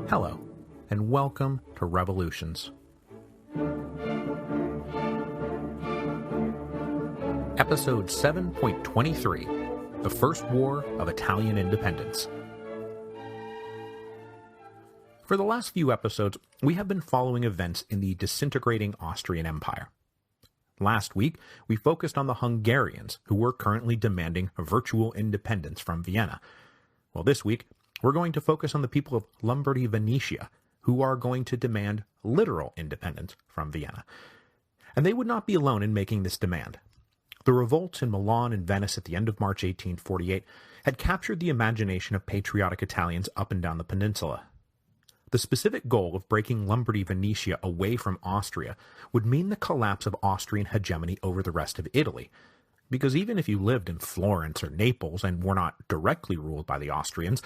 Hello, and welcome to Revolutions. Episode 7.23, The First War of Italian Independence. For the last few episodes, we have been following events in the disintegrating Austrian Empire. Last week, we focused on the Hungarians, who were currently demanding virtual independence from Vienna. Well, this week, we're going to focus on the people of Lombardy-Venetia, who are going to demand literal independence from Vienna. And they would not be alone in making this demand. The revolts in Milan and Venice at the end of March 1848 had captured the imagination of patriotic Italians up and down the peninsula. The specific goal of breaking Lombardy-Venetia away from Austria would mean the collapse of Austrian hegemony over the rest of Italy, because even if you lived in Florence or Naples and were not directly ruled by the Austrians,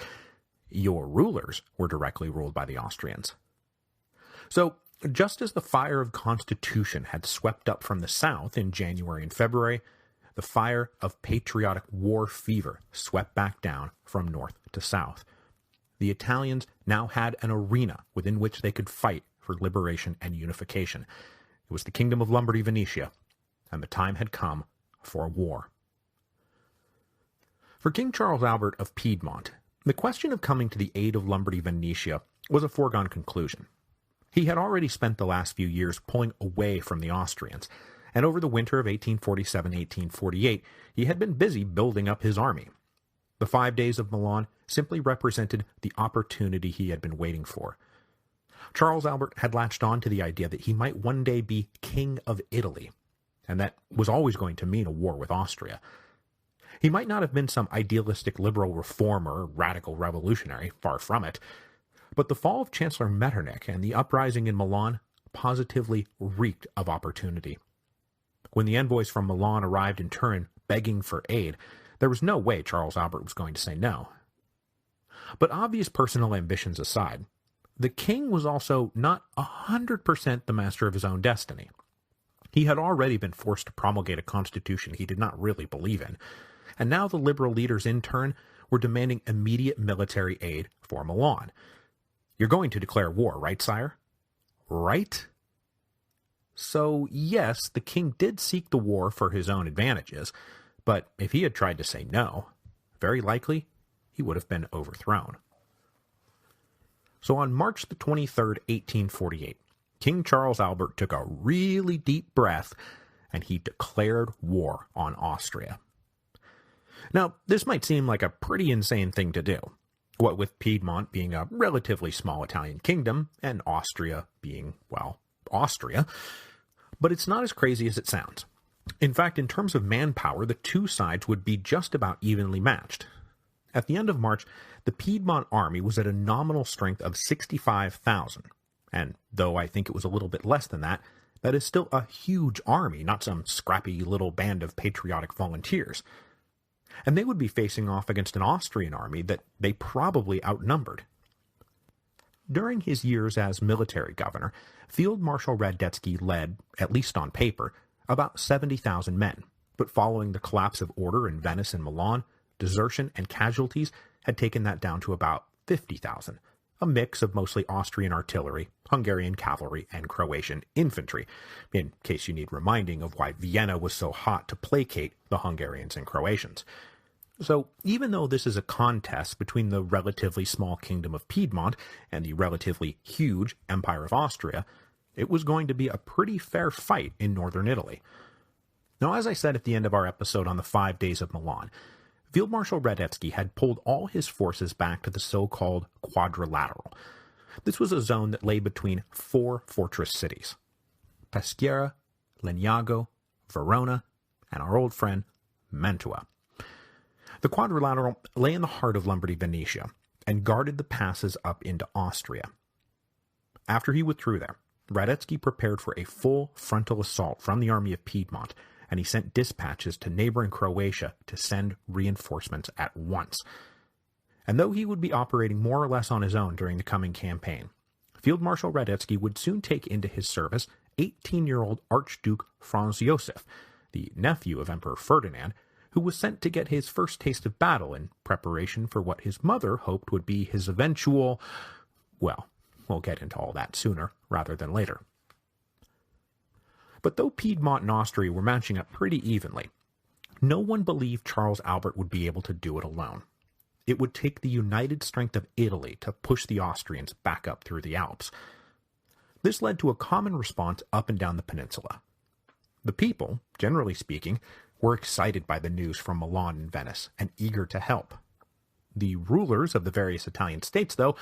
your rulers were directly ruled by the Austrians. So, just as the fire of constitution had swept up from the south in January and February, the fire of patriotic war fever swept back down from north to south. The Italians now had an arena within which they could fight for liberation and unification. It was the Kingdom of Lombardy-Venetia, and the time had come for war. For King Charles Albert of Piedmont, the question of coming to the aid of Lombardy-Venetia was a foregone conclusion. He had already spent the last few years pulling away from the Austrians, and over the winter of 1847-1848, he had been busy building up his army. The 5 days of Milan simply represented the opportunity he had been waiting for. Charles Albert had latched on to the idea that he might one day be King of Italy, and that was always going to mean a war with Austria. He might not have been some idealistic liberal reformer or radical revolutionary, far from it, but the fall of Chancellor Metternich and the uprising in Milan positively reeked of opportunity. When the envoys from Milan arrived in Turin begging for aid, there was no way Charles Albert was going to say no. But obvious personal ambitions aside, the king was also not 100% the master of his own destiny. He had already been forced to promulgate a constitution he did not really believe in, and now the liberal leaders in turn were demanding immediate military aid for Milan. You're going to declare war, right, sire? Right? So, yes, the king did seek the war for his own advantages, but if he had tried to say no, very likely he would have been overthrown. So on March the 23rd, 1848, King Charles Albert took a really deep breath and he declared war on Austria. Now, this might seem like a pretty insane thing to do, what with Piedmont being a relatively small Italian kingdom and Austria being, well, Austria, but it's not as crazy as it sounds. In fact, in terms of manpower, the two sides would be just about evenly matched. At the end of March, the Piedmont army was at a nominal strength of 65,000, and though I think it was a little bit less than that, that is still a huge army, not some scrappy little band of patriotic volunteers. And they would be facing off against an Austrian army that they probably outnumbered. During his years as military governor, Field Marshal Radetzky led, at least on paper, about 70,000 men, but following the collapse of order in Venice and Milan, desertion and casualties had taken that down to about 50,000, a mix of mostly Austrian artillery, Hungarian cavalry, and Croatian infantry, in case you need reminding of why Vienna was so hot to placate the Hungarians and Croatians. So, even though this is a contest between the relatively small kingdom of Piedmont and the relatively huge Empire of Austria, it was going to be a pretty fair fight in northern Italy. Now, as I said at the end of our episode on the 5 days of Milan, Field Marshal Radetzky had pulled all his forces back to the so-called Quadrilateral. This was a zone that lay between 4 fortress cities: Peschiera, Legnago, Verona, and our old friend Mantua. The Quadrilateral lay in the heart of Lombardy-Venetia and guarded the passes up into Austria. After he withdrew there, Radetzky prepared for a full frontal assault from the army of Piedmont, and he sent dispatches to neighboring Croatia to send reinforcements at once. And though he would be operating more or less on his own during the coming campaign, Field Marshal Radetzky would soon take into his service 18-year-old Archduke Franz Joseph, the nephew of Emperor Ferdinand, who was sent to get his first taste of battle in preparation for what his mother hoped would be his eventual... Well, we'll get into all that sooner rather than later. But though Piedmont and Austria were matching up pretty evenly, no one believed Charles Albert would be able to do it alone. It would take the united strength of Italy to push the Austrians back up through the Alps. This led to a common response up and down the peninsula. The people, generally speaking, were excited by the news from Milan and Venice and eager to help. The rulers of the various Italian states, though,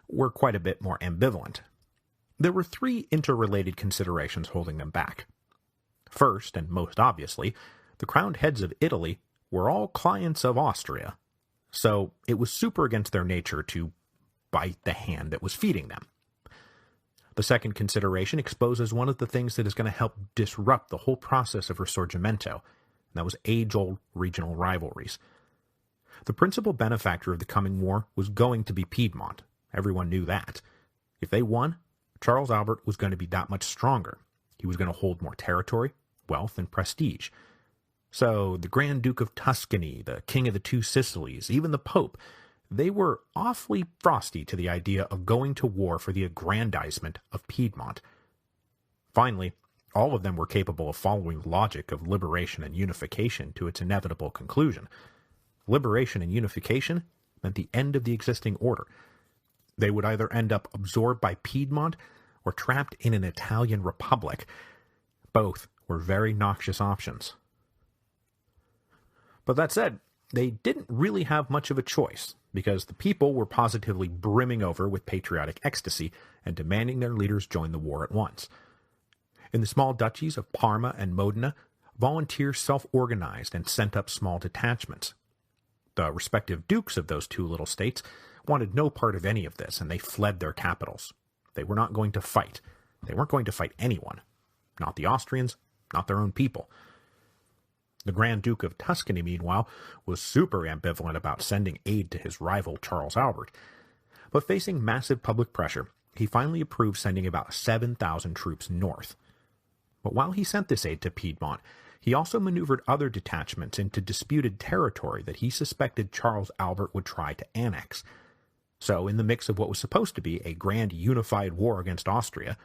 were quite a bit more ambivalent. There were three interrelated considerations holding them back. First, and most obviously, the crowned heads of Italy were all clients of Austria, so it was super against their nature to bite the hand that was feeding them. The second consideration exposes one of the things that is going to help disrupt the whole process of Risorgimento, and that was age-old regional rivalries. The principal benefactor of the coming war was going to be Piedmont. Everyone knew that. If they won, Charles Albert was going to be that much stronger. He was going to hold more territory, wealth, and prestige. So the Grand Duke of Tuscany, the King of the Two Sicilies, even the Pope, they were awfully frosty to the idea of going to war for the aggrandizement of Piedmont. Finally, all of them were capable of following the logic of liberation and unification to its inevitable conclusion. Liberation and unification meant the end of the existing order. They would either end up absorbed by Piedmont or trapped in an Italian republic. Both were very noxious options. But that said, they didn't really have much of a choice, because the people were positively brimming over with patriotic ecstasy and demanding their leaders join the war at once. In the small duchies of Parma and Modena, volunteers self-organized and sent up small detachments. The respective dukes of those two little states wanted no part of any of this, and they fled their capitals. They were not going to fight. They weren't going to fight anyone. Not the Austrians, not their own people. The Grand Duke of Tuscany, meanwhile, was super ambivalent about sending aid to his rival Charles Albert. But facing massive public pressure, he finally approved sending about 7,000 troops north. But while he sent this aid to Piedmont, he also maneuvered other detachments into disputed territory that he suspected Charles Albert would try to annex. So, in the mix of what was supposed to be a grand unified war against Austria,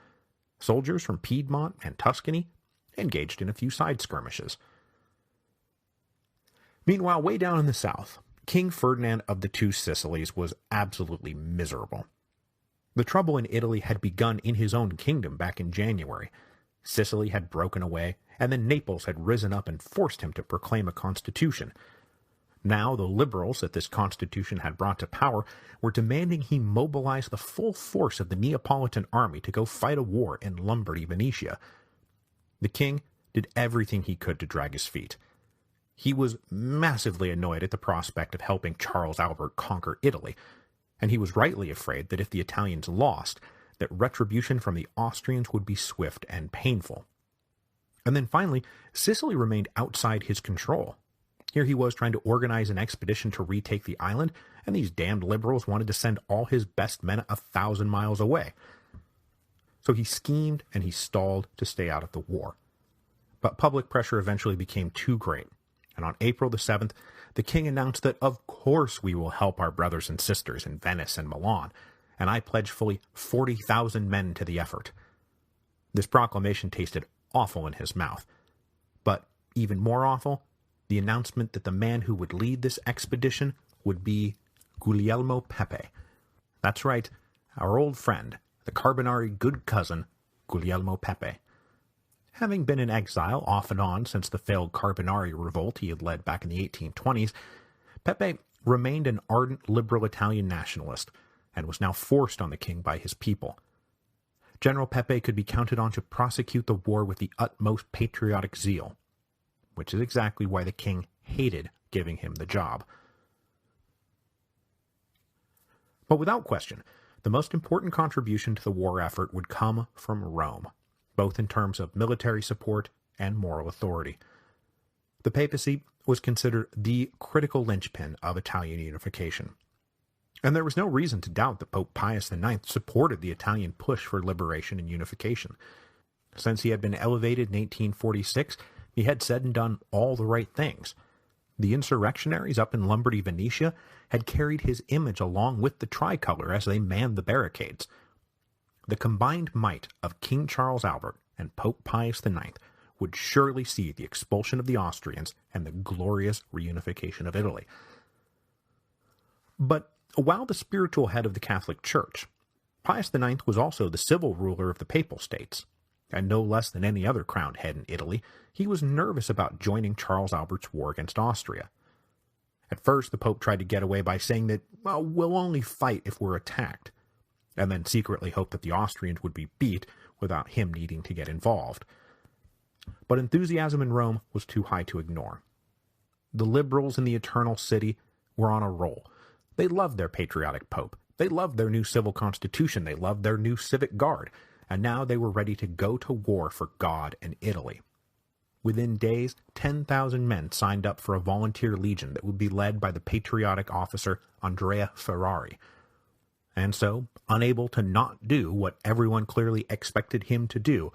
soldiers from Piedmont and Tuscany engaged in a few side skirmishes. Meanwhile, way down in the south, King Ferdinand of the Two Sicilies was absolutely miserable. The trouble in Italy had begun in his own kingdom back in January. Sicily had broken away, and then Naples had risen up and forced him to proclaim a constitution. Now the liberals that this constitution had brought to power were demanding he mobilize the full force of the Neapolitan army to go fight a war in Lombardy, Venetia. The king did everything he could to drag his feet. He was massively annoyed at the prospect of helping Charles Albert conquer Italy, and he was rightly afraid that if the Italians lost, that retribution from the Austrians would be swift and painful. And then finally, Sicily remained outside his control. Here he was trying to organize an expedition to retake the island, and these damned liberals wanted to send all his best men 1,000 miles away. So he schemed and he stalled to stay out of the war. But public pressure eventually became too great, and on April the 7th, the king announced that of course we will help our brothers and sisters in Venice and Milan, and I pledge fully 40,000 men to the effort. This proclamation tasted awful in his mouth, but even more awful, the announcement that the man who would lead this expedition would be Guglielmo Pepe. That's right, our old friend, the Carbonari good cousin, Guglielmo Pepe. Having been in exile off and on since the failed Carbonari revolt he had led back in the 1820s, Pepe remained an ardent liberal Italian nationalist, and was now forced on the king by his people. General Pepe could be counted on to prosecute the war with the utmost patriotic zeal, which is exactly why the king hated giving him the job. But without question, the most important contribution to the war effort would come from Rome, both in terms of military support and moral authority. The papacy was considered the critical linchpin of Italian unification. And there was no reason to doubt that Pope Pius IX supported the Italian push for liberation and unification. Since he had been elevated in 1846, he had said and done all the right things. The insurrectionaries up in Lombardy, Venetia, had carried his image along with the tricolor as they manned the barricades. The combined might of King Charles Albert and Pope Pius IX would surely see the expulsion of the Austrians and the glorious reunification of Italy. But while the spiritual head of the Catholic Church, Pius IX was also the civil ruler of the Papal States, and no less than any other crowned head in Italy, he was nervous about joining Charles Albert's war against Austria. At first, the Pope tried to get away by saying that, well, we'll only fight if we're attacked, and then secretly hoped that the Austrians would be beat without him needing to get involved. But enthusiasm in Rome was too high to ignore. The liberals in the Eternal City were on a roll. They loved their patriotic Pope. They loved their new civil constitution. They loved their new civic guard. And now they were ready to go to war for God and Italy. Within days, 10,000 men signed up for a volunteer legion that would be led by the patriotic officer Andrea Ferrari. And so, unable to not do what everyone clearly expected him to do,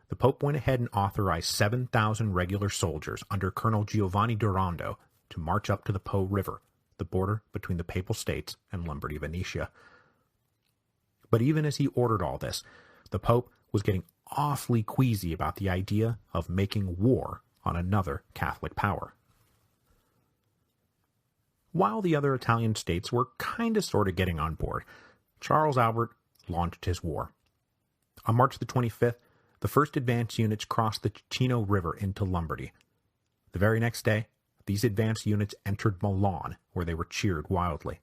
the Pope went ahead and authorized 7,000 regular soldiers under Colonel Giovanni Durando to march up to the Po River, the border between the Papal States and Lombardy, Venetia. But even as he ordered all this, the Pope was getting awfully queasy about the idea of making war on another Catholic power. While the other Italian states were sort of getting on board, Charles Albert launched his war. On March the 25th, the first advance units crossed the Ticino River into Lombardy. The very next day, these advance units entered Milan, where they were cheered wildly.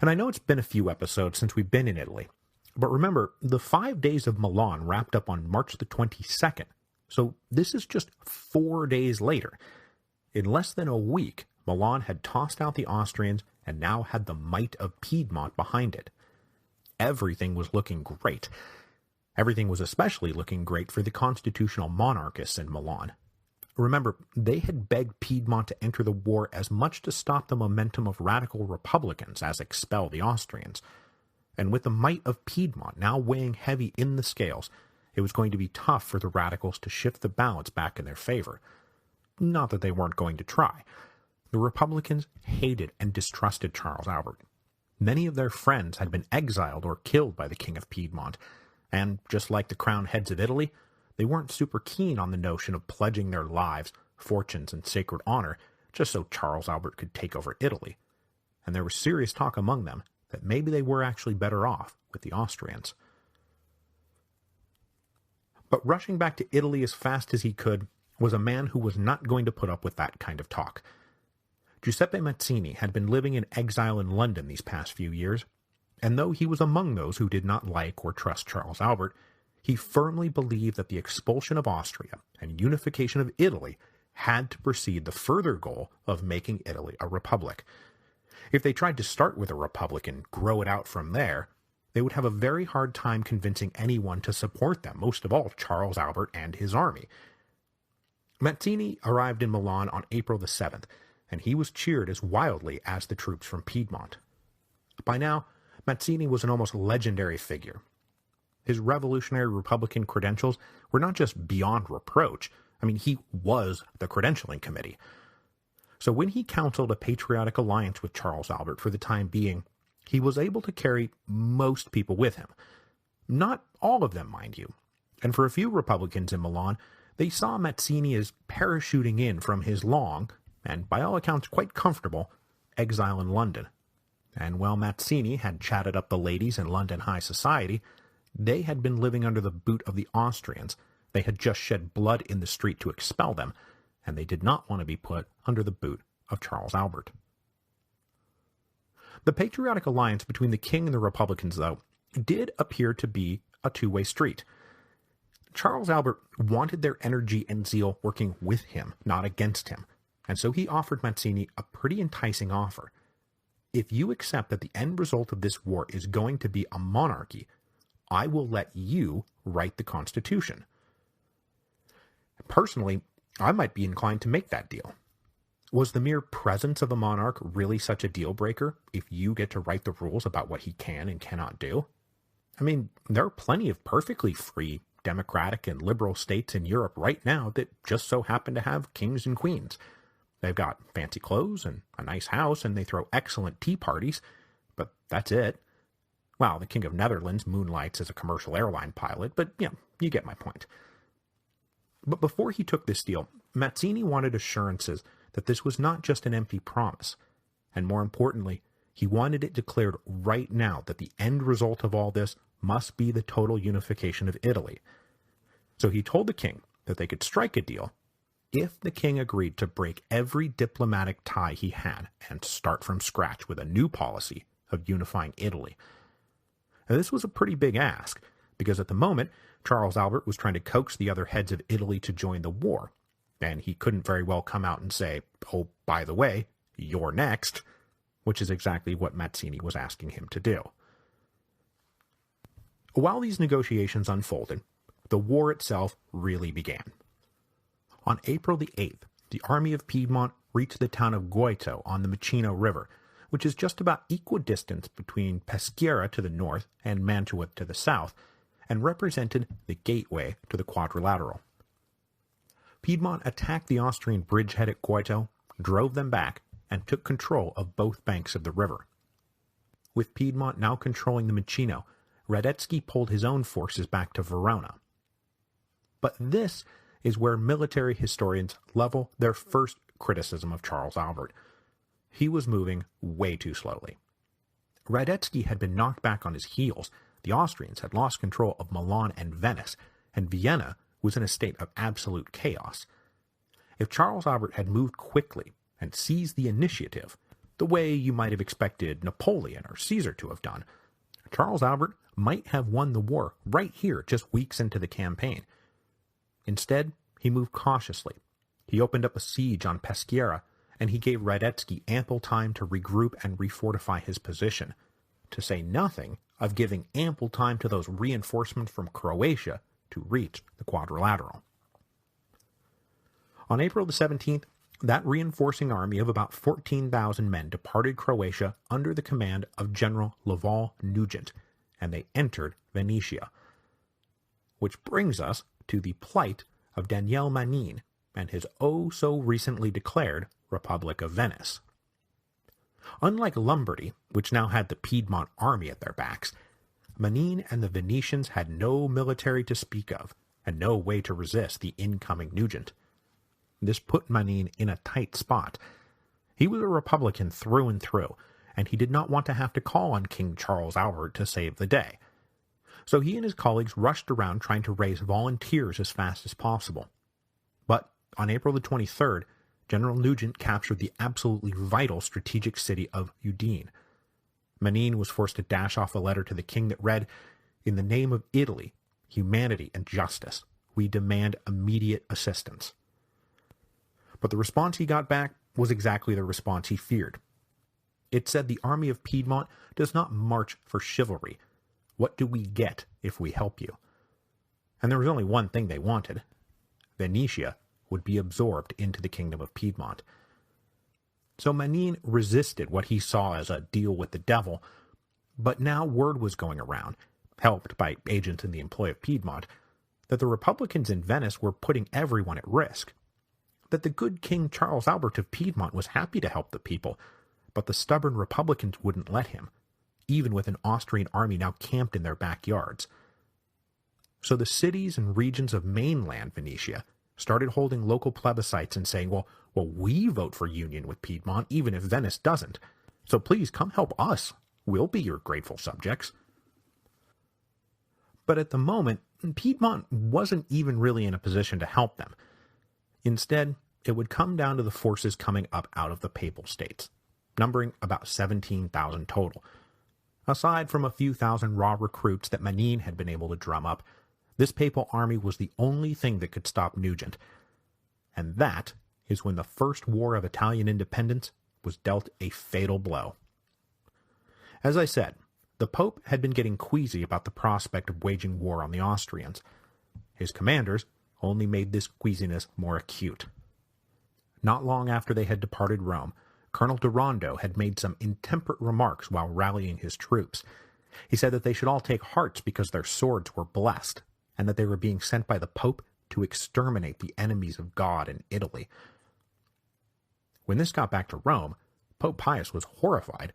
And I know it's been a few episodes since we've been in Italy, but remember, the 5 days of Milan wrapped up on March the 22nd, so this is just 4 days later. In less than a week, Milan had tossed out the Austrians and now had the might of Piedmont behind it. Everything was looking great. Everything was especially looking great for the constitutional monarchists in Milan. Remember, they had begged Piedmont to enter the war as much to stop the momentum of radical republicans as expel the Austrians. And with the might of Piedmont now weighing heavy in the scales, it was going to be tough for the radicals to shift the balance back in their favor. Not that they weren't going to try. The Republicans hated and distrusted Charles Albert. Many of their friends had been exiled or killed by the King of Piedmont, and just like the crowned heads of Italy, they weren't super keen on the notion of pledging their lives, fortunes, and sacred honor just so Charles Albert could take over Italy. And there was serious talk among them that maybe they were actually better off with the Austrians. But rushing back to Italy as fast as he could was a man who was not going to put up with that kind of talk. Giuseppe Mazzini had been living in exile in London these past few years, and though he was among those who did not like or trust Charles Albert, he firmly believed that the expulsion of Austria and unification of Italy had to precede the further goal of making Italy a republic. If they tried to start with a republic and grow it out from there, they would have a very hard time convincing anyone to support them, most of all Charles Albert and his army. Mazzini arrived in Milan on April the 7th, and he was cheered as wildly as the troops from Piedmont. By now, Mazzini was an almost legendary figure. His revolutionary Republican credentials were not just beyond reproach. He was the credentialing committee. So when he counseled a patriotic alliance with Charles Albert for the time being, he was able to carry most people with him. Not all of them, mind you. And for a few Republicans in Milan, they saw Mazzini as parachuting in from his long, and by all accounts quite comfortable, exile in London. And while Mazzini had chatted up the ladies in London high society, they had been living under the boot of the Austrians. They had just shed blood in the street to expel them, and they did not want to be put under the boot of Charles Albert. The patriotic alliance between the king and the Republicans, though, did appear to be a two-way street. Charles Albert wanted their energy and zeal working with him, not against him, and so he offered Mazzini a pretty enticing offer. If you accept that the end result of this war is going to be a monarchy, I will let you write the Constitution. Personally, I might be inclined to make that deal. Was the mere presence of a monarch really such a deal breaker if you get to write the rules about what he can and cannot do? There are plenty of perfectly free, democratic, and liberal states in Europe right now that just so happen to have kings and queens. They've got fancy clothes and a nice house, and they throw excellent tea parties, but that's it. Well, the King of Netherlands moonlights as a commercial airline pilot, but you get my point. But before he took this deal, Mazzini wanted assurances that this was not just an empty promise, and more importantly, he wanted it declared right now that the end result of all this must be the total unification of Italy. So he told the king that they could strike a deal if the king agreed to break every diplomatic tie he had and start from scratch with a new policy of unifying Italy. Now, this was a pretty big ask, because at the moment, Charles Albert was trying to coax the other heads of Italy to join the war, and he couldn't very well come out and say, oh, by the way, you're next, which is exactly what Mazzini was asking him to do. While these negotiations unfolded, the war itself really began. On April the 8th, the army of Piedmont reached the town of Goito on the Macino River, which is just about equidistant between Peschiera to the north and Mantua to the south, and represented the gateway to the Quadrilateral. Piedmont attacked the Austrian bridgehead at Goito, drove them back, and took control of both banks of the river. With Piedmont now controlling the Macino, Radetzky pulled his own forces back to Verona. But this is where military historians level their first criticism of Charles Albert. He was moving way too slowly. Radetzky had been knocked back on his heels, the Austrians had lost control of Milan and Venice, and Vienna was in a state of absolute chaos. If Charles Albert had moved quickly and seized the initiative, the way you might have expected Napoleon or Caesar to have done, Charles Albert might have won the war right here just weeks into the campaign. Instead, he moved cautiously. He opened up a siege on Peschiera, and he gave Radetzky ample time to regroup and refortify his position, to say nothing of giving ample time to those reinforcements from Croatia to reach the Quadrilateral. On April the 17th, that reinforcing army of about 14,000 men departed Croatia under the command of General Laval Nugent, and they entered Venetia. Which brings us to the plight of Daniele Manin and his oh-so-recently declared Republic of Venice. Unlike Lombardy, which now had the Piedmont army at their backs, Manin and the Venetians had no military to speak of, and no way to resist the incoming Nugent. This put Manin in a tight spot. He was a Republican through and through, and he did not want to have to call on King Charles Albert to save the day. So he and his colleagues rushed around trying to raise volunteers as fast as possible. But on April the 23rd, General Nugent captured the absolutely vital strategic city of Udine. Manin was forced to dash off a letter to the king that read, "In the name of Italy, humanity, and justice, we demand immediate assistance." But the response he got back was exactly the response he feared. It said the army of Piedmont does not march for chivalry. What do we get if we help you? And there was only one thing they wanted. Venetia would be absorbed into the kingdom of Piedmont. So Manin resisted what he saw as a deal with the devil, but now word was going around, helped by agents in the employ of Piedmont, that the Republicans in Venice were putting everyone at risk, that the good King Charles Albert of Piedmont was happy to help the people, but the stubborn Republicans wouldn't let him, even with an Austrian army now camped in their backyards. So the cities and regions of mainland Venetia started holding local plebiscites and saying, well, we vote for union with Piedmont even if Venice doesn't, so please come help us. We'll be your grateful subjects. But at the moment, Piedmont wasn't even really in a position to help them. Instead, it would come down to the forces coming up out of the Papal States, numbering about 17,000 total. Aside from a few thousand raw recruits that Manin had been able to drum up, this papal army was the only thing that could stop Nugent. And that is when the First War of Italian Independence was dealt a fatal blow. As I said, the Pope had been getting queasy about the prospect of waging war on the Austrians. His commanders only made this queasiness more acute. Not long after they had departed Rome, Colonel Durando had made some intemperate remarks while rallying his troops. He said that they should all take hearts because their swords were blessed, and that they were being sent by the Pope to exterminate the enemies of God in Italy. When this got back to Rome, Pope Pius was horrified.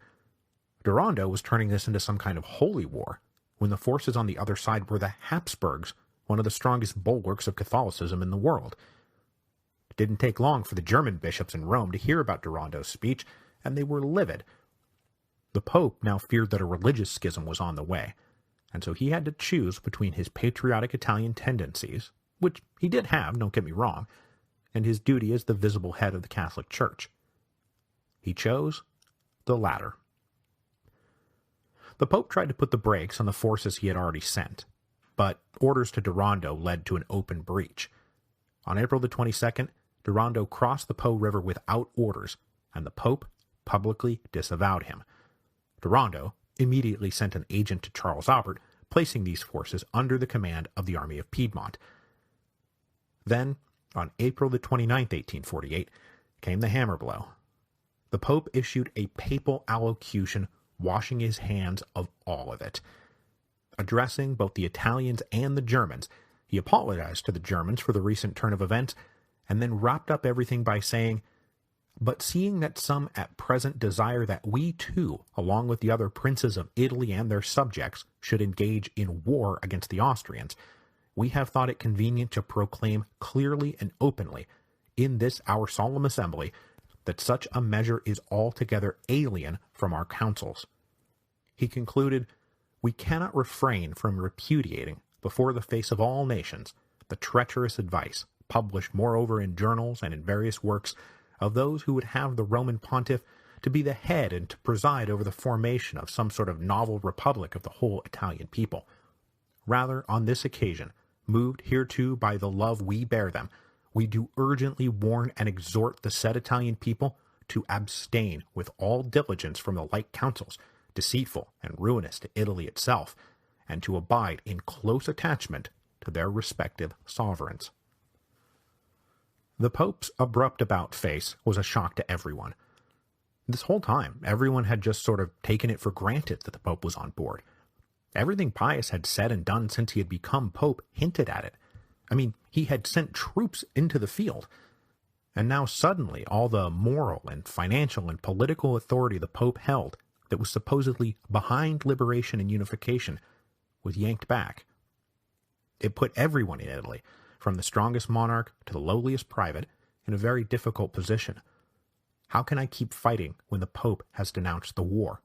Durando was turning this into some kind of holy war, when the forces on the other side were the Habsburgs, one of the strongest bulwarks of Catholicism in the world. It didn't take long for the German bishops in Rome to hear about Durando's speech, and they were livid. The Pope now feared that a religious schism was on the way, and so he had to choose between his patriotic Italian tendencies, which he did have, don't get me wrong, and his duty as the visible head of the Catholic Church. He chose the latter. The Pope tried to put the brakes on the forces he had already sent, but orders to Durando led to an open breach. On April the 22nd, Durando crossed the Po River without orders, and the Pope publicly disavowed him. Durando immediately sent an agent to Charles Albert, placing these forces under the command of the Army of Piedmont. Then, on April the 29th, 1848, came the hammer blow. The Pope issued a papal allocution washing his hands of all of it. Addressing both the Italians and the Germans, he apologized to the Germans for the recent turn of events, and then wrapped up everything by saying, "But seeing that some at present desire that we too, along with the other princes of Italy and their subjects, should engage in war against the Austrians, we have thought it convenient to proclaim clearly and openly, in this our solemn assembly, that such a measure is altogether alien from our counsels." He concluded, "We cannot refrain from repudiating, before the face of all nations, the treacherous advice, published moreover in journals and in various works, of those who would have the Roman pontiff to be the head and to preside over the formation of some sort of novel republic of the whole Italian people. Rather, on this occasion, moved hereto by the love we bear them, we do urgently warn and exhort the said Italian people to abstain with all diligence from the like counsels, deceitful and ruinous to Italy itself, and to abide in close attachment to their respective sovereigns." The Pope's abrupt about-face was a shock to everyone. This whole time, everyone had just sort of taken it for granted that the Pope was on board. Everything Pius had said and done since he had become Pope hinted at it. I mean, he had sent troops into the field. And now suddenly all the moral and financial and political authority the Pope held that was supposedly behind liberation and unification was yanked back. It put everyone in Italy, from the strongest monarch to the lowliest private, in a very difficult position. How can I keep fighting when the Pope has denounced the war?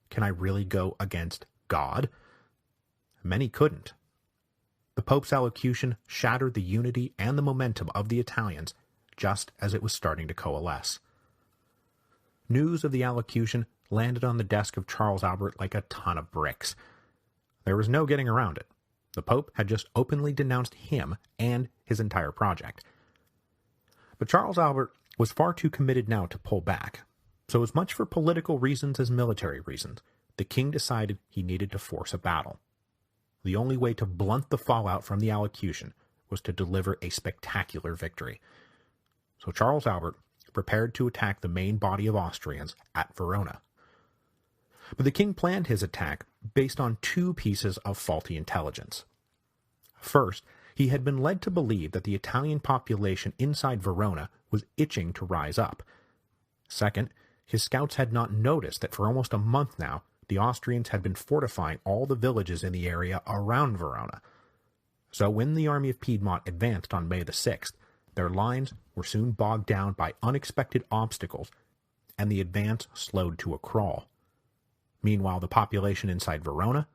Can I really go against God? Many couldn't. The Pope's allocution shattered the unity and the momentum of the Italians just as it was starting to coalesce. News of the allocution landed on the desk of Charles Albert like a ton of bricks. There was no getting around it. The Pope had just openly denounced him and his entire project. But Charles Albert was far too committed now to pull back, so as much for political reasons as military reasons, the king decided he needed to force a battle. The only way to blunt the fallout from the allocution was to deliver a spectacular victory. So Charles Albert prepared to attack the main body of Austrians at Verona. But the king planned his attack based on two pieces of faulty intelligence. First, he had been led to believe that the Italian population inside Verona was itching to rise up. Second, his scouts had not noticed that for almost a month now, the Austrians had been fortifying all the villages in the area around Verona. So when the army of Piedmont advanced on May the 6th, their lines were soon bogged down by unexpected obstacles, and the advance slowed to a crawl. Meanwhile, the population inside Verona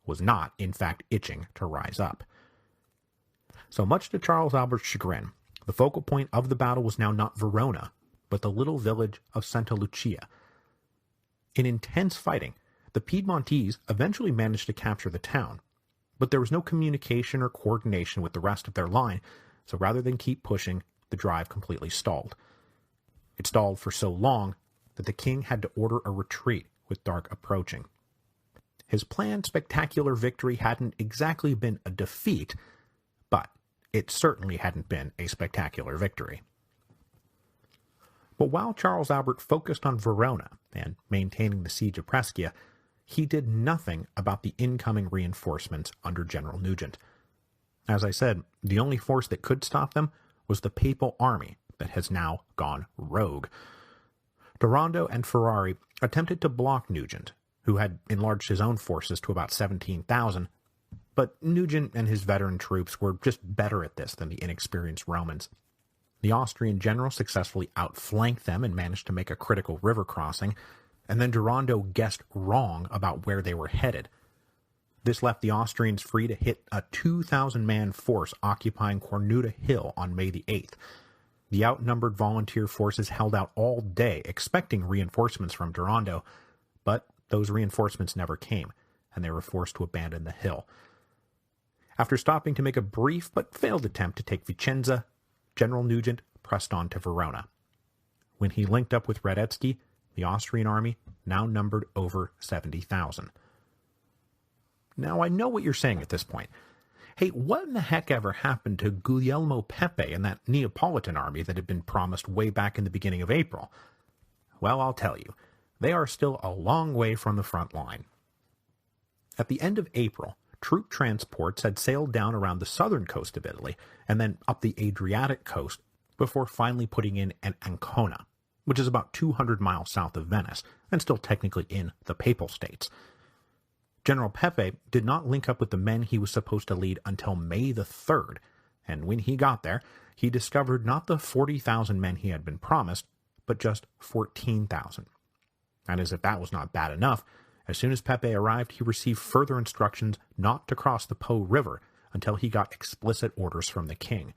was not, in fact, itching to rise up. So much to Charles Albert's chagrin, the focal point of the battle was now not Verona, but the little village of Santa Lucia. In intense fighting, the Piedmontese eventually managed to capture the town, but there was no communication or coordination with the rest of their line, so rather than keep pushing, the drive completely stalled. It stalled for so long that the king had to order a retreat with dark approaching. His planned spectacular victory hadn't exactly been a defeat, but it certainly hadn't been a spectacular victory. But while Charles Albert focused on Verona and maintaining the siege of Brescia, he did nothing about the incoming reinforcements under General Nugent. As I said, the only force that could stop them was the papal army that has now gone rogue. Durando and Ferrari attempted to block Nugent, who had enlarged his own forces to about 17,000, but Nugent and his veteran troops were just better at this than the inexperienced Romans. The Austrian general successfully outflanked them and managed to make a critical river crossing, and then Durando guessed wrong about where they were headed. This left the Austrians free to hit a 2,000-man force occupying Cornuta Hill on May the 8th. The outnumbered volunteer forces held out all day, expecting reinforcements from Durando, but those reinforcements never came, and they were forced to abandon the hill. After stopping to make a brief but failed attempt to take Vicenza, General Nugent pressed on to Verona. When he linked up with Radetzky, the Austrian army now numbered over 70,000. Now, I know what you're saying at this point. Hey, what in the heck ever happened to Guglielmo Pepe and that Neapolitan army that had been promised way back in the beginning of April? Well, I'll tell you, they are still a long way from the front line. At the end of April, troop transports had sailed down around the southern coast of Italy and then up the Adriatic coast before finally putting in at Ancona, which is about 200 miles south of Venice and still technically in the Papal States. General Pepe did not link up with the men he was supposed to lead until May the 3rd, and when he got there, he discovered not the 40,000 men he had been promised, but just 14,000. And as if that was not bad enough, as soon as Pepe arrived, he received further instructions not to cross the Po River until he got explicit orders from the king.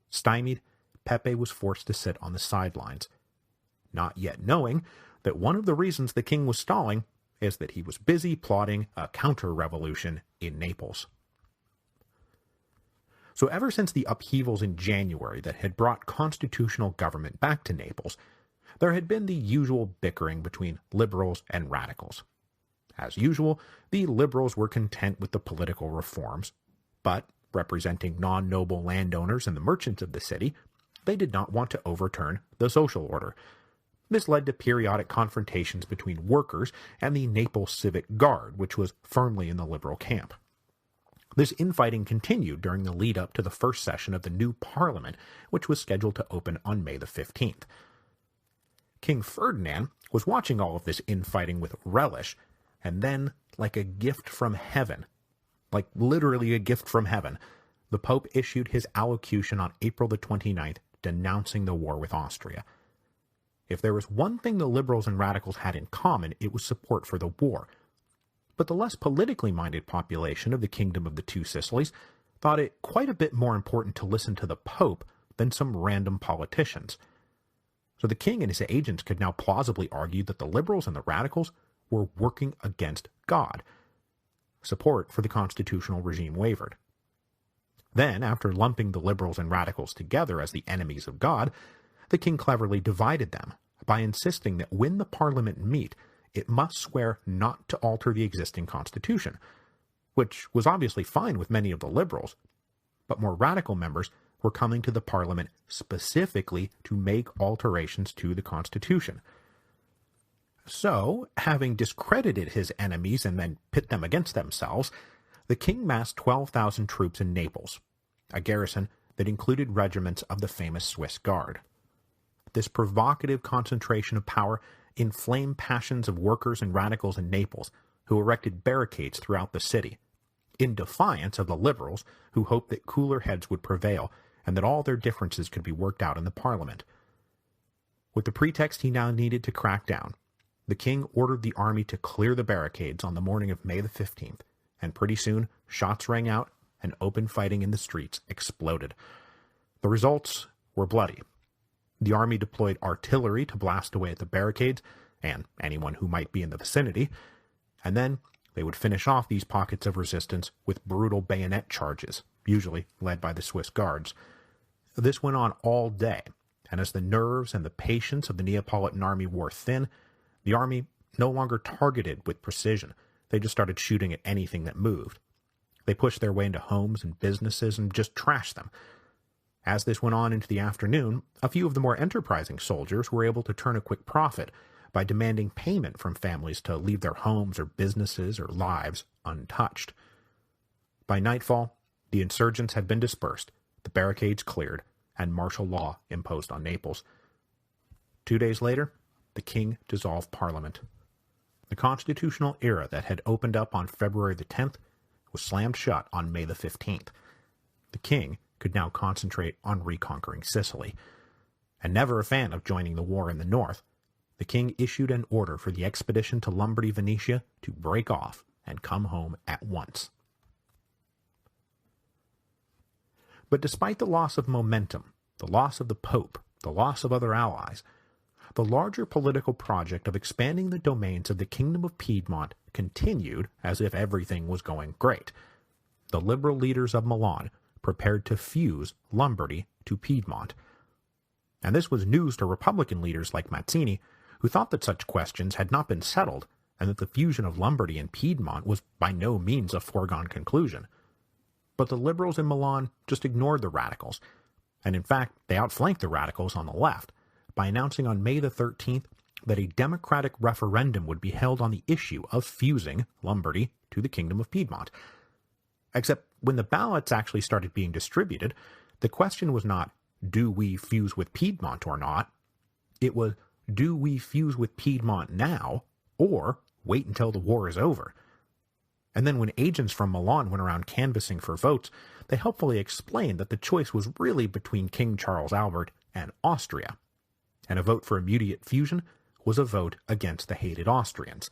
Stymied, Pepe was forced to sit on the sidelines, not yet knowing that one of the reasons the king was stalling is that he was busy plotting a counter-revolution in Naples. So ever since the upheavals in January that had brought constitutional government back to Naples, there had been the usual bickering between liberals and radicals. As usual, the liberals were content with the political reforms, but, representing non-noble landowners and the merchants of the city, they did not want to overturn the social order. This led to periodic confrontations between workers and the Naples Civic Guard, which was firmly in the liberal camp. This infighting continued during the lead-up to the first session of the new parliament, which was scheduled to open on May the 15th. King Ferdinand was watching all of this infighting with relish, and then, like a gift from heaven, like literally a gift from heaven, the Pope issued his allocution on April the 29th, denouncing the war with Austria. If there was one thing the liberals and radicals had in common, it was support for the war. But the less politically minded population of the Kingdom of the Two Sicilies thought it quite a bit more important to listen to the Pope than some random politicians. So the king and his agents could now plausibly argue that the liberals and the radicals were working against God. Support for the constitutional regime wavered. Then, after lumping the liberals and radicals together as the enemies of God, the king cleverly divided them by insisting that when the parliament meet, it must swear not to alter the existing constitution, which was obviously fine with many of the liberals, but more radical members were coming to the parliament specifically to make alterations to the constitution. So, having discredited his enemies and then pit them against themselves, the king massed 12,000 troops in Naples, a garrison that included regiments of the famous Swiss Guard. This provocative concentration of power inflamed passions of workers and radicals in Naples, who erected barricades throughout the city, in defiance of the liberals who hoped that cooler heads would prevail and that all their differences could be worked out in the parliament. With the pretext he now needed to crack down, the king ordered the army to clear the barricades on the morning of May the 15th, and pretty soon shots rang out and open fighting in the streets exploded. The results were bloody. The army deployed artillery to blast away at the barricades and anyone who might be in the vicinity, and then they would finish off these pockets of resistance with brutal bayonet charges, usually led by the Swiss Guards. This went on all day, and as the nerves and the patience of the Neapolitan army wore thin, the army no longer targeted with precision. They just started shooting at anything that moved. They pushed their way into homes and businesses and just trashed them. As this went on into the afternoon, a few of the more enterprising soldiers were able to turn a quick profit by demanding payment from families to leave their homes or businesses or lives untouched. By nightfall, the insurgents had been dispersed, the barricades cleared, and martial law imposed on Naples. 2 days later, the king dissolved Parliament. The constitutional era that had opened up on February the 10th was slammed shut on May the 15th. The king could now concentrate on reconquering Sicily. And never a fan of joining the war in the north, the king issued an order for the expedition to Lombardy Venetia to break off and come home at once. But despite the loss of momentum, the loss of the Pope, the loss of other allies, the larger political project of expanding the domains of the Kingdom of Piedmont continued as if everything was going great. The liberal leaders of Milan prepared to fuse Lombardy to Piedmont. And this was news to Republican leaders like Mazzini, who thought that such questions had not been settled and that the fusion of Lombardy and Piedmont was by no means a foregone conclusion. But the liberals in Milan just ignored the radicals, and in fact they outflanked the radicals on the left by announcing on May the 13th that a democratic referendum would be held on the issue of fusing Lombardy to the Kingdom of Piedmont. Except when the ballots actually started being distributed, the question was not, do we fuse with Piedmont or not? It was, do we fuse with Piedmont now, or wait until the war is over? And then when agents from Milan went around canvassing for votes, they helpfully explained that the choice was really between King Charles Albert and Austria. And a vote for immediate fusion was a vote against the hated Austrians.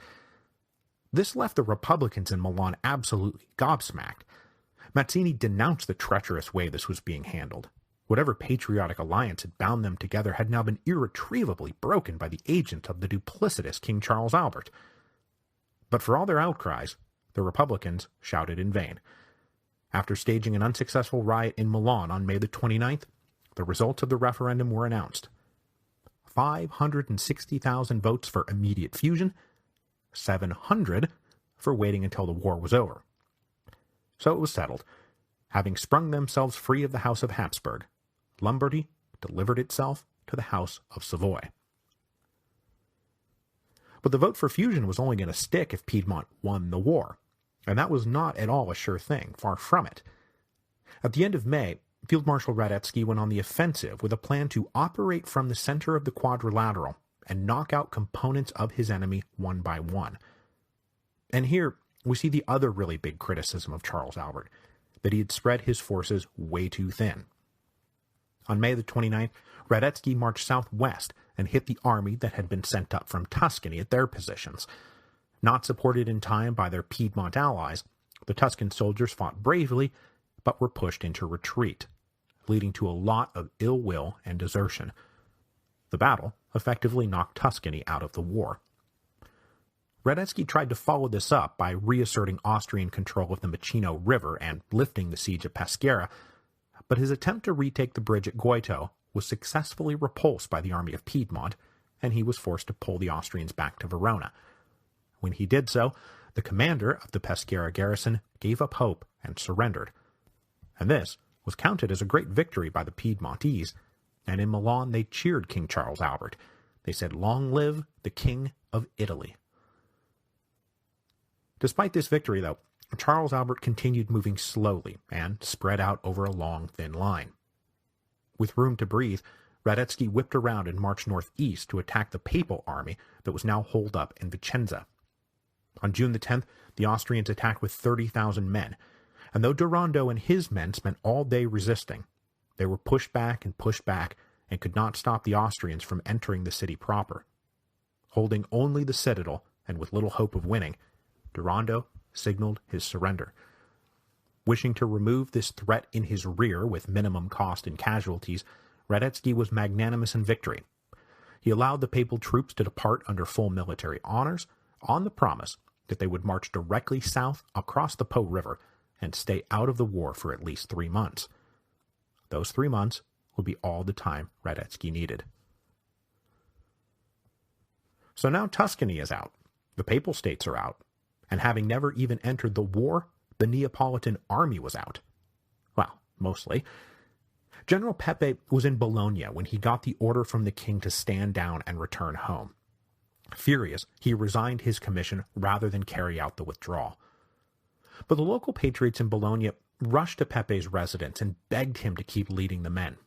This left the Republicans in Milan absolutely gobsmacked. Mazzini denounced the treacherous way this was being handled. Whatever patriotic alliance had bound them together had now been irretrievably broken by the agent of the duplicitous King Charles Albert. But for all their outcries, the Republicans shouted in vain. After staging an unsuccessful riot in Milan on May the 29th, the results of the referendum were announced. 560,000 votes for immediate fusion, 700 for waiting until the war was over. So it was settled. Having sprung themselves free of the House of Habsburg, Lombardy delivered itself to the House of Savoy. But the vote for fusion was only going to stick if Piedmont won the war, and that was not at all a sure thing, far from it. At the end of May, Field Marshal Radetzky went on the offensive with a plan to operate from the center of the quadrilateral and knock out components of his enemy one by one. And here we see the other really big criticism of Charles Albert, that he had spread his forces way too thin. On May the 29th, Radetzky marched southwest and hit the army that had been sent up from Tuscany at their positions. Not supported in time by their Piedmont allies, the Tuscan soldiers fought bravely, but were pushed into retreat, leading to a lot of ill will and desertion. The battle effectively knocked Tuscany out of the war. Radetzky tried to follow this up by reasserting Austrian control of the Macino River and lifting the siege of Peschiera, but his attempt to retake the bridge at Goito was successfully repulsed by the army of Piedmont, and he was forced to pull the Austrians back to Verona. When he did so, the commander of the Peschiera garrison gave up hope and surrendered. And this was counted as a great victory by the Piedmontese, and in Milan they cheered King Charles Albert. They said, "Long live the King of Italy." Despite this victory, though, Charles Albert continued moving slowly and spread out over a long, thin line. With room to breathe, Radetzky whipped around and marched northeast to attack the Papal army that was now holed up in Vicenza. On June the 10th, the Austrians attacked with 30,000 men, and though Durando and his men spent all day resisting, they were pushed back and could not stop the Austrians from entering the city proper. Holding only the citadel, and with little hope of winning, Durando signaled his surrender. Wishing to remove this threat in his rear with minimum cost and casualties, Radetzky was magnanimous in victory. He allowed the papal troops to depart under full military honors, on the promise that they would march directly south across the Po River and stay out of the war for at least 3 months. Those 3 months would be all the time Radetzky needed. So now Tuscany is out, the Papal States are out, and having never even entered the war, the Neapolitan army was out. Well, mostly. General Pepe was in Bologna when he got the order from the king to stand down and return home. Furious, he resigned his commission rather than carry out the withdrawal. But the local patriots in Bologna rushed to Pepe's residence and begged him to keep leading the men.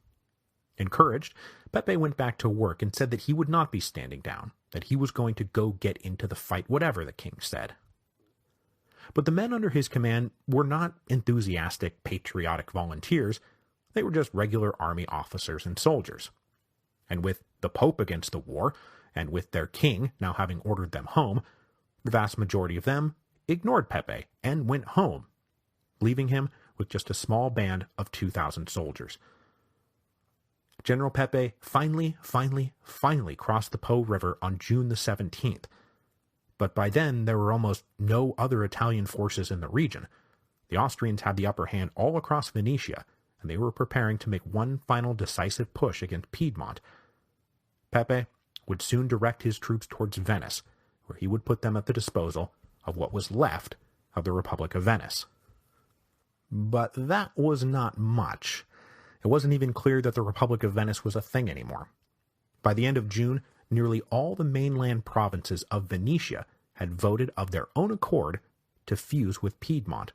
Encouraged, Pepe went back to work and said that he would not be standing down, that he was going to go get into the fight, whatever the king said. But the men under his command were not enthusiastic, patriotic volunteers. They were just regular army officers and soldiers. And with the Pope against the war, and with their king now having ordered them home, the vast majority of them ignored Pepe and went home, leaving him with just a small band of 2,000 soldiers. General Pepe finally crossed the Po River on June the 17th. But by then, there were almost no other Italian forces in the region. The Austrians had the upper hand all across Venetia, and they were preparing to make one final decisive push against Piedmont. Pepe would soon direct his troops towards Venice, where he would put them at the disposal of what was left of the Republic of Venice. But that was not much. It wasn't even clear that the Republic of Venice was a thing anymore. By the end of June, nearly all the mainland provinces of Venetia had voted of their own accord to fuse with Piedmont,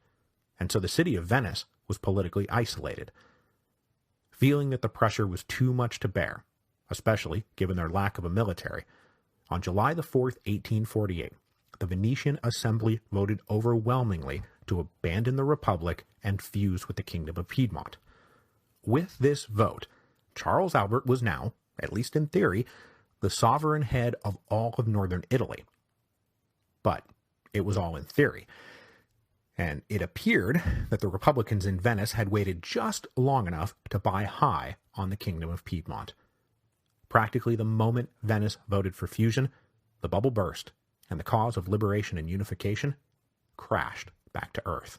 and so the city of Venice was politically isolated. Feeling that the pressure was too much to bear, especially given their lack of a military, on July the 4th, 1848, the Venetian Assembly voted overwhelmingly to abandon the Republic and fuse with the Kingdom of Piedmont. With this vote, Charles Albert was now, at least in theory, the sovereign head of all of northern Italy. But it was all in theory, and it appeared that the Republicans in Venice had waited just long enough to buy high on the Kingdom of Piedmont. Practically the moment Venice voted for fusion, the bubble burst, and the cause of liberation and unification crashed back to earth.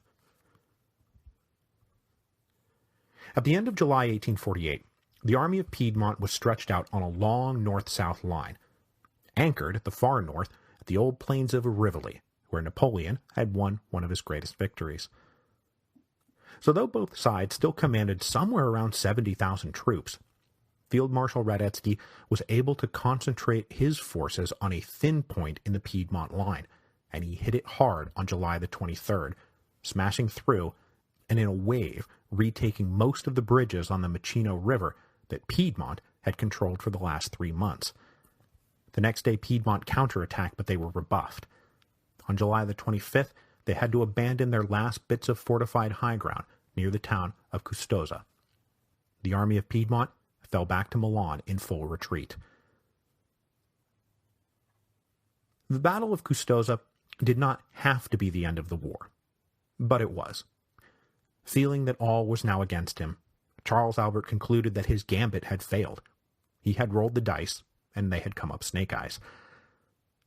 At the end of July 1848, the Army of Piedmont was stretched out on a long north-south line, anchored at the far north at the old plains of Rivoli, where Napoleon had won one of his greatest victories. So though both sides still commanded somewhere around 70,000 troops, Field Marshal Radetzky was able to concentrate his forces on a thin point in the Piedmont line, and he hit it hard on July the 23rd, smashing through, and in a wave retaking most of the bridges on the Macino River that Piedmont had controlled for the last 3 months. The next day Piedmont counterattacked, but they were rebuffed. On July the 25th, they had to abandon their last bits of fortified high ground near the town of Custoza. The Army of Piedmont fell back to Milan in full retreat. The Battle of Custoza did not have to be the end of the war, but it was. Feeling that all was now against him, Charles Albert concluded that his gambit had failed. He had rolled the dice, and they had come up snake eyes.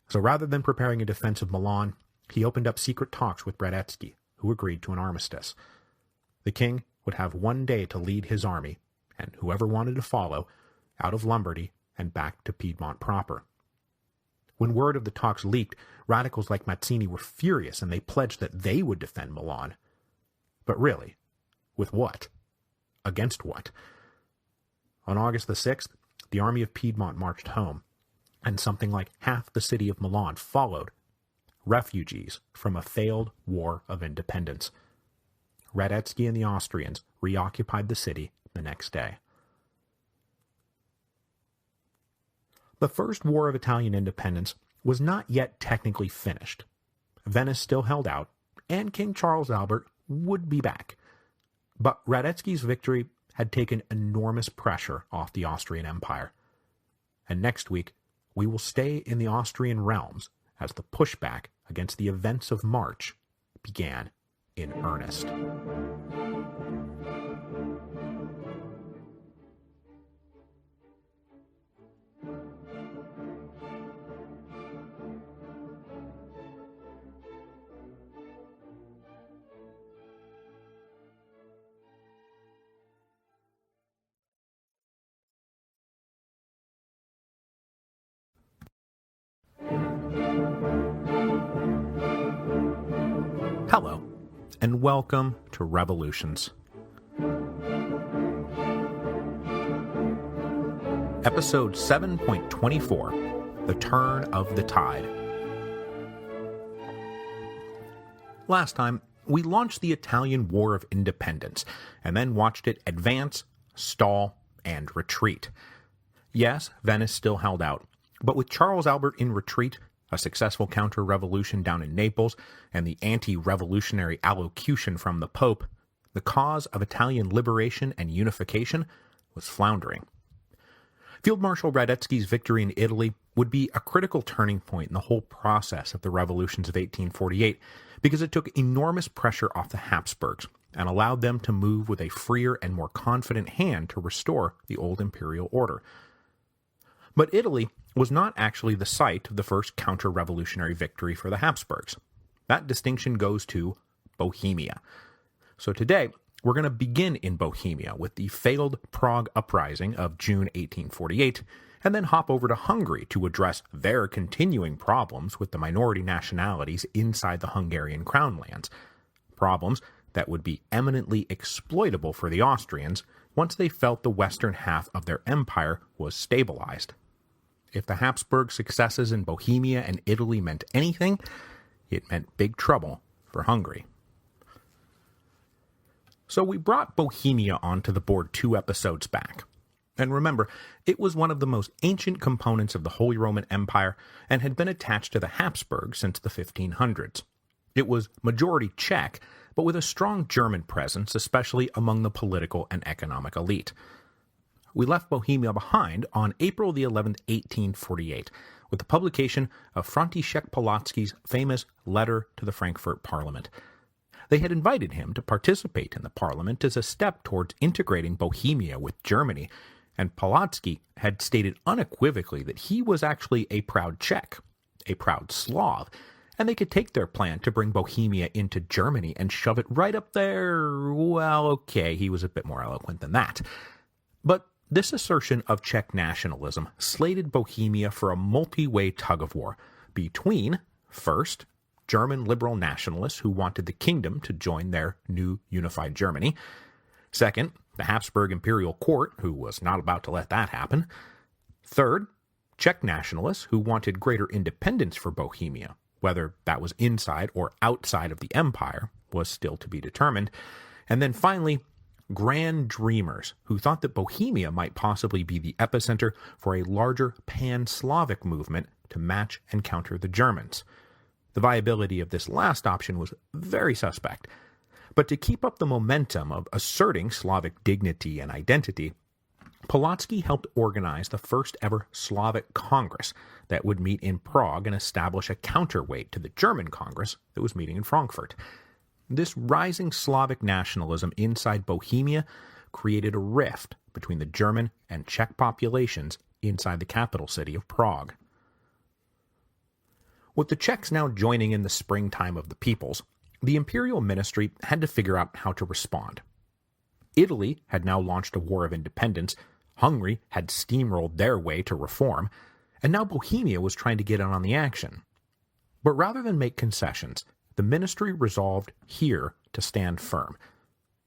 So rather than preparing a defense of Milan, he opened up secret talks with Radetzky, who agreed to an armistice. The king would have 1 day to lead his army, and whoever wanted to follow, out of Lombardy and back to Piedmont proper. When word of the talks leaked, radicals like Mazzini were furious, and they pledged that they would defend Milan. But really, with what? Against what? On August the 6th, the Army of Piedmont marched home, and something like half the city of Milan followed, refugees from a failed war of independence. Radetzky and the Austrians reoccupied the city the next day. The First War of Italian Independence was not yet technically finished. Venice still held out, and King Charles Albert would be back. But Radetzky's victory had taken enormous pressure off the Austrian Empire. And next week, we will stay in the Austrian realms as the pushback against the events of March began in earnest. Hello, and welcome to Revolutions. Episode 7.24, The Turn of the Tide. Last time, we launched the Italian War of Independence, and then watched it advance, stall, and retreat. Yes, Venice still held out, But with Charles Albert in retreat, a successful counter-revolution down in Naples, and the anti-revolutionary allocution from the Pope, the cause of Italian liberation and unification was floundering. Field Marshal Radetzky's victory in Italy would be a critical turning point in the whole process of the revolutions of 1848 because it took enormous pressure off the Habsburgs and allowed them to move with a freer and more confident hand to restore the old imperial order. But Italy was not actually the site of the first counter-revolutionary victory for the Habsburgs. That distinction goes to Bohemia. So today, we're going to begin in Bohemia with the failed Prague Uprising of June 1848, and then hop over to Hungary to address their continuing problems with the minority nationalities inside the Hungarian crown lands. Problems that would be eminently exploitable for the Austrians once they felt the western half of their empire was stabilized. If the Habsburg successes in Bohemia and Italy meant anything, it meant big trouble for Hungary. So we brought Bohemia onto the board 2 episodes back. And remember, it was one of the most ancient components of the Holy Roman Empire and had been attached to the Habsburgs since the 1500s. It was majority Czech, but with a strong German presence, especially among the political and economic elite. We left Bohemia behind on April the 11th, 1848, with the publication of František Palacký's famous Letter to the Frankfurt Parliament. They had invited him to participate in the parliament as a step towards integrating Bohemia with Germany, and Palacký had stated unequivocally that he was actually a proud Czech, a proud Slav, and they could take their plan to bring Bohemia into Germany and shove it right up there. Well, okay, he was a bit more eloquent than that. But this assertion of Czech nationalism slated Bohemia for a multi-way tug-of-war between, first, German liberal nationalists who wanted the kingdom to join their new unified Germany. Second, the Habsburg imperial court, who was not about to let that happen. Third, Czech nationalists who wanted greater independence for Bohemia, whether that was inside or outside of the empire was still to be determined. And then finally, grand dreamers who thought that Bohemia might possibly be the epicenter for a larger pan-Slavic movement to match and counter the Germans. The viability of this last option was very suspect. But to keep up the momentum of asserting Slavic dignity and identity, Palacký helped organize the first ever Slavic Congress that would meet in Prague and establish a counterweight to the German Congress that was meeting in Frankfurt. This rising Slavic nationalism inside Bohemia created a rift between the German and Czech populations inside the capital city of Prague. With the Czechs now joining in the springtime of the peoples, the imperial ministry had to figure out how to respond. Italy had now launched a war of independence, Hungary had steamrolled their way to reform, and now Bohemia was trying to get in on the action. But rather than make concessions, the ministry resolved here to stand firm.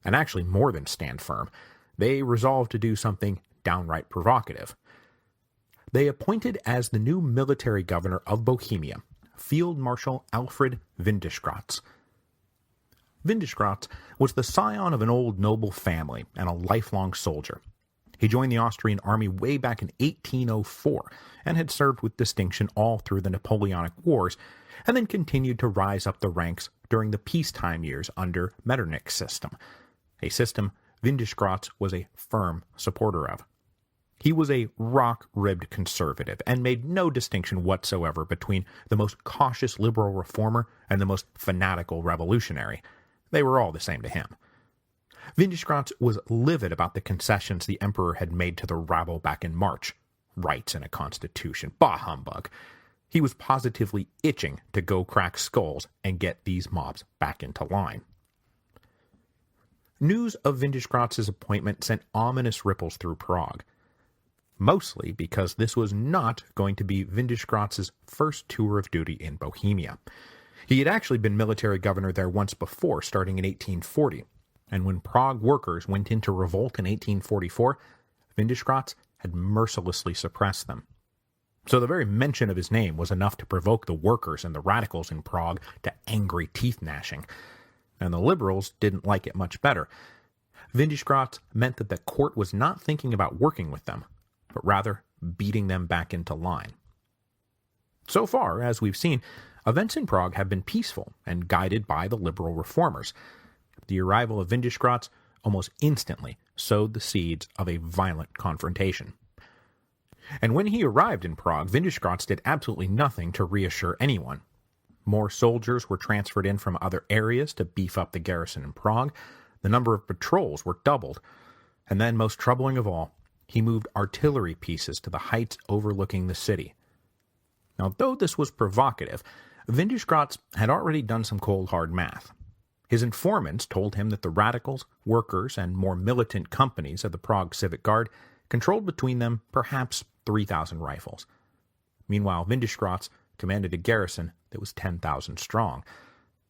And actually more than stand firm, they resolved to do something downright provocative. They appointed as the new military governor of Bohemia Field Marshal Alfred Windischgratz. Windischgratz was the scion of an old noble family and a lifelong soldier. He joined the Austrian army way back in 1804 and had served with distinction all through the Napoleonic Wars, and then continued to rise up the ranks during the peacetime years under Metternich's system, a system Windischgratz was a firm supporter of. He was a rock-ribbed conservative and made no distinction whatsoever between the most cautious liberal reformer and the most fanatical revolutionary. They were all the same to him. Windischgratz was livid about the concessions the emperor had made to the rabble back in March. Rights and a constitution. Bah humbug. He was positively itching to go crack skulls and get these mobs back into line. News of Windischgratz's appointment sent ominous ripples through Prague, mostly because this was not going to be Windischgratz's first tour of duty in Bohemia. He had actually been military governor there once before, starting in 1840, and when Prague workers went into revolt in 1844, Windischgratz had mercilessly suppressed them. So the very mention of his name was enough to provoke the workers and the radicals in Prague to angry teeth-gnashing, and the liberals didn't like it much better. Windischgratz meant that the court was not thinking about working with them, but rather beating them back into line. So far, as we've seen, events in Prague have been peaceful and guided by the liberal reformers. The arrival of Windischgratz almost instantly sowed the seeds of a violent confrontation. And when he arrived in Prague, Windischgratz did absolutely nothing to reassure anyone. More soldiers were transferred in from other areas to beef up the garrison in Prague. The number of patrols were doubled. And then, most troubling of all, he moved artillery pieces to the heights overlooking the city. Now, though this was provocative, Windischgratz had already done some cold hard math. His informants told him that the radicals, workers, and more militant companies of the Prague Civic Guard controlled between them perhaps 3,000 rifles. Meanwhile, Windischgratz commanded a garrison that was 10,000 strong,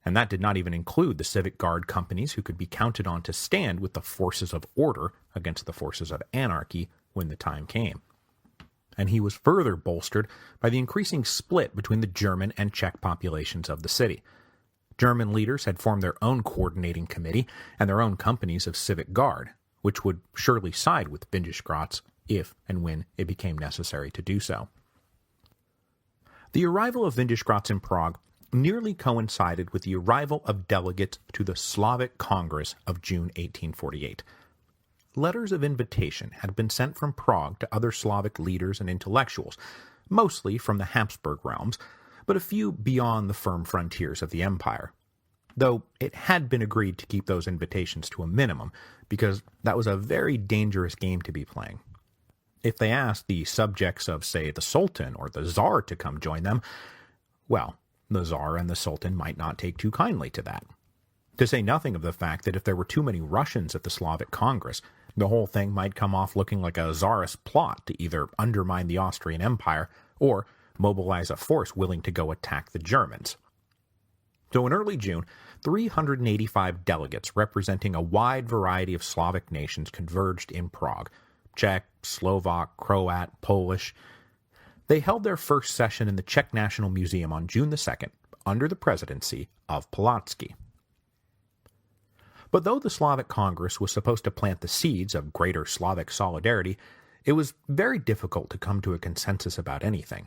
and that did not even include the Civic Guard companies who could be counted on to stand with the forces of order against the forces of anarchy when the time came. And he was further bolstered by the increasing split between the German and Czech populations of the city. German leaders had formed their own coordinating committee and their own companies of Civic Guard, which would surely side with Windischgratz if and when it became necessary to do so. The arrival of Windischgratz in Prague nearly coincided with the arrival of delegates to the Slavic Congress of June 1848. Letters of invitation had been sent from Prague to other Slavic leaders and intellectuals, mostly from the Habsburg realms, but a few beyond the firm frontiers of the empire. Though it had been agreed to keep those invitations to a minimum, because that was a very dangerous game to be playing. If they asked the subjects of, say, the Sultan or the Tsar to come join them, well, the Tsar and the Sultan might not take too kindly to that. To say nothing of the fact that if there were too many Russians at the Slavic Congress, the whole thing might come off looking like a Tsarist plot to either undermine the Austrian Empire or mobilize a force willing to go attack the Germans. So in early June, 385 delegates representing a wide variety of Slavic nations converged in Prague: Czech, Slovak, Croat, Polish. They held their first session in the Czech National Museum on June the 2nd, under the presidency of Pulaski. But though the Slavic Congress was supposed to plant the seeds of greater Slavic solidarity, it was very difficult to come to a consensus about anything.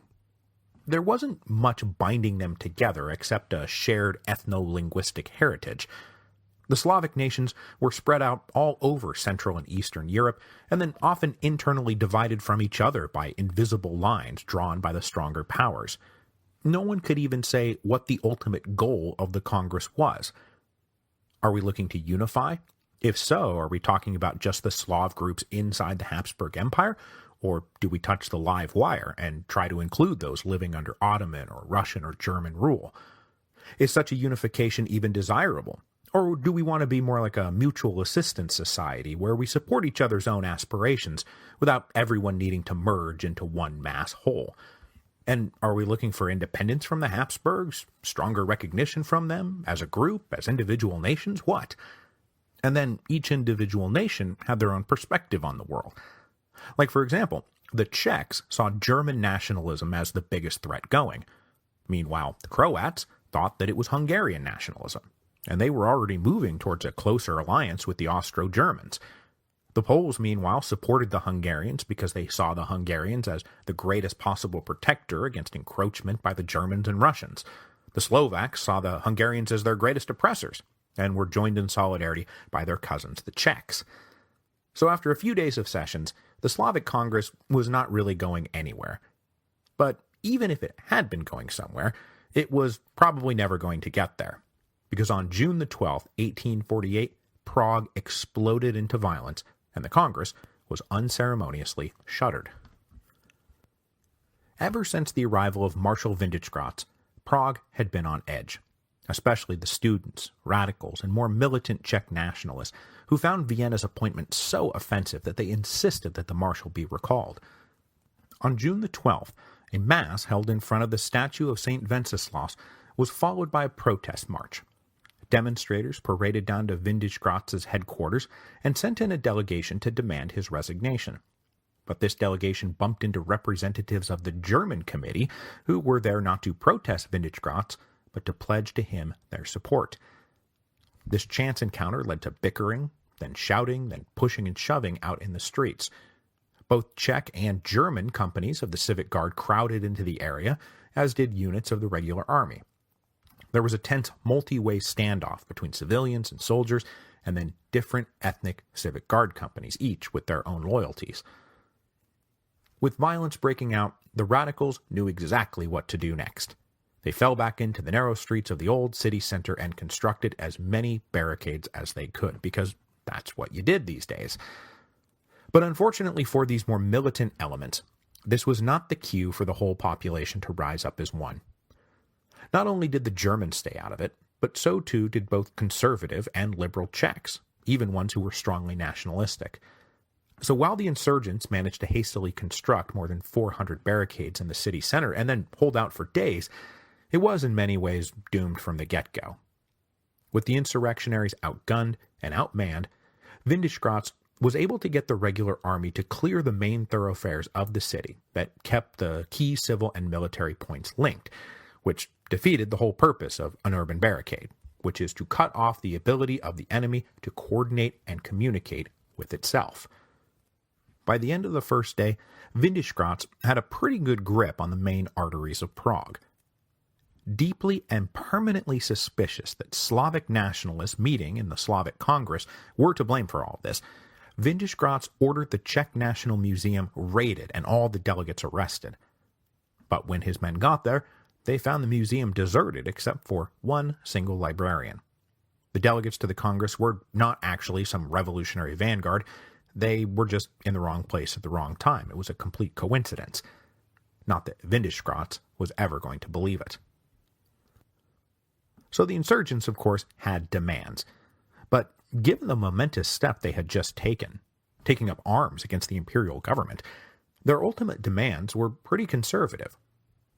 There wasn't much binding them together except a shared ethno-linguistic heritage. The Slavic nations were spread out all over Central and Eastern Europe, and then often internally divided from each other by invisible lines drawn by the stronger powers. No one could even say what the ultimate goal of the Congress was. Are we looking to unify? If so, are we talking about just the Slav groups inside the Habsburg Empire? Or do we touch the live wire and try to include those living under Ottoman or Russian or German rule? Is such a unification even desirable? Or do we want to be more like a mutual assistance society where we support each other's own aspirations without everyone needing to merge into one mass whole? And are we looking for independence from the Habsburgs? Stronger recognition from them? As a group? As individual nations? What? And then each individual nation had their own perspective on the world. Like, for example, the Czechs saw German nationalism as the biggest threat going. Meanwhile, the Croats thought that it was Hungarian nationalism, and they were already moving towards a closer alliance with the Austro-Germans. The Poles, meanwhile, supported the Hungarians because they saw the Hungarians as the greatest possible protector against encroachment by the Germans and Russians. The Slovaks saw the Hungarians as their greatest oppressors, and were joined in solidarity by their cousins, the Czechs. So after a few days of sessions, the Slavic Congress was not really going anywhere. But even if it had been going somewhere, it was probably never going to get there. Because on June the 12th, 1848, Prague exploded into violence, and the Congress was unceremoniously shuttered. Ever since the arrival of Marshal Windischgratz, Prague had been on edge, especially the students, radicals, and more militant Czech nationalists, who found Vienna's appointment so offensive that they insisted that the marshal be recalled. On June the 12th, a mass held in front of the statue of St. Wenceslaus was followed by a protest march. Demonstrators paraded down to Windischgratz's headquarters and sent in a delegation to demand his resignation. But this delegation bumped into representatives of the German committee, who were there not to protest Windischgratz, but to pledge to him their support. This chance encounter led to bickering, then shouting, then pushing and shoving out in the streets. Both Czech and German companies of the Civic Guard crowded into the area, as did units of the regular army. There was a tense multi-way standoff between civilians and soldiers, and then different ethnic Civic Guard companies, each with their own loyalties. With violence breaking out, the radicals knew exactly what to do next. They fell back into the narrow streets of the old city center and constructed as many barricades as they could, because that's what you did these days. But unfortunately for these more militant elements, this was not the cue for the whole population to rise up as one. Not only did the Germans stay out of it, but so too did both conservative and liberal Czechs, even ones who were strongly nationalistic. So while the insurgents managed to hastily construct more than 400 barricades in the city center and then hold out for days, it was in many ways doomed from the get-go. With the insurrectionaries outgunned and outmanned, Windischgratz was able to get the regular army to clear the main thoroughfares of the city that kept the key civil and military points linked, which defeated the whole purpose of an urban barricade, which is to cut off the ability of the enemy to coordinate and communicate with itself. By the end of the first day, Windischgratz had a pretty good grip on the main arteries of Prague. Deeply and permanently suspicious that Slavic nationalists meeting in the Slavic Congress were to blame for all this, Windischgratz ordered the Czech National Museum raided and all the delegates arrested. But when his men got there, they found the museum deserted except for one single librarian. The delegates to the Congress were not actually some revolutionary vanguard. They were just in the wrong place at the wrong time. It was a complete coincidence. Not that Windischgratz was ever going to believe it. So the insurgents, of course, had demands. But given the momentous step they had just taken, taking up arms against the imperial government, their ultimate demands were pretty conservative.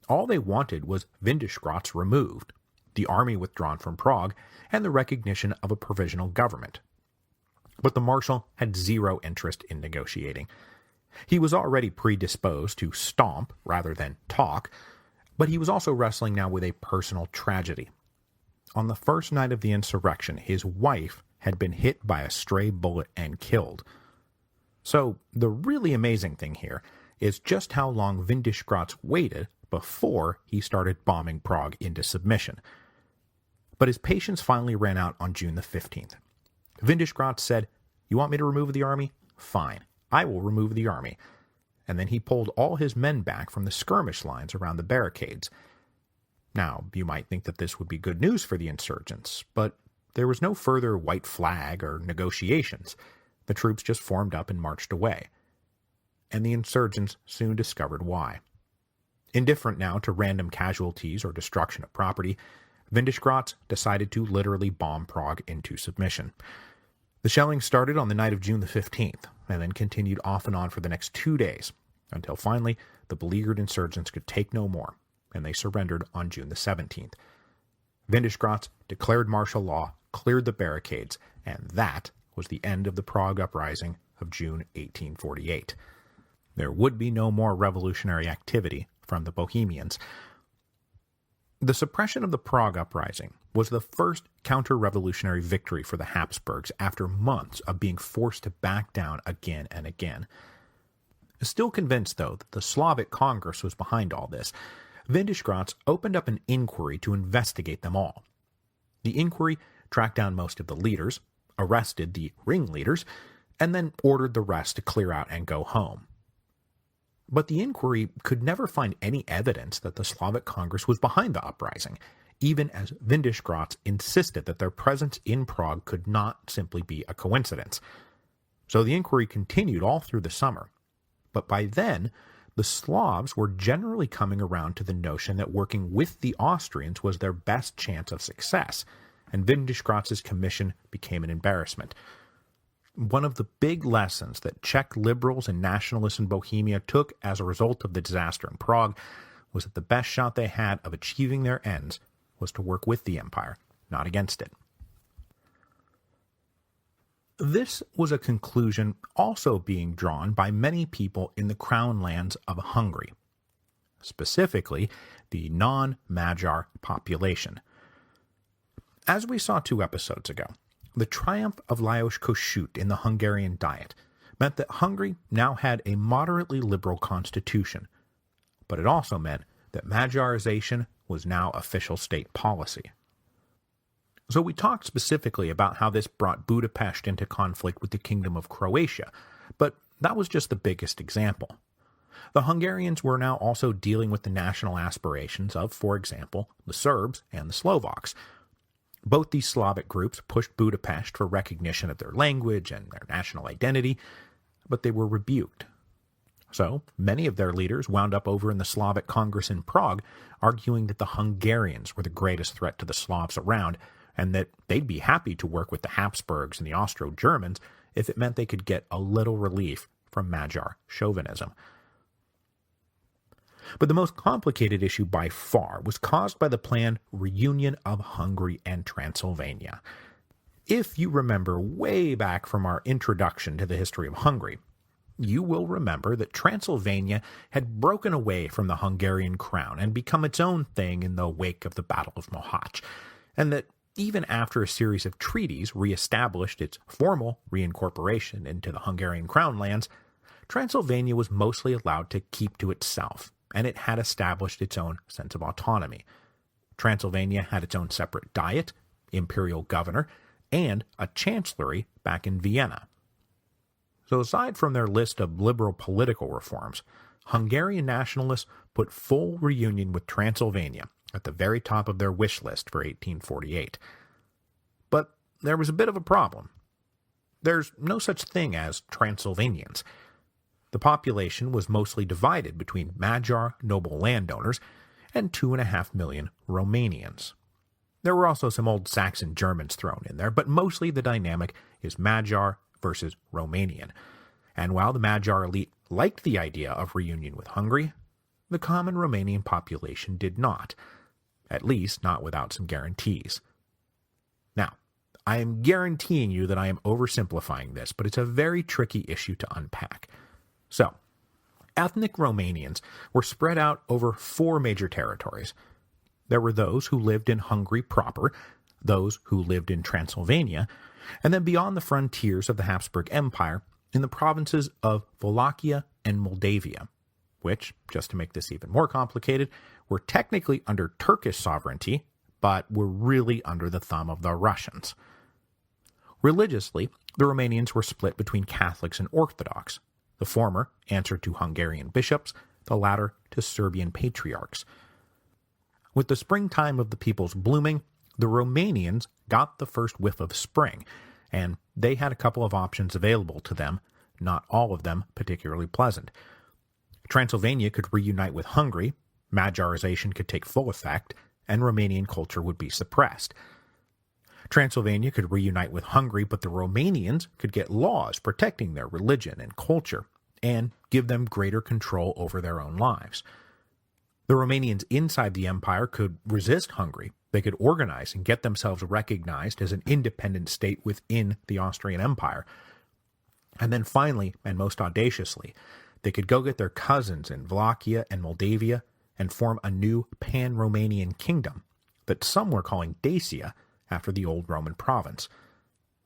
All they wanted was Windischgratz removed, the army withdrawn from Prague, and the recognition of a provisional government. But the marshal had zero interest in negotiating. He was already predisposed to stomp rather than talk, but he was also wrestling now with a personal tragedy. On the first night of the insurrection, his wife had been hit by a stray bullet and killed. So the really amazing thing here is just how long Windischgratz waited before he started bombing Prague into submission. But his patience finally ran out on June the 15th. Windischgratz said, "You want me to remove the army? Fine, I will remove the army." And then he pulled all his men back from the skirmish lines around the barricades. Now, you might think that this would be good news for the insurgents, but there was no further white flag or negotiations. The troops just formed up and marched away. And the insurgents soon discovered why. Indifferent now to random casualties or destruction of property, Windischgratz decided to literally bomb Prague into submission. The shelling started on the night of June the 15th, and then continued off and on for the next 2 days, until finally the beleaguered insurgents could take no more, and they surrendered on June the 17th. Windischgratz declared martial law, cleared the barricades, and that was the end of the Prague Uprising of June 1848. There would be no more revolutionary activity from the Bohemians. The suppression of the Prague Uprising was the first counter-revolutionary victory for the Habsburgs after months of being forced to back down again and again. Still convinced, though, that the Slavic Congress was behind all this, Windischgratz opened up an inquiry to investigate them all. The inquiry tracked down most of the leaders, arrested the ringleaders, and then ordered the rest to clear out and go home. But the inquiry could never find any evidence that the Slavic Congress was behind the uprising, even as Windischgratz insisted that their presence in Prague could not simply be a coincidence. So the inquiry continued all through the summer. But by then, the Slavs were generally coming around to the notion that working with the Austrians was their best chance of success, and Windischgratz's commission became an embarrassment. One of the big lessons that Czech liberals and nationalists in Bohemia took as a result of the disaster in Prague was that the best shot they had of achieving their ends was to work with the empire, not against it. This was a conclusion also being drawn by many people in the crown lands of Hungary, specifically the non-Magyar population. As we saw 2 episodes ago, the triumph of Lajos Kossuth in the Hungarian Diet meant that Hungary now had a moderately liberal constitution, but it also meant that Magyarization was now official state policy. So we talked specifically about how this brought Budapest into conflict with the Kingdom of Croatia, but that was just the biggest example. The Hungarians were now also dealing with the national aspirations of, for example, the Serbs and the Slovaks. Both these Slavic groups pushed Budapest for recognition of their language and their national identity, but they were rebuked. So, many of their leaders wound up over in the Slavic Congress in Prague, arguing that the Hungarians were the greatest threat to the Slavs around, and that they'd be happy to work with the Habsburgs and the Austro-Germans if it meant they could get a little relief from Magyar chauvinism. But the most complicated issue by far was caused by the planned reunion of Hungary and Transylvania. If you remember way back from our introduction to the history of Hungary, you will remember that Transylvania had broken away from the Hungarian crown and become its own thing in the wake of the Battle of Mohács, and that even after a series of treaties re-established its formal reincorporation into the Hungarian crown lands, Transylvania was mostly allowed to keep to itself, and it had established its own sense of autonomy. Transylvania had its own separate diet, imperial governor, and a chancellery back in Vienna. So aside from their list of liberal political reforms, Hungarian nationalists put full reunion with Transylvania at the very top of their wish list for 1848. But there was a bit of a problem. There's no such thing as Transylvanians. The population was mostly divided between Magyar noble landowners and 2.5 million Romanians. There were also some old Saxon Germans thrown in there, but mostly the dynamic is Magyar versus Romanian. And while the Magyar elite liked the idea of reunion with Hungary, the common Romanian population did not, at least not without some guarantees. Now, I am guaranteeing you that I am oversimplifying this, but it's a very tricky issue to unpack. So, ethnic Romanians were spread out over 4 major territories. There were those who lived in Hungary proper, those who lived in Transylvania, and then beyond the frontiers of the Habsburg Empire, in the provinces of Wallachia and Moldavia, which, just to make this even more complicated, were technically under Turkish sovereignty, but were really under the thumb of the Russians. Religiously, the Romanians were split between Catholics and Orthodox. The former answered to Hungarian bishops, the latter to Serbian patriarchs. With the springtime of the peoples blooming, the Romanians got the first whiff of spring, and they had a couple of options available to them, not all of them particularly pleasant. Transylvania could reunite with Hungary, Magyarization could take full effect, and Romanian culture would be suppressed. Transylvania could reunite with Hungary, but the Romanians could get laws protecting their religion and culture, and give them greater control over their own lives. The Romanians inside the empire could resist Hungary. They could organize and get themselves recognized as an independent state within the Austrian Empire. And then finally, and most audaciously, they could go get their cousins in Wallachia and Moldavia and form a new pan-Romanian kingdom that some were calling Dacia after the old Roman province.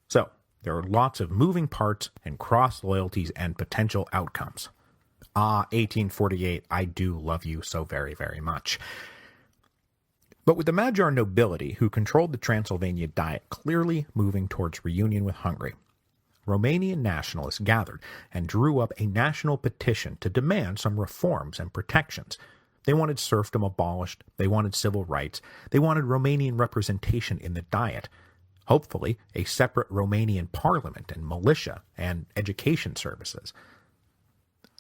So, there are lots of moving parts and cross-loyalties and potential outcomes. 1848, I do love you so very, very much. But with the Magyar nobility, who controlled the Transylvania Diet, clearly moving towards reunion with Hungary, Romanian nationalists gathered and drew up a national petition to demand some reforms and protections. They wanted serfdom abolished, they wanted civil rights, they wanted Romanian representation in the Diet, hopefully a separate Romanian parliament and militia and education services.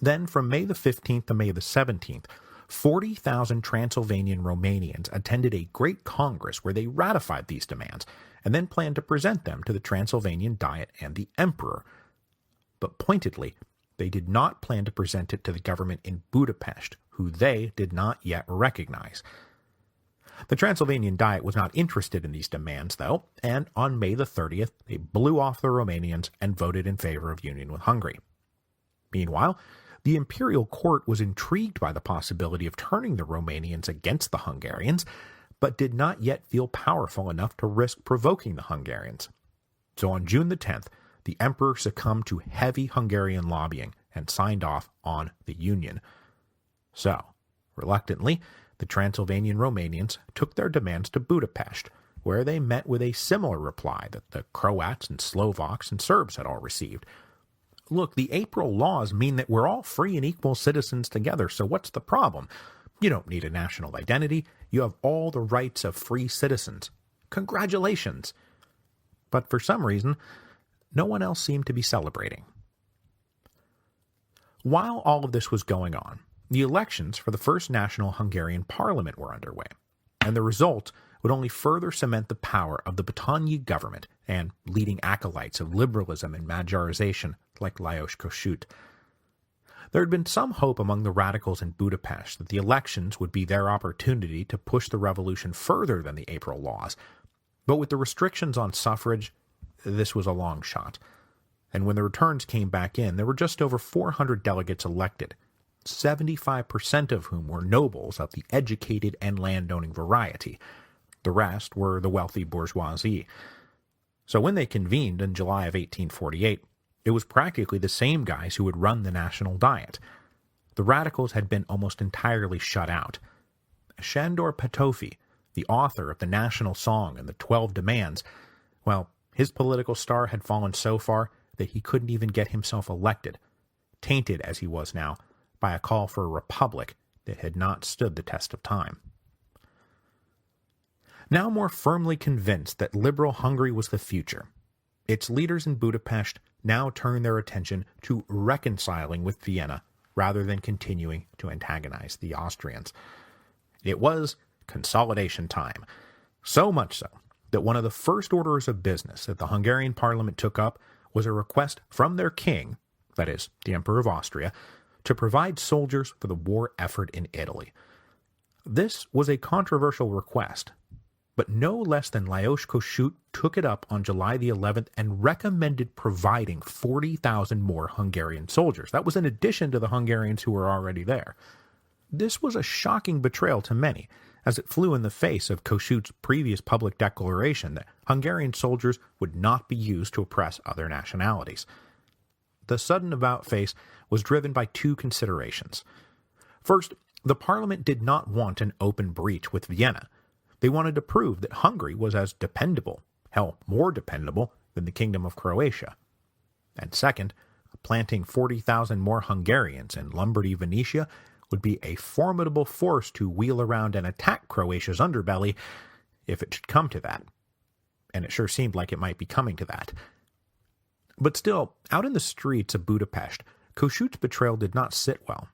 Then, from May the 15th to May the 17th, 40,000 Transylvanian Romanians attended a great congress where they ratified these demands, and then planned to present them to the Transylvanian Diet and the Emperor. But pointedly, they did not plan to present it to the government in Budapest, who they did not yet recognize. The Transylvanian Diet was not interested in these demands, though, and on May the 30th, they blew off the Romanians and voted in favor of union with Hungary. Meanwhile, the imperial court was intrigued by the possibility of turning the Romanians against the Hungarians, but did not yet feel powerful enough to risk provoking the Hungarians. So on June the 10th, the emperor succumbed to heavy Hungarian lobbying and signed off on the union. So, reluctantly, the Transylvanian Romanians took their demands to Budapest, where they met with a similar reply that the Croats and Slovaks and Serbs had all received. Look, the April laws mean that we're all free and equal citizens together, so what's the problem? You don't need a national identity. You have all the rights of free citizens. Congratulations! But for some reason, no one else seemed to be celebrating. While all of this was going on, the elections for the first national Hungarian parliament were underway, and the result would only further cement the power of the Batonyi government and leading acolytes of liberalism and Magyarization like Lajos Kossuth. There had been some hope among the radicals in Budapest that the elections would be their opportunity to push the revolution further than the April laws, but with the restrictions on suffrage, this was a long shot. And when the returns came back in, there were just over 400 delegates elected, 75% of whom were nobles of the educated and landowning variety. The rest were the wealthy bourgeoisie. So when they convened in July of 1848, it was practically the same guys who would run the National Diet. The radicals had been almost entirely shut out. Sándor Petőfi, the author of the National Song and the 12 Demands, well, his political star had fallen so far that he couldn't even get himself elected, tainted as he was now by a call for a republic that had not stood the test of time. Now more firmly convinced that liberal Hungary was the future, its leaders in Budapest now turned their attention to reconciling with Vienna rather than continuing to antagonize the Austrians. It was consolidation time, so much so that one of the first orders of business that the Hungarian parliament took up was a request from their king, that is, the Emperor of Austria, to provide soldiers for the war effort in Italy. This was a controversial request, but no less than Lajos Kossuth took it up on July the 11th and recommended providing 40,000 more Hungarian soldiers. That was in addition to the Hungarians who were already there. This was a shocking betrayal to many, as it flew in the face of Kossuth's previous public declaration that Hungarian soldiers would not be used to oppress other nationalities. The sudden about-face was driven by two considerations. First, the parliament did not want an open breach with Vienna. They wanted to prove that Hungary was as dependable, hell, more dependable, than the Kingdom of Croatia. And second, planting 40,000 more Hungarians in Lombardy, Venetia would be a formidable force to wheel around and attack Croatia's underbelly if it should come to that. And it sure seemed like it might be coming to that. But still, out in the streets of Budapest, Kossuth's betrayal did not sit well.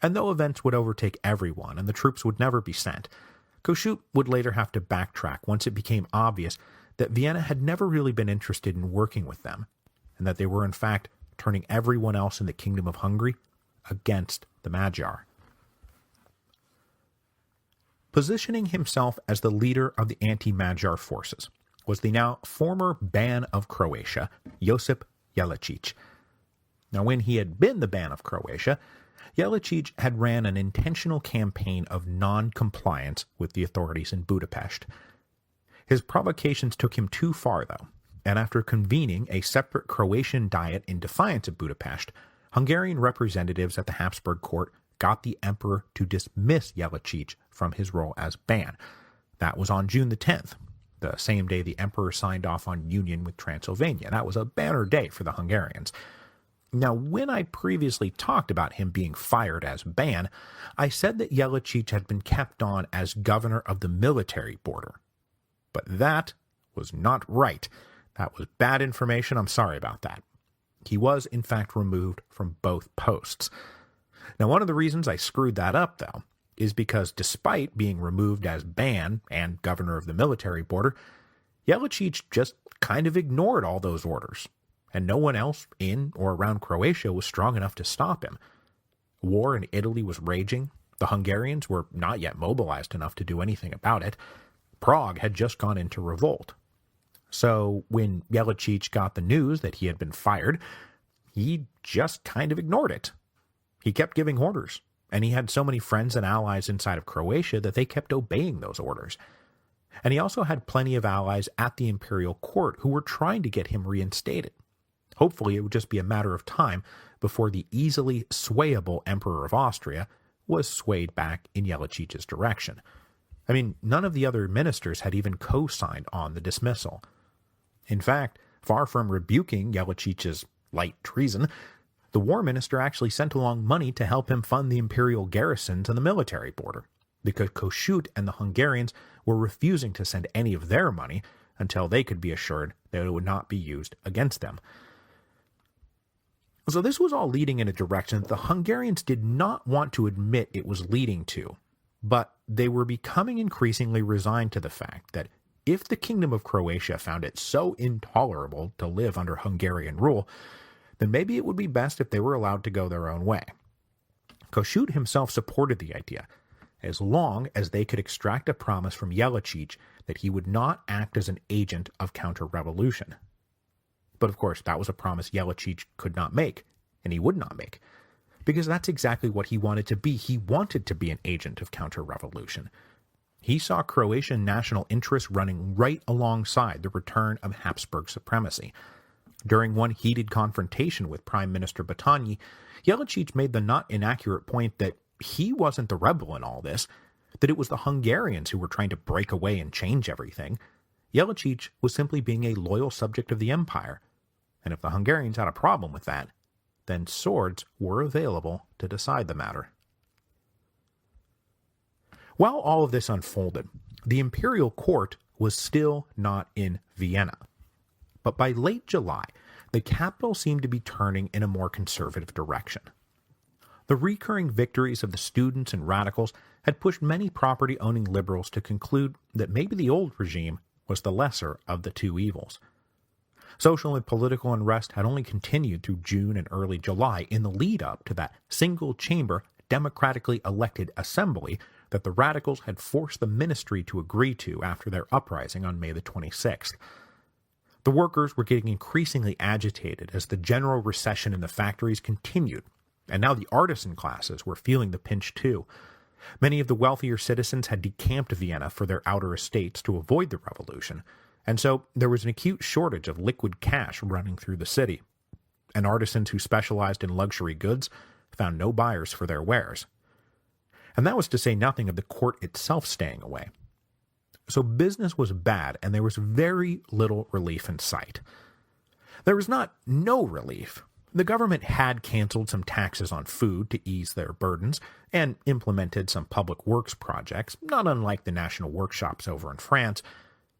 And though events would overtake everyone and the troops would never be sent, Kossuth would later have to backtrack once it became obvious that Vienna had never really been interested in working with them, and that they were in fact turning everyone else in the Kingdom of Hungary against the Magyar. Positioning himself as the leader of the anti-Magyar forces was the now former Ban of Croatia, Josip Jelačić. Now, when he had been the Ban of Croatia, Jelačić had ran an intentional campaign of non-compliance with the authorities in Budapest. His provocations took him too far, though, and after convening a separate Croatian Diet in defiance of Budapest, Hungarian representatives at the Habsburg court got the emperor to dismiss Jelačić from his role as Ban. That was on June the 10th, the same day the emperor signed off on union with Transylvania. That was a banner day for the Hungarians. Now, when I previously talked about him being fired as Ban, I said that Jelačić had been kept on as governor of the military border. But that was not right. That was bad information. I'm sorry about that. He was, in fact, removed from both posts. Now, one of the reasons I screwed that up, though, is because despite being removed as Ban and governor of the military border, Jelačić just kind of ignored all those orders, and no one else in or around Croatia was strong enough to stop him. War in Italy was raging. The Hungarians were not yet mobilized enough to do anything about it. Prague had just gone into revolt. So when Jelačić got the news that he had been fired, he just kind of ignored it. He kept giving orders, and he had so many friends and allies inside of Croatia that they kept obeying those orders. And he also had plenty of allies at the imperial court who were trying to get him reinstated, Hopefully it would just be a matter of time before the easily swayable Emperor of Austria was swayed back in Jelačić's direction. I mean, none of the other ministers had even co-signed on the dismissal. In fact, far from rebuking Jelačić's light treason, the war minister actually sent along money to help him fund the imperial garrisons and the military border, because Kossuth and the Hungarians were refusing to send any of their money until they could be assured that it would not be used against them. So this was all leading in a direction that the Hungarians did not want to admit it was leading to, but they were becoming increasingly resigned to the fact that if the Kingdom of Croatia found it so intolerable to live under Hungarian rule, then maybe it would be best if they were allowed to go their own way. Kossuth himself supported the idea, as long as they could extract a promise from Jelačić that he would not act as an agent of counter-revolution. But of course, that was a promise Jelačić could not make, and he would not make, because that's exactly what he wanted to be. He wanted to be an agent of counter-revolution. He saw Croatian national interests running right alongside the return of Habsburg supremacy. During one heated confrontation with Prime Minister Batanyi, Jelačić made the not inaccurate point that he wasn't the rebel in all this, that it was the Hungarians who were trying to break away and change everything. Jelačić was simply being a loyal subject of the empire, and if the Hungarians had a problem with that, then swords were available to decide the matter. While all of this unfolded, the imperial court was still not in Vienna. But by late July, the capital seemed to be turning in a more conservative direction. The recurring victories of the students and radicals had pushed many property-owning liberals to conclude that maybe the old regime was the lesser of the two evils. Social and political unrest had only continued through June and early July in the lead-up to that single-chamber, democratically elected assembly that the radicals had forced the ministry to agree to after their uprising on May the 26th. The workers were getting increasingly agitated as the general recession in the factories continued, and now the artisan classes were feeling the pinch too. Many of the wealthier citizens had decamped Vienna for their outer estates to avoid the revolution, and so there was an acute shortage of liquid cash running through the city, and artisans who specialized in luxury goods found no buyers for their wares. And that was to say nothing of the court itself staying away. So business was bad, and there was very little relief in sight. There was not no relief. The government had canceled some taxes on food to ease their burdens, and implemented some public works projects, not unlike the national workshops over in France,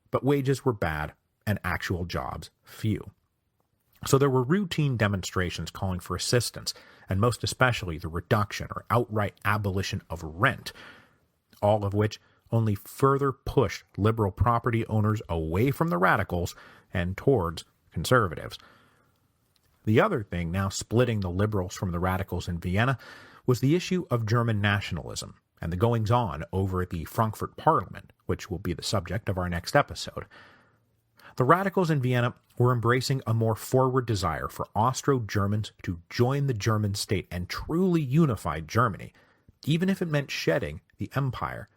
but wages were bad, and actual jobs few. So there were routine demonstrations calling for assistance, and most especially the reduction or outright abolition of rent, all of which only further pushed liberal property owners away from the radicals and towards conservatives. The other thing now splitting the liberals from the radicals in Vienna was the issue of German nationalism and the goings-on over at the Frankfurt Parliament, which will be the subject of our next episode. The radicals in Vienna were embracing a more forward desire for Austro-Germans to join the German state and truly unify Germany, even if it meant shedding the empire.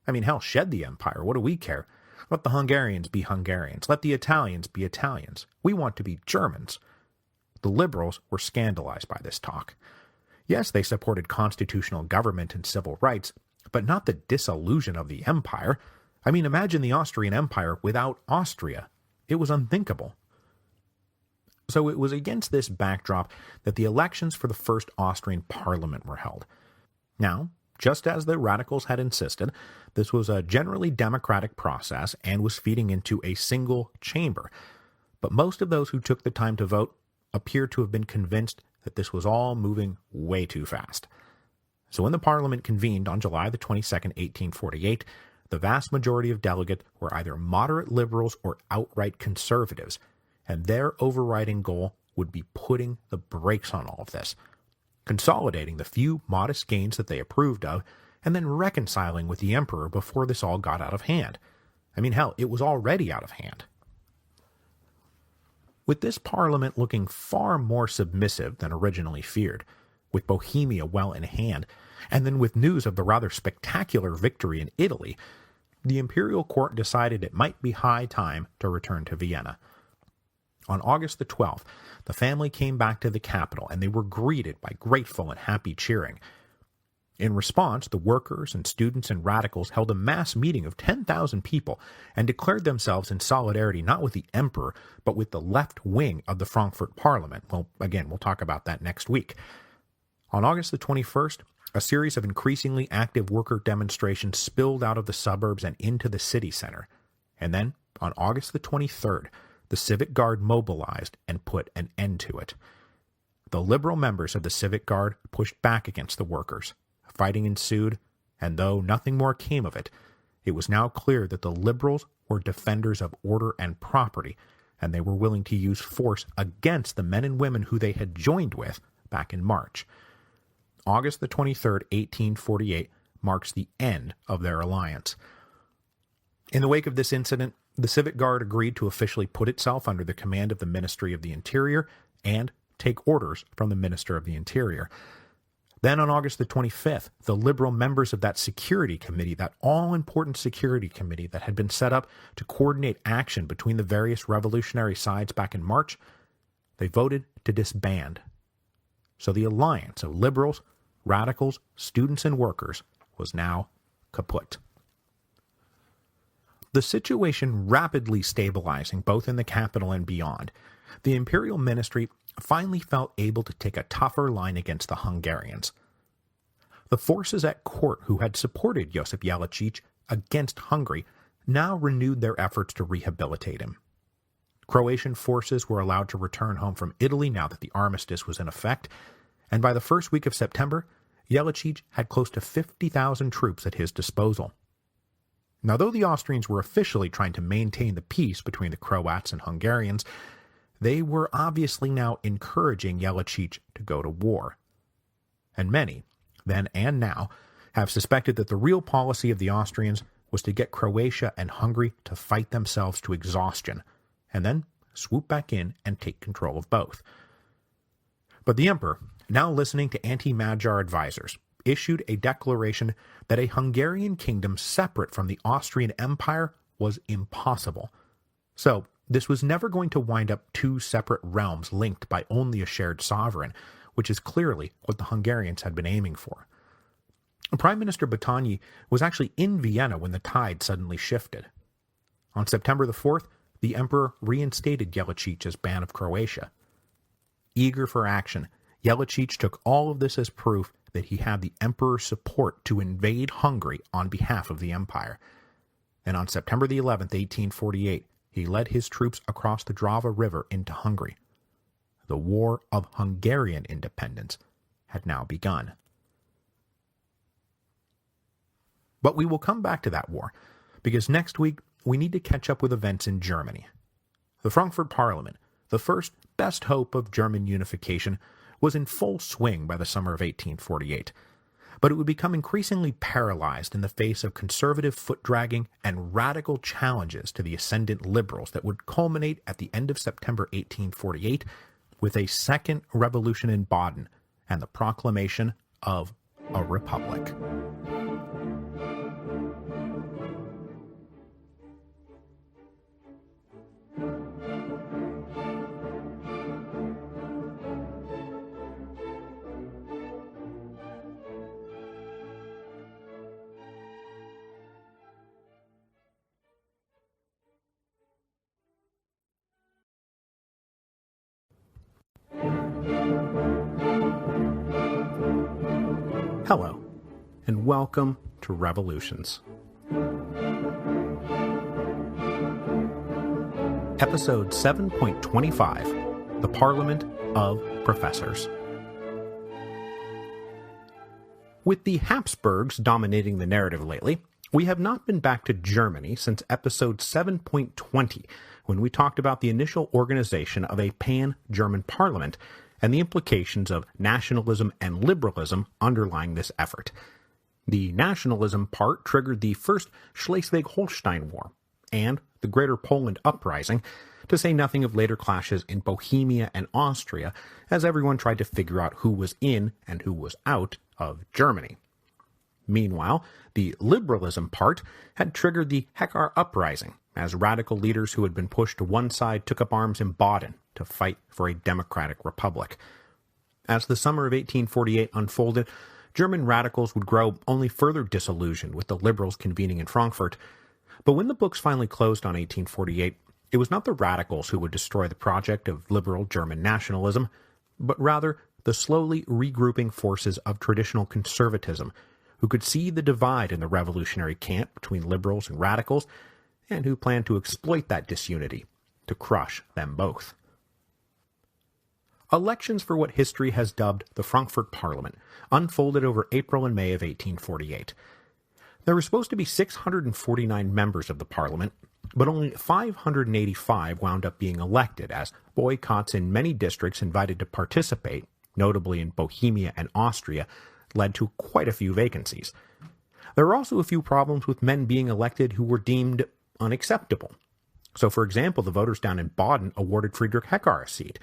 I mean, hell, shed the empire, what do we care? Let the Hungarians be Hungarians, let the Italians be Italians. We want to be Germans. The liberals were scandalized by this talk. Yes, they supported constitutional government and civil rights, but not the dissolution of the empire. I mean, imagine the Austrian Empire without Austria. It was unthinkable. So it was against this backdrop that the elections for the first Austrian parliament were held. Now, just as the radicals had insisted, this was a generally democratic process and was feeding into a single chamber. But most of those who took the time to vote appear to have been convinced that this was all moving way too fast. So when the parliament convened on July the 22nd, 1848, the vast majority of delegates were either moderate liberals or outright conservatives, and their overriding goal would be putting the brakes on all of this, consolidating the few modest gains that they approved of, and then reconciling with the emperor before this all got out of hand. I mean, hell, it was already out of hand. With this parliament looking far more submissive than originally feared, with Bohemia well in hand, and then with news of the rather spectacular victory in Italy, the imperial court decided it might be high time to return to Vienna. On August the 12th, the family came back to the capital, and they were greeted by grateful and happy cheering. In response, the workers and students and radicals held a mass meeting of 10,000 people and declared themselves in solidarity not with the emperor, but with the left wing of the Frankfurt Parliament. Well, again, we'll talk about that next week. On August the 21st, a series of increasingly active worker demonstrations spilled out of the suburbs and into the city center. And then, on August the 23rd, the Civic Guard mobilized and put an end to it. The liberal members of the Civic Guard pushed back against the workers. Fighting ensued, and though nothing more came of it, it was now clear that the liberals were defenders of order and property, and they were willing to use force against the men and women who they had joined with back in March. August the 23rd, 1848, marks the end of their alliance. In the wake of this incident, the Civic Guard agreed to officially put itself under the command of the Ministry of the Interior and take orders from the Minister of the Interior. Then on August the 25th, the liberal members of that security committee, that all-important security committee that had been set up to coordinate action between the various revolutionary sides back in March, they voted to disband. So the alliance of liberals, radicals, students, and workers was now kaput. The situation rapidly stabilizing both in the capital and beyond, the imperial ministry finally felt able to take a tougher line against the Hungarians. The forces at court who had supported Josip Jelačić against Hungary now renewed their efforts to rehabilitate him. Croatian forces were allowed to return home from Italy now that the armistice was in effect, and by the first week of September, Jelačić had close to 50,000 troops at his disposal. Now, though the Austrians were officially trying to maintain the peace between the Croats and Hungarians, they were obviously now encouraging Jelačić to go to war. And many, then and now, have suspected that the real policy of the Austrians was to get Croatia and Hungary to fight themselves to exhaustion, and then swoop back in and take control of both. But the emperor, now listening to anti-Magyar advisors, issued a declaration that a Hungarian kingdom separate from the Austrian Empire was impossible. So, this was never going to wind up two separate realms linked by only a shared sovereign, which is clearly what the Hungarians had been aiming for. Prime Minister Battagny was actually in Vienna when the tide suddenly shifted. On September the 4th, the emperor reinstated Jelačić's ban of Croatia. Eager for action, Jelačić took all of this as proof that he had the emperor's support to invade Hungary on behalf of the empire. And on September the 11th, 1848, he led his troops across the Drava River into Hungary. The War of Hungarian Independence had now begun. But we will come back to that war, because next week we need to catch up with events in Germany. The Frankfurt Parliament, the first best hope of German unification, was in full swing by the summer of 1848, but it would become increasingly paralyzed in the face of conservative foot-dragging and radical challenges to the ascendant liberals that would culminate at the end of September 1848 with a second revolution in Baden and the proclamation of a republic. Hello, and welcome to Revolutions. Episode 7.25, The Parliament of Professors. With the Habsburgs dominating the narrative lately, we have not been back to Germany since episode 7.20, when we talked about the initial organization of a pan-German parliament and the implications of nationalism and liberalism underlying this effort. The nationalism part triggered the First Schleswig-Holstein War and the Greater Poland Uprising, to say nothing of later clashes in Bohemia and Austria, as everyone tried to figure out who was in and who was out of Germany. Meanwhile, the liberalism part had triggered the Hekar Uprising, as radical leaders who had been pushed to one side took up arms in Baden to fight for a democratic republic. As the summer of 1848 unfolded, German radicals would grow only further disillusioned with the liberals convening in Frankfurt. But when the books finally closed on 1848, it was not the radicals who would destroy the project of liberal German nationalism, but rather the slowly regrouping forces of traditional conservatism, who could see the divide in the revolutionary camp between liberals and radicals, and who planned to exploit that disunity to crush them both. Elections for what history has dubbed the Frankfurt Parliament unfolded over April and May of 1848. There were supposed to be 649 members of the parliament, but only 585 wound up being elected, as boycotts in many districts invited to participate, notably in Bohemia and Austria, led to quite a few vacancies. There were also a few problems with men being elected who were deemed unacceptable. So, for example, the voters down in Baden awarded Friedrich Hecker a seat,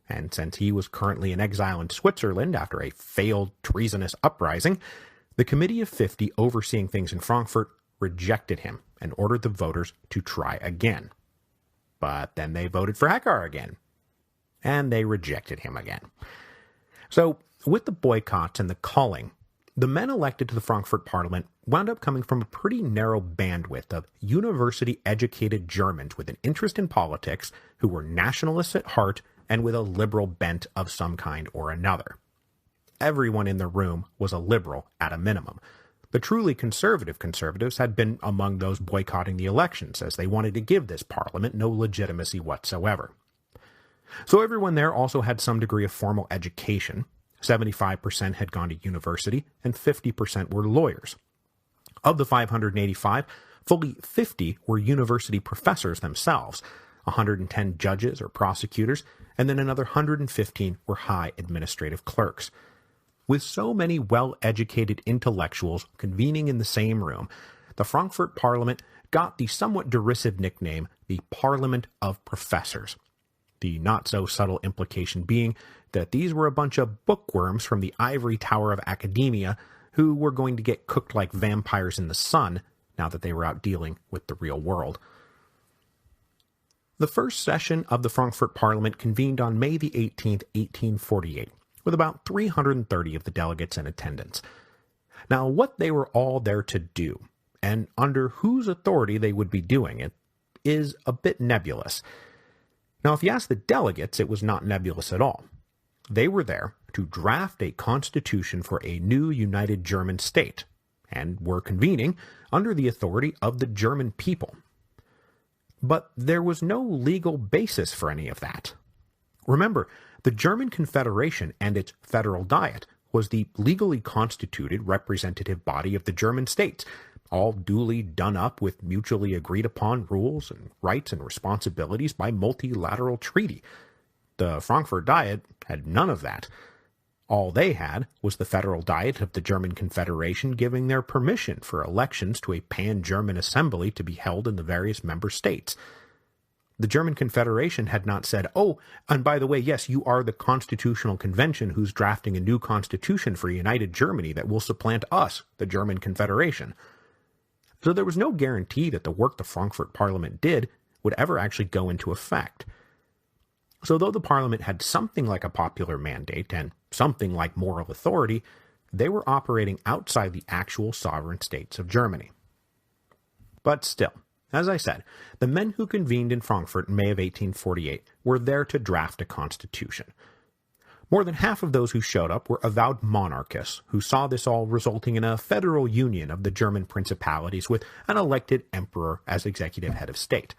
and since he was currently in exile in Switzerland after a failed treasonous uprising, the Committee of 50 overseeing things in Frankfurt rejected him and ordered the voters to try again. But then they voted for Hecker again, and they rejected him again. So, with the boycotts and the culling, the men elected to the Frankfurt Parliament wound up coming from a pretty narrow bandwidth of university-educated Germans with an interest in politics who were nationalists at heart and with a liberal bent of some kind or another. Everyone in the room was a liberal at a minimum. The truly conservative conservatives had been among those boycotting the elections, as they wanted to give this parliament no legitimacy whatsoever. So everyone there also had some degree of formal education. 75% had gone to university, and 50% were lawyers. Of the 585, fully 50 were university professors themselves, 110 judges or prosecutors, and then another 115 were high administrative clerks. With so many well-educated intellectuals convening in the same room, the Frankfurt Parliament got the somewhat derisive nickname the Parliament of Professors. The not-so-subtle implication being that these were a bunch of bookworms from the ivory tower of academia who were going to get cooked like vampires in the sun now that they were out dealing with the real world. The first session of the Frankfurt Parliament convened on May the 18th, 1848, with about 330 of the delegates in attendance. Now, what they were all there to do, and under whose authority they would be doing it, is a bit nebulous. Now, if you ask the delegates, it was not nebulous at all. They were there to draft a constitution for a new united German state, and were convening under the authority of the German people. But there was no legal basis for any of that. Remember, the German Confederation and its Federal Diet was the legally constituted representative body of the German states, all duly done up with mutually agreed upon rules and rights and responsibilities by multilateral treaty. The Frankfurt Diet had none of that. All they had was the Federal Diet of the German Confederation giving their permission for elections to a pan-German assembly to be held in the various member states. The German Confederation had not said, "Oh, and by the way, yes, you are the Constitutional Convention who's drafting a new constitution for united Germany that will supplant us, the German Confederation." So there was no guarantee that the work the Frankfurt Parliament did would ever actually go into effect. So though the Parliament had something like a popular mandate and something like moral authority, they were operating outside the actual sovereign states of Germany. But still, as I said, the men who convened in Frankfurt in May of 1848 were there to draft a constitution. More than half of those who showed up were avowed monarchists who saw this all resulting in a federal union of the German principalities with an elected emperor as executive head of state.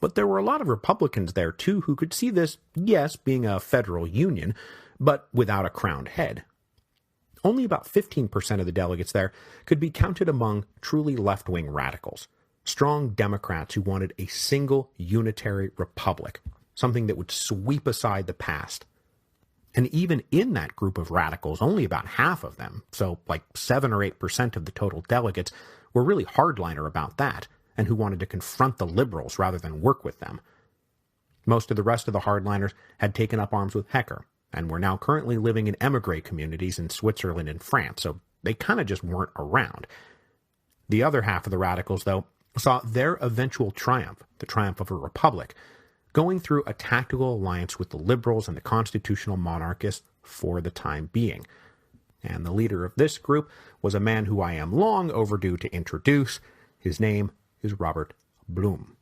But there were a lot of Republicans there, too, who could see this, yes, being a federal union, but without a crowned head. Only about 15% of the delegates there could be counted among truly left-wing radicals, strong Democrats who wanted a single unitary republic, something that would sweep aside the past. And even in that group of radicals, only about half of them, so like 7 or 8% of the total delegates, were really hardliner about that, and who wanted to confront the liberals rather than work with them. Most of the rest of the hardliners had taken up arms with Hecker, and were now currently living in émigré communities in Switzerland and France, so they kind of just weren't around. The other half of the radicals, though, saw their eventual triumph, the triumph of a republic, going through a tactical alliance with the liberals and the constitutional monarchists for the time being. And the leader of this group was a man who I am long overdue to introduce. His name is Robert Blum.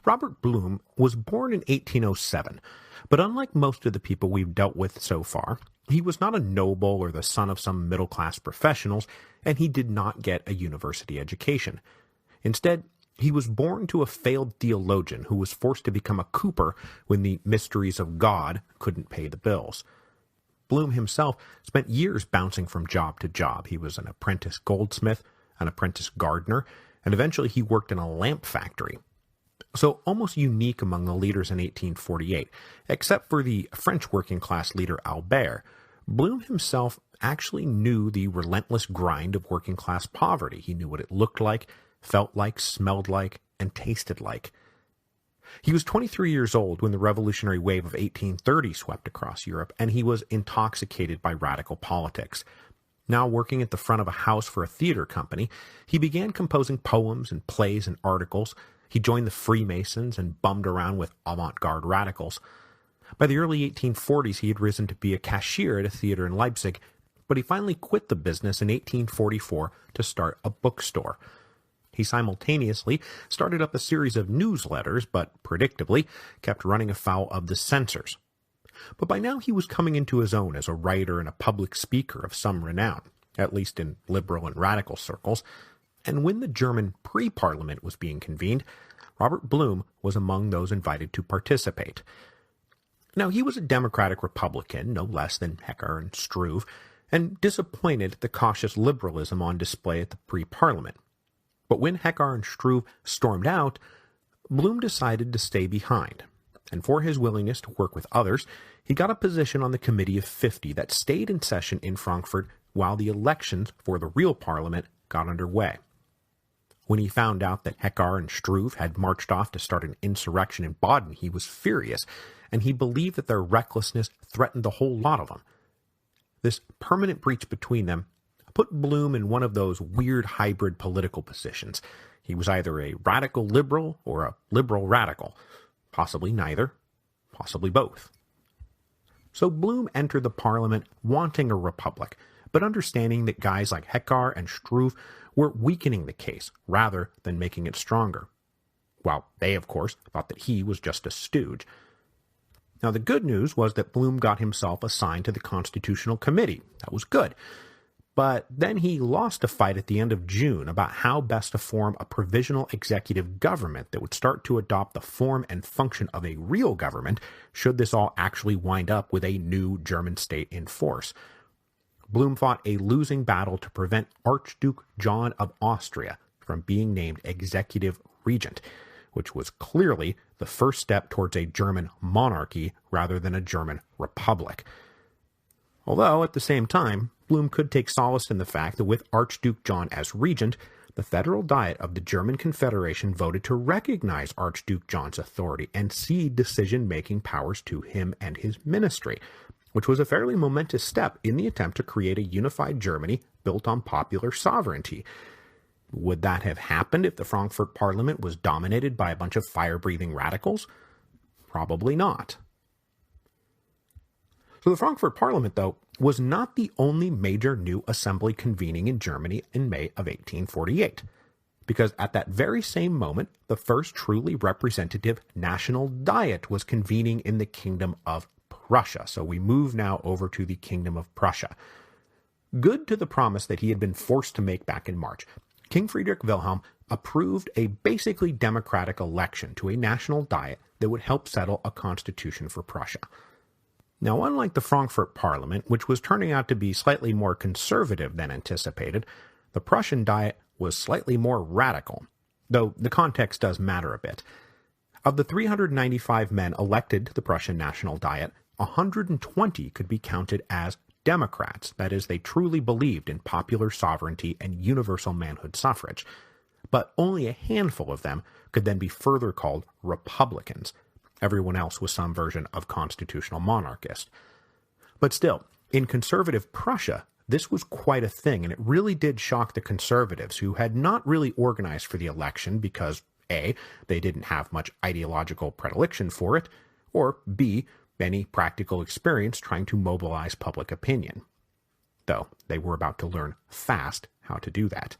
Robert Blum was born in 1807, but unlike most of the people we've dealt with so far, he was not a noble or the son of some middle-class professionals, and he did not get a university education. Instead, he was born to a failed theologian who was forced to become a cooper when the mysteries of God couldn't pay the bills. Blum himself spent years bouncing from job to job. He was an apprentice goldsmith, an apprentice gardener, and eventually he worked in a lamp factory. So almost unique among the leaders in 1848, except for the French working-class leader Albert, Blum himself actually knew the relentless grind of working-class poverty. He knew what it looked like, felt like, smelled like, and tasted like. He was 23 years old when the revolutionary wave of 1830 swept across Europe, and he was intoxicated by radical politics. Now working at the front of a house for a theater company, he began composing poems and plays and articles. He joined the Freemasons and bummed around with avant-garde radicals. By the early 1840s, he had risen to be a cashier at a theater in Leipzig, but he finally quit the business in 1844 to start a bookstore. He simultaneously started up a series of newsletters, but predictably kept running afoul of the censors. But by now he was coming into his own as a writer and a public speaker of some renown, at least in liberal and radical circles, and when the German pre-parliament was being convened, Robert Blum was among those invited to participate. Now, he was a Democratic Republican, no less than Hecker and Struve, and disappointed at the cautious liberalism on display at the pre-parliament. But when Hecker and Struve stormed out, Blum decided to stay behind, and for his willingness to work with others, he got a position on the Committee of 50 that stayed in session in Frankfurt while the elections for the real parliament got underway. When he found out that Hecker and Struve had marched off to start an insurrection in Baden, he was furious, and he believed that their recklessness threatened the whole lot of them. This permanent breach between them put Blum in one of those weird hybrid political positions. He was either a radical liberal or a liberal radical, possibly neither, possibly both. So Blum entered the parliament wanting a republic, but understanding that guys like Hecker and Struve were weakening the case rather than making it stronger. While they, of course, thought that he was just a stooge. Now, the good news was that Blum got himself assigned to the Constitutional Committee. That was good. But then he lost a fight at the end of June about how best to form a provisional executive government that would start to adopt the form and function of a real government should this all actually wind up with a new German state in force. Blum fought a losing battle to prevent Archduke John of Austria from being named executive regent, which was clearly the first step towards a German monarchy rather than a German republic. Although, at the same time, Blum could take solace in the fact that with Archduke John as regent, the Federal Diet of the German Confederation voted to recognize Archduke John's authority and cede decision-making powers to him and his ministry, which was a fairly momentous step in the attempt to create a unified Germany built on popular sovereignty. Would that have happened if the Frankfurt Parliament was dominated by a bunch of fire-breathing radicals? Probably not. So the Frankfurt Parliament, though, was not the only major new assembly convening in Germany in May of 1848, because at that very same moment, the first truly representative national diet was convening in the Kingdom of Prussia. So we move now over to the Kingdom of Prussia. Good to the promise that he had been forced to make back in March, King Friedrich Wilhelm approved a basically democratic election to a national diet that would help settle a constitution for Prussia. Now, unlike the Frankfurt Parliament, which was turning out to be slightly more conservative than anticipated, the Prussian Diet was slightly more radical, though the context does matter a bit. Of the 395 men elected to the Prussian National Diet, 120 could be counted as Democrats, that is, they truly believed in popular sovereignty and universal manhood suffrage, but only a handful of them could then be further called Republicans. Everyone else was some version of constitutional monarchist. But still, in conservative Prussia, this was quite a thing, and it really did shock the conservatives, who had not really organized for the election because A, they didn't have much ideological predilection for it, or B, any practical experience trying to mobilize public opinion. Though they were about to learn fast how to do that.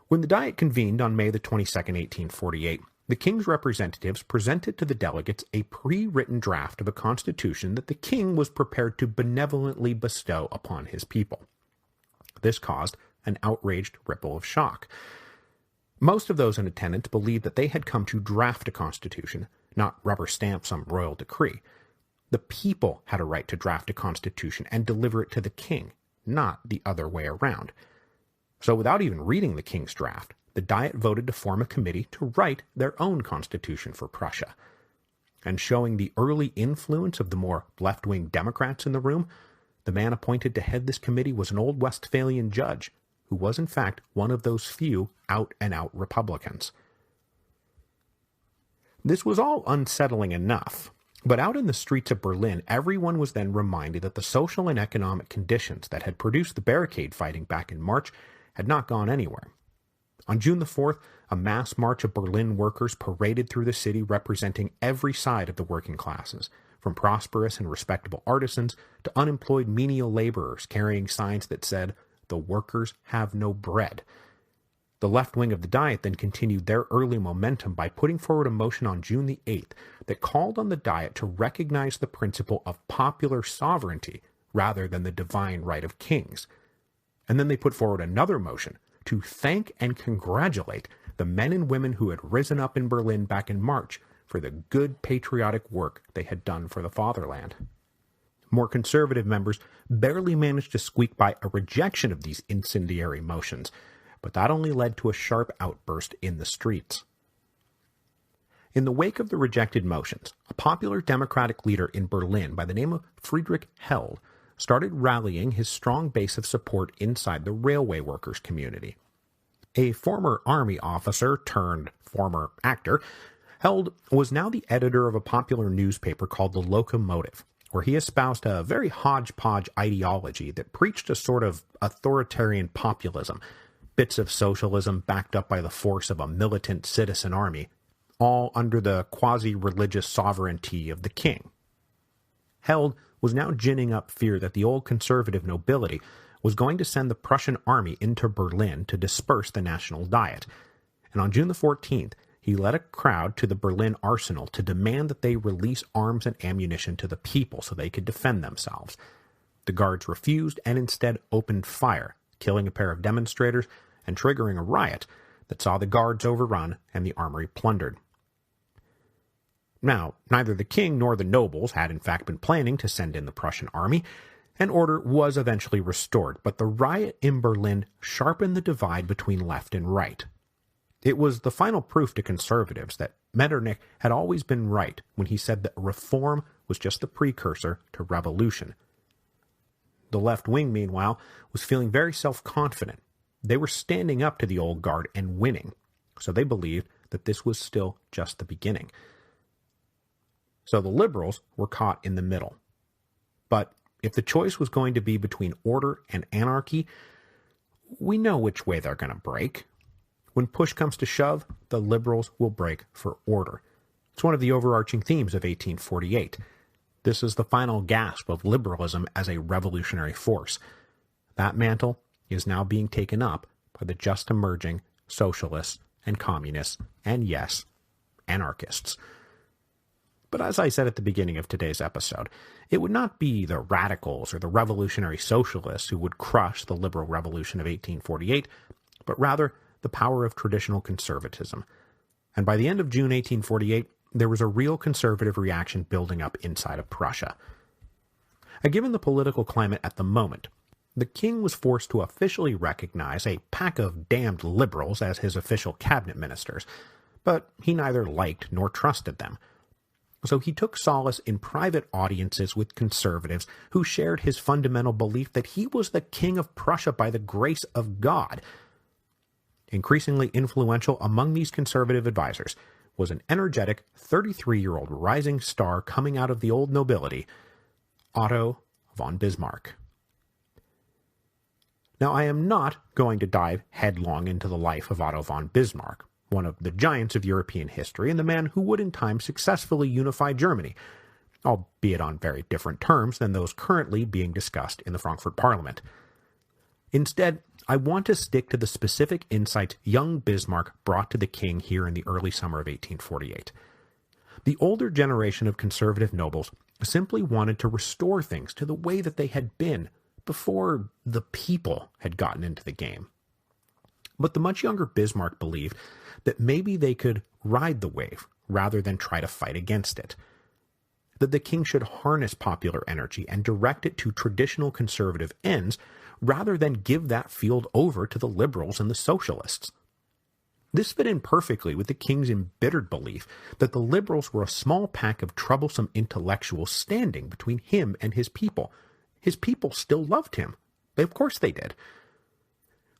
When the Diet convened on May the 22nd, 1848, the king's representatives presented to the delegates a pre-written draft of a constitution that the king was prepared to benevolently bestow upon his people. This caused an outraged ripple of shock. Most of those in attendance believed that they had come to draft a constitution, not rubber stamp some royal decree. The people had a right to draft a constitution and deliver it to the king, not the other way around. So without even reading the king's draft, the Diet voted to form a committee to write their own constitution for Prussia. And showing the early influence of the more left-wing Democrats in the room, the man appointed to head this committee was an old Westphalian judge, who was in fact one of those few out-and-out Republicans. This was all unsettling enough, but out in the streets of Berlin, everyone was then reminded that the social and economic conditions that had produced the barricade fighting back in March had not gone anywhere. On June the 4th, a mass march of Berlin workers paraded through the city representing every side of the working classes, from prosperous and respectable artisans to unemployed menial laborers carrying signs that said, "The workers have no bread." The left wing of the Diet then continued their early momentum by putting forward a motion on June the 8th that called on the Diet to recognize the principle of popular sovereignty rather than the divine right of kings. And then they put forward another motion to thank and congratulate the men and women who had risen up in Berlin back in March for the good patriotic work they had done for the fatherland. More conservative members barely managed to squeak by a rejection of these incendiary motions, but that only led to a sharp outburst in the streets. In the wake of the rejected motions, a popular Democratic leader in Berlin by the name of Friedrich Held started rallying his strong base of support inside the railway workers community. A former army officer turned former actor, Held was now the editor of a popular newspaper called The Locomotive, where he espoused a very hodgepodge ideology that preached a sort of authoritarian populism, bits of socialism backed up by the force of a militant citizen army, all under the quasi-religious sovereignty of the king. Held was now ginning up fear that the old conservative nobility was going to send the Prussian army into Berlin to disperse the National Diet, and on June the 14th, he led a crowd to the Berlin arsenal to demand that they release arms and ammunition to the people so they could defend themselves. The guards refused and instead opened fire, killing a pair of demonstrators and triggering a riot that saw the guards overrun and the armory plundered. Now, neither the king nor the nobles had in fact been planning to send in the Prussian army, and order was eventually restored, but the riot in Berlin sharpened the divide between left and right. It was the final proof to conservatives that Metternich had always been right when he said that reform was just the precursor to revolution. The left wing, meanwhile, was feeling very self-confident. They were standing up to the old guard and winning, so they believed that this was still just the beginning. So the liberals were caught in the middle. But if the choice was going to be between order and anarchy, we know which way they're going to break. When push comes to shove, the liberals will break for order. It's one of the overarching themes of 1848. This is the final gasp of liberalism as a revolutionary force. That mantle is now being taken up by the just emerging socialists and communists, and yes, anarchists. But as I said at the beginning of today's episode, it would not be the radicals or the revolutionary socialists who would crush the liberal revolution of 1848, but rather the power of traditional conservatism. And by the end of June 1848, there was a real conservative reaction building up inside of Prussia. And given the political climate at the moment, the king was forced to officially recognize a pack of damned liberals as his official cabinet ministers, but he neither liked nor trusted them. So he took solace in private audiences with conservatives who shared his fundamental belief that he was the king of Prussia by the grace of God. Increasingly influential among these conservative advisors was an energetic 33-year-old rising star coming out of the old nobility, Otto von Bismarck. Now, I am not going to dive headlong into the life of Otto von Bismarck, one of the giants of European history and the man who would in time successfully unify Germany, albeit on very different terms than those currently being discussed in the Frankfurt Parliament. Instead, I want to stick to the specific insights young Bismarck brought to the king here in the early summer of 1848. The older generation of conservative nobles simply wanted to restore things to the way that they had been before the people had gotten into the game. But the much younger Bismarck believed that maybe they could ride the wave rather than try to fight against it. That the king should harness popular energy and direct it to traditional conservative ends rather than give that field over to the liberals and the socialists. This fit in perfectly with the king's embittered belief that the liberals were a small pack of troublesome intellectuals standing between him and his people. His people still loved him. Of course they did.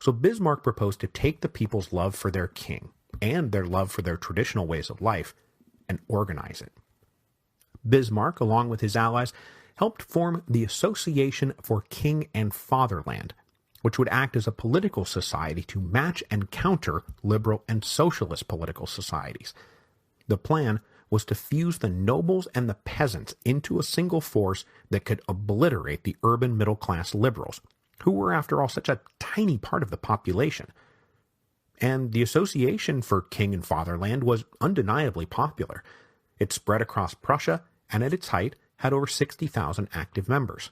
So Bismarck proposed to take the people's love for their king and their love for their traditional ways of life and organize it. Bismarck, along with his allies, helped form the Association for King and Fatherland, which would act as a political society to match and counter liberal and socialist political societies. The plan was to fuse the nobles and the peasants into a single force that could obliterate the urban middle-class liberals, who were, after all, such a tiny part of the population. And the Association for King and Fatherland was undeniably popular. It spread across Prussia, and at its height had over 60,000 active members.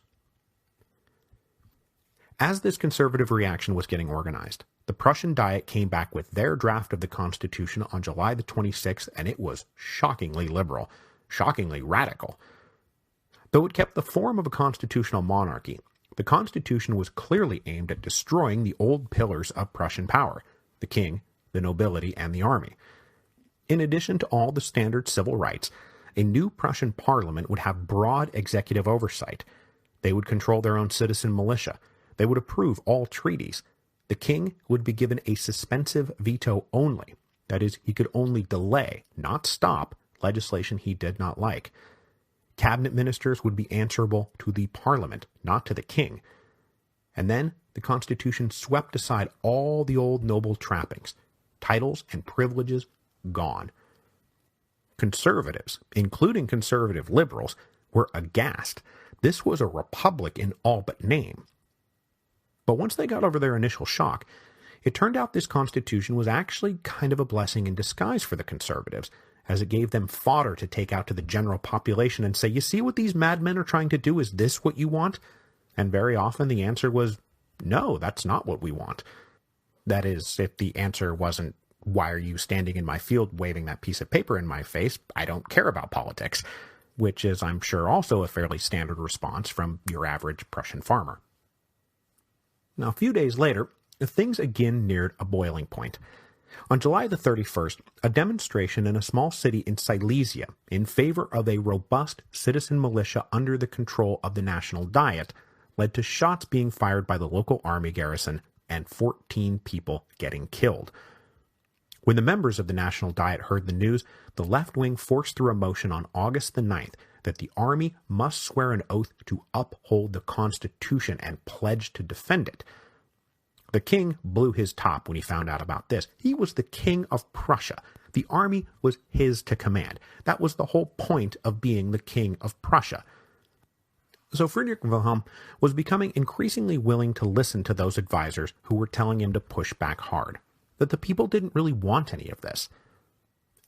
As this conservative reaction was getting organized, the Prussian Diet came back with their draft of the Constitution on July the 26th, and it was shockingly liberal, shockingly radical. Though it kept the form of a constitutional monarchy, the Constitution was clearly aimed at destroying the old pillars of Prussian power, the king, the nobility, and the army. In addition to all the standard civil rights, a new Prussian parliament would have broad executive oversight. They would control their own citizen militia. They would approve all treaties. The king would be given a suspensive veto only. That is, he could only delay, not stop, legislation he did not like. Cabinet ministers would be answerable to the parliament, not to the king. And then the Constitution swept aside all the old noble trappings. Titles and privileges gone. Conservatives, including conservative liberals, were aghast. This was a republic in all but name. But once they got over their initial shock, it turned out this constitution was actually kind of a blessing in disguise for the conservatives, as it gave them fodder to take out to the general population and say, you see what these madmen are trying to do? Is this what you want? And very often the answer was, no, that's not what we want. That is, if the answer wasn't, why are you standing in my field waving that piece of paper in my face? I don't care about politics, which is, I'm sure, also a fairly standard response from your average Prussian farmer. Now, a few days later, things again neared a boiling point. On July the 31st, a demonstration in a small city in Silesia in favor of a robust citizen militia under the control of the National Diet led to shots being fired by the local army garrison and 14 people getting killed. When the members of the National Diet heard the news, the left wing forced through a motion on August the 9th that the army must swear an oath to uphold the Constitution and pledge to defend it. The king blew his top when he found out about this. He was the king of Prussia. The army was his to command. That was the whole point of being the king of Prussia. So Friedrich Wilhelm was becoming increasingly willing to listen to those advisors who were telling him to push back hard, that the people didn't really want any of this.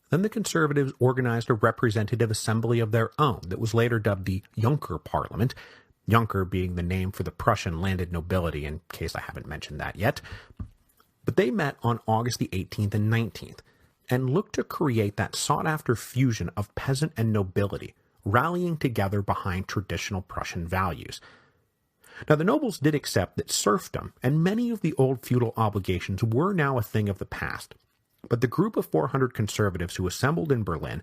Then the conservatives organized a representative assembly of their own that was later dubbed the Junker Parliament, Junker being the name for the Prussian landed nobility, in case I haven't mentioned that yet. But they met on August the 18th and 19th, and looked to create that sought-after fusion of peasant and nobility, rallying together behind traditional Prussian values. Now, the nobles did accept that serfdom and many of the old feudal obligations were now a thing of the past, but the group of 400 conservatives who assembled in Berlin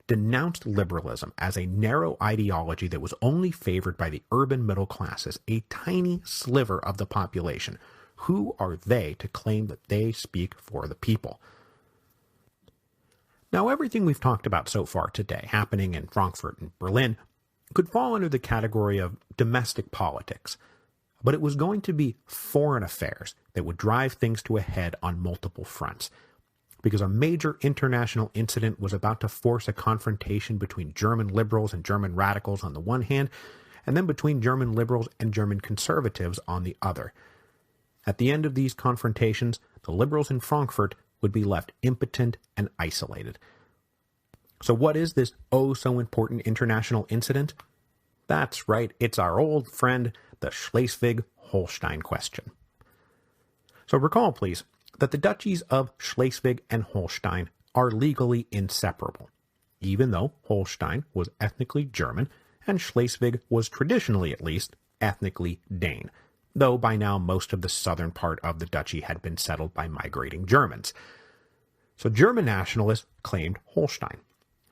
denounced liberalism as a narrow ideology that was only favored by the urban middle classes, a tiny sliver of the population. Who are they to claim that they speak for the people? Now, everything we've talked about so far today, happening in Frankfurt and Berlin, could fall under the category of domestic politics. But it was going to be foreign affairs that would drive things to a head on multiple fronts, because a major international incident was about to force a confrontation between German liberals and German radicals on the one hand, and then between German liberals and German conservatives on the other. At the end of these confrontations, the liberals in Frankfurt would be left impotent and isolated. So what is this oh-so-important international incident? That's right, it's our old friend, the Schleswig-Holstein question. So recall, please, that the duchies of Schleswig and Holstein are legally inseparable, even though Holstein was ethnically German and Schleswig was traditionally, at least, ethnically Dane, though by now most of the southern part of the duchy had been settled by migrating Germans. So German nationalists claimed Holstein,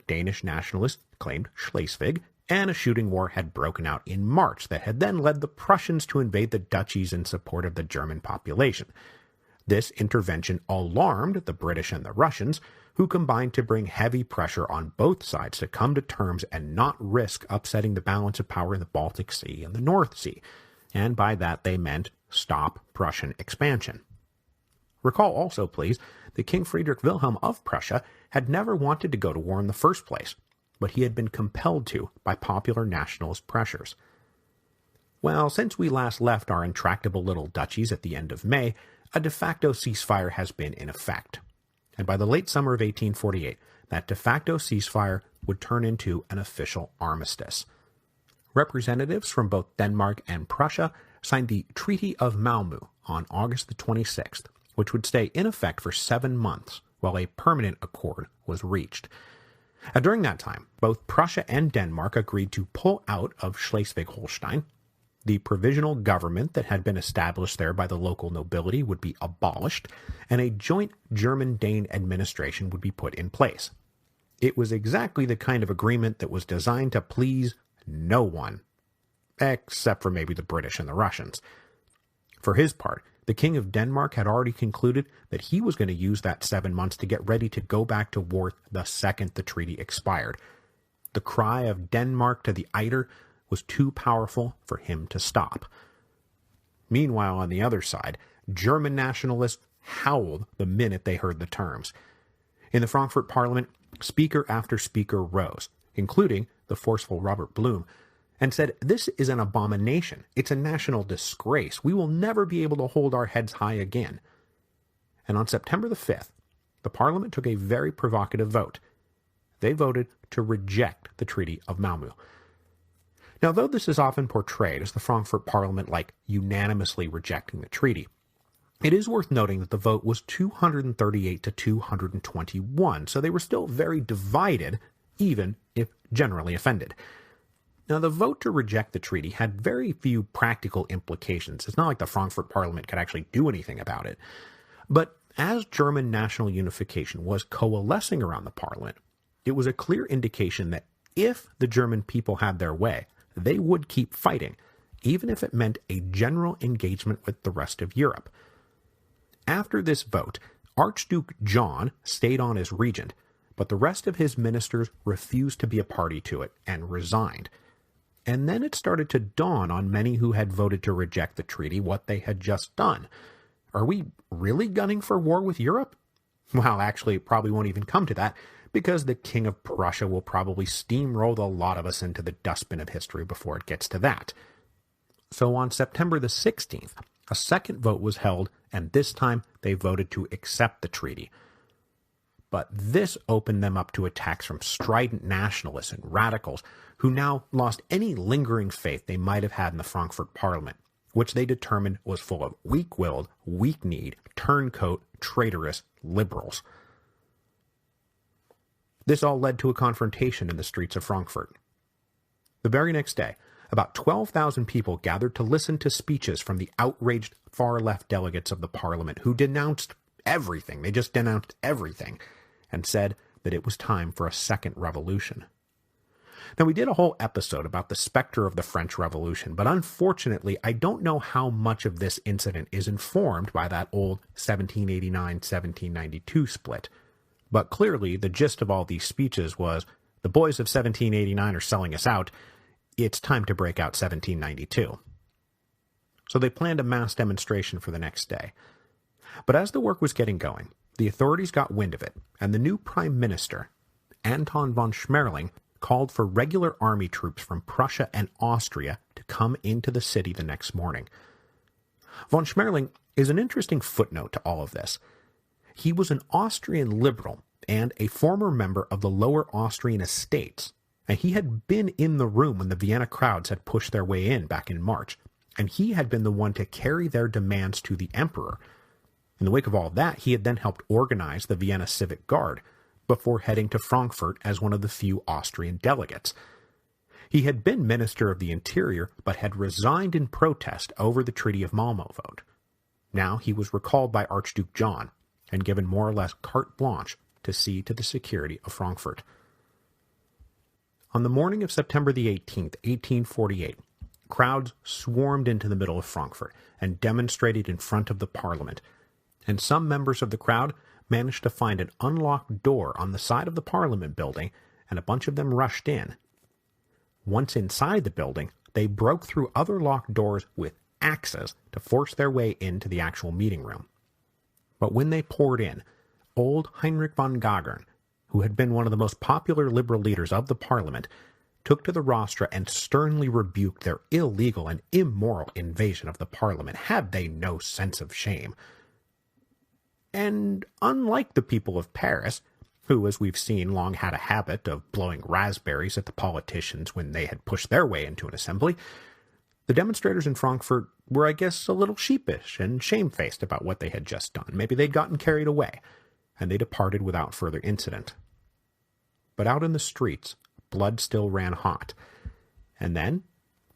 Danish nationalists claimed Schleswig, and a shooting war had broken out in March that had then led the Prussians to invade the duchies in support of the German population. This intervention alarmed the British and the Russians, who combined to bring heavy pressure on both sides to come to terms and not risk upsetting the balance of power in the Baltic Sea and the North Sea, and by that they meant stop Prussian expansion. Recall also, please, that King Friedrich Wilhelm of Prussia had never wanted to go to war in the first place, but he had been compelled to by popular nationalist pressures. Well, since we last left our intractable little duchies at the end of May, a de facto ceasefire has been in effect. And by the late summer of 1848, that de facto ceasefire would turn into an official armistice. Representatives from both Denmark and Prussia signed the Treaty of Malmö on August the 26th, which would stay in effect for 7 months while a permanent accord was reached. During that time, both Prussia and Denmark agreed to pull out of Schleswig-Holstein. The provisional government that had been established there by the local nobility would be abolished, and a joint German-Dane administration would be put in place. It was exactly the kind of agreement that was designed to please no one, except for maybe the British and the Russians. For his part, the King of Denmark had already concluded that he was going to use that 7 months to get ready to go back to war the second the treaty expired. The cry of Denmark to the Eider was too powerful for him to stop. Meanwhile, on the other side, German nationalists howled the minute they heard the terms. In the Frankfurt Parliament, speaker after speaker rose, including the forceful Robert Blum, and said, "This is an abomination. It's a national disgrace. We will never be able to hold our heads high again." And on September the 5th, the Parliament took a very provocative vote. They voted to reject the Treaty of Malmö. Now, though this is often portrayed as the Frankfurt Parliament unanimously rejecting the treaty, it is worth noting that the vote was 238 to 221, so they were still very divided, even if generally offended. Now, the vote to reject the treaty had very few practical implications. It's not like the Frankfurt Parliament could actually do anything about it. But as German national unification was coalescing around the Parliament, it was a clear indication that if the German people had their way, they would keep fighting, even if it meant a general engagement with the rest of Europe. After this vote, Archduke John stayed on as regent, but the rest of his ministers refused to be a party to it and resigned. And then it started to dawn on many who had voted to reject the treaty what they had just done. Are we really gunning for war with Europe? Well, actually, it probably won't even come to that, because the King of Prussia will probably steamroll the lot of us into the dustbin of history before it gets to that. So on September the 16th, a second vote was held, and this time they voted to accept the treaty. But this opened them up to attacks from strident nationalists and radicals who now lost any lingering faith they might have had in the Frankfurt Parliament, which they determined was full of weak-willed, weak-kneed, turncoat, traitorous liberals. This all led to a confrontation in the streets of Frankfurt. The very next day, about 12,000 people gathered to listen to speeches from the outraged far-left delegates of the Parliament who denounced everything. They just denounced everything and said that it was time for a second revolution. Now, we did a whole episode about the specter of the French Revolution, but unfortunately, I don't know how much of this incident is informed by that old 1789-1792 split. But clearly, the gist of all these speeches was, the boys of 1789 are selling us out, it's time to break out 1792. so they planned a mass demonstration for the next day. But as the work was getting going, the authorities got wind of it, and the new prime minister, Anton von Schmerling, called for regular army troops from Prussia and Austria to come into the city the next morning. Von Schmerling is an interesting footnote to all of this. He was an Austrian liberal and a former member of the Lower Austrian Estates, and he had been in the room when the Vienna crowds had pushed their way in back in March, and he had been the one to carry their demands to the emperor. In the wake of all that, he had then helped organize the Vienna Civic Guard, before heading to Frankfurt as one of the few Austrian delegates. He had been Minister of the Interior, but had resigned in protest over the Treaty of Malmo vote. Now he was recalled by Archduke John, and given more or less carte blanche to see to the security of Frankfurt. On the morning of September the 18th, 1848, crowds swarmed into the middle of Frankfurt and demonstrated in front of the Parliament, and some members of the crowd managed to find an unlocked door on the side of the Parliament building, and a bunch of them rushed in. Once inside the building, they broke through other locked doors with axes to force their way into the actual meeting room. But when they poured in, old Heinrich von Gagern, who had been one of the most popular liberal leaders of the Parliament, took to the rostra and sternly rebuked their illegal and immoral invasion of the Parliament. Had they no sense of shame? And unlike the people of Paris, who, as we've seen, long had a habit of blowing raspberries at the politicians when they had pushed their way into an assembly, the demonstrators in Frankfurt were, I guess, a little sheepish and shamefaced about what they had just done. Maybe they'd gotten carried away, and they departed without further incident. But out in the streets, blood still ran hot. And then,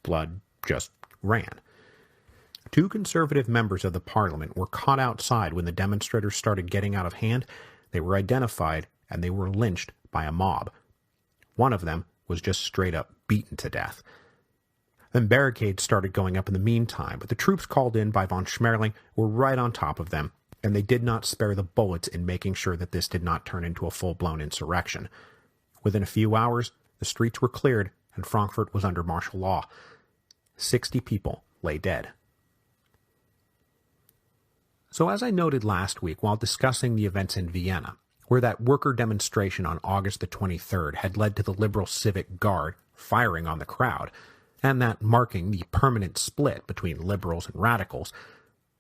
blood just ran. 2 conservative members of the Parliament were caught outside when the demonstrators started getting out of hand. They were identified, and they were lynched by a mob. One of them was just straight up beaten to death. Then barricades started going up in the meantime, but the troops called in by von Schmerling were right on top of them, and they did not spare the bullets in making sure that this did not turn into a full-blown insurrection. Within a few hours, the streets were cleared, and Frankfurt was under martial law. 60 people lay dead. So as I noted last week while discussing the events in Vienna, where that worker demonstration on August the 23rd had led to the Liberal Civic Guard firing on the crowd, and that marking the permanent split between liberals and radicals,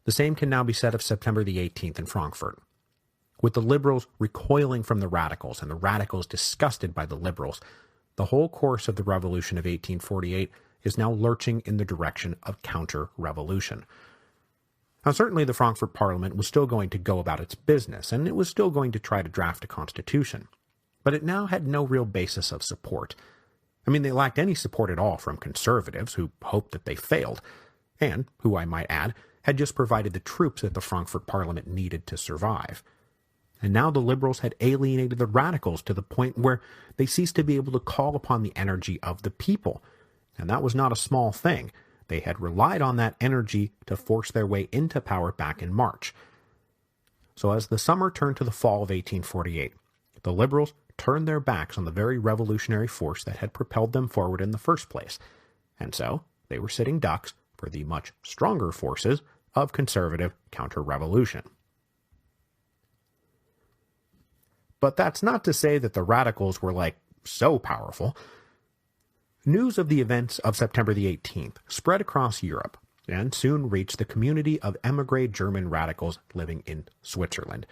the same can now be said of September the 18th in Frankfurt. With the liberals recoiling from the radicals and the radicals disgusted by the liberals, the whole course of the revolution of 1848 is now lurching in the direction of counter-revolution. Now, certainly the Frankfurt Parliament was still going to go about its business, and it was still going to try to draft a constitution. But it now had no real basis of support. I mean, they lacked any support at all from conservatives, who hoped that they failed, and, who I might add, had just provided the troops that the Frankfurt Parliament needed to survive. And now the liberals had alienated the radicals to the point where they ceased to be able to call upon the energy of the people. And that was not a small thing. They had relied on that energy to force their way into power back in March. So as the summer turned to the fall of 1848, the liberals turned their backs on the very revolutionary force that had propelled them forward in the first place. And so they were sitting ducks for the much stronger forces of conservative counter-revolution. But that's not to say that the radicals were, so powerful. News of the events of September the 18th spread across Europe, and soon reached the community of émigré German radicals living in Switzerland.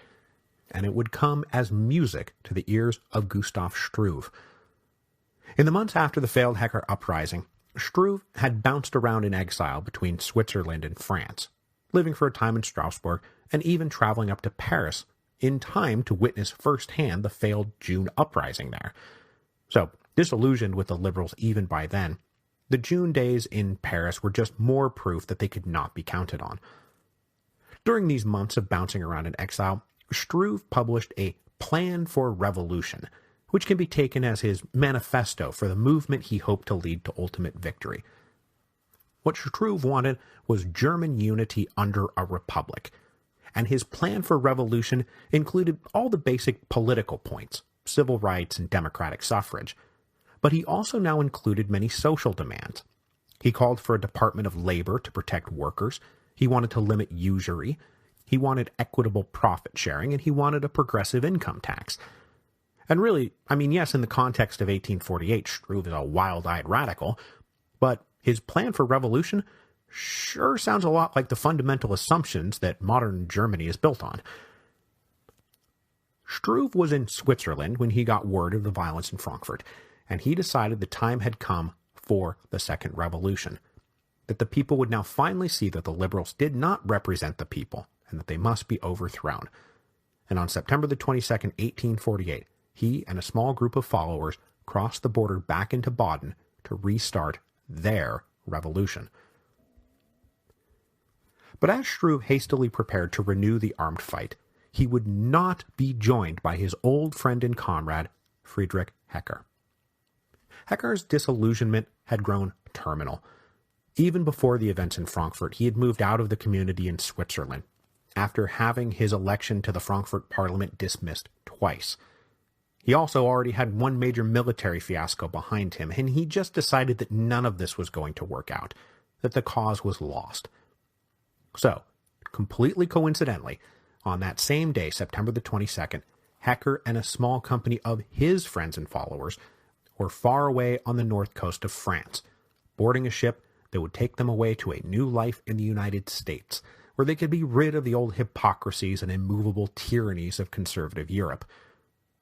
And it would come as music to the ears of Gustav Struve. In the months after the failed Hecker uprising, Struve had bounced around in exile between Switzerland and France, living for a time in Strasbourg, and even traveling up to Paris in time to witness firsthand the failed June uprising there. So, disillusioned with the liberals even by then, the June days in Paris were just more proof that they could not be counted on. During these months of bouncing around in exile, Struve published a Plan for Revolution, which can be taken as his manifesto for the movement he hoped to lead to ultimate victory. What Struve wanted was German unity under a republic, and his plan for revolution included all the basic political points, civil rights and democratic suffrage, but he also now included many social demands. He called for a Department of Labor to protect workers. He wanted to limit usury. He wanted equitable profit sharing, and he wanted a progressive income tax. And really, yes, in the context of 1848, Struve is a wild-eyed radical, but his plan for revolution sure sounds a lot like the fundamental assumptions that modern Germany is built on. Struve was in Switzerland when he got word of the violence in Frankfurt, and he decided the time had come for the Second Revolution, that the people would now finally see that the liberals did not represent the people, and that they must be overthrown. And on September the 22nd, 1848, he and a small group of followers crossed the border back into Baden to restart their revolution. But as Struve hastily prepared to renew the armed fight, he would not be joined by his old friend and comrade, Friedrich Hecker. Hecker's disillusionment had grown terminal. Even before the events in Frankfurt, he had moved out of the community in Switzerland, after having his election to the Frankfurt Parliament dismissed twice. He also already had one major military fiasco behind him, and he just decided that none of this was going to work out, that the cause was lost. So, completely coincidentally, on that same day, September the 22nd, Hecker and a small company of his friends and followers were far away on the north coast of France, boarding a ship that would take them away to a new life in the United States, where they could be rid of the old hypocrisies and immovable tyrannies of conservative Europe.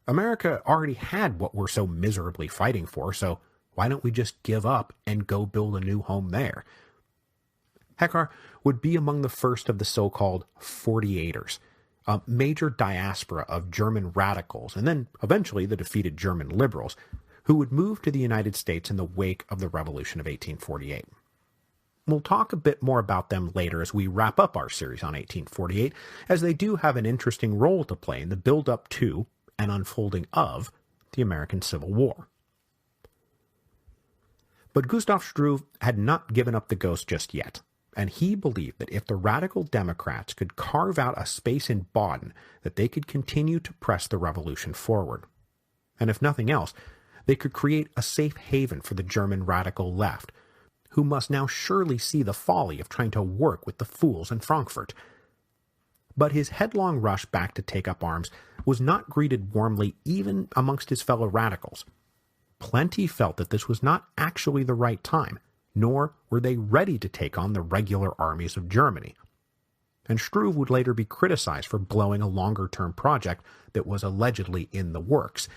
America already had what we're so miserably fighting for, so why don't we just give up and go build a new home there? Hecker would be among the first of the so-called 48ers, a major diaspora of German radicals, and then eventually the defeated German liberals, who would move to the United States in the wake of the Revolution of 1848. We'll talk a bit more about them later as we wrap up our series on 1848, as they do have an interesting role to play in the build-up to and unfolding of the American Civil War. But Gustav Struve had not given up the ghost just yet, and he believed that if the radical Democrats could carve out a space in Baden, that they could continue to press the revolution forward. And if nothing else, they could create a safe haven for the German radical left, who must now surely see the folly of trying to work with the fools in Frankfurt. But his headlong rush back to take up arms was not greeted warmly even amongst his fellow radicals. Plenty felt that this was not actually the right time, nor were they ready to take on the regular armies of Germany. And Struve would later be criticized for blowing a longer-term project that was allegedly in the works,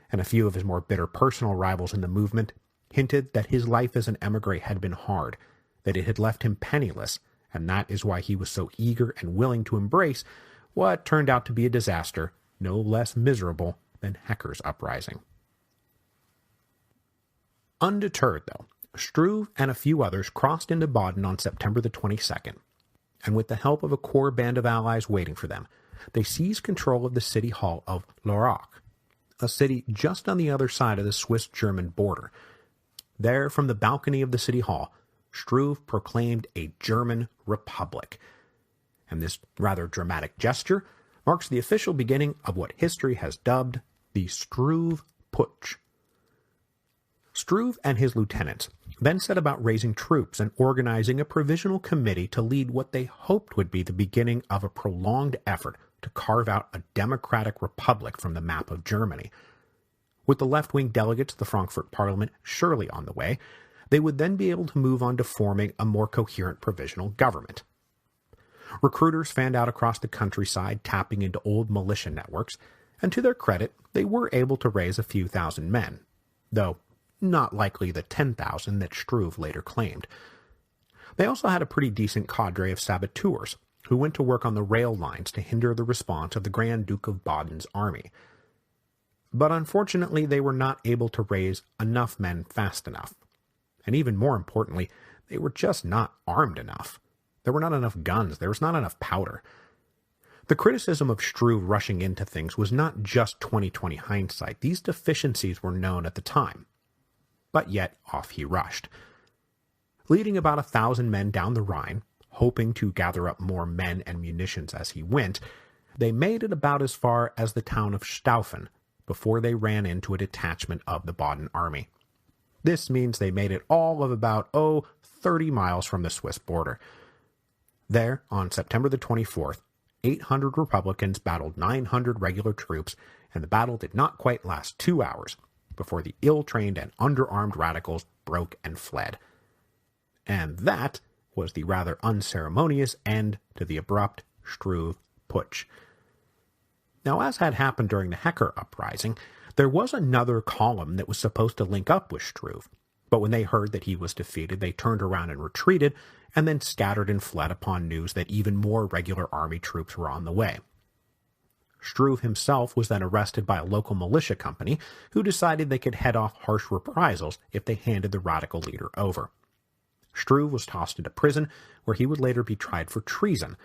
and a few of his more bitter personal rivals in the movement hinted that his life as an emigre had been hard, that it had left him penniless, and that is why he was so eager and willing to embrace what turned out to be a disaster no less miserable than Hecker's uprising. Undeterred, though, Struve and a few others crossed into Baden on September the 22nd, and with the help of a core band of allies waiting for them, they seized control of the city hall of Laurac, a city just on the other side of the Swiss-German border. There, from the balcony of the city hall, Struve proclaimed a German republic, and this rather dramatic gesture marks the official beginning of what history has dubbed the Struve Putsch. Struve and his lieutenants then set about raising troops and organizing a provisional committee to lead what they hoped would be the beginning of a prolonged effort to carve out a democratic republic from the map of Germany. With the left-wing delegates of the Frankfurt Parliament surely on the way, they would then be able to move on to forming a more coherent provisional government. Recruiters fanned out across the countryside, tapping into old militia networks, and to their credit, they were able to raise a few thousand men, though not likely the 10,000 that Struve later claimed. They also had a pretty decent cadre of saboteurs, who went to work on the rail lines to hinder the response of the Grand Duke of Baden's army. But unfortunately, they were not able to raise enough men fast enough. And even more importantly, they were just not armed enough. There were not enough guns, there was not enough powder. The criticism of Struve rushing into things was not just 20/20 hindsight. These deficiencies were known at the time. But yet, off he rushed. Leading about 1,000 men down the Rhine, hoping to gather up more men and munitions as he went, they made it about as far as the town of Staufen before they ran into a detachment of the Baden army. This means they made it all of about, 30 miles from the Swiss border. There, on September the 24th, 800 Republicans battled 900 regular troops, and the battle did not quite last 2 hours before the ill-trained and underarmed radicals broke and fled. And that was the rather unceremonious end to the abrupt Struve Putsch. Now, as had happened during the Hecker uprising, there was another column that was supposed to link up with Struve, but when they heard that he was defeated, they turned around and retreated, and then scattered and fled upon news that even more regular army troops were on the way. Struve himself was then arrested by a local militia company who decided they could head off harsh reprisals if they handed the radical leader over. Struve was tossed into prison, where he would later be tried for treason,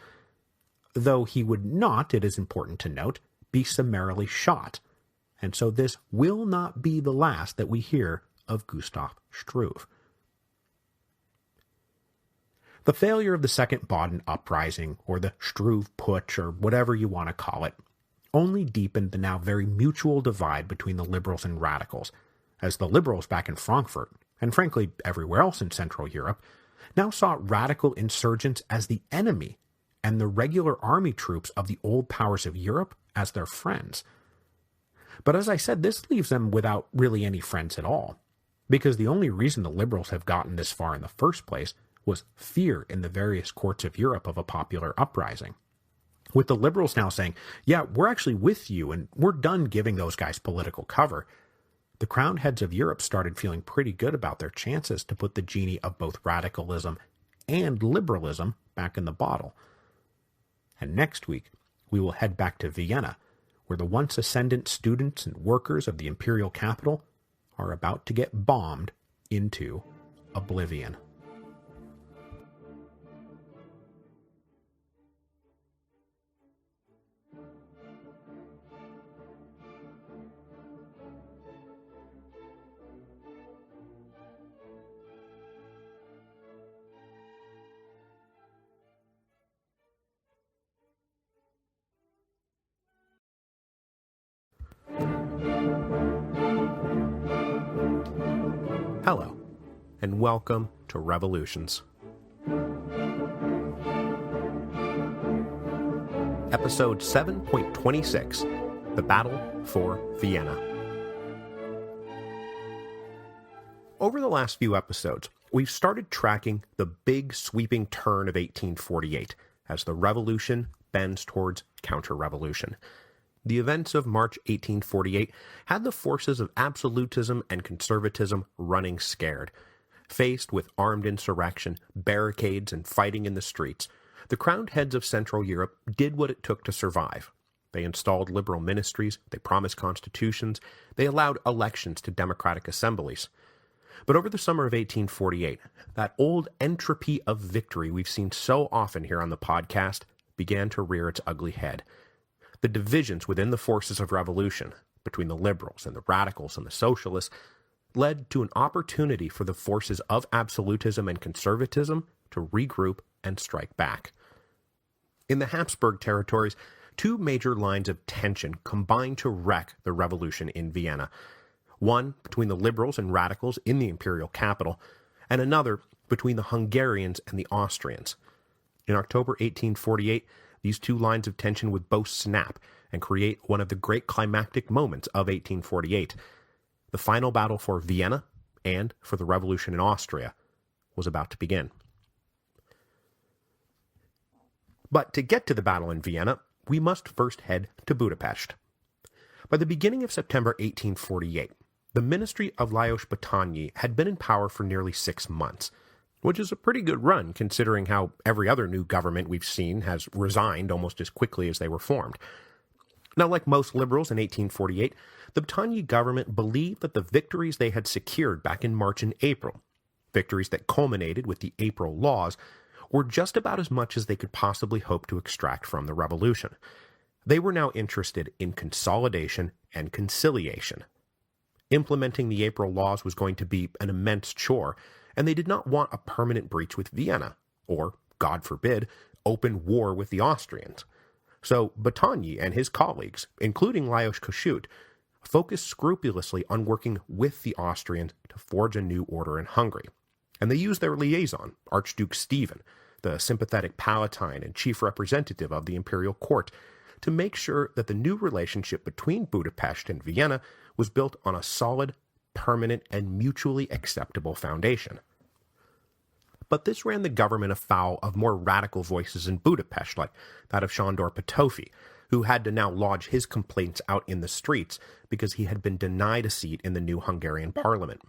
though he would not, it is important to note, be summarily shot, and so this will not be the last that we hear of Gustav Struve. The failure of the Second Baden Uprising, or the Struve Putsch, or whatever you want to call it, only deepened the now very mutual divide between the liberals and radicals, as the liberals back in Frankfurt, and frankly everywhere else in Central Europe, now saw radical insurgents as the enemy, and the regular army troops of the old powers of Europe as their friends. But as I said, this leaves them without really any friends at all, because the only reason the liberals have gotten this far in the first place was fear in the various courts of Europe of a popular uprising. With the liberals now saying, yeah, we're actually with you, and we're done giving those guys political cover, the crowned heads of Europe started feeling pretty good about their chances to put the genie of both radicalism and liberalism back in the bottle. And next week, we will head back to Vienna, where the once ascendant students and workers of the imperial capital are about to get bombed into oblivion. Hello, and welcome to Revolutions. Episode 7.26, The Battle for Vienna. Over the last few episodes, we've started tracking the big sweeping turn of 1848 as the revolution bends towards counter-revolution. The events of March 1848 had the forces of absolutism and conservatism running scared. Faced with armed insurrection, barricades, and fighting in the streets, the crowned heads of Central Europe did what it took to survive. They installed liberal ministries, they promised constitutions, they allowed elections to democratic assemblies. But over the summer of 1848, that old entropy of victory we've seen so often here on the podcast began to rear its ugly head. The divisions within the forces of revolution, between the liberals and the radicals and the socialists, led to an opportunity for the forces of absolutism and conservatism to regroup and strike back. In the Habsburg territories, two major lines of tension combined to wreck the revolution in Vienna. One between the liberals and radicals in the imperial capital, and another between the Hungarians and the Austrians. In October 1848, these two lines of tension would both snap and create one of the great climactic moments of 1848. The final battle for Vienna and for the revolution in Austria was about to begin. But to get to the battle in Vienna, we must first head to Budapest. By the beginning of September 1848, the Ministry of Lajos Batthyány had been in power for nearly 6 months, which is a pretty good run considering how every other new government we've seen has resigned almost as quickly as they were formed. Now, like most liberals in 1848, the Batthyány government believed that the victories they had secured back in March and April, victories that culminated with the April Laws, were just about as much as they could possibly hope to extract from the revolution. They were now interested in consolidation and conciliation. Implementing the April Laws was going to be an immense chore, and they did not want a permanent breach with Vienna, or, God forbid, open war with the Austrians. So Batthyány and his colleagues, including Lajos Kossuth, focused scrupulously on working with the Austrians to forge a new order in Hungary. And they used their liaison, Archduke Stephen, the sympathetic Palatine and chief representative of the imperial court, to make sure that the new relationship between Budapest and Vienna was built on a solid, permanent, and mutually acceptable foundation. But this ran the government afoul of more radical voices in Budapest, like that of Sándor Petőfi, who had to now lodge his complaints out in the streets because he had been denied a seat in the new Hungarian parliament.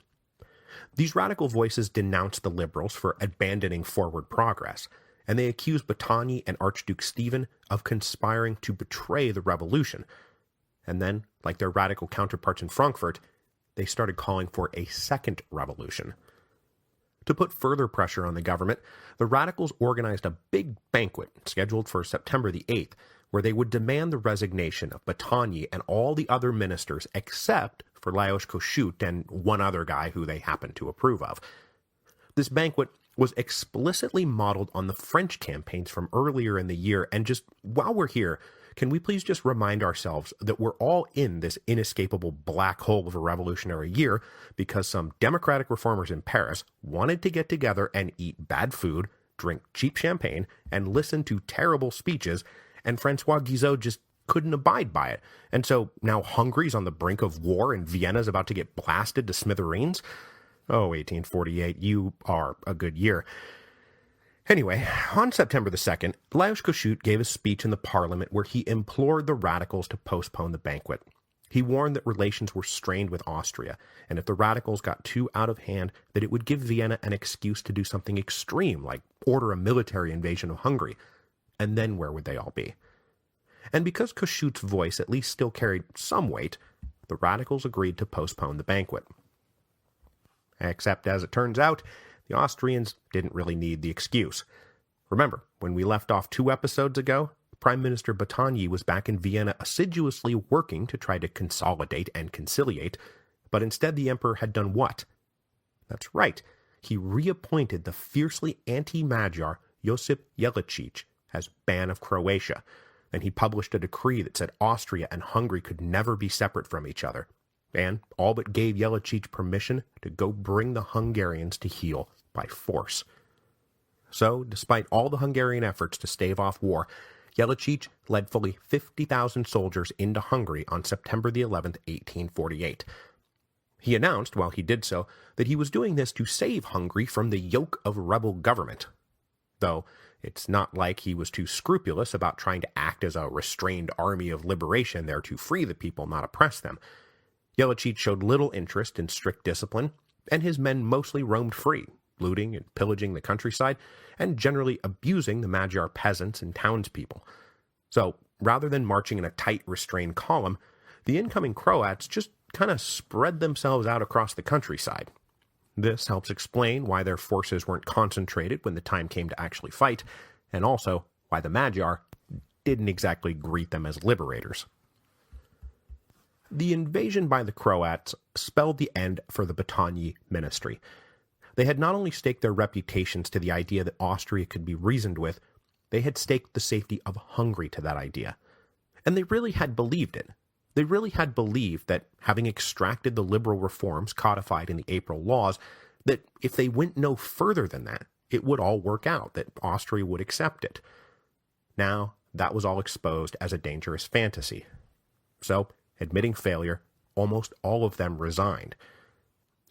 These radical voices denounced the liberals for abandoning forward progress, and they accused Batthyány and Archduke Stephen of conspiring to betray the revolution. And then, like their radical counterparts in Frankfurt, they started calling for a second revolution. To put further pressure on the government, the radicals organized a big banquet scheduled for September the 8th, where they would demand the resignation of Batthyány and all the other ministers except for Lajos Kossuth and one other guy who they happened to approve of. This banquet was explicitly modeled on the French campaigns from earlier in the year, and just while we're here, can we please just remind ourselves that we're all in this inescapable black hole of a revolutionary year because some democratic reformers in Paris wanted to get together and eat bad food, drink cheap champagne, and listen to terrible speeches, and Francois Guizot just couldn't abide by it. And so now Hungary's on the brink of war and Vienna's about to get blasted to smithereens? Oh, 1848, you are a good year. Anyway, on September the 2nd, Lajos Kossuth gave a speech in the parliament where he implored the radicals to postpone the banquet. He warned that relations were strained with Austria, and if the radicals got too out of hand, that it would give Vienna an excuse to do something extreme, like order a military invasion of Hungary. And then where would they all be? And because Kossuth's voice at least still carried some weight, the radicals agreed to postpone the banquet. Except, as it turns out, the Austrians didn't really need the excuse. Remember, when we left off 2 episodes ago, Prime Minister Batthyány was back in Vienna assiduously working to try to consolidate and conciliate, but instead the emperor had done what? That's right, he reappointed the fiercely anti-Magyar Josip Jelačić as Ban of Croatia, and he published a decree that said Austria and Hungary could never be separate from each other, and all but gave Jelačić permission to go bring the Hungarians to heel by force. So, despite all the Hungarian efforts to stave off war, Jelačić led fully 50,000 soldiers into Hungary on September the 11th, 1848. He announced, while he did so, that he was doing this to save Hungary from the yoke of rebel government. Though, it's not like he was too scrupulous about trying to act as a restrained army of liberation there to free the people, not oppress them. Jelačić showed little interest in strict discipline, and his men mostly roamed free, looting and pillaging the countryside, and generally abusing the Magyar peasants and townspeople. So, rather than marching in a tight, restrained column, the incoming Croats just kind of spread themselves out across the countryside. This helps explain why their forces weren't concentrated when the time came to actually fight, and also why the Magyar didn't exactly greet them as liberators. The invasion by the Croats spelled the end for the Batthyány ministry. They had not only staked their reputations to the idea that Austria could be reasoned with, they had staked the safety of Hungary to that idea. And they really had believed it. They really had believed that, having extracted the liberal reforms codified in the April laws, that if they went no further than that, it would all work out, that Austria would accept it. Now, that was all exposed as a dangerous fantasy. So, admitting failure, almost all of them resigned.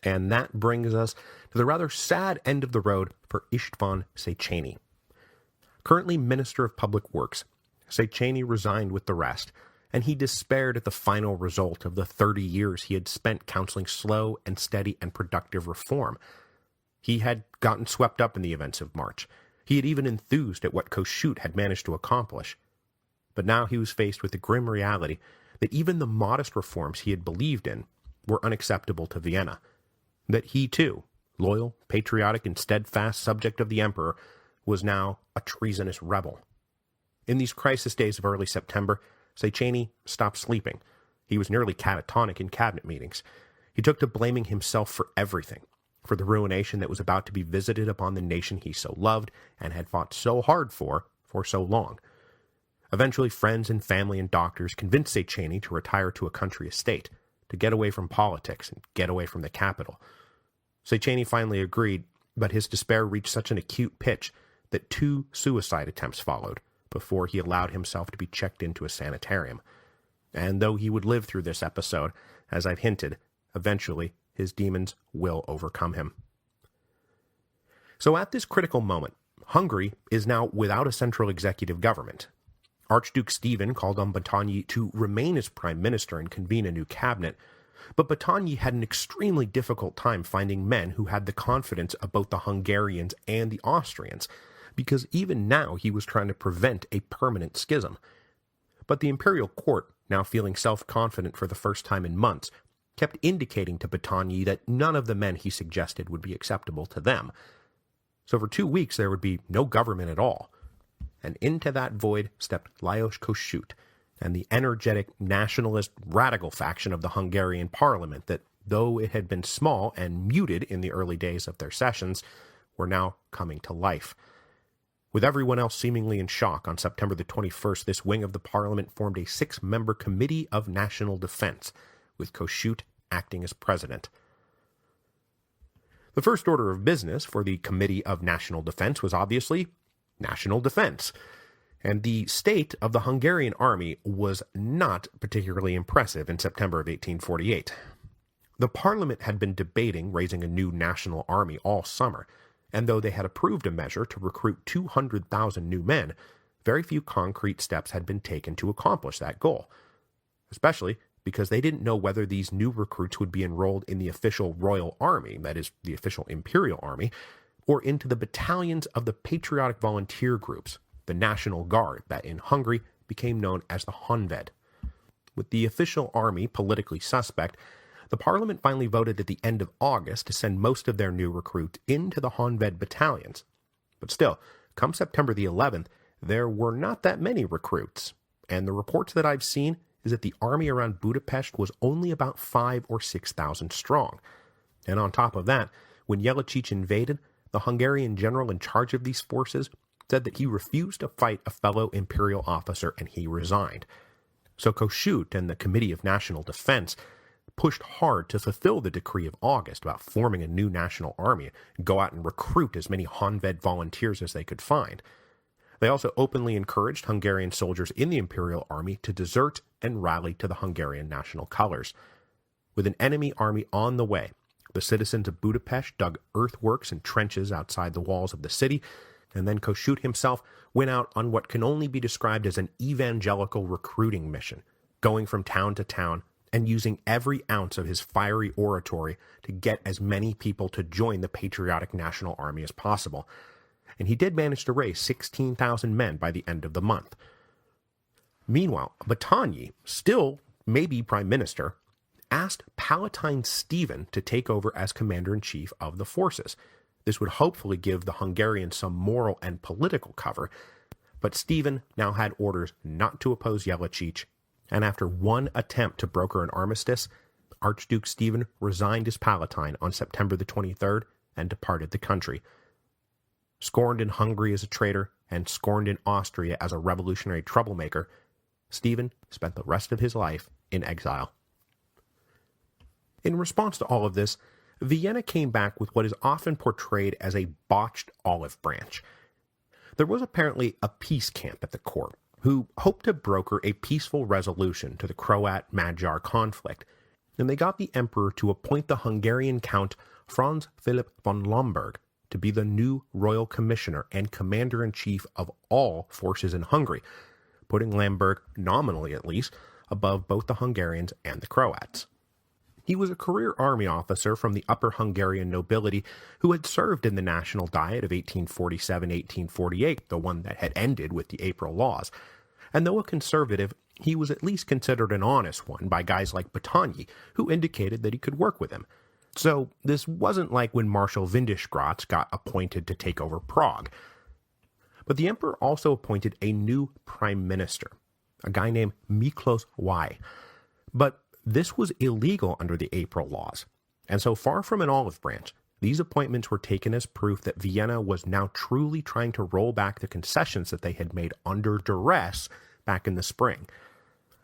And that brings us to the rather sad end of the road for István Széchenyi. Currently Minister of Public Works, Széchenyi resigned with the rest, and he despaired at the final result of the 30 years he had spent counseling slow and steady and productive reform. He had gotten swept up in the events of March. He had even enthused at what Kossuth had managed to accomplish. But now he was faced with the grim reality that even the modest reforms he had believed in were unacceptable to Vienna. That he too, loyal, patriotic, and steadfast subject of the emperor, was now a treasonous rebel. In these crisis days of early September, Széchenyi stopped sleeping. He was nearly catatonic in cabinet meetings. He took to blaming himself for everything, for the ruination that was about to be visited upon the nation he so loved and had fought so hard for so long. Eventually, friends and family and doctors convinced Széchenyi to retire to a country estate, to get away from politics and get away from the capital. Széchenyi finally agreed, but his despair reached such an acute pitch that 2 suicide attempts followed before he allowed himself to be checked into a sanitarium. And though he would live through this episode, as I've hinted, eventually his demons will overcome him. So at this critical moment, Hungary is now without a central executive government. Archduke Stephen called on Batthyány to remain as prime minister and convene a new cabinet, but Batthyány had an extremely difficult time finding men who had the confidence of both the Hungarians and the Austrians, because even now he was trying to prevent a permanent schism. But the imperial court, now feeling self-confident for the first time in months, kept indicating to Batthyány that none of the men he suggested would be acceptable to them. So for 2 weeks there would be no government at all. And into that void stepped Lajos Kossuth and the energetic nationalist radical faction of the Hungarian parliament that, though it had been small and muted in the early days of their sessions, were now coming to life. With everyone else seemingly in shock, on September the 21st, this wing of the parliament formed a 6-member Committee of National Defense, with Kossuth acting as president. The first order of business for the Committee of National Defense was obviously national defense, and the state of the Hungarian army was not particularly impressive in September of 1848. The parliament had been debating raising a new national army all summer, and though they had approved a measure to recruit 200,000 new men, very few concrete steps had been taken to accomplish that goal, especially because they didn't know whether these new recruits would be enrolled in the official Royal Army, that is, the official Imperial Army, or into the battalions of the patriotic volunteer groups, the National Guard, that in Hungary became known as the Honved. With the official army politically suspect, the parliament finally voted at the end of August to send most of their new recruits into the Honved battalions. But still, come September the 11th, there were not that many recruits, and the reports that I've seen is that the army around Budapest was only about 5,000 or 6,000 strong. And on top of that, when Jelačić invaded, the Hungarian general in charge of these forces said that he refused to fight a fellow imperial officer and he resigned. So Kossuth and the Committee of National Defense pushed hard to fulfill the decree of August about forming a new national army and go out and recruit as many Honved volunteers as they could find. They also openly encouraged Hungarian soldiers in the imperial army to desert and rally to the Hungarian national colors. With an enemy army on the way, the citizens of Budapest dug earthworks and trenches outside the walls of the city, and then Kossuth himself went out on what can only be described as an evangelical recruiting mission, going from town to town and using every ounce of his fiery oratory to get as many people to join the patriotic national army as possible. And he did manage to raise 16,000 men by the end of the month. Meanwhile, Batthyány, still maybe prime minister, asked Palatine Stephen to take over as commander-in-chief of the forces. This would hopefully give the Hungarians some moral and political cover, but Stephen now had orders not to oppose Jelačić, and after one attempt to broker an armistice, Archduke Stephen resigned as Palatine on September the 23rd and departed the country. Scorned in Hungary as a traitor and scorned in Austria as a revolutionary troublemaker, Stephen spent the rest of his life in exile. In response to all of this, Vienna came back with what is often portrayed as a botched olive branch. There was apparently a peace camp at the court who hoped to broker a peaceful resolution to the Croat-Magyar conflict, and they got the emperor to appoint the Hungarian Count Franz Philipp von Lamberg to be the new royal commissioner and commander-in-chief of all forces in Hungary, putting Lamberg, nominally at least, above both the Hungarians and the Croats. He was a career army officer from the Upper Hungarian nobility who had served in the National Diet of 1847-1848, the one that had ended with the April Laws. And though a conservative, he was at least considered an honest one by guys like Batthyány, who indicated that he could work with him. So this wasn't like when Marshal Windischgratz got appointed to take over Prague. But the emperor also appointed a new prime minister, a guy named Miklos Y. But this was illegal under the April Laws, and so far from an olive branch, these appointments were taken as proof that Vienna was now truly trying to roll back the concessions that they had made under duress back in the spring.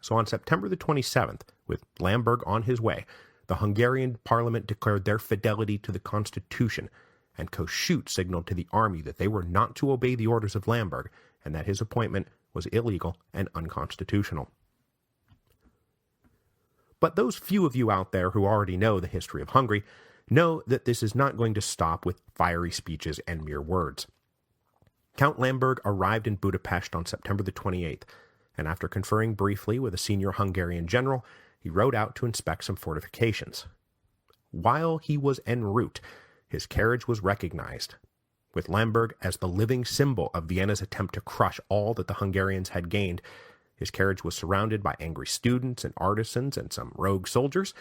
So on September the 27th, with Lamberg on his way, the Hungarian parliament declared their fidelity to the constitution, and Kossuth signaled to the army that they were not to obey the orders of Lamberg, and that his appointment was illegal and unconstitutional. But those few of you out there who already know the history of Hungary know that this is not going to stop with fiery speeches and mere words. Count Lamberg arrived in Budapest on September the 28th, and after conferring briefly with a senior Hungarian general, he rode out to inspect some fortifications. While he was en route, his carriage was recognized. With Lamberg as the living symbol of Vienna's attempt to crush all that the Hungarians had gained, his carriage was surrounded by angry students and artisans and some rogue soldiers.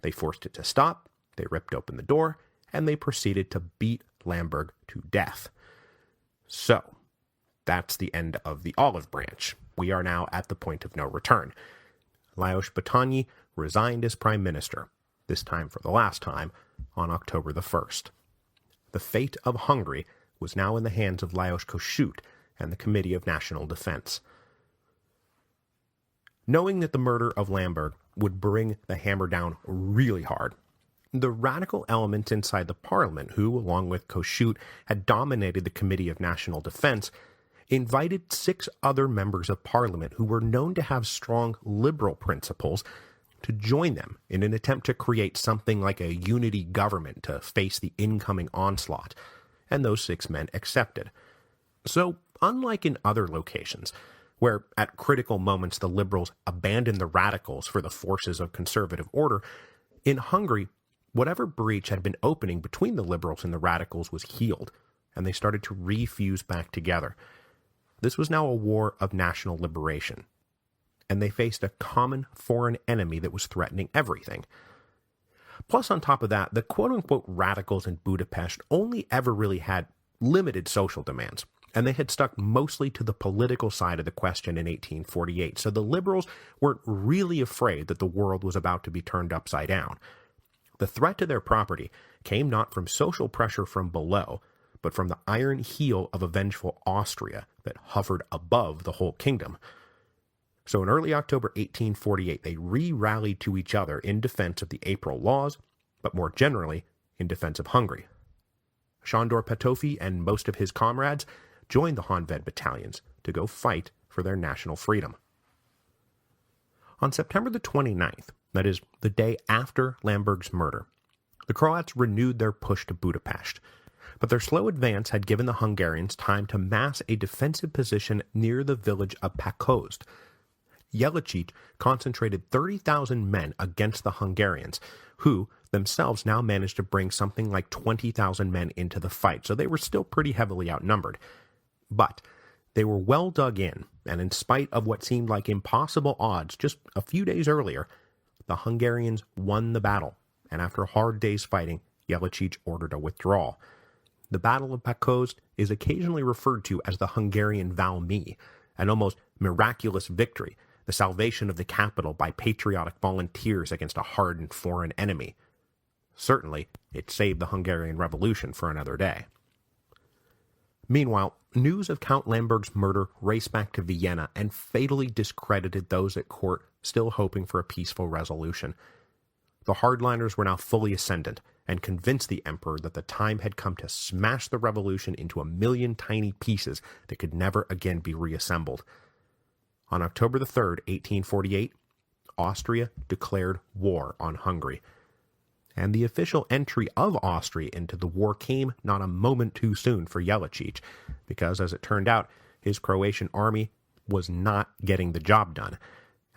They forced it to stop, they ripped open the door, and they proceeded to beat Lamberg to death. So, that's the end of the olive branch. We are now at the point of no return. Lajos Batthyány resigned as prime minister, this time for the last time, on October the 1st. The fate of Hungary was now in the hands of Lajos Kossuth and the Committee of National Defense. Knowing that the murder of Lamberg would bring the hammer down really hard, the radical elements inside the parliament who, along with Kossuth, had dominated the Committee of National Defense, invited 6 other members of parliament who were known to have strong liberal principles to join them in an attempt to create something like a unity government to face the incoming onslaught, and those 6 men accepted. So, unlike in other locations, where at critical moments the liberals abandoned the radicals for the forces of conservative order, in Hungary, whatever breach had been opening between the liberals and the radicals was healed, and they started to refuse back together. This was now a war of national liberation, and they faced a common foreign enemy that was threatening everything. Plus, on top of that, the quote-unquote radicals in Budapest only ever really had limited social demands, and they had stuck mostly to the political side of the question in 1848, so the liberals weren't really afraid that the world was about to be turned upside down. The threat to their property came not from social pressure from below, but from the iron heel of a vengeful Austria that hovered above the whole kingdom. So in early October 1848, they re-rallied to each other in defense of the April laws, but more generally, in defense of Hungary. Sándor Petőfi and most of his comrades joined the Honved battalions to go fight for their national freedom. On September the 29th, that is, the day after Lamberg's murder, the Croats renewed their push to Budapest, but their slow advance had given the Hungarians time to mass a defensive position near the village of Pakost. Jelečić concentrated 30,000 men against the Hungarians, who themselves now managed to bring something like 20,000 men into the fight, so they were still pretty heavily outnumbered. But they were well dug in, and in spite of what seemed like impossible odds just a few days earlier, the Hungarians won the battle, and after a hard day's fighting, Jelečić ordered a withdrawal. The Battle of Pakost is occasionally referred to as the Hungarian Valmy, an almost miraculous victory, the salvation of the capital by patriotic volunteers against a hardened foreign enemy. Certainly, it saved the Hungarian Revolution for another day. Meanwhile, news of Count Lamberg's murder raced back to Vienna and fatally discredited those at court still hoping for a peaceful resolution. The hardliners were now fully ascendant, and convinced the emperor that the time had come to smash the revolution into 1,000,000 tiny pieces that could never again be reassembled. On October the 3rd, 1848, Austria declared war on Hungary. And the official entry of Austria into the war came not a moment too soon for Jelečić, because, as it turned out, his Croatian army was not getting the job done.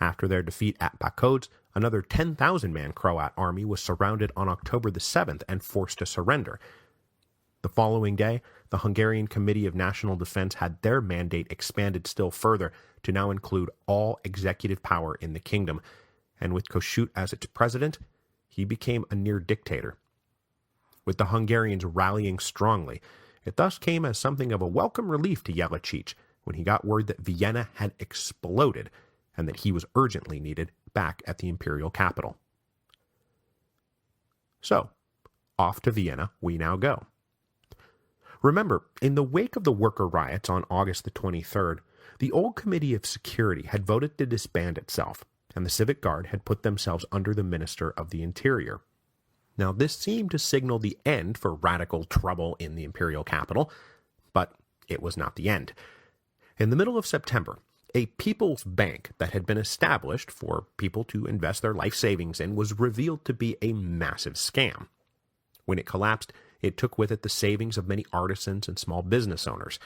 After their defeat at Pakost, another 10,000-man Croat army was surrounded on October the 7th and forced to surrender. The following day, the Hungarian Committee of National Defense had their mandate expanded still further to now include all executive power in the kingdom, and with Kossuth as its president, he became a near dictator. With the Hungarians rallying strongly, it thus came as something of a welcome relief to Jelečić when he got word that Vienna had exploded and that he was urgently needed back at the imperial capital. So, off to Vienna we now go. Remember, in the wake of the worker riots on August the 23rd, the old Committee of Security had voted to disband itself, and the Civic Guard had put themselves under the Minister of the Interior. Now, this seemed to signal the end for radical trouble in the imperial capital, but it was not the end. In the middle of September, a People's Bank that had been established for people to invest their life savings in was revealed to be a massive scam. When it collapsed, it took with it the savings of many artisans and small business owners.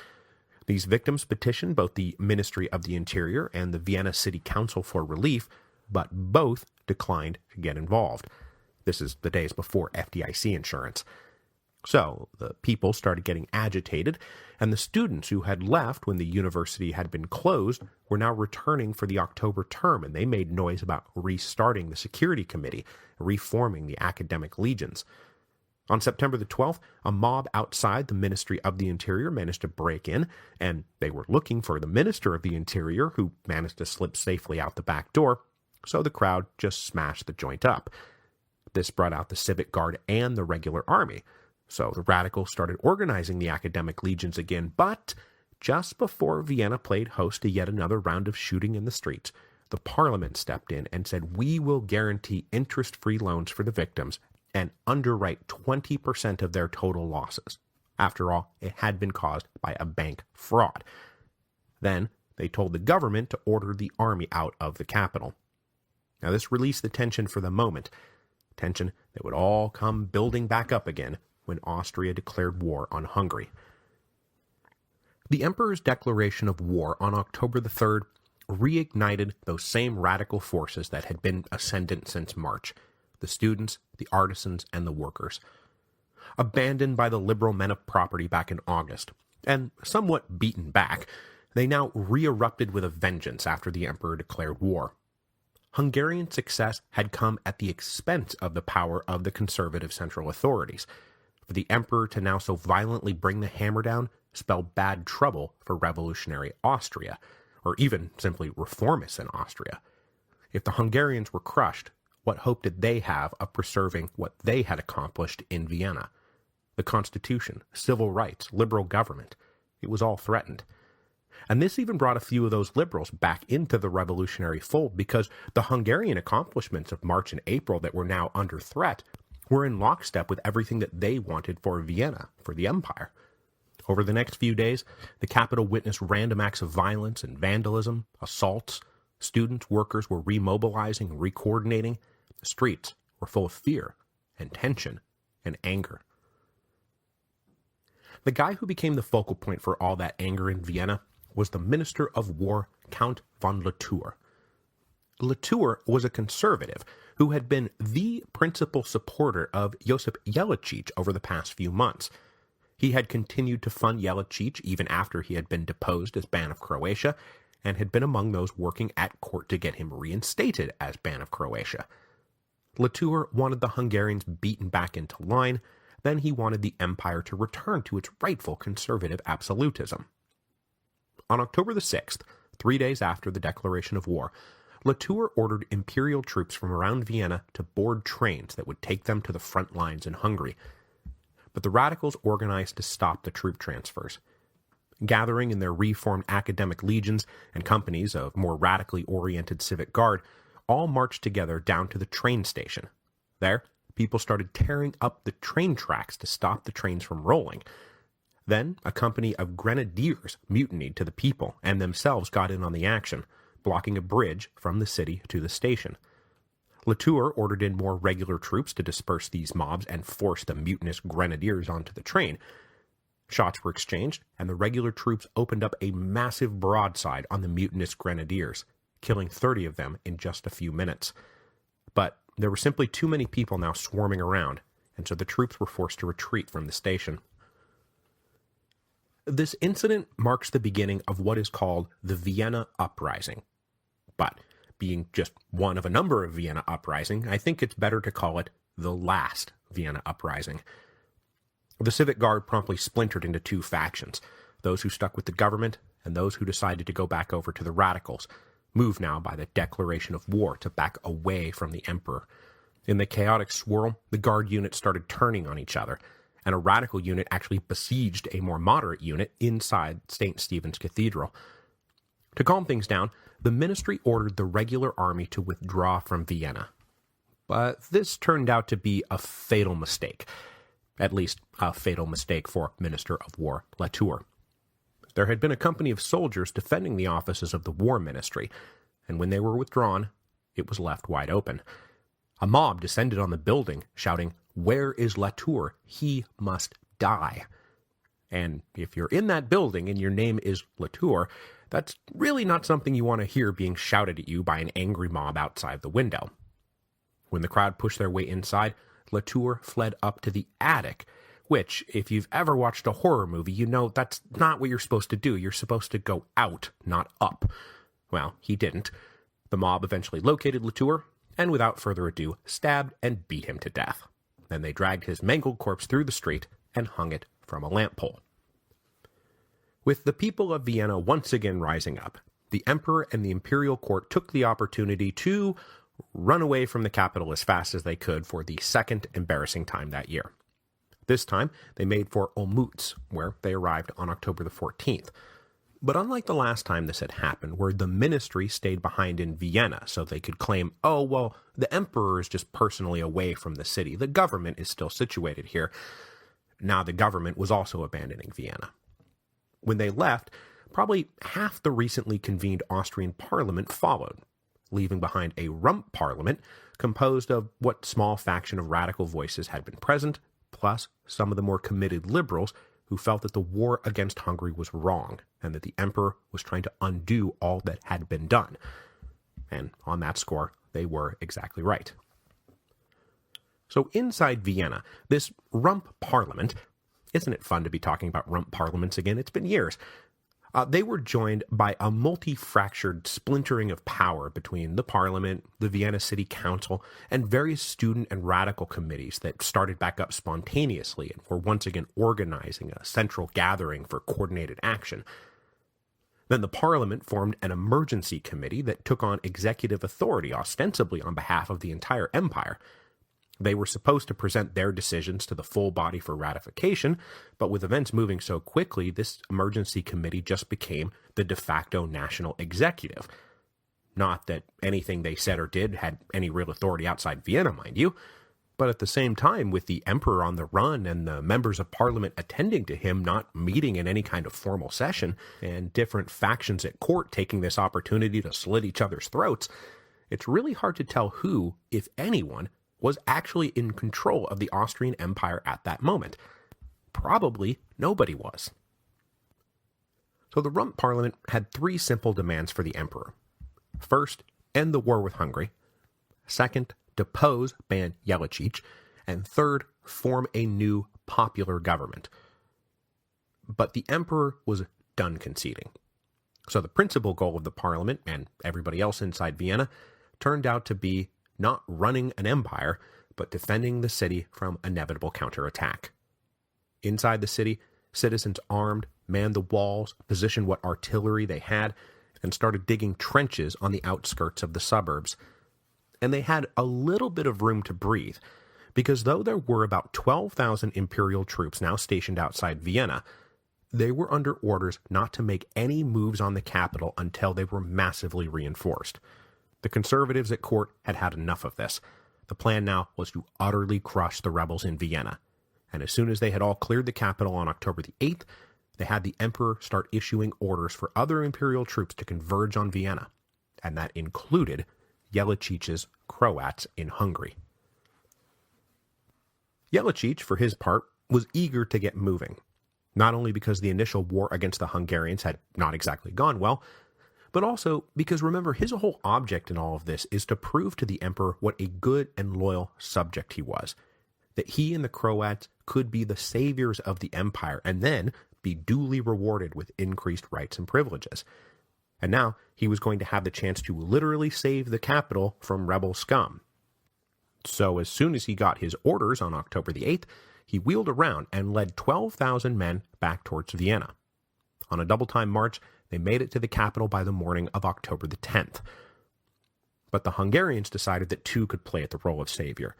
These victims petitioned both the Ministry of the Interior and the Vienna City Council for relief, but both declined to get involved. This is the days before FDIC insurance. So the people started getting agitated, and the students who had left when the university had been closed were now returning for the October term, and they made noise about restarting the security committee, reforming the academic legions. On September the 12th, a mob outside the Ministry of the Interior managed to break in, and they were looking for the Minister of the Interior, who managed to slip safely out the back door, so the crowd just smashed the joint up. This brought out the Civic Guard and the regular army, so the radicals started organizing the academic legions again, but just before Vienna played host to yet another round of shooting in the streets, the parliament stepped in and said, "We will guarantee interest-free loans for the victims and underwrite 20% of their total losses." After all, it had been caused by a bank fraud. Then they told the government to order the army out of the capital. Now this released the tension for the moment, tension that would all come building back up again when Austria declared war on Hungary. The Emperor's declaration of war on October the 3rd reignited those same radical forces that had been ascendant since March: the students, the artisans, and the workers. Abandoned by the liberal men of property back in August, and somewhat beaten back, they now re-erupted with a vengeance after the Emperor declared war. Hungarian success had come at the expense of the power of the conservative central authorities. For the Emperor to now so violently bring the hammer down spelled bad trouble for revolutionary Austria, or even simply reformists in Austria. If the Hungarians were crushed, what hope did they have of preserving what they had accomplished in Vienna? The Constitution, civil rights, liberal government. It was all threatened. And this even brought a few of those liberals back into the revolutionary fold, because the Hungarian accomplishments of March and April that were now under threat were in lockstep with everything that they wanted for Vienna, for the empire. Over the next few days, the capital witnessed random acts of violence and vandalism, assaults. Students, workers were remobilizing and recoordinating. The streets were full of fear and tension and anger. The guy who became the focal point for all that anger in Vienna was the Minister of War, Count von Latour. Latour was a conservative who had been the principal supporter of Josip Jelačić over the past few months. He had continued to fund Jelačić even after he had been deposed as Ban of Croatia, and had been among those working at court to get him reinstated as Ban of Croatia. Latour wanted the Hungarians beaten back into line, then he wanted the empire to return to its rightful conservative absolutism. On October the 6th, 3 days after the declaration of war, Latour ordered imperial troops from around Vienna to board trains that would take them to the front lines in Hungary. But the radicals organized to stop the troop transfers. Gathering in their reformed academic legions and companies of more radically oriented civic guard, all marched together down to the train station. There, people started tearing up the train tracks to stop the trains from rolling. Then, a company of grenadiers mutinied to the people and themselves got in on the action, blocking a bridge from the city to the station. Latour ordered in more regular troops to disperse these mobs and force the mutinous grenadiers onto the train. Shots were exchanged, and the regular troops opened up a massive broadside on the mutinous grenadiers, killing 30 of them in just a few minutes. But there were simply too many people now swarming around, and so the troops were forced to retreat from the station. This incident marks the beginning of what is called the Vienna Uprising. But, being just one of a number of Vienna Uprising, I think it's better to call it the last Vienna Uprising. The Civic Guard promptly splintered into two factions, those who stuck with the government and those who decided to go back over to the radicals, moved now by the declaration of war to back away from the emperor. In the chaotic swirl, the Guard units started turning on each other, and a radical unit actually besieged a more moderate unit inside St. Stephen's Cathedral. To calm things down, the ministry ordered the regular army to withdraw from Vienna. But this turned out to be a fatal mistake. At least, a fatal mistake for Minister of War Latour. There had been a company of soldiers defending the offices of the War Ministry, and when they were withdrawn, it was left wide open. A mob descended on the building, shouting, "Where is Latour? He must die." And if you're in that building and your name is Latour, that's really not something you want to hear being shouted at you by an angry mob outside the window. When the crowd pushed their way inside, Latour fled up to the attic, which, if you've ever watched a horror movie, you know that's not what you're supposed to do. You're supposed to go out, not up. Well, he didn't. The mob eventually located Latour, and without further ado, stabbed and beat him to death. Then they dragged his mangled corpse through the street and hung it from a lamp pole. With the people of Vienna once again rising up, the emperor and the imperial court took the opportunity to run away from the capital as fast as they could for the second embarrassing time that year. This time, they made for Olmütz, where they arrived on October the 14th. But unlike the last time this had happened, where the ministry stayed behind in Vienna so they could claim, oh, well, the emperor is just personally away from the city, the government is still situated here. Now the government was also abandoning Vienna. When they left, probably half the recently convened Austrian parliament followed, leaving behind a rump parliament composed of what small faction of radical voices had been present, plus some of the more committed liberals who felt that the war against Hungary was wrong and that the emperor was trying to undo all that had been done. And on that score, they were exactly right. So inside Vienna, this rump parliament, isn't it fun to be talking about rump parliaments again? It's been years. They were joined by a multi-fractured splintering of power between the parliament, the Vienna City Council, and various student and radical committees that started back up spontaneously and were once again organizing a central gathering for coordinated action. Then the parliament formed an emergency committee that took on executive authority ostensibly on behalf of the entire empire. They were supposed to present their decisions to the full body for ratification, but with events moving so quickly, this emergency committee just became the de facto national executive. Not that anything they said or did had any real authority outside Vienna, mind you, but at the same time, with the emperor on the run and the members of parliament attending to him not meeting in any kind of formal session, and different factions at court taking this opportunity to slit each other's throats, it's really hard to tell who, if anyone, was actually in control of the Austrian Empire at that moment. Probably nobody was. So the Rump Parliament had three simple demands for the emperor. First, end the war with Hungary. Second, depose Ban Jelačić. And third, form a new popular government. But the emperor was done conceding. So the principal goal of the parliament, and everybody else inside Vienna, turned out to be not running an empire, but defending the city from inevitable counterattack. Inside the city, citizens armed, manned the walls, positioned what artillery they had, and started digging trenches on the outskirts of the suburbs. And they had a little bit of room to breathe, because though there were about 12,000 imperial troops now stationed outside Vienna, they were under orders not to make any moves on the capital until they were massively reinforced. The conservatives at court had had enough of this. The plan now was to utterly crush the rebels in Vienna. And as soon as they had all cleared the capital on October the 8th, they had the emperor start issuing orders for other imperial troops to converge on Vienna. And that included Jelačić's Croats in Hungary. Jelačić, for his part, was eager to get moving. Not only because the initial war against the Hungarians had not exactly gone well, but also because, remember, his whole object in all of this is to prove to the emperor what a good and loyal subject he was, that he and the Croats could be the saviors of the empire and then be duly rewarded with increased rights and privileges. And now he was going to have the chance to literally save the capital from rebel scum. So as soon as he got his orders on October the 8th, he wheeled around and led 12,000 men back towards Vienna. On a double-time march, they made it to the capital by the morning of October the 10th. But the Hungarians decided that two could play at the role of savior.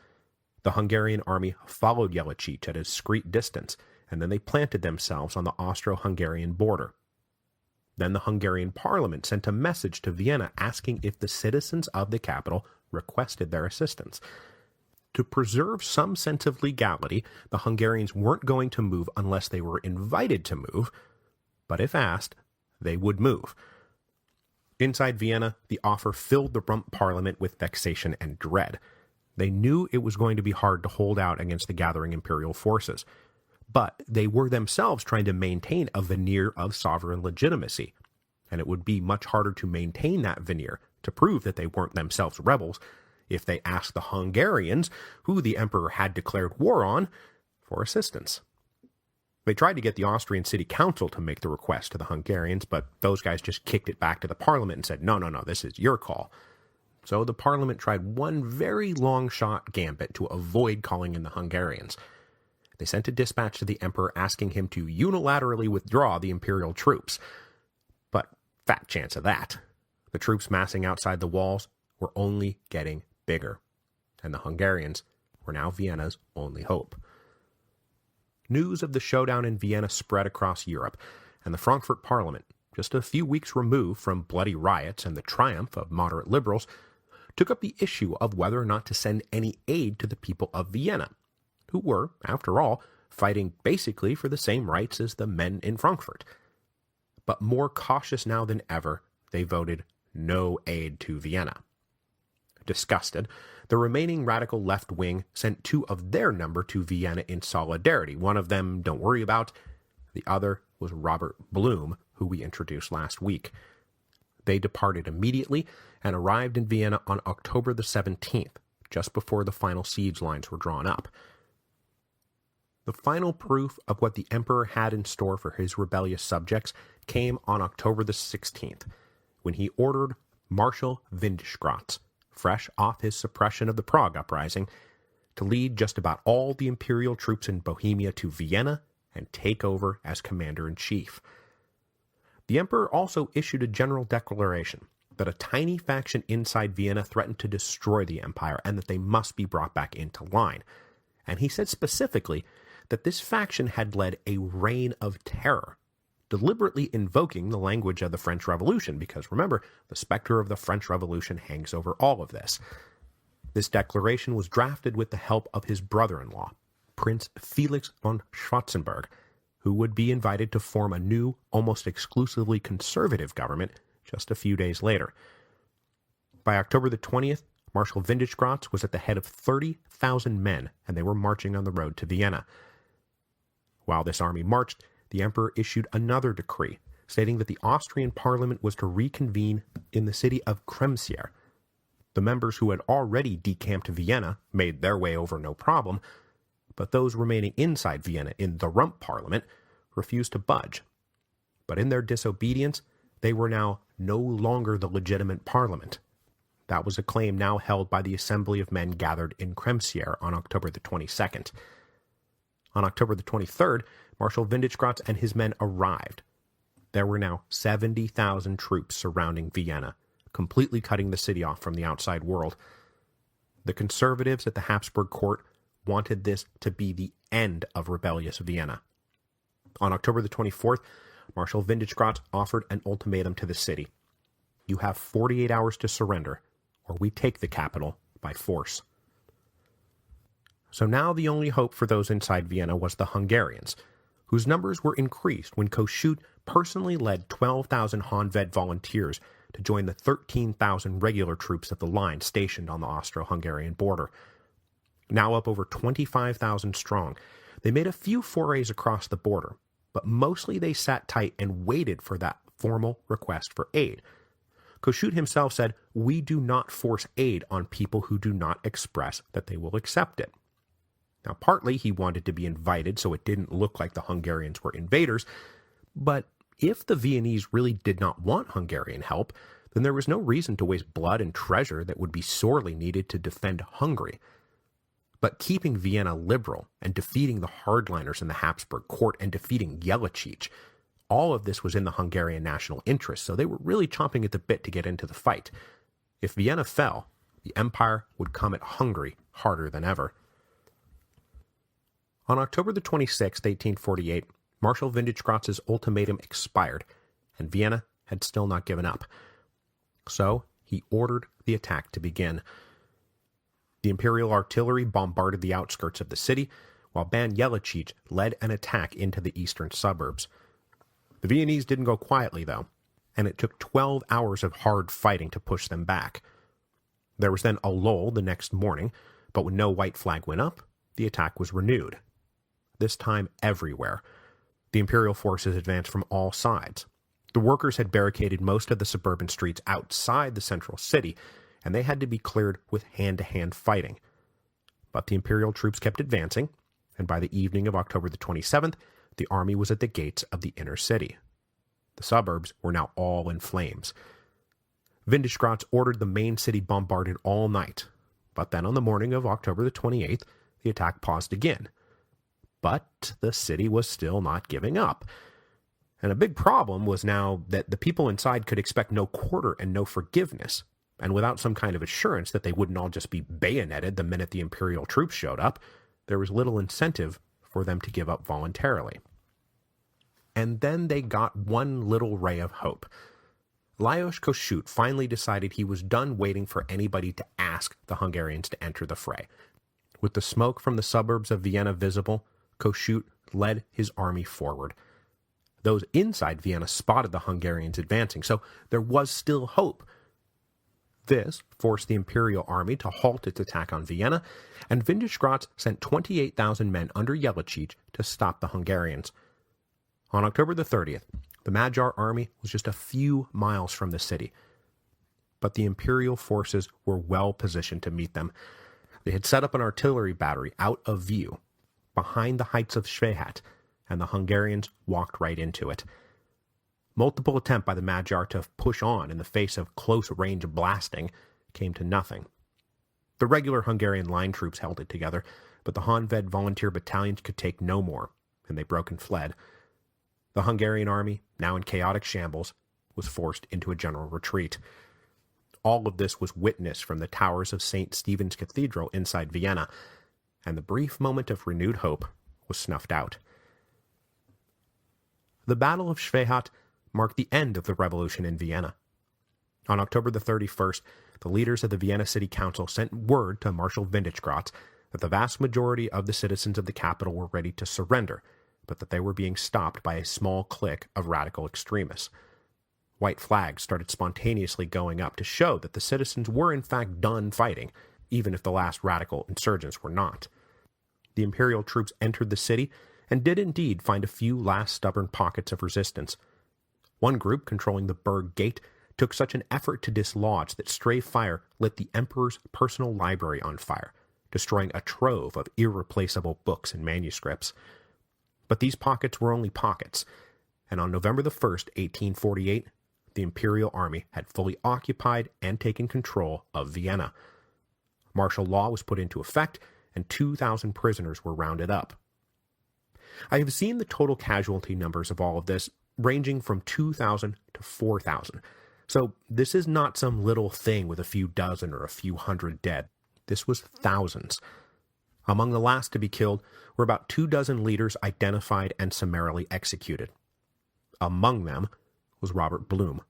The Hungarian army followed Jelačić at a discreet distance, and then they planted themselves on the Austro-Hungarian border. Then the Hungarian parliament sent a message to Vienna asking if the citizens of the capital requested their assistance. To preserve some sense of legality, the Hungarians weren't going to move unless they were invited to move, but if asked, they would move. Inside Vienna, the offer filled the Rump parliament with vexation and dread. They knew it was going to be hard to hold out against the gathering imperial forces, but they were themselves trying to maintain a veneer of sovereign legitimacy, and it would be much harder to maintain that veneer to prove that they weren't themselves rebels if they asked the Hungarians, who the emperor had declared war on, for assistance. They tried to get the Austrian city council to make the request to the Hungarians, but those guys just kicked it back to the parliament and said, no, this is your call. So the parliament tried one very long-shot gambit to avoid calling in the Hungarians. They sent a dispatch to the emperor asking him to unilaterally withdraw the imperial troops. But fat chance of that. The troops massing outside the walls were only getting bigger, and the Hungarians were now Vienna's only hope. News of the showdown in Vienna spread across Europe, and the Frankfurt Parliament, just a few weeks removed from bloody riots and the triumph of moderate liberals, took up the issue of whether or not to send any aid to the people of Vienna, who were, after all, fighting basically for the same rights as the men in Frankfurt. But more cautious now than ever, they voted no aid to Vienna. Disgusted, the remaining radical left wing sent 2 of their number to Vienna in solidarity. One of them, don't worry about. The other was Robert Blum, who we introduced last week. They departed immediately and arrived in Vienna on October the 17th, just before the final siege lines were drawn up. The final proof of what the emperor had in store for his rebellious subjects came on October the 16th, when he ordered Marshal Windischgratz, fresh off his suppression of the Prague uprising, to lead just about all the imperial troops in Bohemia to Vienna and take over as commander-in-chief. The emperor also issued a general declaration that a tiny faction inside Vienna threatened to destroy the empire and that they must be brought back into line. And he said specifically that this faction had led a reign of terror, deliberately invoking the language of the French Revolution, because remember, the specter of the French Revolution hangs over all of this. This declaration was drafted with the help of his brother-in-law, Prince Felix von Schwarzenberg, who would be invited to form a new, almost exclusively conservative government just a few days later. By October the 20th, Marshal Windischgratz was at the head of 30,000 men, and they were marching on the road to Vienna. While this army marched, the emperor issued another decree, stating that the Austrian parliament was to reconvene in the city of Kremsier. The members who had already decamped to Vienna made their way over no problem, but those remaining inside Vienna in the Rump parliament refused to budge. But in their disobedience, they were now no longer the legitimate parliament. That was a claim now held by the assembly of men gathered in Kremsier on October the 22nd. On October the 23rd, Marshal Windischgratz and his men arrived. There were now 70,000 troops surrounding Vienna, completely cutting the city off from the outside world. The conservatives at the Habsburg court wanted this to be the end of rebellious Vienna. On October the 24th, Marshal Windischgratz offered an ultimatum to the city. You have 48 hours to surrender, or we take the capital by force. So now the only hope for those inside Vienna was the Hungarians, whose numbers were increased when Kossuth personally led 12,000 Honved volunteers to join the 13,000 regular troops of the line stationed on the Austro-Hungarian border. Now up over 25,000 strong, they made a few forays across the border, but mostly they sat tight and waited for that formal request for aid. Kossuth himself said, "We do not force aid on people who do not express that they will accept it." Now, partly he wanted to be invited so it didn't look like the Hungarians were invaders, but if the Viennese really did not want Hungarian help, then there was no reason to waste blood and treasure that would be sorely needed to defend Hungary. But keeping Vienna liberal and defeating the hardliners in the Habsburg court and defeating Jeličić, all of this was in the Hungarian national interest, so they were really chomping at the bit to get into the fight. If Vienna fell, the empire would come at Hungary harder than ever. On October the 26th, 1848, Marshal Windischgratz's ultimatum expired, and Vienna had still not given up. So he ordered the attack to begin. The Imperial artillery bombarded the outskirts of the city, while Ban Jelačić led an attack into the eastern suburbs. The Viennese didn't go quietly, though, and it took 12 hours of hard fighting to push them back. There was then a lull the next morning, but when no white flag went up, the attack was renewed. This time everywhere. The Imperial forces advanced from all sides. The workers had barricaded most of the suburban streets outside the central city, and they had to be cleared with hand-to-hand fighting. But the Imperial troops kept advancing, and by the evening of October the 27th, the army was at the gates of the inner city. The suburbs were now all in flames. Windischgratz ordered the main city bombarded all night, but then on the morning of October the 28th, the attack paused again. But the city was still not giving up. And a big problem was now that the people inside could expect no quarter and no forgiveness, and without some kind of assurance that they wouldn't all just be bayoneted the minute the Imperial troops showed up, there was little incentive for them to give up voluntarily. And then they got one little ray of hope. Lajos Kossuth finally decided he was done waiting for anybody to ask the Hungarians to enter the fray. With the smoke from the suburbs of Vienna visible, Kossuth led his army forward. Those inside Vienna spotted the Hungarians advancing, so there was still hope. This forced the Imperial army to halt its attack on Vienna, and Windischgratz sent 28,000 men under Jelačić to stop the Hungarians. On October the 30th, the Magyar army was just a few miles from the city, but the Imperial forces were well positioned to meet them. They had set up an artillery battery out of view, behind the heights of Schwehat, and the Hungarians walked right into it. Multiple attempts by the Magyar to push on in the face of close-range blasting came to nothing. The regular Hungarian line troops held it together, but the Honved volunteer battalions could take no more, and they broke and fled. The Hungarian army, now in chaotic shambles, was forced into a general retreat. All of this was witnessed from the towers of St. Stephen's Cathedral inside Vienna, and the brief moment of renewed hope was snuffed out. The Battle of Schwehat marked the end of the revolution in Vienna. On October the 31st, the leaders of the Vienna City Council sent word to Marshal Windischgratz that the vast majority of the citizens of the capital were ready to surrender, but that they were being stopped by a small clique of radical extremists. White flags started spontaneously going up to show that the citizens were in fact done fighting, even if the last radical insurgents were not. The Imperial troops entered the city and did indeed find a few last stubborn pockets of resistance. One group controlling the Burg Gate took such an effort to dislodge that stray fire lit the Emperor's personal library on fire, destroying a trove of irreplaceable books and manuscripts. But these pockets were only pockets, and on November the 1st, 1848, the Imperial army had fully occupied and taken control of Vienna. Martial law was put into effect, and 2,000 prisoners were rounded up. I have seen the total casualty numbers of all of this ranging from 2,000 to 4,000, so this is not some little thing with a few dozen or a few hundred dead. This was thousands. Among the last to be killed were about 24 leaders identified and summarily executed. Among them was Robert Blum.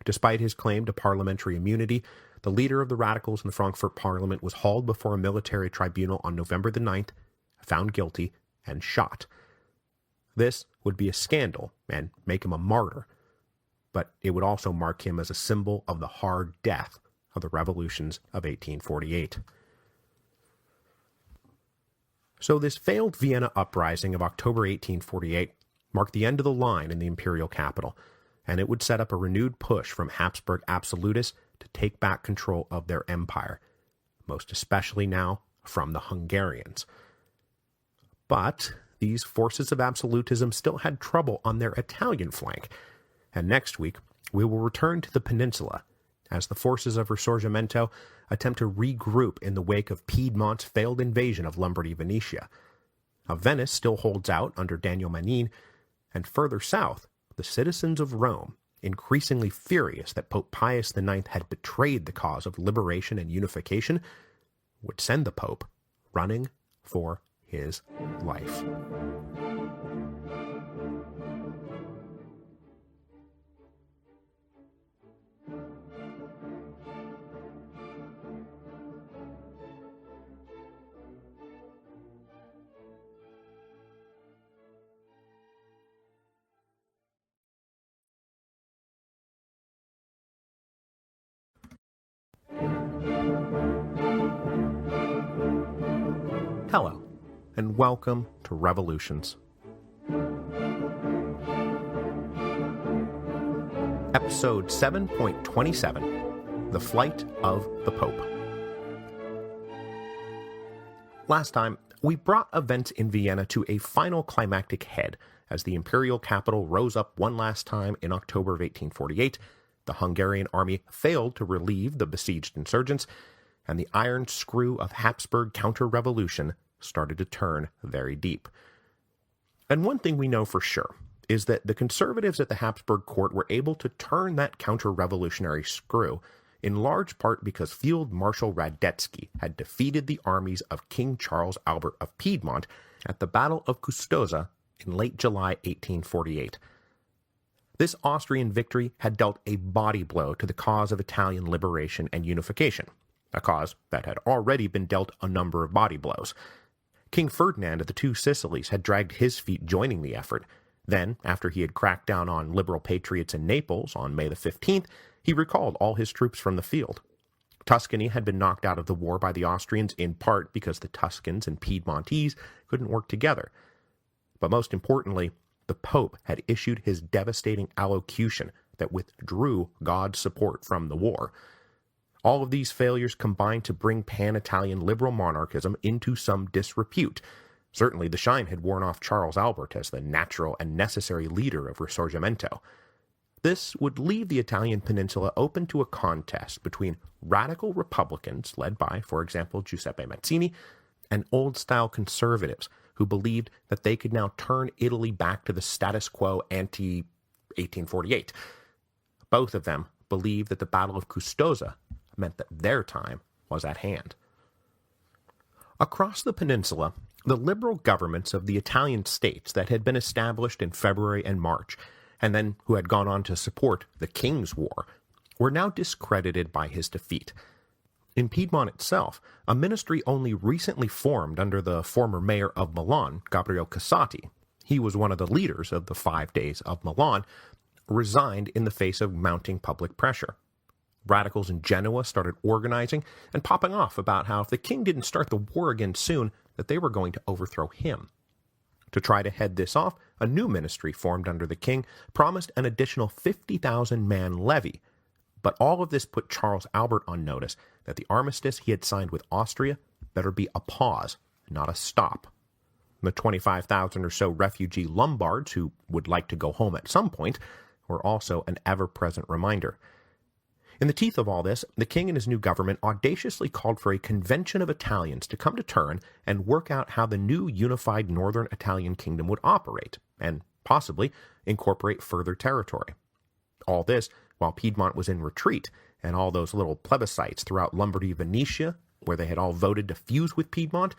Despite his claim to parliamentary immunity, the leader of the radicals in the Frankfurt Parliament was hauled before a military tribunal on November the 9th, found guilty, and shot. This would be a scandal and make him a martyr, but it would also mark him as a symbol of the hard death of the revolutions of 1848. So this failed Vienna uprising of October 1848 marked the end of the line in the imperial capital, and it would set up a renewed push from Habsburg absolutists to take back control of their empire, most especially now from the Hungarians. But these forces of absolutism still had trouble on their Italian flank, and next week we will return to the peninsula as the forces of Risorgimento attempt to regroup in the wake of Piedmont's failed invasion of Lombardy-Venetia. Now, Venice still holds out under Daniel Manin, and further south, the citizens of Rome, increasingly furious that Pope Pius IX had betrayed the cause of liberation and unification, would send the Pope running for his life. Hello, and welcome to Revolutions. Episode 7.27, The Flight of the Pope. Last time, we brought events in Vienna to a final climactic head as the imperial capital rose up one last time in October of 1848, the Hungarian army failed to relieve the besieged insurgents, and the iron screw of Habsburg counter-revolution started to turn very deep. And one thing we know for sure is that the conservatives at the Habsburg court were able to turn that counter-revolutionary screw in large part because Field Marshal Radetzky had defeated the armies of King Charles Albert of Piedmont at the Battle of Custoza in late July 1848. This Austrian victory had dealt a body blow to the cause of Italian liberation and unification, a cause that had already been dealt a number of body blows. King Ferdinand of the Two Sicilies had dragged his feet joining the effort. Then, after he had cracked down on liberal patriots in Naples on May the 15th, he recalled all his troops from the field. Tuscany had been knocked out of the war by the Austrians in part because the Tuscans and Piedmontese couldn't work together. But most importantly, the Pope had issued his devastating allocution that withdrew God's support from the war. All of these failures combined to bring pan-Italian liberal monarchism into some disrepute. Certainly the shine had worn off Charles Albert as the natural and necessary leader of Risorgimento. This would leave the Italian peninsula open to a contest between radical Republicans, led by, for example, Giuseppe Mazzini, and old-style conservatives who believed that they could now turn Italy back to the status quo ante-1848. Both of them believed that the Battle of Custoza meant that their time was at hand. Across the peninsula, the liberal governments of the Italian states that had been established in February and March, and then who had gone on to support the King's War, were now discredited by his defeat. In Piedmont itself, a ministry only recently formed under the former mayor of Milan, Gabriele Casati, he was one of the leaders of the 5 Days of Milan, resigned in the face of mounting public pressure. Radicals in Genoa started organizing and popping off about how if the king didn't start the war again soon, that they were going to overthrow him. To try to head this off, a new ministry formed under the king promised an additional 50,000-man levy, but all of this put Charles Albert on notice that the armistice he had signed with Austria better be a pause, not a stop. The 25,000 or so refugee Lombards who would like to go home at some point were also an ever-present reminder. In the teeth of all this, the king and his new government audaciously called for a convention of Italians to come to turn and work out how the new unified northern Italian kingdom would operate, and possibly incorporate further territory. All this while Piedmont was in retreat, and all those little plebiscites throughout Lombardy, Venetia, where they had all voted to fuse with Piedmont,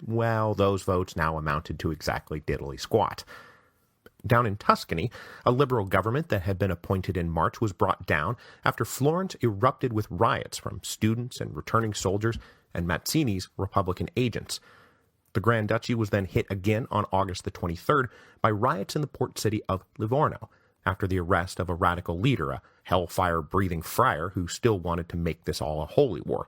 well, those votes now amounted to exactly diddly squat. Down in Tuscany, a liberal government that had been appointed in March was brought down after Florence erupted with riots from students and returning soldiers and Mazzini's Republican agents. The Grand Duchy was then hit again on August the 23rd by riots in the port city of Livorno, after the arrest of a radical leader, a hellfire-breathing friar who still wanted to make this all a holy war.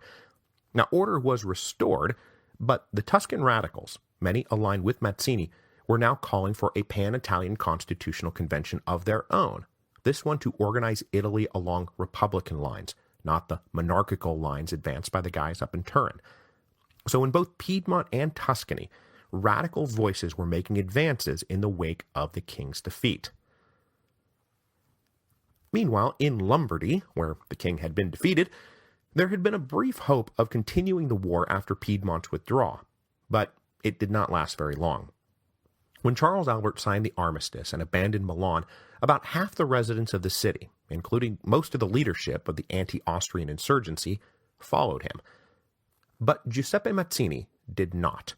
Now, order was restored, but the Tuscan radicals, many aligned with Mazzini, were now calling for a pan-Italian constitutional convention of their own, this one to organize Italy along republican lines, not the monarchical lines advanced by the guys up in Turin. So in both Piedmont and Tuscany, radical voices were making advances in the wake of the king's defeat. Meanwhile, in Lombardy, where the king had been defeated, there had been a brief hope of continuing the war after Piedmont's withdrawal, but it did not last very long. When Charles Albert signed the armistice and abandoned Milan, about half the residents of the city, including most of the leadership of the anti-Austrian insurgency, followed him. But Giuseppe Mazzini did not.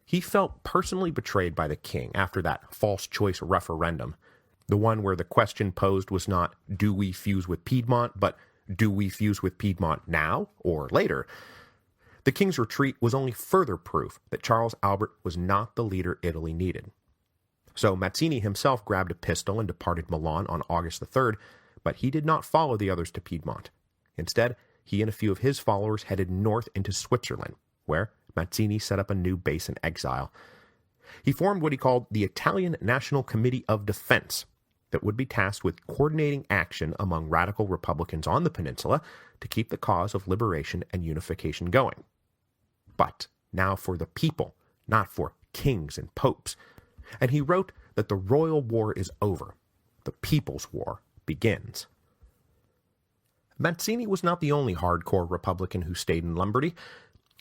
He felt personally betrayed by the king after that false choice referendum, the one where the question posed was not, do we fuse with Piedmont, but do we fuse with Piedmont now or later? The king's retreat was only further proof that Charles Albert was not the leader Italy needed. So Mazzini himself grabbed a pistol and departed Milan on August the 3rd, but he did not follow the others to Piedmont. Instead, he and a few of his followers headed north into Switzerland, where Mazzini set up a new base in exile. He formed what he called the Italian National Committee of Defense, that would be tasked with coordinating action among radical Republicans on the peninsula to keep the cause of liberation and unification going. But now for the people, not for kings and popes. And he wrote that the royal war is over. The people's war begins. Mazzini was not the only hardcore Republican who stayed in Lombardy.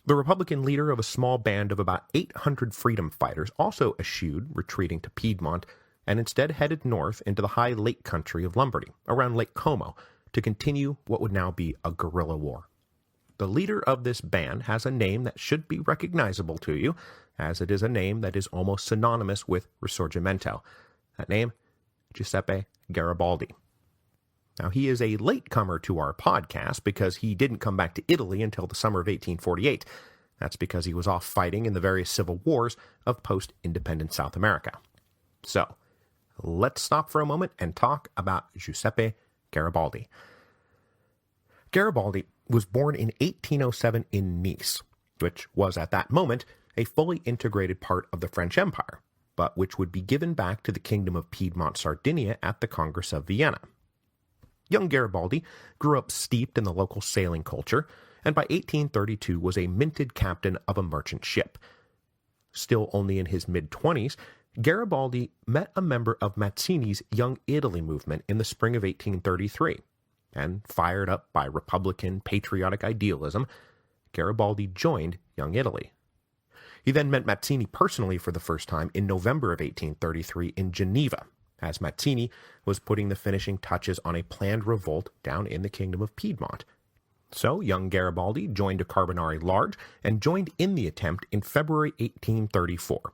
The Republican leader of a small band of about 800 freedom fighters also eschewed retreating to Piedmont and instead headed north into the high lake country of Lombardy, around Lake Como, to continue what would now be a guerrilla war. The leader of this band has a name that should be recognizable to you, as it is a name that is almost synonymous with Risorgimento. That name, Giuseppe Garibaldi. Now, he is a latecomer to our podcast because he didn't come back to Italy until the summer of 1848. That's because he was off fighting in the various civil wars of post-independent South America. So, let's stop for a moment and talk about Giuseppe Garibaldi. Garibaldi was born in 1807 in Nice, which was at that moment a fully integrated part of the French Empire, but which would be given back to the Kingdom of Piedmont-Sardinia at the Congress of Vienna. Young Garibaldi grew up steeped in the local sailing culture, and by 1832 was a minted captain of a merchant ship. Still only in his mid-20s, Garibaldi met a member of Mazzini's Young Italy movement in the spring of 1833, and fired up by Republican patriotic idealism, Garibaldi joined Young Italy. He then met Mazzini personally for the first time in November of 1833 in Geneva, as Mazzini was putting the finishing touches on a planned revolt down in the Kingdom of Piedmont. So young Garibaldi joined a Carbonari Large and joined in the attempt in February 1834.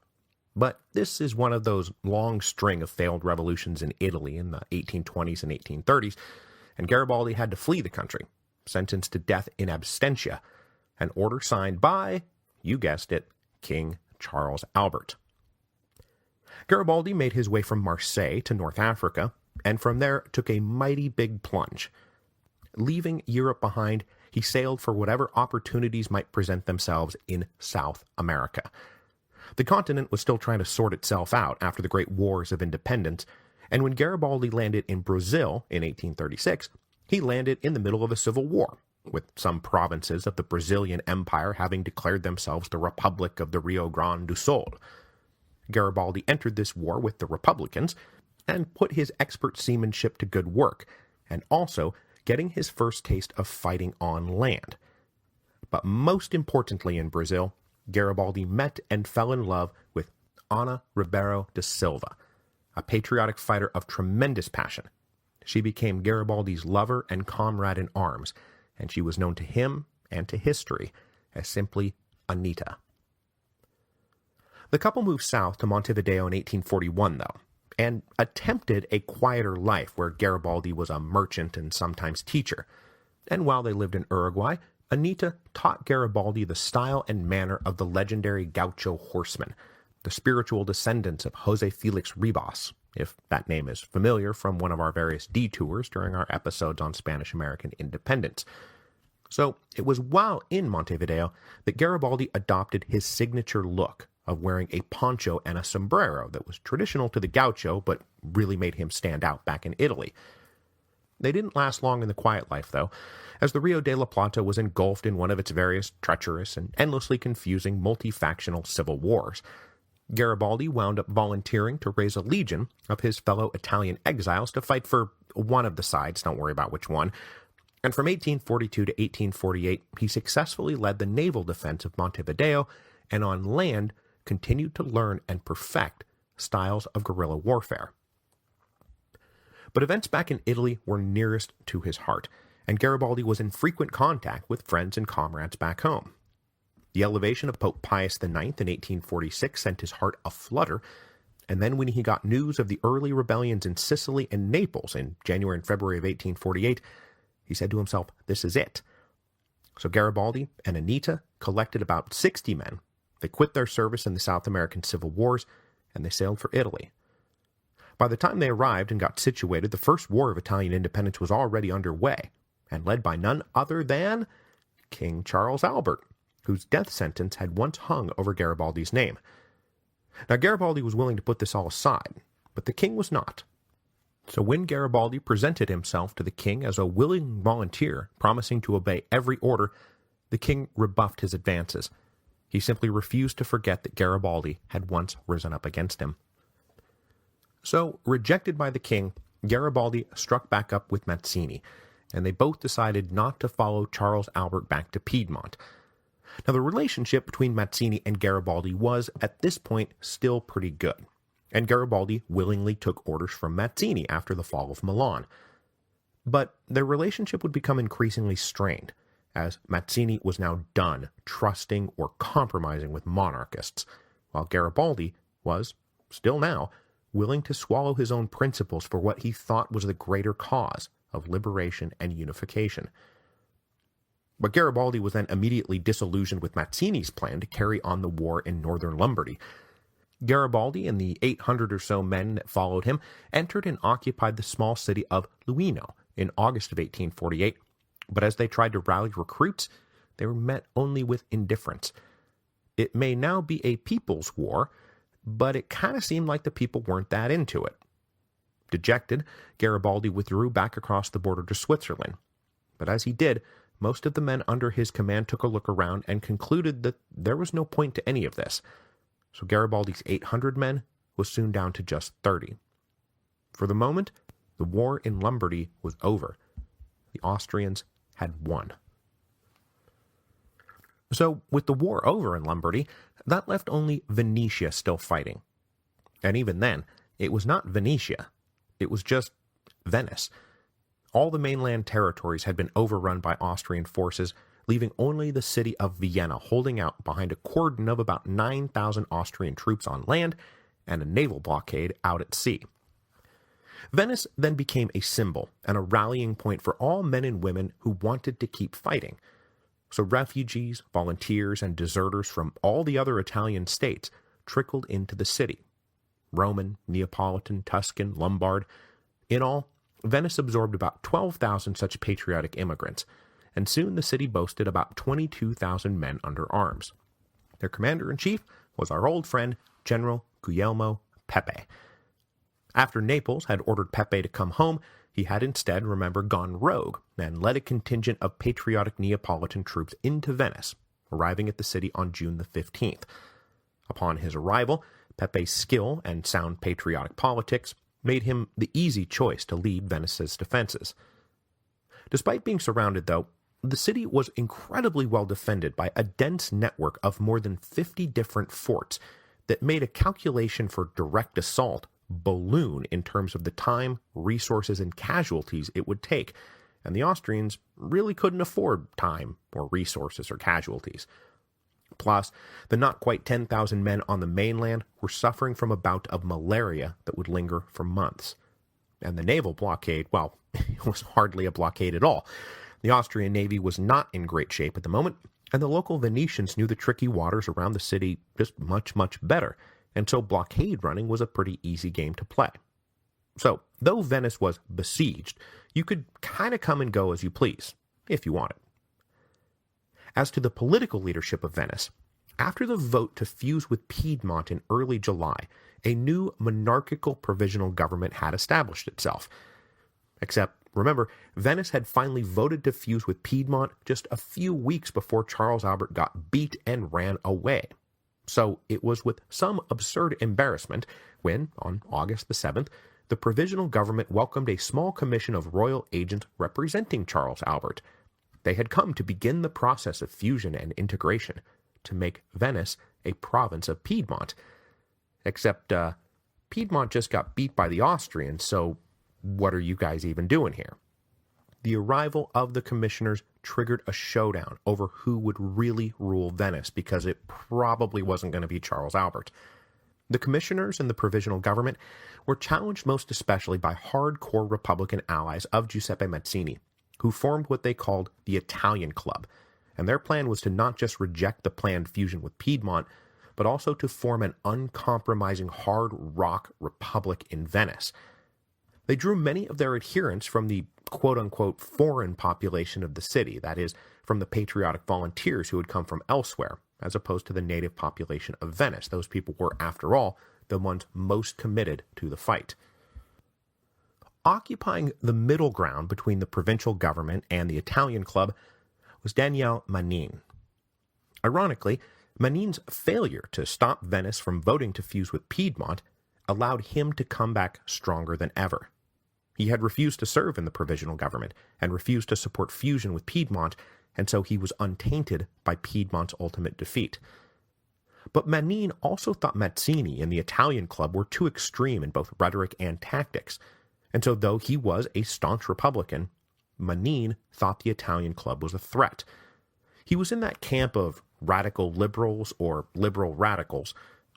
But this is one of those long string of failed revolutions in Italy in the 1820s and 1830s, and Garibaldi had to flee the country, sentenced to death in absentia, an order signed by, you guessed it, King Charles Albert. Garibaldi made his way from Marseille to North Africa, and from there took a mighty big plunge. Leaving Europe behind, he sailed for whatever opportunities might present themselves in South America. The continent was still trying to sort itself out after the great wars of independence, and when Garibaldi landed in Brazil in 1836, he landed in the middle of a civil war, with some provinces of the Brazilian Empire having declared themselves the Republic of the Rio Grande do Sul. Garibaldi entered this war with the Republicans and put his expert seamanship to good work, and also getting his first taste of fighting on land. But most importantly in Brazil, Garibaldi met and fell in love with Ana Ribeiro de Silva, a patriotic fighter of tremendous passion. She became Garibaldi's lover and comrade in arms, and she was known to him and to history as simply Anita. The couple moved south to Montevideo in 1841, though, and attempted a quieter life where Garibaldi was a merchant and sometimes teacher. And while they lived in Uruguay, Anita taught Garibaldi the style and manner of the legendary gaucho horsemen, the spiritual descendants of Jose Felix Ribas, if that name is familiar from one of our various detours during our episodes on Spanish-American independence. So it was while in Montevideo that Garibaldi adopted his signature look of wearing a poncho and a sombrero that was traditional to the gaucho but really made him stand out back in Italy. They didn't last long in the quiet life, though, as the Rio de la Plata was engulfed in one of its various treacherous and endlessly confusing multi-factional civil wars. Garibaldi wound up volunteering to raise a legion of his fellow Italian exiles to fight for one of the sides, don't worry about which one, and from 1842 to 1848 he successfully led the naval defense of Montevideo, and on land continued to learn and perfect styles of guerrilla warfare. But events back in Italy were nearest to his heart, and Garibaldi was in frequent contact with friends and comrades back home. The elevation of Pope Pius IX in 1846 sent his heart aflutter, and then when he got news of the early rebellions in Sicily and Naples in January and February of 1848, he said to himself, "This is it." So Garibaldi and Anita collected about 60 men. They quit their service in the South American Civil Wars, and they sailed for Italy. By the time they arrived and got situated, the First War of Italian Independence was already underway, and led by none other than King Charles Albert, whose death sentence had once hung over Garibaldi's name. Now Garibaldi was willing to put this all aside, but the king was not. So when Garibaldi presented himself to the king as a willing volunteer, promising to obey every order, the king rebuffed his advances. He simply refused to forget that Garibaldi had once risen up against him. So, rejected by the king, Garibaldi struck back up with Mazzini, and they both decided not to follow Charles Albert back to Piedmont. Now, the relationship between Mazzini and Garibaldi was, at this point, still pretty good, and Garibaldi willingly took orders from Mazzini after the fall of Milan. But their relationship would become increasingly strained, as Mazzini was now done trusting or compromising with monarchists, while Garibaldi was, still now, willing to swallow his own principles for what he thought was the greater cause of liberation and unification. But Garibaldi was then immediately disillusioned with Mazzini's plan to carry on the war in northern Lombardy. Garibaldi and the 800 or so men that followed him entered and occupied the small city of Luino in August of 1848, but as they tried to rally recruits, they were met only with indifference. It may now be a people's war, but it kind of seemed like the people weren't that into it. Dejected, Garibaldi withdrew back across the border to Switzerland, but as he did, most of the men under his command took a look around and concluded that there was no point to any of this, so Garibaldi's 800 men was soon down to just 30. For the moment, the war in Lombardy was over. The Austrians had won. So, with the war over in Lombardy, that left only Venetia still fighting. And even then, it was not Venetia. It was just Venice. All the mainland territories had been overrun by Austrian forces, leaving only the city of Vienna holding out behind a cordon of about 9,000 Austrian troops on land and a naval blockade out at sea. Venice then became a symbol and a rallying point for all men and women who wanted to keep fighting. So refugees, volunteers, and deserters from all the other Italian states trickled into the city. Roman, Neapolitan, Tuscan, Lombard. In all, Venice absorbed about 12,000 such patriotic immigrants, and soon the city boasted about 22,000 men under arms. Their commander-in-chief was our old friend, General Guglielmo Pepe. After Naples had ordered Pepe to come home, he had instead, remember, gone rogue and led a contingent of patriotic Neapolitan troops into Venice, arriving at the city on June the 15th. Upon his arrival, Pepe's skill and sound patriotic politics made him the easy choice to lead Venice's defenses. Despite being surrounded, though, the city was incredibly well defended by a dense network of more than 50 different forts that made a calculation for direct assault balloon in terms of the time, resources, and casualties it would take, and the Austrians really couldn't afford time or resources or casualties. Plus, the not quite 10,000 men on the mainland were suffering from a bout of malaria that would linger for months. And the naval blockade, well, it was hardly a blockade at all. The Austrian navy was not in great shape at the moment, and the local Venetians knew the tricky waters around the city just much, much better, and so blockade running was a pretty easy game to play. So, though Venice was besieged, you could kind of come and go as you please, if you wanted. As to the political leadership of Venice, after the vote to fuse with Piedmont in early July, a new monarchical provisional government had established itself. Except, remember, Venice had finally voted to fuse with Piedmont just a few weeks before Charles Albert got beat and ran away. So it was with some absurd embarrassment when, on August the 7th, the provisional government welcomed a small commission of royal agents representing Charles Albert. They had come to begin the process of fusion and integration, to make Venice a province of Piedmont. Except, Piedmont just got beat by the Austrians, so what are you guys even doing here? The arrival of the commissioners triggered a showdown over who would really rule Venice, because it probably wasn't going to be Charles Albert. The commissioners and the provisional government were challenged most especially by hardcore Republican allies of Giuseppe Mazzini, who formed what they called the Italian Club, and their plan was to not just reject the planned fusion with Piedmont, but also to form an uncompromising hard rock republic in Venice. They drew many of their adherents from the quote-unquote foreign population of the city, that is, from the patriotic volunteers who had come from elsewhere, as opposed to the native population of Venice. Those people were, after all, the ones most committed to the fight. Occupying the middle ground between the provincial government and the Italian club was Daniele Manin. Ironically, Manin's failure to stop Venice from voting to fuse with Piedmont allowed him to come back stronger than ever. He had refused to serve in the provisional government and refused to support fusion with Piedmont, and so he was untainted by Piedmont's ultimate defeat. But Manin also thought Mazzini and the Italian club were too extreme in both rhetoric and tactics, and so though he was a staunch Republican, Manin thought the Italian club was a threat. He was in that camp of radical liberals or liberal radicals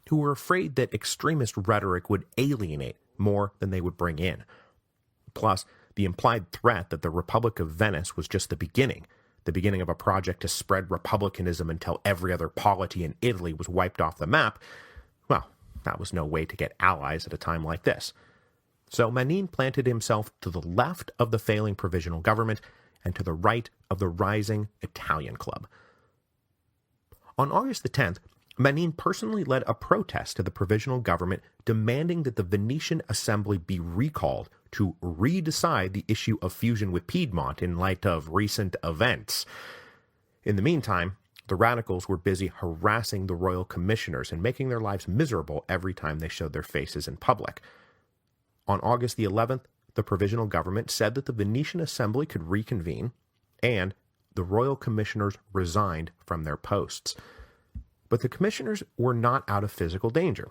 who were afraid that extremist rhetoric would alienate more than they would bring in. Plus, the implied threat that the Republic of Venice was just the beginning of a project to spread republicanism until every other polity in Italy was wiped off the map, well, that was no way to get allies at a time like this. So Manin planted himself to the left of the failing provisional government and to the right of the rising Italian club. On August the 10th, Manin personally led a protest to the provisional government demanding that the Venetian Assembly be recalled to redecide the issue of fusion with Piedmont in light of recent events. In the meantime, the radicals were busy harassing the royal commissioners and making their lives miserable every time they showed their faces in public. On August the 11th, the provisional government said that the Venetian Assembly could reconvene, and the royal commissioners resigned from their posts. But the commissioners were not out of physical danger.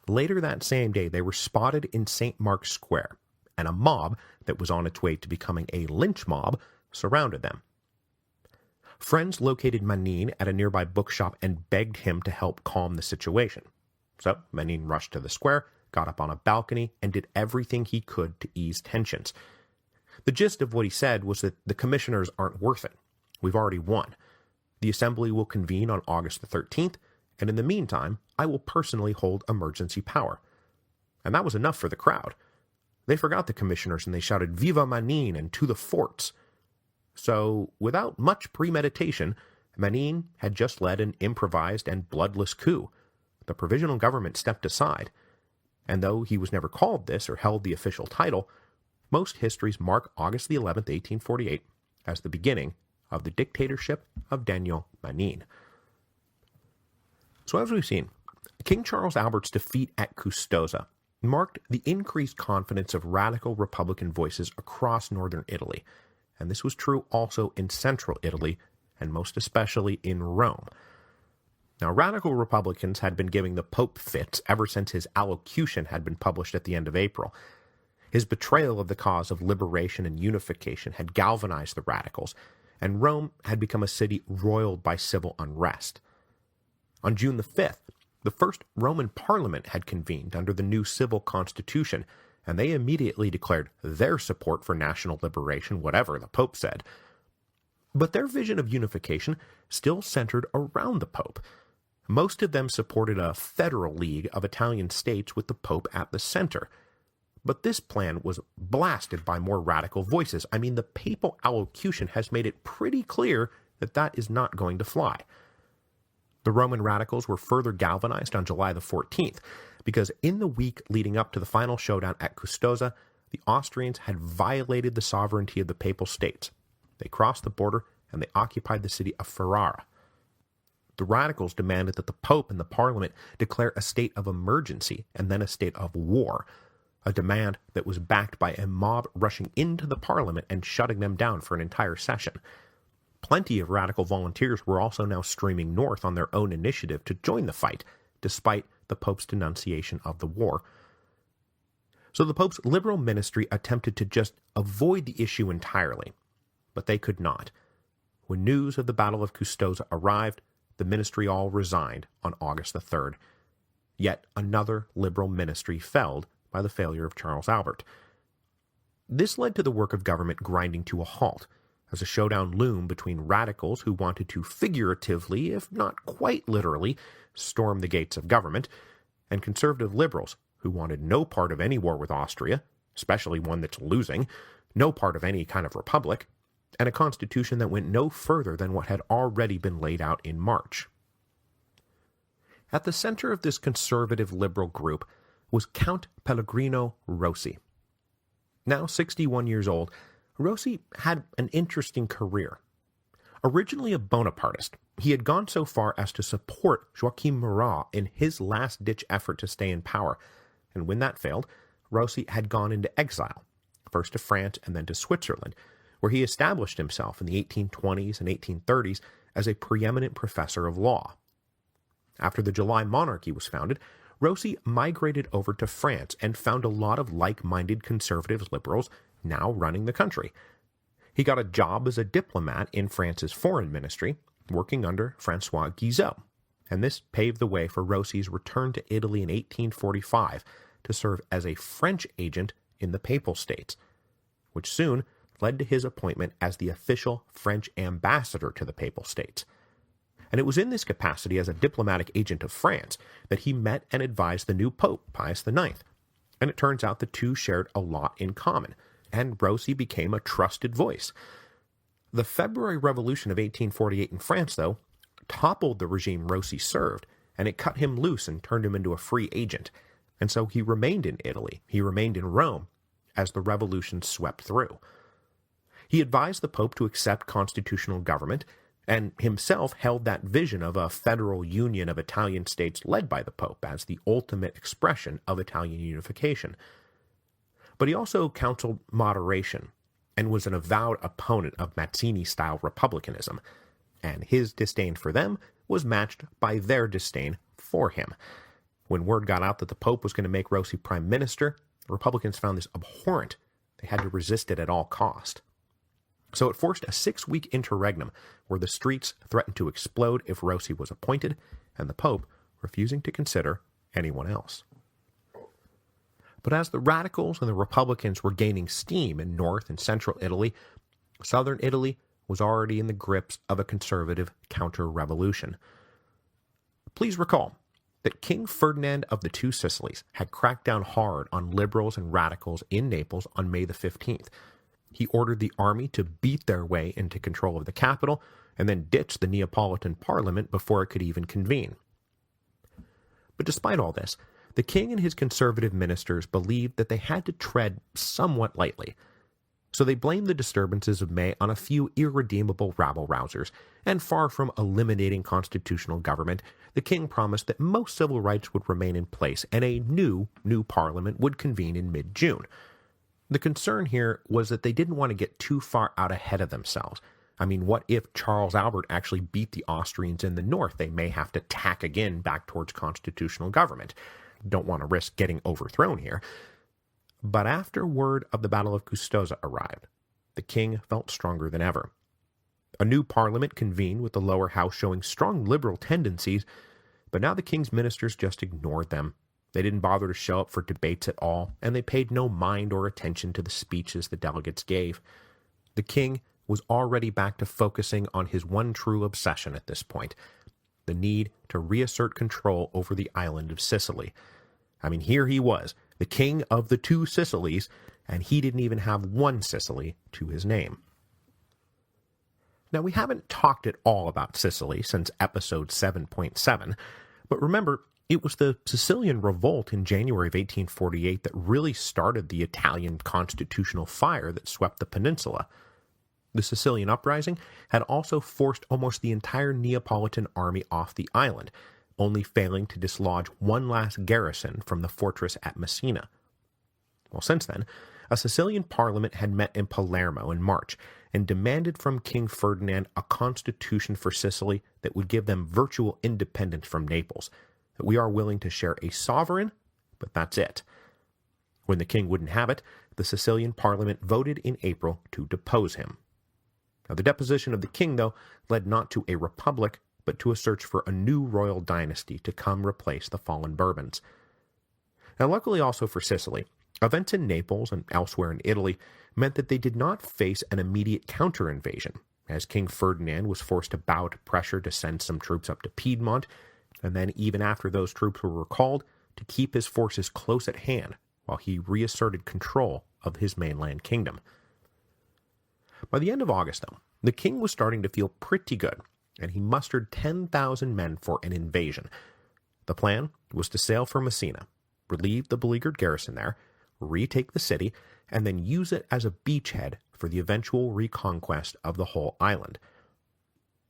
Later that same day, they were spotted in St. Mark's Square, and a mob that was on its way to becoming a lynch mob surrounded them. Friends located Manin at a nearby bookshop and begged him to help calm the situation. So Manin rushed to the square, got up on a balcony, and did everything he could to ease tensions. The gist of what he said was that the commissioners aren't worth it. We've already won. The assembly will convene on August the 13th, and in the meantime, I will personally hold emergency power. And that was enough for the crowd. They forgot the commissioners and they shouted, "Viva Manin" and "To the forts." So, without much premeditation, Manin had just led an improvised and bloodless coup. The provisional government stepped aside, and though he was never called this or held the official title, most histories mark August the 11th, 1848, as the beginning of the dictatorship of Daniele Manin. So as we've seen, King Charles Albert's defeat at Custoza marked the increased confidence of radical Republican voices across northern Italy, and this was true also in central Italy, and most especially in Rome. Now, radical Republicans had been giving the Pope fits ever since his allocution had been published at the end of April. His betrayal of the cause of liberation and unification had galvanized the radicals, and Rome had become a city roiled by civil unrest. On June the 5th, the first Roman parliament had convened under the new civil constitution, and they immediately declared their support for national liberation, whatever the Pope said. But their vision of unification still centered around the Pope. Most of them supported a federal league of Italian states with the Pope at the center. But this plan was blasted by more radical voices. I mean, the papal allocution has made it pretty clear that that is not going to fly. The Roman radicals were further galvanized on July the 14th, because in the week leading up to the final showdown at Custoza, the Austrians had violated the sovereignty of the Papal States. They crossed the border and they occupied the city of Ferrara. The radicals demanded that the Pope and the Parliament declare a state of emergency and then a state of war, a demand that was backed by a mob rushing into the Parliament and shutting them down for an entire session. Plenty of radical volunteers were also now streaming north on their own initiative to join the fight, despite the Pope's denunciation of the war. So the Pope's liberal ministry attempted to just avoid the issue entirely, but they could not. When news of the Battle of Custoza arrived, the ministry all resigned on August the 3rd. Yet another liberal ministry fell by the failure of Charles Albert. This led to the work of government grinding to a halt, as a showdown loomed between radicals who wanted to figuratively, if not quite literally, storm the gates of government, and conservative liberals who wanted no part of any war with Austria, especially one that's losing, no part of any kind of republic, and a constitution that went no further than what had already been laid out in March. At the center of this conservative liberal group was Count Pellegrino Rossi. Now 61 years old, Rossi had an interesting career. Originally a Bonapartist, he had gone so far as to support Joachim Murat in his last-ditch effort to stay in power, and when that failed, Rossi had gone into exile, first to France and then to Switzerland, where he established himself in the 1820s and 1830s as a preeminent professor of law. After the July Monarchy was founded, Rossi migrated over to France and found a lot of like-minded conservative liberals now running the country. He got a job as a diplomat in France's foreign ministry, working under François Guizot, and this paved the way for Rossi's return to Italy in 1845 to serve as a French agent in the Papal States, which soon led to his appointment as the official French ambassador to the Papal States. And it was in this capacity as a diplomatic agent of France that he met and advised the new Pope, Pius IX, and it turns out the two shared a lot in common, and Rossi became a trusted voice. The February Revolution of 1848 in France, though, toppled the regime Rossi served, and it cut him loose and turned him into a free agent, and so he remained in Italy, he remained in Rome, as the revolution swept through. He advised the Pope to accept constitutional government, and himself held that vision of a federal union of Italian states led by the Pope as the ultimate expression of Italian unification. But he also counseled moderation, and was an avowed opponent of Mazzini-style republicanism, and his disdain for them was matched by their disdain for him. When word got out that the Pope was going to make Rossi prime minister, Republicans found this abhorrent. They had to resist it at all cost. So it forced a 6-week interregnum where the streets threatened to explode if Rossi was appointed, and the Pope refusing to consider anyone else. But as the radicals and the Republicans were gaining steam in north and central Italy, southern Italy was already in the grips of a conservative counter-revolution. Please recall that King Ferdinand of the Two Sicilies had cracked down hard on liberals and radicals in Naples on May the 15th. He ordered the army to beat their way into control of the capital and then ditch the Neapolitan parliament before it could even convene. But despite all this, the king and his conservative ministers believed that they had to tread somewhat lightly. So they blamed the disturbances of May on a few irredeemable rabble-rousers, and far from eliminating constitutional government, the king promised that most civil rights would remain in place and a new parliament would convene in mid-June. The concern here was that they didn't want to get too far out ahead of themselves. I mean, what if Charles Albert actually beat the Austrians in the north? They may have to tack again back towards constitutional government. Don't want to risk getting overthrown here. But after word of the Battle of Custoza arrived, the king felt stronger than ever. A new parliament convened with the lower house showing strong liberal tendencies, but now the king's ministers just ignored them. They didn't bother to show up for debates at all, and they paid no mind or attention to the speeches the delegates gave. The king was already back to focusing on his one true obsession at this point, the need to reassert control over the island of Sicily. I mean, here he was, the king of the Two Sicilies, and he didn't even have one Sicily to his name. Now, we haven't talked at all about Sicily since episode 7.7, but remember, it was the Sicilian Revolt in January of 1848 that really started the Italian constitutional fire that swept the peninsula. The Sicilian uprising had also forced almost the entire Neapolitan army off the island, only failing to dislodge one last garrison from the fortress at Messina. Well, since then, a Sicilian parliament had met in Palermo in March and demanded from King Ferdinand a constitution for Sicily that would give them virtual independence from Naples. That we are willing to share a sovereign, but that's it. When the king wouldn't have it, the Sicilian parliament voted in April to depose him. Now, the deposition of the king, though, led not to a republic, but to a search for a new royal dynasty to come replace the fallen Bourbons. Now, luckily also for Sicily, events in Naples and elsewhere in Italy meant that they did not face an immediate counter-invasion, as King Ferdinand was forced to bow to pressure to send some troops up to Piedmont, and then even after those troops were recalled, to keep his forces close at hand while he reasserted control of his mainland kingdom. By the end of August, though, the king was starting to feel pretty good, and he mustered 10,000 men for an invasion. The plan was to sail for Messina, relieve the beleaguered garrison there, retake the city, and then use it as a beachhead for the eventual reconquest of the whole island.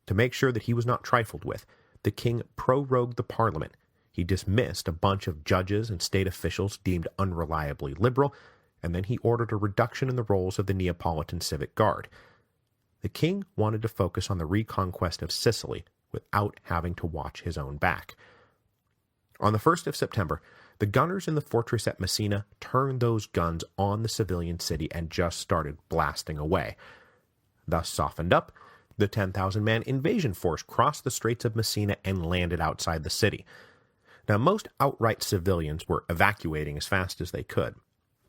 To make sure that he was not trifled with, the king prorogued the parliament. He dismissed a bunch of judges and state officials deemed unreliably liberal, and then he ordered a reduction in the rolls of the Neapolitan civic guard. The king wanted to focus on the reconquest of Sicily without having to watch his own back. On the 1st of September, the gunners in the fortress at Messina turned those guns on the civilian city and just started blasting away. Thus softened up, the 10,000-man invasion force crossed the Straits of Messina and landed outside the city. Now, most outright civilians were evacuating as fast as they could,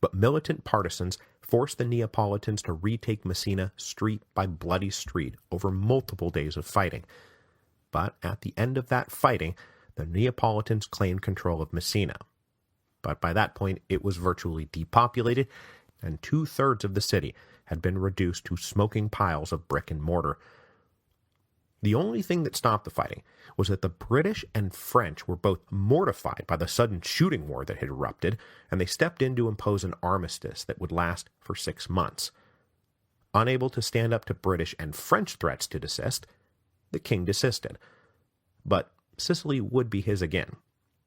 but militant partisans forced the Neapolitans to retake Messina street by bloody street over multiple days of fighting. But at the end of that fighting, the Neapolitans claimed control of Messina. But by that point, it was virtually depopulated, and 2/3 of the city had been reduced to smoking piles of brick and mortar. The only thing that stopped the fighting was that the British and French were both mortified by the sudden shooting war that had erupted, and they stepped in to impose an armistice that would last for 6 months. Unable to stand up to British and French threats to desist, the king desisted. But Sicily would be his again,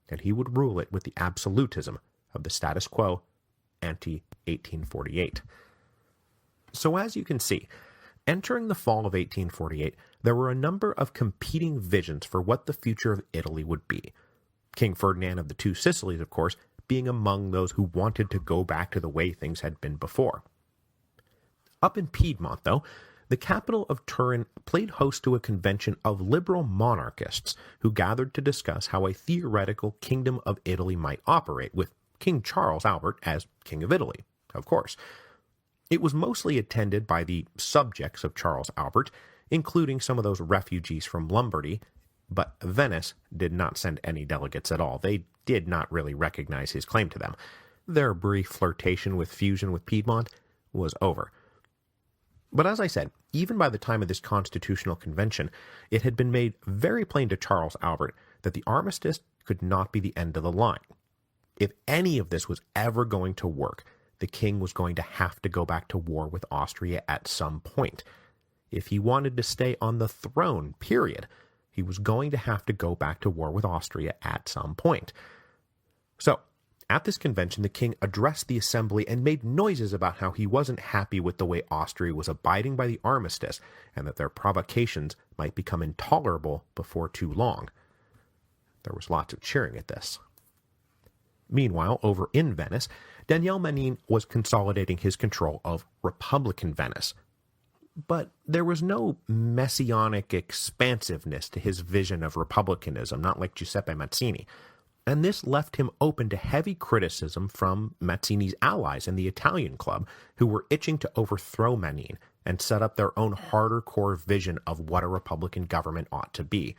and he would rule it with the absolutism of the status quo ante 1848. So as you can see, entering the fall of 1848, there were a number of competing visions for what the future of Italy would be. King Ferdinand of the Two Sicilies, of course, being among those who wanted to go back to the way things had been before. Up in Piedmont, though, the capital of Turin played host to a convention of liberal monarchists who gathered to discuss how a theoretical Kingdom of Italy might operate, with King Charles Albert as King of Italy, of course. It was mostly attended by the subjects of Charles Albert, including some of those refugees from Lombardy, but Venice did not send any delegates at all. They did not really recognize his claim to them. Their brief flirtation with fusion with Piedmont was over. But as I said, even by the time of this constitutional convention, it had been made very plain to Charles Albert that the armistice could not be the end of the line. If any of this was ever going to work, the king was going to have to go back to war with Austria at some point. If he wanted to stay on the throne, period, he was going to have to go back to war with Austria at some point. So, at this convention, the king addressed the assembly and made noises about how he wasn't happy with the way Austria was abiding by the armistice, and that their provocations might become intolerable before too long. There was lots of cheering at this. Meanwhile, over in Venice, Daniel Manin was consolidating his control of Republican Venice. But there was no messianic expansiveness to his vision of republicanism, not like Giuseppe Mazzini, and this left him open to heavy criticism from Mazzini's allies in the Italian club, who were itching to overthrow Manin and set up their own harder core vision of what a republican government ought to be.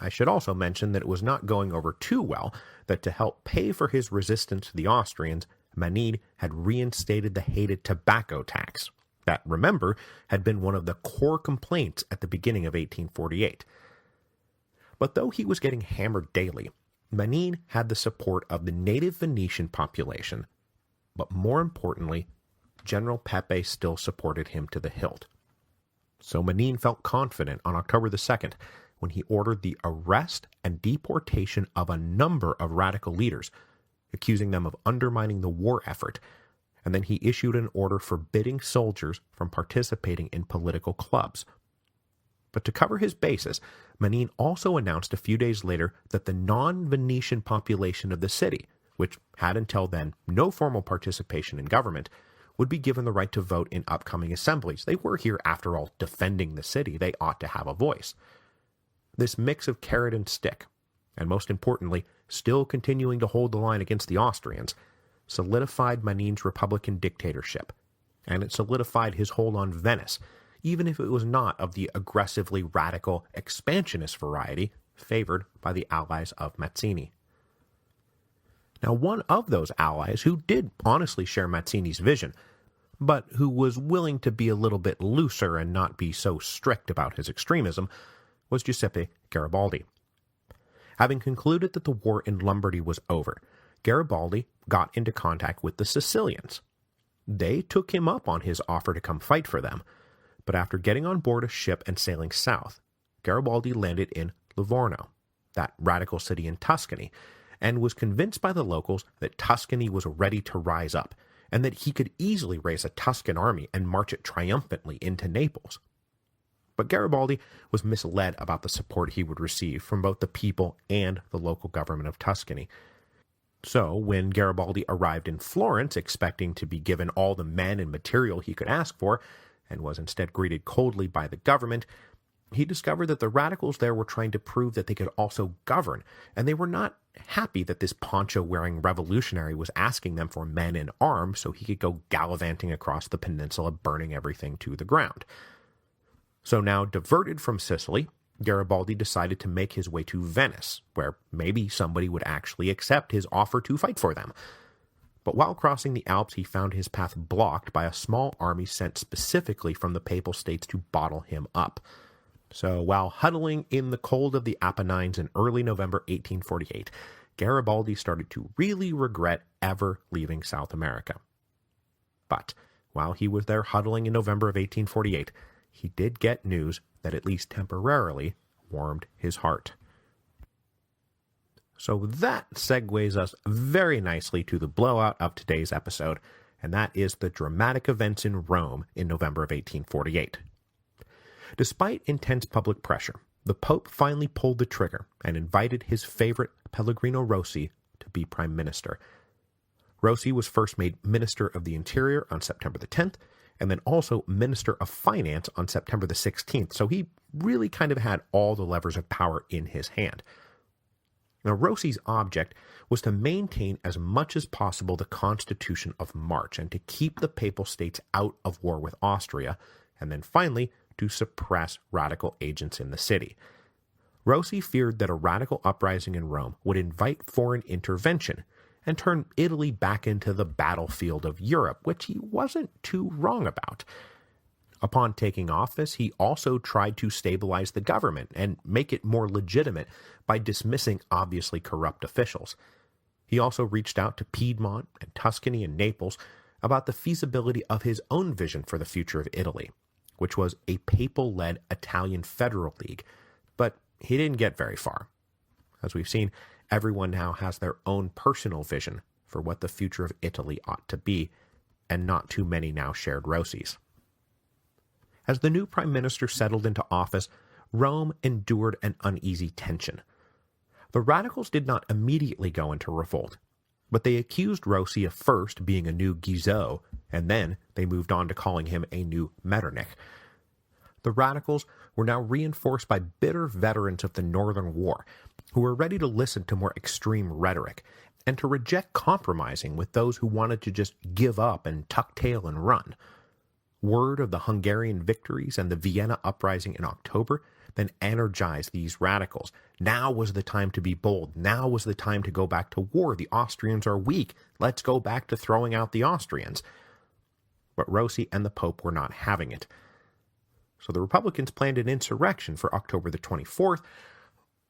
I should also mention that it was not going over too well that to help pay for his resistance to the Austrians, Manin had reinstated the hated tobacco tax. That, remember, had been one of the core complaints at the beginning of 1848. But though he was getting hammered daily, Manin had the support of the native Venetian population, but more importantly, General Pepe still supported him to the hilt. So Manin felt confident on October the 2nd when he ordered the arrest and deportation of a number of radical leaders, accusing them of undermining the war effort, and then he issued an order forbidding soldiers from participating in political clubs. But to cover his bases, Manin also announced a few days later that the non-Venetian population of the city, which had until then no formal participation in government, would be given the right to vote in upcoming assemblies. They were here, after all, defending the city. They ought to have a voice. This mix of carrot and stick, and most importantly, still continuing to hold the line against the Austrians, solidified Manin's Republican dictatorship, and it solidified his hold on Venice, even if it was not of the aggressively radical expansionist variety favored by the allies of Mazzini. Now, one of those allies who did honestly share Mazzini's vision, but who was willing to be a little bit looser and not be so strict about his extremism, was Giuseppe Garibaldi. Having concluded that the war in Lombardy was over, Garibaldi got into contact with the Sicilians. They took him up on his offer to come fight for them, but after getting on board a ship and sailing south, Garibaldi landed in Livorno, that radical city in Tuscany, and was convinced by the locals that Tuscany was ready to rise up, and that he could easily raise a Tuscan army and march it triumphantly into Naples. But Garibaldi was misled about the support he would receive from both the people and the local government of Tuscany. So, when Garibaldi arrived in Florence expecting to be given all the men and material he could ask for, and was instead greeted coldly by the government, he discovered that the radicals there were trying to prove that they could also govern, and they were not happy that this poncho-wearing revolutionary was asking them for men and arms so he could go gallivanting across the peninsula burning everything to the ground. So now, diverted from Sicily, Garibaldi decided to make his way to Venice, where maybe somebody would actually accept his offer to fight for them. But while crossing the Alps, he found his path blocked by a small army sent specifically from the Papal States to bottle him up. So while huddling in the cold of the Apennines in early November 1848, Garibaldi started to really regret ever leaving South America. But while he was there huddling in November of 1848, he did get news that at least temporarily warmed his heart. So that segues us very nicely to the blowout of today's episode, and that is the dramatic events in Rome in November of 1848. Despite intense public pressure, the Pope finally pulled the trigger and invited his favorite Pellegrino Rossi to be Prime Minister. Rossi was first made Minister of the Interior on September the 10th, and then also Minister of Finance on September the 16th, so he really kind of had all the levers of power in his hand. Now, Rossi's object was to maintain as much as possible the Constitution of March and to keep the Papal States out of war with Austria, and then finally to suppress radical agents in the city. Rossi feared that a radical uprising in Rome would invite foreign intervention and turn Italy back into the battlefield of Europe, which he wasn't too wrong about. Upon taking office, he also tried to stabilize the government and make it more legitimate by dismissing obviously corrupt officials. He also reached out to Piedmont and Tuscany and Naples about the feasibility of his own vision for the future of Italy, which was a papal-led Italian federal league, but he didn't get very far. As we've seen, everyone now has their own personal vision for what the future of Italy ought to be, and not too many now shared Rossi's. As the new prime minister settled into office, Rome endured an uneasy tension. The radicals did not immediately go into revolt, but they accused Rossi of first being a new Guizot, and then they moved on to calling him a new Metternich. The radicals were now reinforced by bitter veterans of the Northern War, who were ready to listen to more extreme rhetoric, and to reject compromising with those who wanted to just give up and tuck tail and run. Word of the Hungarian victories and the Vienna uprising in October then energized these radicals. Now was the time to be bold. Now was the time to go back to war. The Austrians are weak. Let's go back to throwing out the Austrians. But Rossi and the Pope were not having it. So the Republicans planned an insurrection for October the 24th,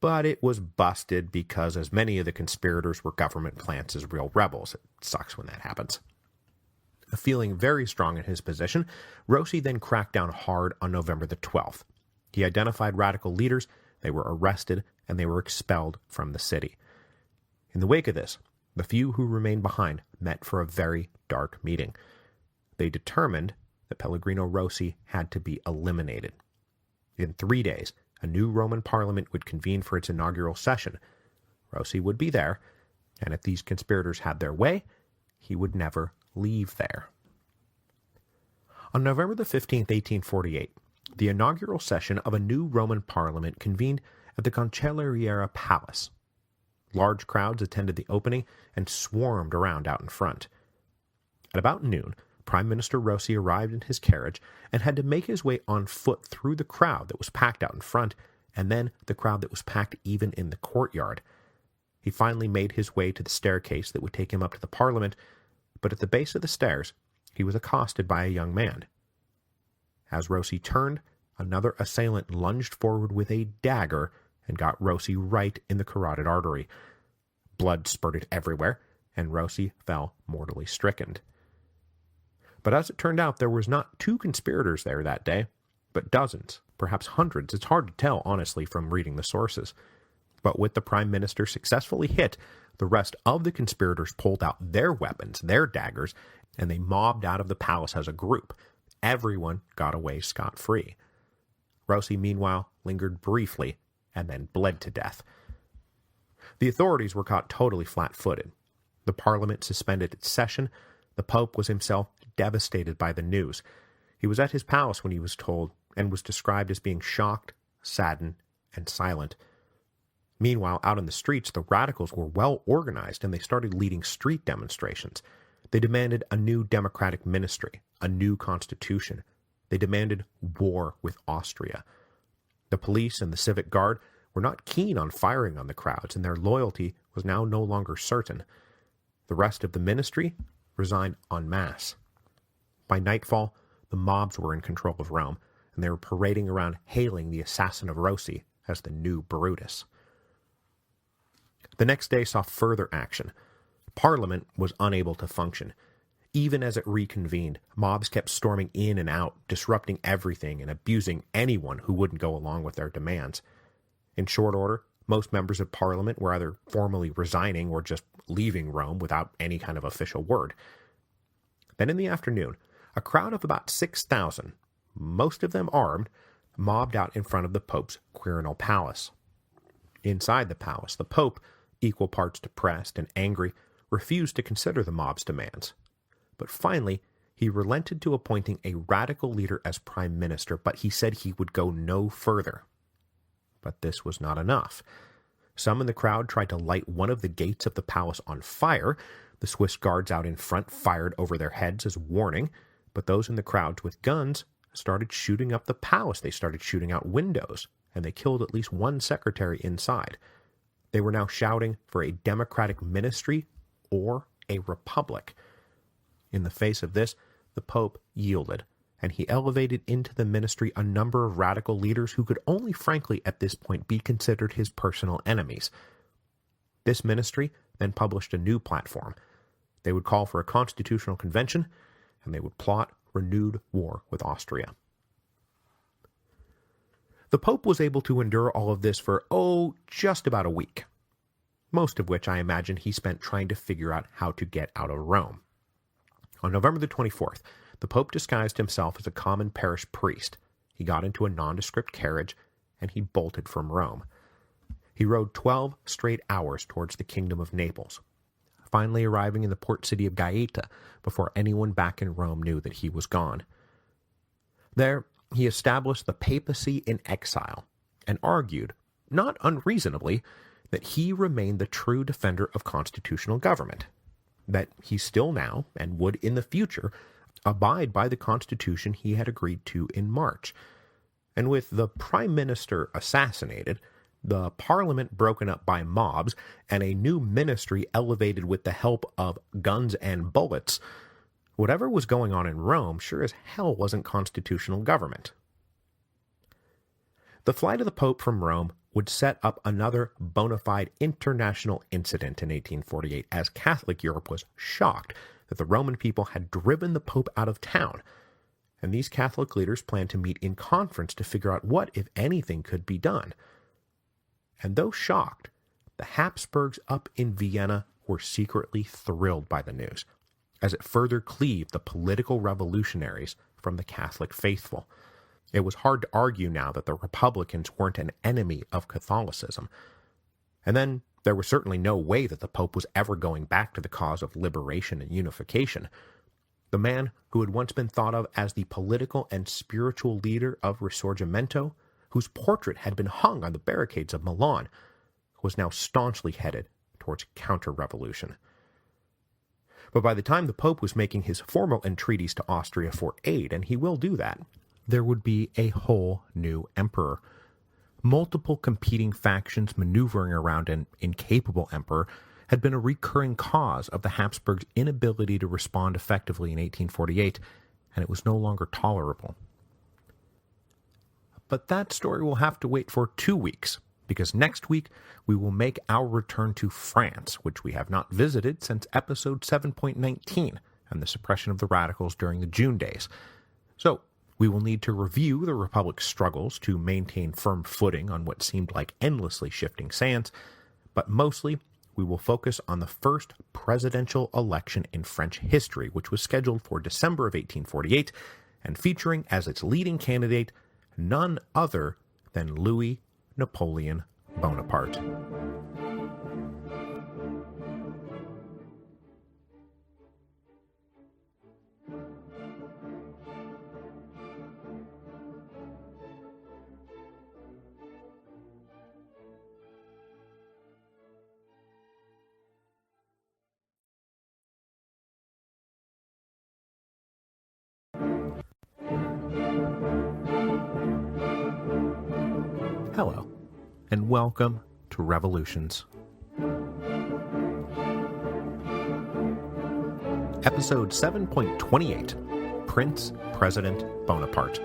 but it was busted because as many of the conspirators were government plants as real rebels. It sucks when that happens. Feeling very strong in his position, Rossi then cracked down hard on November the 12th. He identified radical leaders, they were arrested, and they were expelled from the city. In the wake of this, the few who remained behind met for a very dark meeting. They determined that Pellegrino Rossi had to be eliminated. In 3 days, a new Roman parliament would convene for its inaugural session. Rossi would be there, and if these conspirators had their way, he would never leave there. On November the 15th, 1848, the inaugural session of a new Roman parliament convened at the Cancelleria Palace. Large crowds attended the opening and swarmed around out in front. At about noon, Prime Minister Rossi arrived in his carriage and had to make his way on foot through the crowd that was packed out in front, and then the crowd that was packed even in the courtyard. he finally made his way to the staircase that would take him up to the Parliament, but at the base of the stairs, he was accosted by a young man. As Rossi turned, another assailant lunged forward with a dagger and got Rossi right in the carotid artery. Blood spurted everywhere, and Rossi fell mortally stricken. But as it turned out, there was not 2 conspirators there that day, but dozens, perhaps hundreds. It's hard to tell, honestly, from reading the sources. But with the Prime Minister successfully hit, the rest of the conspirators pulled out their weapons, their daggers, and they mobbed out of the palace as a group. Everyone got away scot-free. Rossi, meanwhile, lingered briefly and then bled to death. The authorities were caught totally flat-footed. The Parliament suspended its session. The Pope was himself devastated by the news. He was at his palace when he was told, and was described as being shocked, saddened, and silent. Meanwhile, out in the streets, the radicals were well organized, and they started leading street demonstrations. They demanded a new democratic ministry, a new constitution. They demanded war with Austria. The police and the civic guard were not keen on firing on the crowds, and their loyalty was now no longer certain. The rest of the ministry resigned en masse. By nightfall, the mobs were in control of Rome, and they were parading around hailing the assassin of Rossi as the new Brutus. The next day saw further action. Parliament was unable to function. Even as it reconvened, mobs kept storming in and out, disrupting everything and abusing anyone who wouldn't go along with their demands. In short order, most members of Parliament were either formally resigning or just leaving Rome without any kind of official word. Then in the afternoon, a crowd of about 6,000, most of them armed, mobbed out in front of the Pope's Quirinal Palace. Inside the palace, the Pope, equal parts depressed and angry, refused to consider the mob's demands. But finally, he relented to appointing a radical leader as prime minister, but he said he would go no further. But this was not enough. Some in the crowd tried to light one of the gates of the palace on fire. The Swiss guards out in front fired over their heads as warning, but those in the crowds with guns started shooting up the palace. They started shooting out windows, and they killed at least one secretary inside. They were now shouting for a democratic ministry or a republic. In the face of this, the Pope yielded, and he elevated into the ministry a number of radical leaders who could only frankly at this point be considered his personal enemies. This ministry then published a new platform. They would call for a constitutional convention, and they would plot renewed war with Austria. The Pope was able to endure all of this for, just about a week, most of which I imagine he spent trying to figure out how to get out of Rome. On November the 24th, the Pope disguised himself as a common parish priest. He got into a nondescript carriage, and he bolted from Rome. He rode 12 straight hours towards the Kingdom of Naples, finally arriving in the port city of Gaeta before anyone back in Rome knew that he was gone. There, he established the papacy in exile, and argued, not unreasonably, that he remained the true defender of constitutional government, that he still now, and would in the future, abide by the constitution he had agreed to in March. And with the prime minister assassinated, the parliament broken up by mobs, and a new ministry elevated with the help of guns and bullets, whatever was going on in Rome sure as hell wasn't constitutional government. The flight of the Pope from Rome would set up another bona fide international incident in 1848, as Catholic Europe was shocked that the Roman people had driven the Pope out of town, and these Catholic leaders planned to meet in conference to figure out what, if anything, could be done. And though shocked, the Habsburgs up in Vienna were secretly thrilled by the news, as it further cleaved the political revolutionaries from the Catholic faithful. It was hard to argue now that the Republicans weren't an enemy of Catholicism. And then there was certainly no way that the Pope was ever going back to the cause of liberation and unification. The man who had once been thought of as the political and spiritual leader of Risorgimento, whose portrait had been hung on the barricades of Milan, was now staunchly headed towards counter-revolution. But by the time the Pope was making his formal entreaties to Austria for aid, and he will do that, there would be a whole new emperor. multiple competing factions maneuvering around an incapable emperor had been a recurring cause of the Habsburgs' inability to respond effectively in 1848, and it was no longer tolerable. But that story will have to wait for 2 weeks, because next week we will make our return to France, which we have not visited since episode 7.19, and the suppression of the radicals during the June days. So, we will need to review the Republic's struggles to maintain firm footing on what seemed like endlessly shifting sands, but mostly we will focus on the first presidential election in French history, which was scheduled for December of 1848, and featuring as its leading candidate none other than Louis Napoleon Bonaparte. Hello, and welcome to Revolutions. Episode 7.28, Prince President Bonaparte.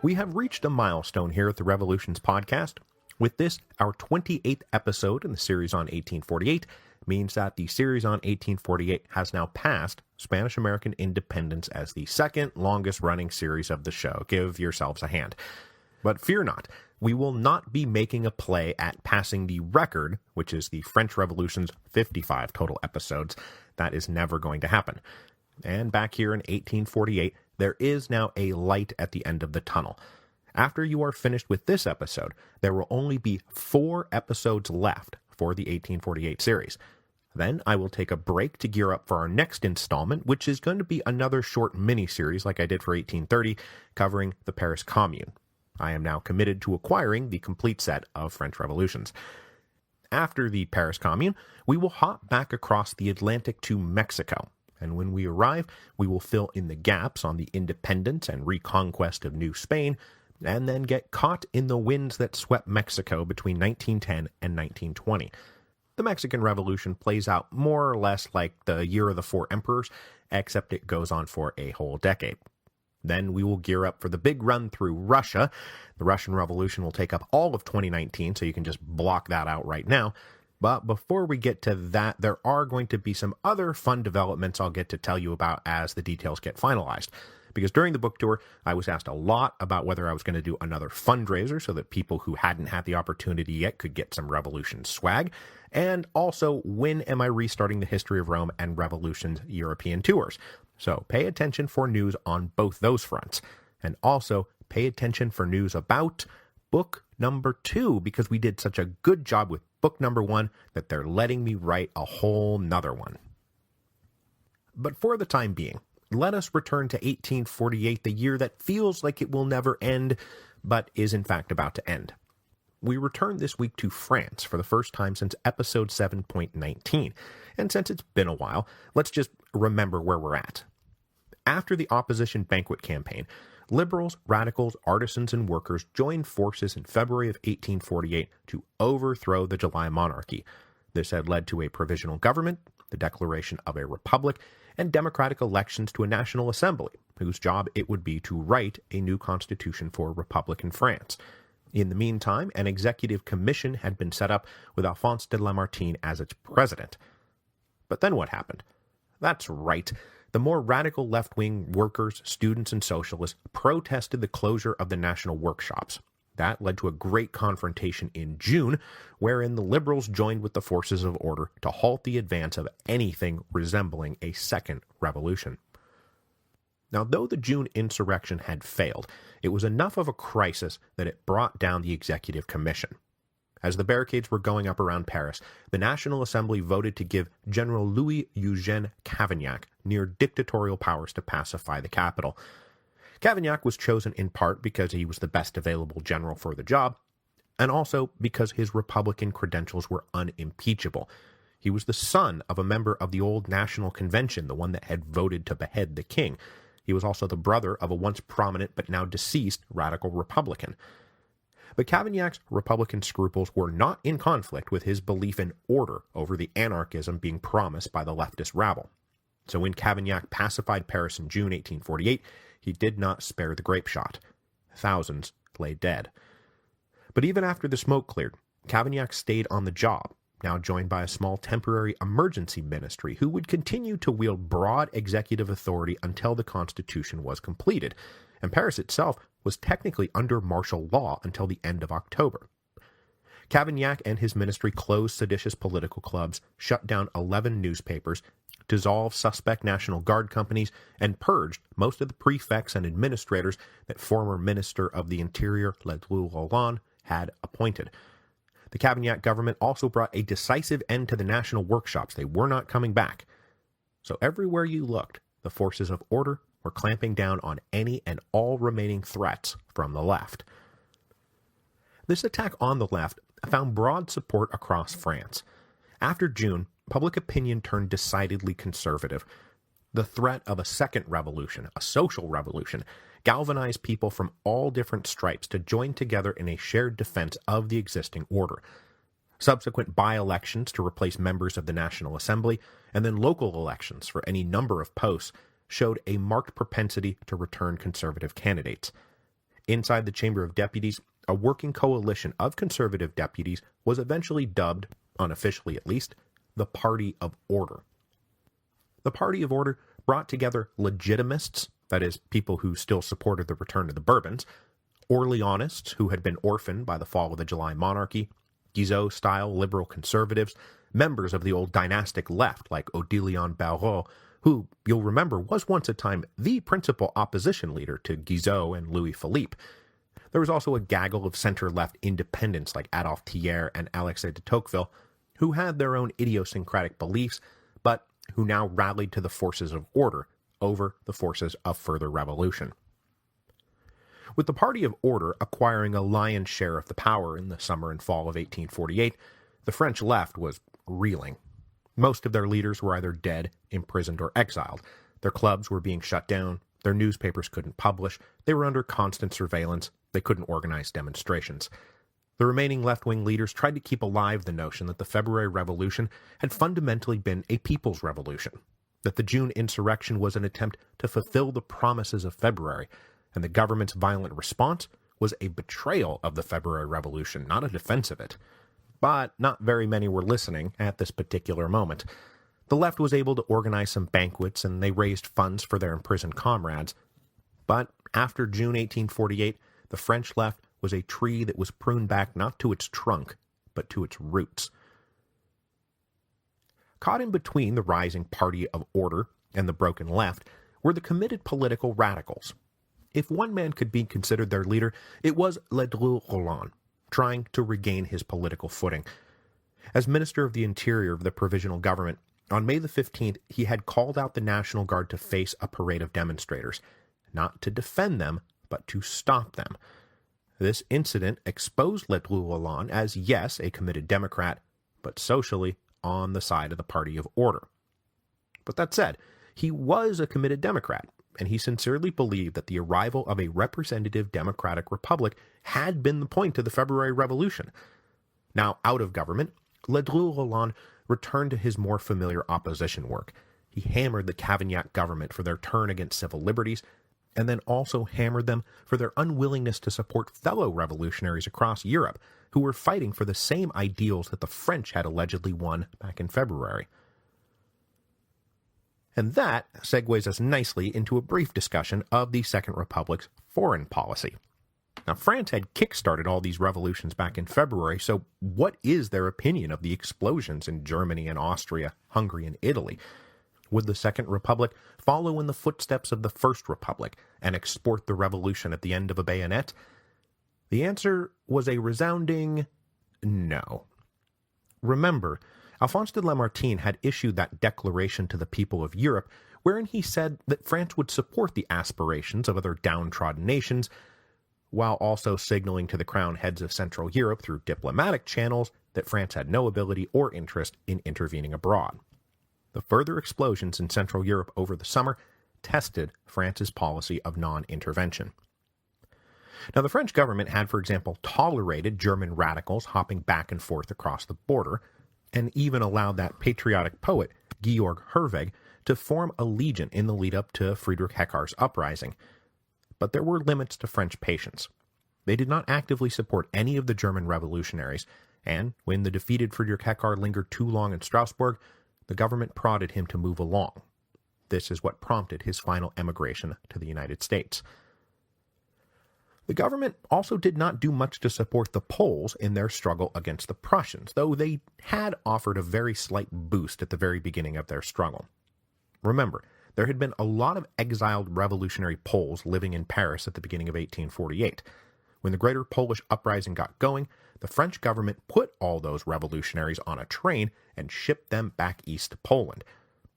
We have reached a milestone here at the Revolutions podcast. With this, our 28th episode in the series on 1848 means that the series on 1848 has now passed Spanish-American independence as the second longest-running series of the show. Give yourselves a hand. But fear not, we will not be making a play at passing the record, which is the French Revolution's 55 total episodes. That is never going to happen. And back here in 1848, there is now a light at the end of the tunnel. After you are finished with this episode, there will only be 4 episodes left for the 1848 series. Then I will take a break to gear up for our next installment, which is going to be another short mini-series like I did for 1830, covering the Paris Commune. I am now committed to acquiring the complete set of French Revolutions. After the Paris Commune, we will hop back across the Atlantic to Mexico, and when we arrive, we will fill in the gaps on the independence and reconquest of New Spain, and then get caught in the winds that swept Mexico between 1910 and 1920. The Mexican Revolution plays out more or less like the Year of the Four Emperors, except it goes on for a whole decade. Then we will gear up for the big run through Russia. The Russian Revolution will take up all of 2019, so you can just block that out right now. But before we get to that, there are going to be some other fun developments I'll get to tell you about as the details get finalized. Because during the book tour, I was asked a lot about whether I was going to do another fundraiser so that people who hadn't had the opportunity yet could get some Revolution swag, and also when am I restarting the History of Rome and Revolution's European tours. So pay attention for news on both those fronts, and also pay attention for news about book number 2, because we did such a good job with book number 1 that they're letting me write a whole nother one. But for the time being, let us return to 1848, the year that feels like it will never end, but is in fact about to end. We return this week to France for the first time since episode 7.19, and since it's been a while, let's just remember where we're at. After the opposition banquet campaign, liberals, radicals, artisans, and workers joined forces in February of 1848 to overthrow the July monarchy. This had led to a provisional government, the declaration of a republic, and democratic elections to a national assembly, whose job it would be to write a new constitution for Republican France. In the meantime, an executive commission had been set up with Alphonse de Lamartine as its president. But then what happened? That's right. The more radical left-wing workers, students, and socialists protested the closure of the national workshops. That led to a great confrontation in June, wherein the liberals joined with the forces of order to halt the advance of anything resembling a second revolution. Now, though the June insurrection had failed, it was enough of a crisis that it brought down the Executive Commission. As the barricades were going up around Paris, the National Assembly voted to give General Louis-Eugène Cavaignac near dictatorial powers to pacify the capital. Cavaignac was chosen in part because he was the best available general for the job, and also because his Republican credentials were unimpeachable. He was the son of a member of the old National Convention, the one that had voted to behead the king. He was also the brother of a once prominent but now deceased radical Republican. But Cavaignac's Republican scruples were not in conflict with his belief in order over the anarchism being promised by the leftist rabble. So when Cavaignac pacified Paris in June 1848, he did not spare the grape shot. Thousands lay dead. But even after the smoke cleared, Cavaignac stayed on the job, now joined by a small temporary emergency ministry who would continue to wield broad executive authority until the Constitution was completed, and Paris itself was technically under martial law until the end of October. Cavaignac and his ministry closed seditious political clubs, shut down 11 newspapers, dissolved suspect National Guard companies, and purged most of the prefects and administrators that former Minister of the Interior Ledru Rollin had appointed. The Cavaignac government also brought a decisive end to the national workshops. They were not coming back. So everywhere you looked, the forces of order were clamping down on any and all remaining threats from the left. This attack on the left found broad support across France. After June, public opinion turned decidedly conservative. The threat of a second revolution, a social revolution, galvanized people from all different stripes to join together in a shared defense of the existing order. Subsequent by-elections to replace members of the National Assembly, and then local elections for any number of posts, showed a marked propensity to return conservative candidates. Inside the Chamber of Deputies, a working coalition of conservative deputies was eventually dubbed, unofficially at least, the Party of Order. The Party of Order brought together legitimists, that is, people who still supported the return of the Bourbons, Orleanists who had been orphaned by the fall of the July monarchy, Guizot-style liberal conservatives, members of the old dynastic left like Odilon Barrot, who, you'll remember, was once a time the principal opposition leader to Guizot and Louis-Philippe. There was also a gaggle of center-left independents like Adolphe Thiers and Alexis de Tocqueville, who had their own idiosyncratic beliefs, but who now rallied to the forces of order over the forces of further revolution. With the Party of Order acquiring a lion's share of the power in the summer and fall of 1848, the French left was reeling. Most of their leaders were either dead, imprisoned, or exiled. Their clubs were being shut down, their newspapers couldn't publish, they were under constant surveillance, they couldn't organize demonstrations. The remaining left-wing leaders tried to keep alive the notion that the February Revolution had fundamentally been a people's revolution, that the June insurrection was an attempt to fulfill the promises of February, and the government's violent response was a betrayal of the February Revolution, not a defense of it. But not very many were listening at this particular moment. The left was able to organize some banquets, and they raised funds for their imprisoned comrades. But after June 1848, the French left was a tree that was pruned back not to its trunk, but to its roots. Caught in between the rising Party of Order and the broken left were the committed political radicals. If one man could be considered their leader, it was Ledru Rollin, trying to regain his political footing. As Minister of the Interior of the Provisional Government, on May the 15th, he had called out the National Guard to face a parade of demonstrators, not to defend them, but to stop them. This incident exposed Ledru Rollin as, yes, a committed Democrat, but socially on the side of the Party of Order. But that said, he was a committed Democrat, and he sincerely believed that the arrival of a representative democratic republic had been the point of the February Revolution. Now out of government, Ledru Rollin returned to his more familiar opposition work. He hammered the Cavaignac government for their turn against civil liberties, and then also hammered them for their unwillingness to support fellow revolutionaries across Europe who were fighting for the same ideals that the French had allegedly won back in February. And that segues us nicely into a brief discussion of the Second Republic's foreign policy. Now, France had kick-started all these revolutions back in February, so what is their opinion of the explosions in Germany and Austria, Hungary, and Italy? Would the Second Republic follow in the footsteps of the First Republic and export the revolution at the end of a bayonet? The answer was a resounding no. Remember, Alphonse de Lamartine had issued that declaration to the people of Europe wherein he said that France would support the aspirations of other downtrodden nations, while also signaling to the crown heads of Central Europe through diplomatic channels that France had no ability or interest in intervening abroad. The further explosions in Central Europe over the summer tested France's policy of non-intervention. Now, the French government had, for example, tolerated German radicals hopping back and forth across the border, and even allowed that patriotic poet, Georg Herwegh, to form a legion in the lead-up to Friedrich Heckar's uprising. But there were limits to French patience. They did not actively support any of the German revolutionaries, and when the defeated Friedrich Heckar lingered too long in Strasbourg, the government prodded him to move along. This is what prompted his final emigration to the United States. The government also did not do much to support the Poles in their struggle against the Prussians, though they had offered a very slight boost at the very beginning of their struggle. Remember, there had been a lot of exiled revolutionary Poles living in Paris at the beginning of 1848. When the Greater Polish Uprising got going, the French government put all those revolutionaries on a train and shipped them back east to Poland.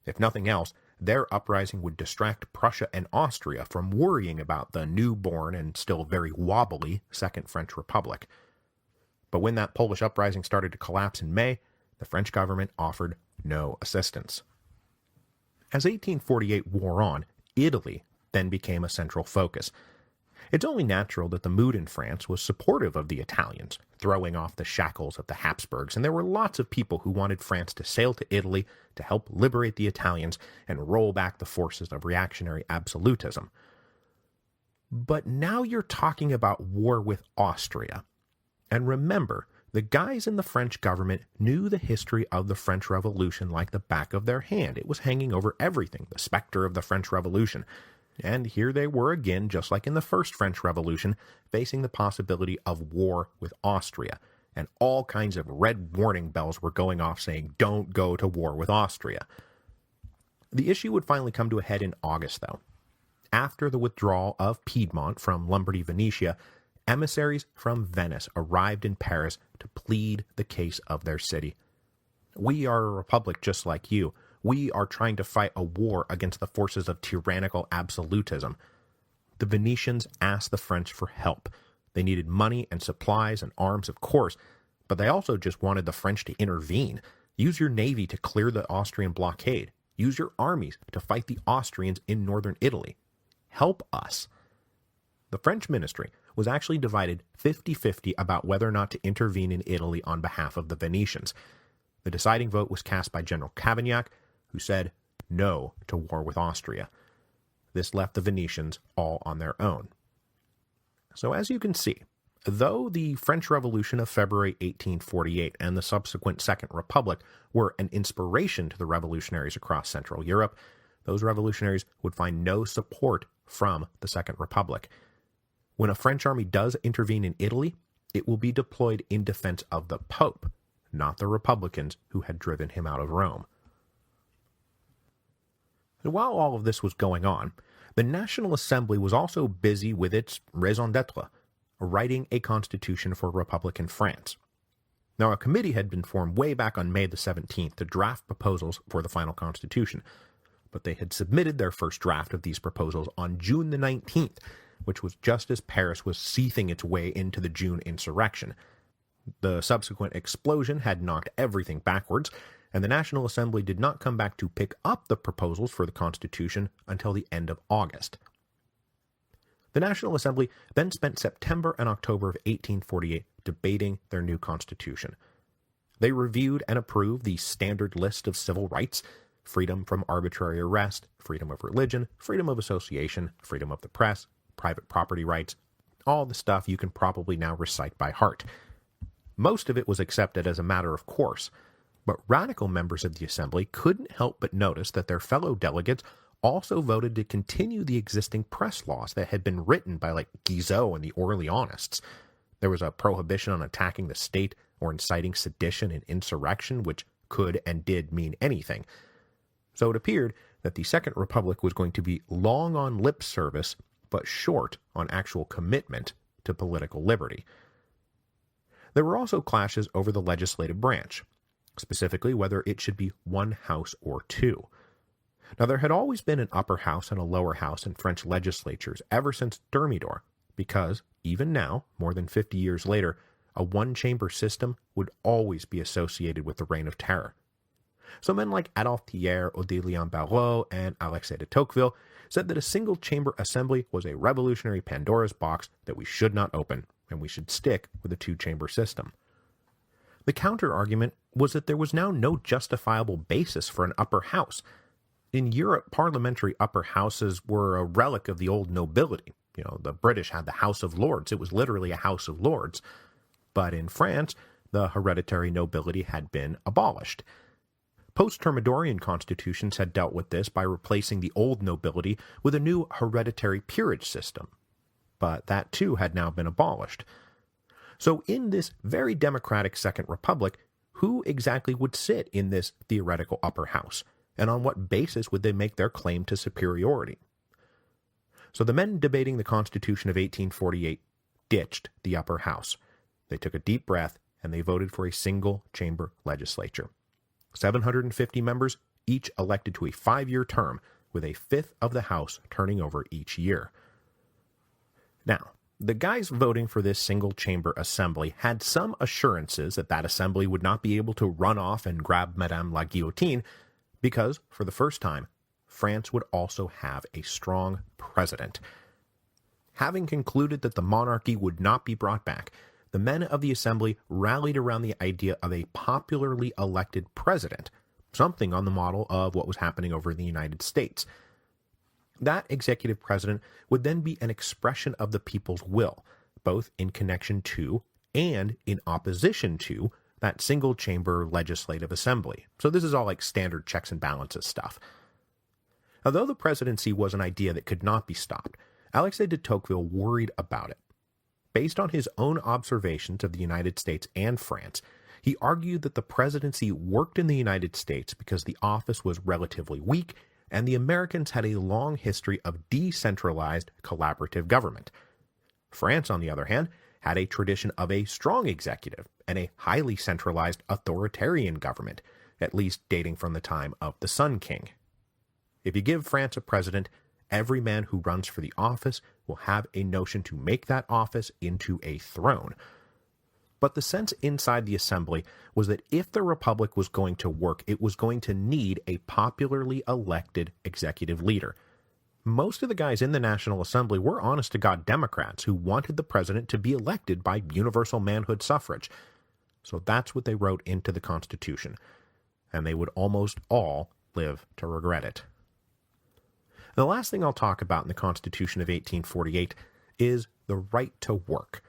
If nothing else, their uprising would distract Prussia and Austria from worrying about the newborn and still very wobbly Second French Republic. But when that Polish uprising started to collapse in May, the French government offered no assistance. As 1848 wore on, Italy then became a central focus. It's only natural that the mood in France was supportive of the Italians, throwing off the shackles of the Habsburgs, and there were lots of people who wanted France to sail to Italy to help liberate the Italians and roll back the forces of reactionary absolutism. But now you're talking about war with Austria. And remember, the guys in the French government knew the history of the French Revolution like the back of their hand. It was hanging over everything, the specter of the French Revolution. And here they were again, just like in the First French Revolution, facing the possibility of war with Austria. And all kinds of red warning bells were going off saying, don't go to war with Austria. The issue would finally come to a head in August, though. After the withdrawal of Piedmont from Lombardy-Venetia, emissaries from Venice arrived in Paris to plead the case of their city. We are a republic just like you. We are trying to fight a war against the forces of tyrannical absolutism. The Venetians asked the French for help. They needed money and supplies and arms, of course, but they also just wanted the French to intervene. Use your navy to clear the Austrian blockade. Use your armies to fight the Austrians in northern Italy. Help us. The French ministry was actually divided 50-50 about whether or not to intervene in Italy on behalf of the Venetians. The deciding vote was cast by General Cavaignac, who said no to war with Austria. This left the Venetians all on their own. So as you can see, though the French Revolution of February 1848 and the subsequent Second Republic were an inspiration to the revolutionaries across Central Europe, those revolutionaries would find no support from the Second Republic. When a French army does intervene in Italy, it will be deployed in defense of the Pope, not the Republicans who had driven him out of Rome. And while all of this was going on, the National Assembly was also busy with its raison d'etre, writing a constitution for Republican France. Now, a committee had been formed way back on May the 17th to draft proposals for the final constitution, but they had submitted their first draft of these proposals on June the 19th, which was just as Paris was seething its way into the June insurrection. The subsequent explosion had knocked everything backwards, and the National Assembly did not come back to pick up the proposals for the Constitution until the end of August. The National Assembly then spent September and October of 1848 debating their new Constitution. They reviewed and approved the standard list of civil rights: freedom from arbitrary arrest, freedom of religion, freedom of association, freedom of the press, private property rights, all the stuff you can probably now recite by heart. Most of it was accepted as a matter of course, but radical members of the Assembly couldn't help but notice that their fellow delegates also voted to continue the existing press laws that had been written by Guizot and the Orleanists. There was a prohibition on attacking the state or inciting sedition and insurrection, which could and did mean anything. So it appeared that the Second Republic was going to be long on lip service, but short on actual commitment to political liberty. There were also clashes over the legislative branch, specifically whether it should be one house or two. Now, there had always been an upper house and a lower house in French legislatures ever since Thermidor, because, even now, more than 50 years later, a one-chamber system would always be associated with the Reign of Terror. So men like Adolphe Thiers, Odilon Barrot, and Alexis de Tocqueville said that a single-chamber assembly was a revolutionary Pandora's box that we should not open, and we should stick with a two-chamber system. The counter-argument was that there was now no justifiable basis for an upper house. In Europe, parliamentary upper houses were a relic of the old nobility. The British had the House of Lords. It was literally a House of Lords. But in France, the hereditary nobility had been abolished. Post-Thermidorian constitutions had dealt with this by replacing the old nobility with a new hereditary peerage system. But that too had now been abolished. So in this very democratic Second Republic, who exactly would sit in this theoretical upper house? And on what basis would they make their claim to superiority? So the men debating the Constitution of 1848 ditched the upper house. They took a deep breath and they voted for a single-chamber legislature. 750 members, each elected to a 5-year term, with a fifth of the House turning over each year. Now, the guys voting for this single-chamber assembly had some assurances that that assembly would not be able to run off and grab Madame la Guillotine, because, for the first time, France would also have a strong president. Having concluded that the monarchy would not be brought back, the men of the assembly rallied around the idea of a popularly elected president, something on the model of what was happening over in the United States. That executive president would then be an expression of the people's will, both in connection to and in opposition to that single-chamber legislative assembly. So this is all like standard checks and balances stuff. Although the presidency was an idea that could not be stopped, Alexis de Tocqueville worried about it. Based on his own observations of the United States and France, he argued that the presidency worked in the United States because the office was relatively weak and the Americans had a long history of decentralized collaborative government. France, on the other hand, had a tradition of a strong executive and a highly centralized authoritarian government, at least dating from the time of the Sun King. If you give France a president, every man who runs for the office will have a notion to make that office into a throne. But the sense inside the assembly was that if the republic was going to work, it was going to need a popularly elected executive leader. Most of the guys in the National Assembly were honest-to-God Democrats who wanted the president to be elected by universal manhood suffrage. So that's what they wrote into the Constitution, and they would almost all live to regret it. The last thing I'll talk about in the Constitution of 1848 is the right to work.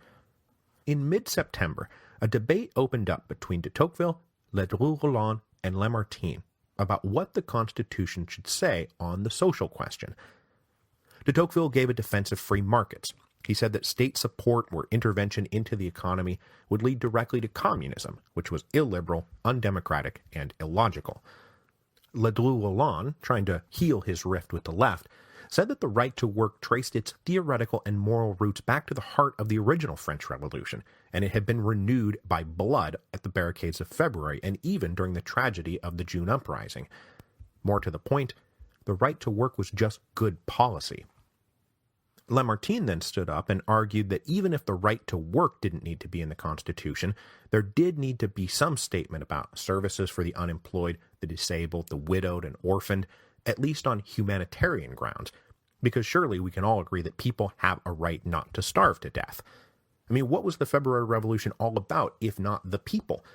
In mid-September, a debate opened up between de Tocqueville, Ledru-Rollin, and Lamartine about what the Constitution should say on the social question. De Tocqueville gave a defense of free markets. He said that state support or intervention into the economy would lead directly to communism, which was illiberal, undemocratic, and illogical. Ledru-Rollin, trying to heal his rift with the left, said that the right to work traced its theoretical and moral roots back to the heart of the original French Revolution, and it had been renewed by blood at the barricades of February and even during the tragedy of the June Uprising. More to the point, the right to work was just good policy. Lamartine then stood up and argued that even if the right to work didn't need to be in the Constitution, there did need to be some statement about services for the unemployed, the disabled, the widowed, and orphaned, at least on humanitarian grounds, because surely we can all agree that people have a right not to starve to death. I mean, what was the February Revolution all about if not the people?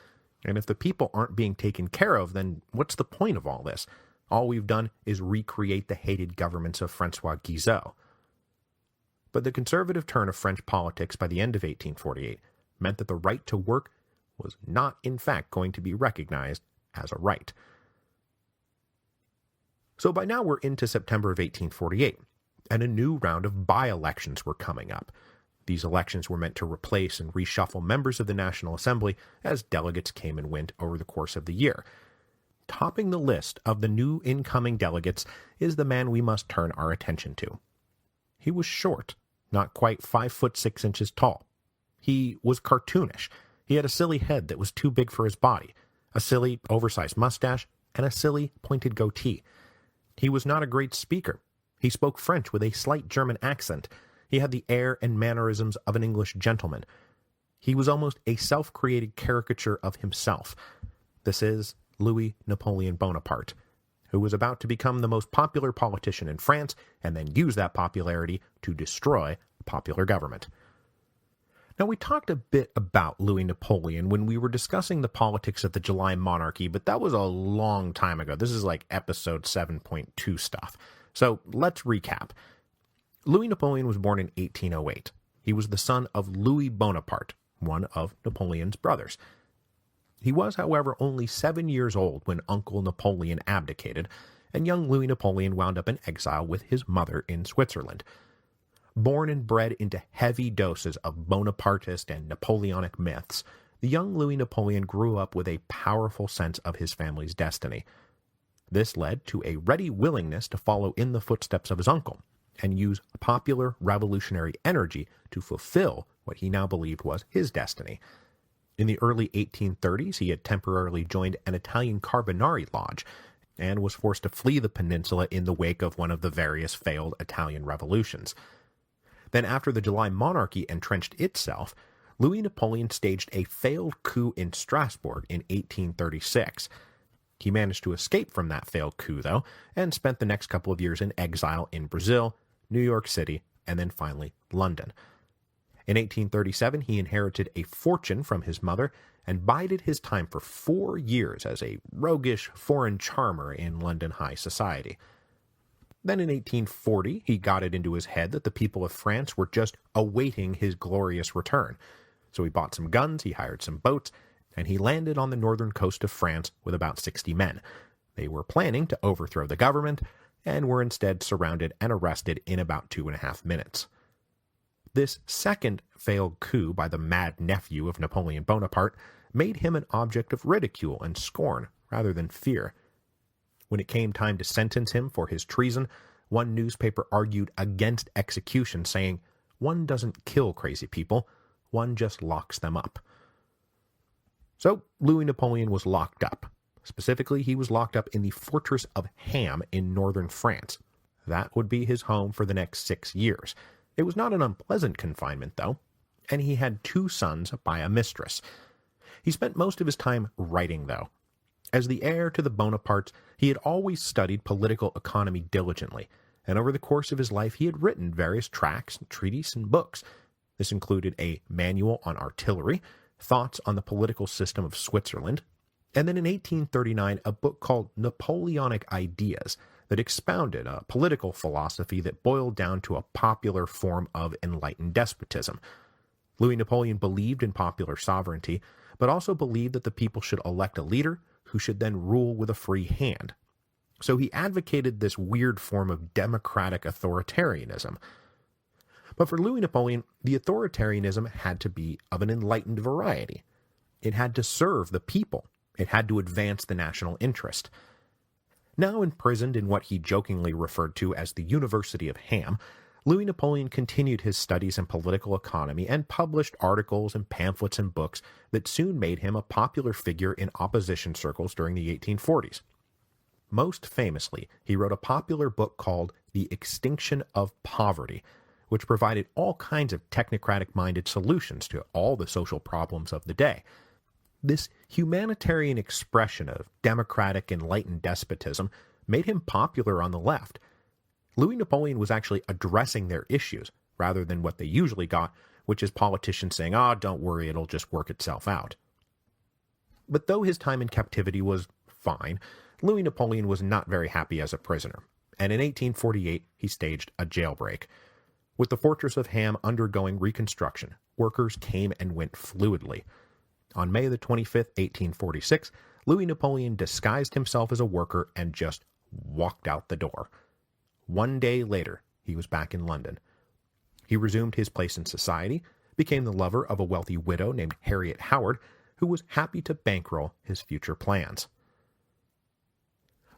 And if the people aren't being taken care of, then what's the point of all this? All we've done is recreate the hated governments of François Guizot. But the conservative turn of French politics by the end of 1848 meant that the right to work was not in fact going to be recognized as a right. So by now we're into September of 1848, and a new round of by-elections were coming up. These elections were meant to replace and reshuffle members of the National Assembly as delegates came and went over the course of the year. Topping the list of the new incoming delegates is the man we must turn our attention to. He was short, not quite 5'6" tall. He was cartoonish. He had a silly head that was too big for his body, a silly, oversized mustache, and a silly, pointed goatee. He was not a great speaker. He spoke French with a slight German accent. He had the air and mannerisms of an English gentleman. He was almost a self-created caricature of himself. This is Louis Napoleon Bonaparte. who was about to become the most popular politician in France and then use that popularity to destroy a popular government. Now, we talked a bit about Louis Napoleon when we were discussing the politics of the July monarchy, but that was a long time ago. This is like episode 7.2 stuff. So let's recap. Louis Napoleon was born in 1808. He was the son of Louis Bonaparte, one of Napoleon's brothers. He was, however, only 7 years old when Uncle Napoleon abdicated, and young Louis Napoleon wound up in exile with his mother in Switzerland. Born and bred into heavy doses of Bonapartist and Napoleonic myths, the young Louis Napoleon grew up with a powerful sense of his family's destiny. This led to a ready willingness to follow in the footsteps of his uncle and use popular revolutionary energy to fulfill what he now believed was his destiny. In the early 1830s, he had temporarily joined an Italian Carbonari lodge and was forced to flee the peninsula in the wake of one of the various failed Italian revolutions. Then after the July monarchy entrenched itself, Louis Napoleon staged a failed coup in Strasbourg in 1836. He managed to escape from that failed coup, though, and spent the next couple of years in exile in Brazil, New York City, and then finally London. In 1837, he inherited a fortune from his mother and bided his time for 4 years as a roguish foreign charmer in London high society. Then in 1840, he got it into his head that the people of France were just awaiting his glorious return. So he bought some guns, he hired some boats, and he landed on the northern coast of France with about 60 men. They were planning to overthrow the government, and were instead surrounded and arrested in about 2.5 minutes. This second failed coup by the mad nephew of Napoleon Bonaparte made him an object of ridicule and scorn rather than fear. When it came time to sentence him for his treason, one newspaper argued against execution, saying, "One doesn't kill crazy people, one just locks them up." So Louis Napoleon was locked up. Specifically, he was locked up in the fortress of Ham in northern France. That would be his home for the next 6 years. It was not an unpleasant confinement, though, and he had 2 sons by a mistress. He spent most of his time writing, though. As the heir to the Bonapartes, he had always studied political economy diligently, and over the course of his life he had written various tracts, treatises, and books. This included a manual on artillery, thoughts on the political system of Switzerland, and then in 1839 a book called Napoleonic Ideas that expounded a political philosophy that boiled down to a popular form of enlightened despotism. Louis Napoleon believed in popular sovereignty, but also believed that the people should elect a leader who should then rule with a free hand. So he advocated this weird form of democratic authoritarianism. But for Louis Napoleon, the authoritarianism had to be of an enlightened variety. It had to serve the people. It had to advance the national interest. Now imprisoned in what he jokingly referred to as the University of Ham, Louis Napoleon continued his studies in political economy and published articles and pamphlets and books that soon made him a popular figure in opposition circles during the 1840s. Most famously, he wrote a popular book called The Extinction of Poverty, which provided all kinds of technocratic-minded solutions to all the social problems of the day. This humanitarian expression of democratic enlightened despotism made him popular on the left. Louis Napoleon was actually addressing their issues, rather than what they usually got, which is politicians saying, don't worry, it'll just work itself out. But though his time in captivity was fine, Louis Napoleon was not very happy as a prisoner, and in 1848 he staged a jailbreak. With the fortress of Ham undergoing reconstruction, workers came and went fluidly. On May the 25th, 1846, Louis Napoleon disguised himself as a worker and just walked out the door. 1 day later, he was back in London. He resumed his place in society, became the lover of a wealthy widow named Harriet Howard, who was happy to bankroll his future plans.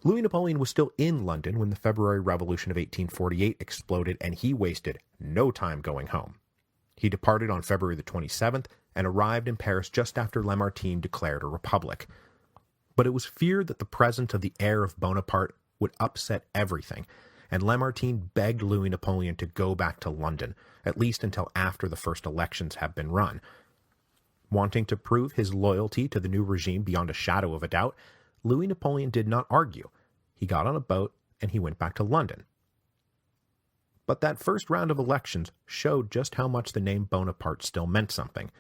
Louis Napoleon was still in London when the February Revolution of 1848 exploded, and he wasted no time going home. He departed on February the 27th and arrived in Paris just after Lamartine declared a republic. But it was feared that the presence of the heir of Bonaparte would upset everything, and Lamartine begged Louis Napoleon to go back to London, at least until after the first elections had been run. Wanting to prove his loyalty to the new regime beyond a shadow of a doubt, Louis Napoleon did not argue. he got on a boat and he went back to London. But that first round of elections showed just how much the name Bonaparte still meant something.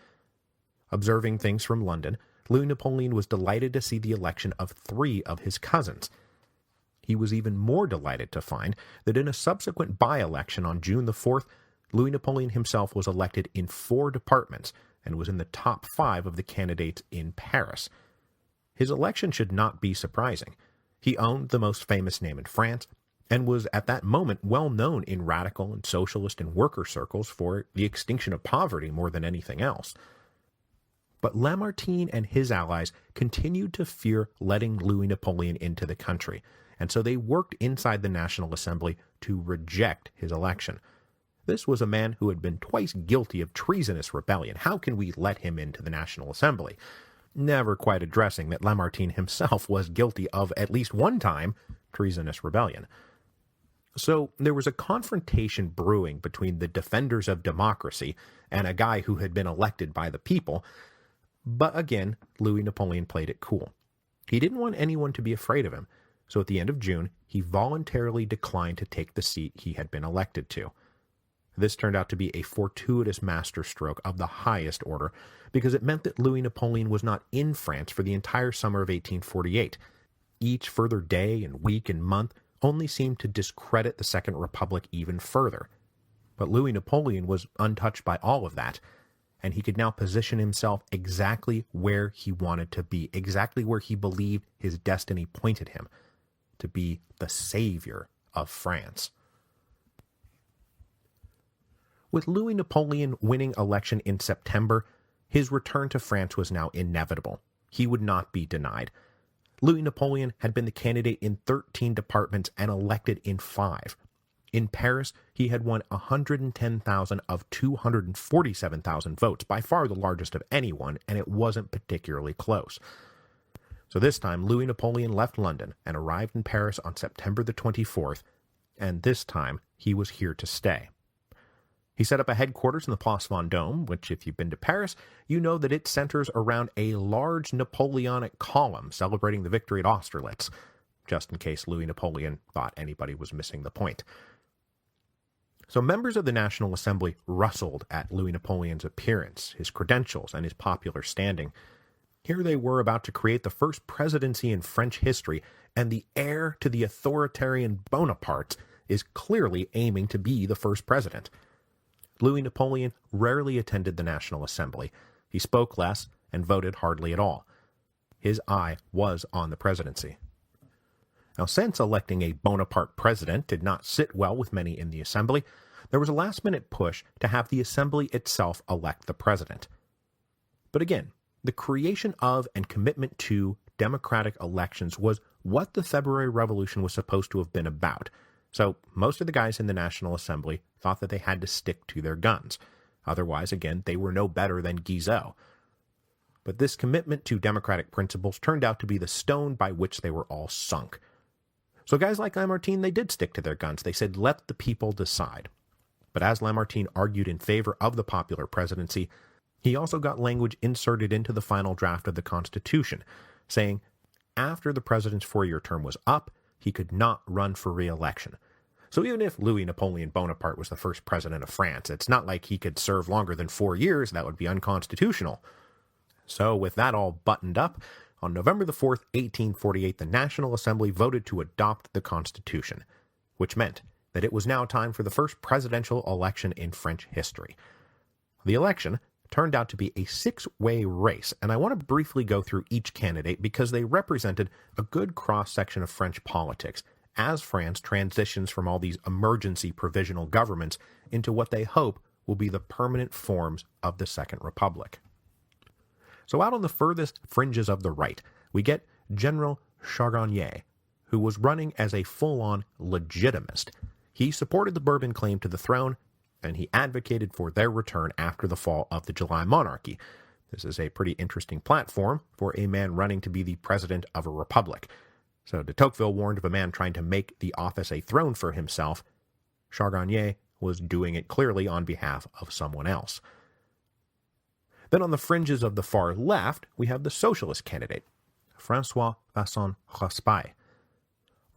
Observing things from London, Louis Napoleon was delighted to see the election of 3 of his cousins. He was even more delighted to find that in a subsequent by-election on June the 4th, Louis Napoleon himself was elected in 4 departments and was in the top 5 of the candidates in Paris. His election should not be surprising. He owned the most famous name in France, and was at that moment well known in radical and socialist and worker circles for the extinction of poverty more than anything else. But Lamartine and his allies continued to fear letting Louis Napoleon into the country, and so they worked inside the National Assembly to reject his election. This was a man who had been twice guilty of treasonous rebellion. How can we let him into the National Assembly? Never quite addressing that Lamartine himself was guilty of, at least one time, treasonous rebellion. So there was a confrontation brewing between the defenders of democracy and a guy who had been elected by the people, but again, Louis Napoleon played it cool. He didn't want anyone to be afraid of him, so at the end of June, he voluntarily declined to take the seat he had been elected to. This turned out to be a fortuitous masterstroke of the highest order, because it meant that Louis Napoleon was not in France for the entire summer of 1848. Each further day and week and month only seemed to discredit the Second Republic even further. But Louis Napoleon was untouched by all of that, and he could now position himself exactly where he wanted to be, exactly where he believed his destiny pointed him, to be the savior of France. With Louis Napoleon winning election in September, his return to France was now inevitable. He would not be denied. Louis Napoleon had been the candidate in 13 departments and elected in 5. In Paris, he had won 110,000 of 247,000 votes, by far the largest of anyone, and it wasn't particularly close. So this time, Louis Napoleon left London and arrived in Paris on September the 24th, and this time he was here to stay. He set up a headquarters in the Place Vendôme, which, if you've been to Paris, you know that it centers around a large Napoleonic column celebrating the victory at Austerlitz, just in case Louis Napoleon thought anybody was missing the point. So members of the National Assembly rustled at Louis Napoleon's appearance, his credentials, and his popular standing. Here they were about to create the first presidency in French history, and the heir to the authoritarian Bonaparte is clearly aiming to be the first president. Louis Napoleon rarely attended the National Assembly. He spoke less and voted hardly at all. His eye was on the presidency. Now, since electing a Bonaparte president did not sit well with many in the Assembly, there was a last-minute push to have the Assembly itself elect the president. But again, the creation of and commitment to democratic elections was what the February Revolution was supposed to have been about. So most of the guys in the National Assembly thought that they had to stick to their guns. Otherwise, again, they were no better than Guizot. But this commitment to democratic principles turned out to be the stone by which they were all sunk. So guys like Lamartine, they did stick to their guns. They said, let the people decide. But as Lamartine argued in favor of the popular presidency, he also got language inserted into the final draft of the Constitution, saying, after the president's 4-year term was up, he could not run for re-election. So even if Louis Napoleon Bonaparte was the first president of France, it's not like he could serve longer than 4 years. That would be unconstitutional. So with that all buttoned up, on November the 4th, 1848, the National Assembly voted to adopt the Constitution, which meant that it was now time for the first presidential election in French history. The election turned out to be a 6-way race, and I want to briefly go through each candidate because they represented a good cross-section of French politics as France transitions from all these emergency provisional governments into what they hope will be the permanent forms of the Second Republic. So out on the furthest fringes of the right, we get General Charbonnier, who was running as a full-on legitimist. He supported the Bourbon claim to the throne, and he advocated for their return after the fall of the July monarchy. This is a pretty interesting platform for a man running to be the president of a republic. So de Tocqueville warned of a man trying to make the office a throne for himself. Charbonnier was doing it clearly on behalf of someone else. Then on the fringes of the far left, we have the socialist candidate, François Vasson Raspail.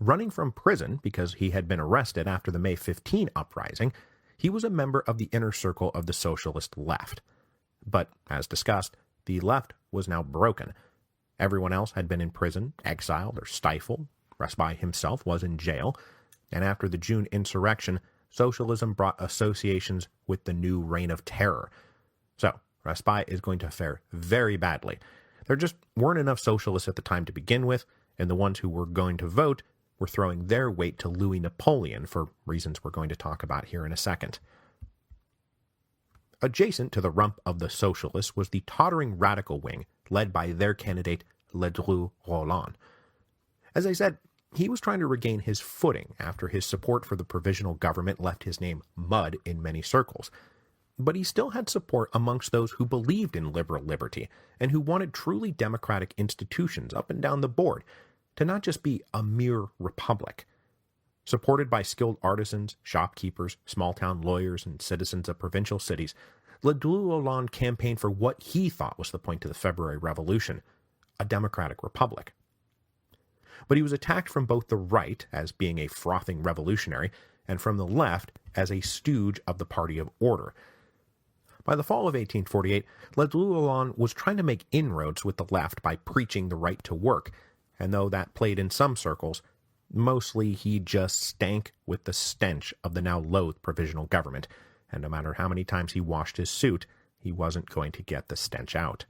Running from prison because he had been arrested after the May 15 uprising, he was a member of the inner circle of the socialist left. But, as discussed, the left was now broken. Everyone else had been in prison, exiled, or stifled. Raspail himself was in jail, and after the June insurrection, socialism brought associations with the new reign of terror. So, Raspail is going to fare very badly. There just weren't enough socialists at the time to begin with, and the ones who were going to vote were throwing their weight to Louis Napoleon for reasons we're going to talk about here in a second. Adjacent to the rump of the socialists was the tottering radical wing, led by their candidate Ledru Rollin. As I said, he was trying to regain his footing after his support for the provisional government left his name mud in many circles. But he still had support amongst those who believed in liberal liberty and who wanted truly democratic institutions up and down the board, to not just be a mere republic. Supported by skilled artisans, shopkeepers, small-town lawyers, and citizens of provincial cities, Ledru Rollin campaigned for what he thought was the point of the February Revolution, a democratic republic. But he was attacked from both the right, as being a frothing revolutionary, and from the left, as a stooge of the Party of Order. By the fall of 1848, Ledru Rollin was trying to make inroads with the left by preaching the right to work, and though that played in some circles, mostly he just stank with the stench of the now loathed provisional government, and no matter how many times he washed his suit, he wasn't going to get the stench out.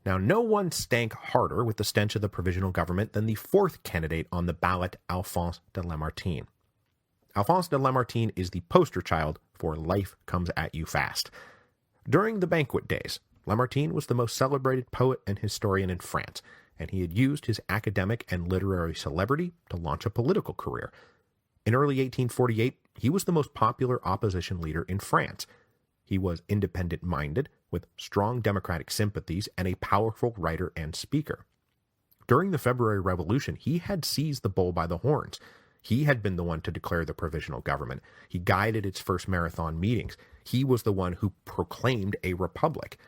Now, no one stank harder with the stench of the provisional government than the fourth candidate on the ballot, Alphonse de Lamartine. Alphonse de Lamartine is the poster child for life comes at you fast. During the banquet days, Lamartine was the most celebrated poet and historian in France, and he had used his academic and literary celebrity to launch a political career. In early 1848, he was the most popular opposition leader in France. He was independent-minded, with strong democratic sympathies, and a powerful writer and speaker. During the February Revolution, he had seized the bull by the horns. He had been the one to declare the provisional government. He guided its first marathon meetings. He was the one who proclaimed a republic.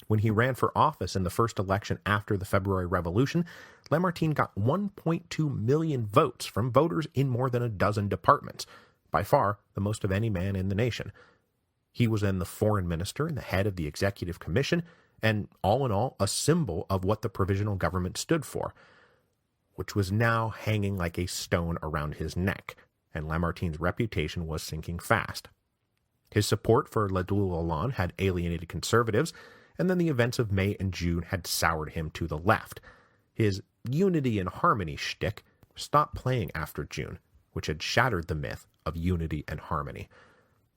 When he ran for office in the first election after the February Revolution, Lamartine got 1.2 million votes from voters in more than a dozen departments, by far the most of any man in the nation. He was then the foreign minister and the head of the executive commission, and all in all, a symbol of what the provisional government stood for, which was now hanging like a stone around his neck, and Lamartine's reputation was sinking fast. His support for Ledru Rollin had alienated conservatives, and then the events of May and June had soured him to the left. His unity and harmony shtick stopped playing after June, which had shattered the myth of unity and harmony.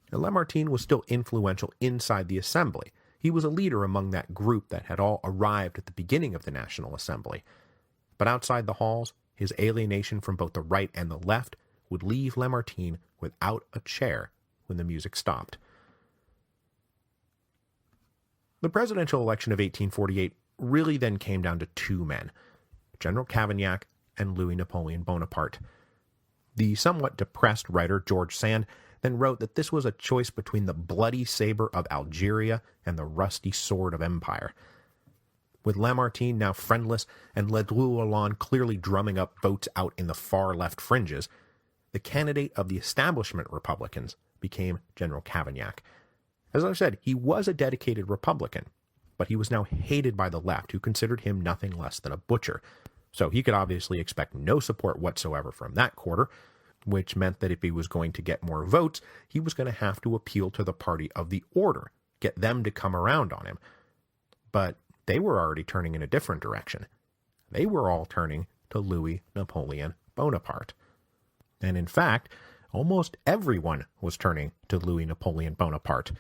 And Lamartine was still influential inside the Assembly. He was a leader among that group that had all arrived at the beginning of the National Assembly. But outside the halls, his alienation from both the right and the left would leave Lamartine without a chair when the music stopped. The presidential election of 1848 really then came down to two men, General Cavaignac and Louis Napoleon Bonaparte. The somewhat depressed writer George Sand then wrote that this was a choice between the bloody saber of Algeria and the rusty sword of empire. With Lamartine now friendless and Ledru Rollin clearly drumming up votes out in the far-left fringes, the candidate of the establishment Republicans became General Cavaignac. As I've said, he was a dedicated Republican, but he was now hated by the left, who considered him nothing less than a butcher. So he could obviously expect no support whatsoever from that quarter, which meant that if he was going to get more votes, he was going to have to appeal to the Party of the Order, get them to come around on him. But they were already turning in a different direction. They were all turning to Louis Napoleon Bonaparte. And in fact, almost everyone was turning to Louis Napoleon Bonaparte.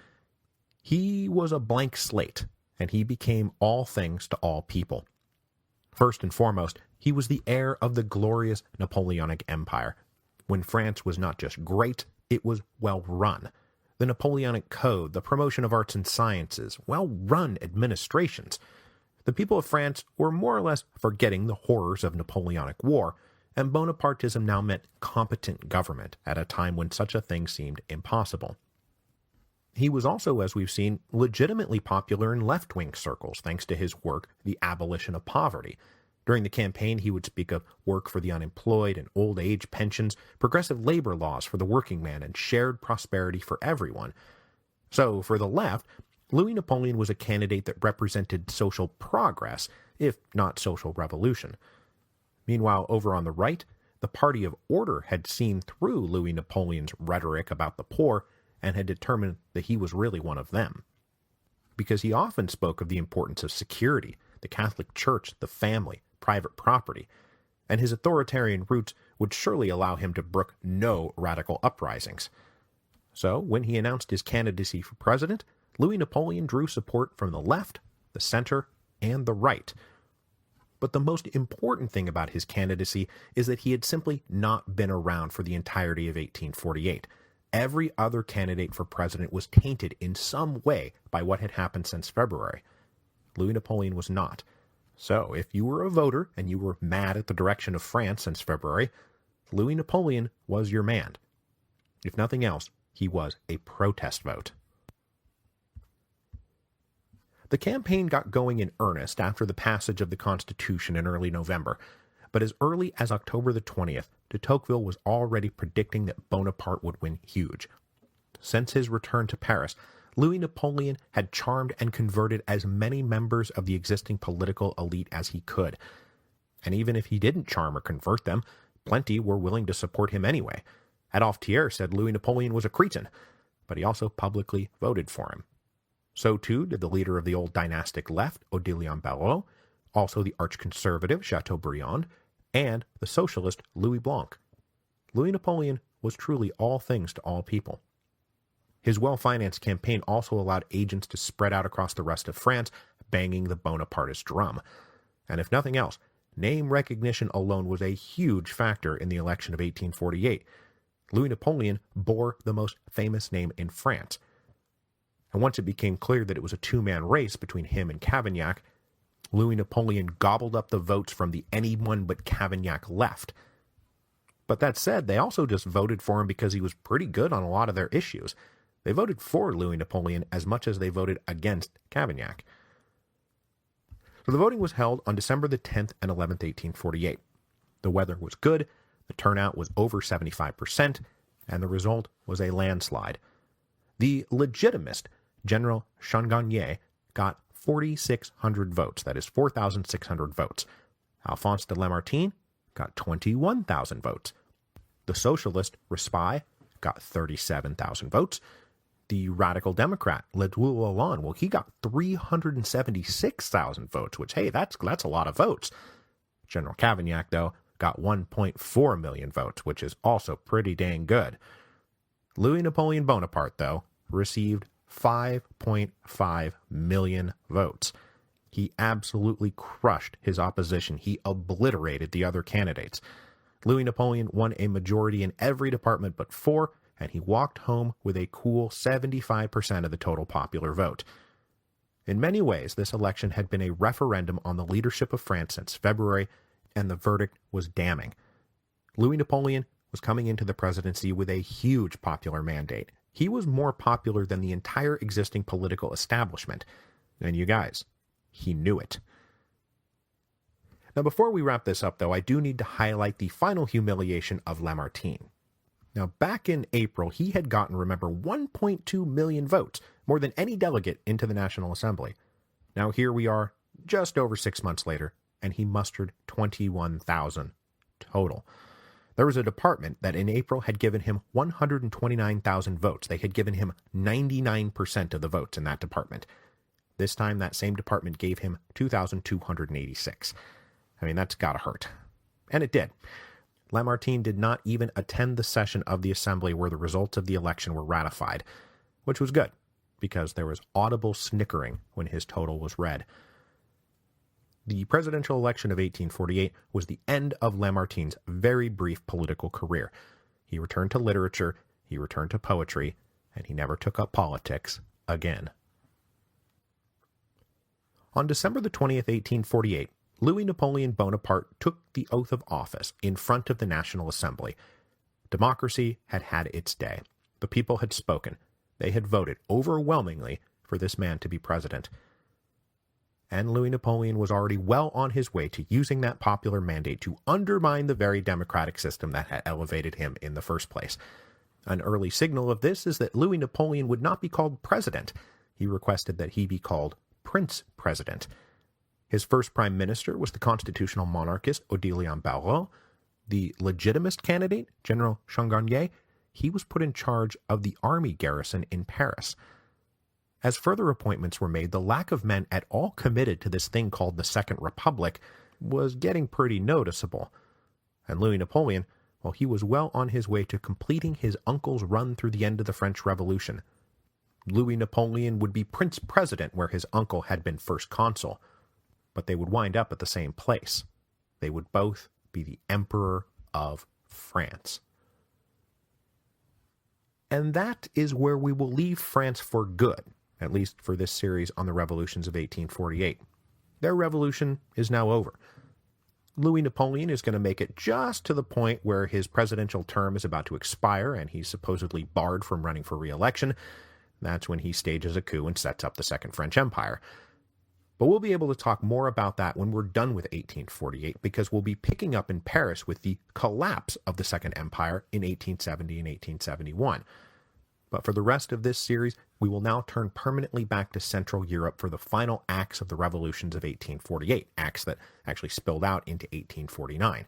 He was a blank slate, and he became all things to all people. First and foremost, he was the heir of the glorious Napoleonic Empire. When France was not just great, it was well run. The Napoleonic Code, the promotion of arts and sciences, well-run administrations. The people of France were more or less forgetting the horrors of Napoleonic War, and Bonapartism now meant competent government at a time when such a thing seemed impossible. He was also, as we've seen, legitimately popular in left-wing circles thanks to his work, The Abolition of Poverty. During the campaign, he would speak of work for the unemployed and old age pensions, progressive labor laws for the working man, and shared prosperity for everyone. So, for the left, Louis Napoleon was a candidate that represented social progress, if not social revolution. Meanwhile, over on the right, the Party of Order had seen through Louis Napoleon's rhetoric about the poor and had determined that he was really one of them. Because he often spoke of the importance of security, the Catholic Church, the family, private property, and his authoritarian roots would surely allow him to brook no radical uprisings. So, when he announced his candidacy for president, Louis Napoleon drew support from the left, the center, and the right. But the most important thing about his candidacy is that he had simply not been around for the entirety of 1848. Every other candidate for president was tainted in some way by what had happened since February. Louis Napoleon was not. So, if you were a voter and you were mad at the direction of France since February, Louis Napoleon was your man. If nothing else, he was a protest vote. The campaign got going in earnest after the passage of the Constitution in early November, but as early as October the 20th, de Tocqueville was already predicting that Bonaparte would win huge. Since his return to Paris, Louis Napoleon had charmed and converted as many members of the existing political elite as he could. And even if he didn't charm or convert them, plenty were willing to support him anyway. Adolphe Thiers said Louis Napoleon was a cretin, but he also publicly voted for him. So too did the leader of the old dynastic left, Odilon Barrot, also the arch-conservative Chateaubriand, and the socialist Louis Blanc. Louis Napoleon was truly all things to all people. His well-financed campaign also allowed agents to spread out across the rest of France, banging the Bonapartist drum. And if nothing else, name recognition alone was a huge factor in the election of 1848. Louis Napoleon bore the most famous name in France. And once it became clear that it was a two-man race between him and Cavaignac, Louis Napoleon gobbled up the votes from the anyone but Cavaignac left. But that said, they also just voted for him because he was pretty good on a lot of their issues. They voted for Louis Napoleon as much as they voted against Cavaignac. So the voting was held on December the 10th and 11th, 1848. The weather was good, the turnout was over 75%, and the result was a landslide. The legitimist, General Changarnier, got 4,600 votes, that is 4,600 votes. Alphonse de Lamartine got 21,000 votes. The socialist, Raspail, got 37,000 votes. The radical Democrat, Ledru Rollin, well, he got 376,000 votes, which, hey, that's a lot of votes. General Cavaignac, though, got 1.4 million votes, which is also pretty dang good. Louis Napoleon Bonaparte, though, received 5.5 million votes. He absolutely crushed his opposition. He obliterated the other candidates. Louis Napoleon won a majority in every department but 4, and he walked home with a cool 75% of the total popular vote. In many ways, this election had been a referendum on the leadership of France since February, and the verdict was damning. Louis Napoleon was coming into the presidency with a huge popular mandate. He was more popular than the entire existing political establishment. And you guys, he knew it. Now, before we wrap this up, though, I do need to highlight the final humiliation of Lamartine. Now, back in April, he had gotten, remember, 1.2 million votes, more than any delegate into the National Assembly. Now, here we are, just over 6 months later, and he mustered 21,000 total. There was a department that in April had given him 129,000 votes. They had given him 99% of the votes in that department. This time, that same department gave him 2,286. I mean, that's gotta hurt. And it did. Lamartine did not even attend the session of the assembly where the results of the election were ratified, which was good, because there was audible snickering when his total was read. The presidential election of 1848 was the end of Lamartine's very brief political career. He returned to literature, he returned to poetry, and he never took up politics again. On December the 20th, 1848, Louis Napoleon Bonaparte took the oath of office in front of the National Assembly. Democracy had had its day. The people had spoken. They had voted overwhelmingly for this man to be president. and Louis Napoleon was already well on his way to using that popular mandate to undermine the very democratic system that had elevated him in the first place. An early signal of this is that Louis Napoleon would not be called president. He requested that he be called Prince President. His first prime minister was the constitutional monarchist Odilon Barrot. The legitimist candidate, General Changarnier, he was put in charge of the army garrison in Paris. As further appointments were made, the lack of men at all committed to this thing called the Second Republic was getting pretty noticeable. And Louis Napoleon, well, he was well on his way to completing his uncle's run through the end of the French Revolution. Louis Napoleon would be Prince President where his uncle had been First Consul, but they would wind up at the same place. They would both be the Emperor of France. And that is where we will leave France for good, at least for this series on the revolutions of 1848. Their revolution is now over. Louis Napoleon is going to make it just to the point where his presidential term is about to expire and he's supposedly barred from running for re-election. That's when he stages a coup and sets up the Second French Empire. But we'll be able to talk more about that when we're done with 1848, because we'll be picking up in Paris with the collapse of the Second Empire in 1870 and 1871. But for the rest of this series, we will now turn permanently back to Central Europe for the final acts of the revolutions of 1848, acts that actually spilled out into 1849.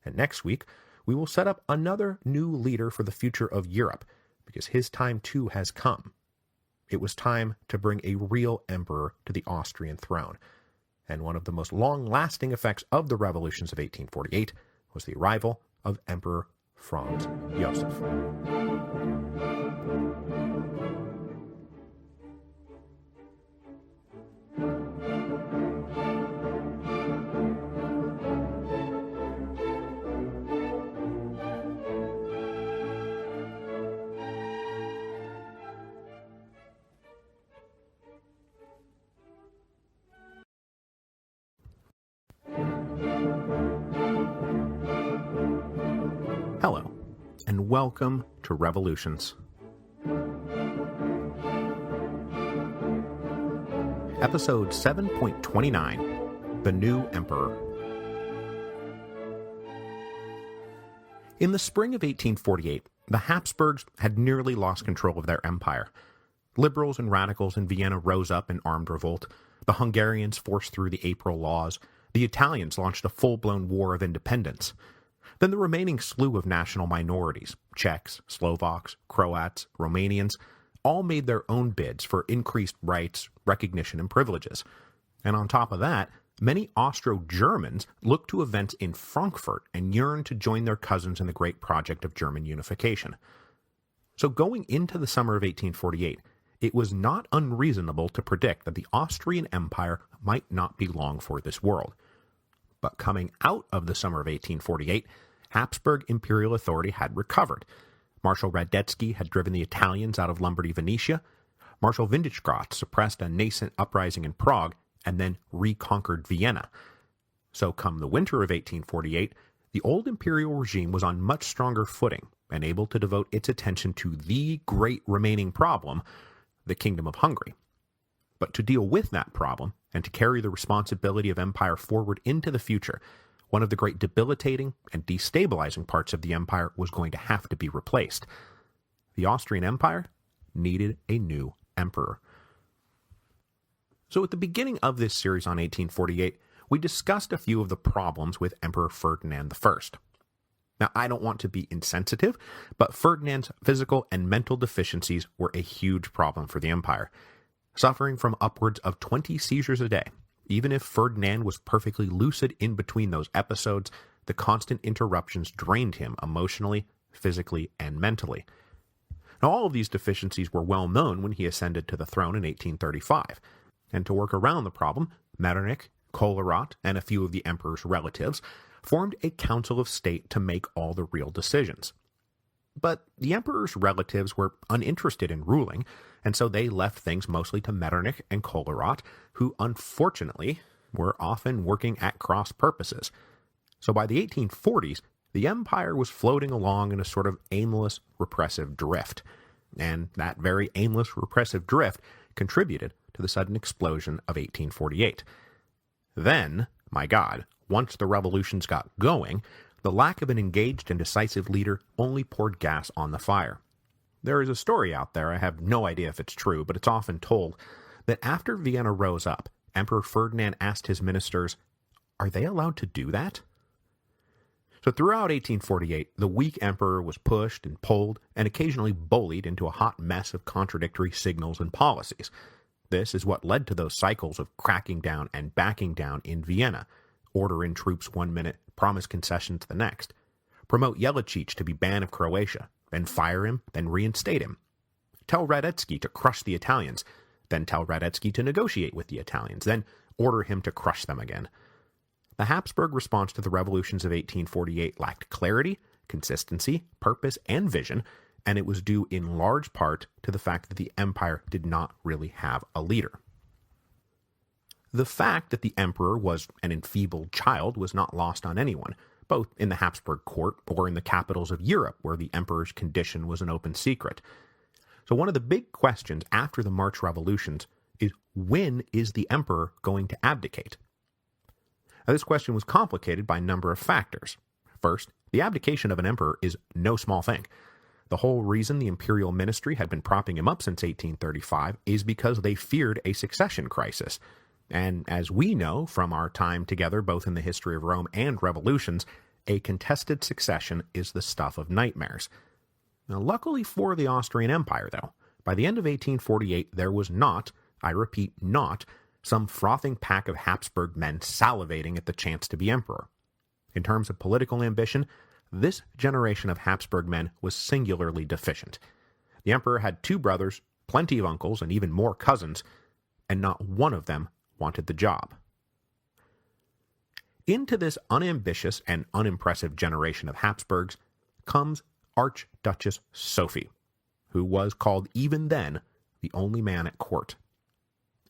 And next week, we will set up another new leader for the future of Europe, because his time too has come. It was time to bring a real emperor to the Austrian throne. And one of the most long-lasting effects of the revolutions of 1848 was the arrival of Emperor Franz Joseph. Hello, and welcome to Revolutions. Episode 7.29, The New Emperor. In the spring of 1848, the Habsburgs had nearly lost control of their empire. Liberals and radicals in Vienna rose up in armed revolt. The Hungarians forced through the April Laws. The Italians launched a full-blown war of independence. Then the remaining slew of national minorities, Czechs, Slovaks, Croats, Romanians, all made their own bids for increased rights, recognition, and privileges. And on top of that, many Austro-Germans looked to events in Frankfurt and yearned to join their cousins in the great project of German unification. So going into the summer of 1848, it was not unreasonable to predict that the Austrian Empire might not be long for this world. But coming out of the summer of 1848, Habsburg imperial authority had recovered. Marshal Radetzky had driven the Italians out of Lombardy-Venetia. Marshal Windischgrat suppressed a nascent uprising in Prague and then reconquered Vienna. So come the winter of 1848, the old imperial regime was on much stronger footing and able to devote its attention to the great remaining problem, the Kingdom of Hungary. But to deal with that problem, and to carry the responsibility of empire forward into the future, one of the great debilitating and destabilizing parts of the empire was going to have to be replaced. The Austrian Empire needed a new emperor. So at the beginning of this series on 1848, we discussed a few of the problems with Emperor Ferdinand I. Now, I don't want to be insensitive, but Ferdinand's physical and mental deficiencies were a huge problem for the empire. Suffering from upwards of 20 seizures a day, even if Ferdinand was perfectly lucid in between those episodes, the constant interruptions drained him emotionally, physically, and mentally. Now, all of these deficiencies were well known when he ascended to the throne in 1835, and to work around the problem, Metternich, Collerat, and a few of the emperor's relatives formed a council of state to make all the real decisions. But the emperor's relatives were uninterested in ruling, and so they left things mostly to Metternich and Collerat, who unfortunately were often working at cross purposes. So by the 1840s, the empire was floating along in a sort of aimless, repressive drift. And that very aimless, repressive drift contributed to the sudden explosion of 1848. Then, my God, once the revolutions got going, the lack of an engaged and decisive leader only poured gas on the fire. There is a story out there, I have no idea if it's true, but it's often told, that after Vienna rose up, Emperor Ferdinand asked his ministers, "Are they allowed to do that?" So throughout 1848, the weak emperor was pushed and pulled and occasionally bullied into a hot mess of contradictory signals and policies. This is what led to those cycles of cracking down and backing down in Vienna. Order in troops one minute, promise concessions the next. Promote Jelačić to be Ban of Croatia, then fire him, then reinstate him. Tell Radetzky to crush the Italians, then tell Radetzky to negotiate with the Italians, then order him to crush them again. The Habsburg response to the revolutions of 1848 lacked clarity, consistency, purpose, and vision, and it was due in large part to the fact that the empire did not really have a leader. The fact that the emperor was an enfeebled child was not lost on anyone, both in the Habsburg court or in the capitals of Europe, where the emperor's condition was an open secret. So one of the big questions after the March revolutions is, when is the emperor going to abdicate? Now, this question was complicated by a number of factors. First, the abdication of an emperor is no small thing. The whole reason the imperial ministry had been propping him up since 1835 is because they feared a succession crisis. And as we know from our time together both in the history of Rome and revolutions, a contested succession is the stuff of nightmares. Now, luckily for the Austrian Empire, though, by the end of 1848 there was not, I repeat, not, some frothing pack of Habsburg men salivating at the chance to be emperor. In terms of political ambition, this generation of Habsburg men was singularly deficient. The emperor had 2 brothers, plenty of uncles, and even more cousins, and not one of them wanted the job. Into this unambitious and unimpressive generation of Habsburgs comes Archduchess Sophie, who was called even then the only man at court.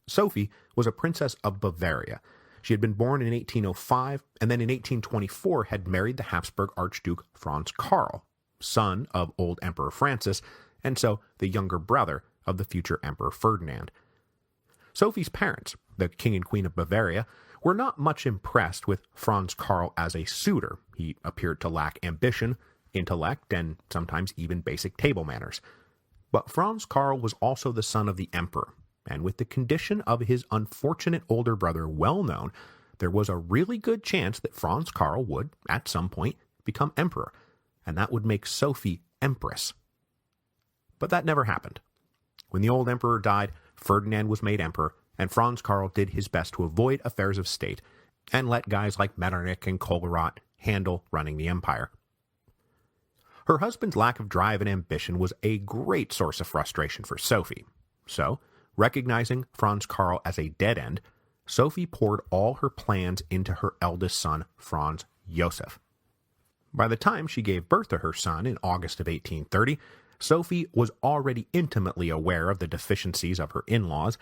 Sophie was a princess of Bavaria. She had been born in 1805, and then in 1824 had married the Habsburg Archduke Franz Karl, son of old Emperor Francis, and so the younger brother of the future Emperor Ferdinand. Sophie's parents, the King and Queen of Bavaria, were not much impressed with Franz Karl as a suitor. He appeared to lack ambition, intellect, and sometimes even basic table manners. But Franz Karl was also the son of the emperor, and with the condition of his unfortunate older brother well known, there was a really good chance that Franz Karl would, at some point, become emperor, and that would make Sophie empress. But that never happened. When the old emperor died, Ferdinand was made emperor, and Franz Karl did his best to avoid affairs of state, and let guys like Metternich and Kolowrat handle running the empire. Her husband's lack of drive and ambition was a great source of frustration for Sophie. So, recognizing Franz Karl as a dead end, Sophie poured all her plans into her eldest son, Franz Joseph. By the time she gave birth to her son in August of 1830, Sophie was already intimately aware of the deficiencies of her in-laws,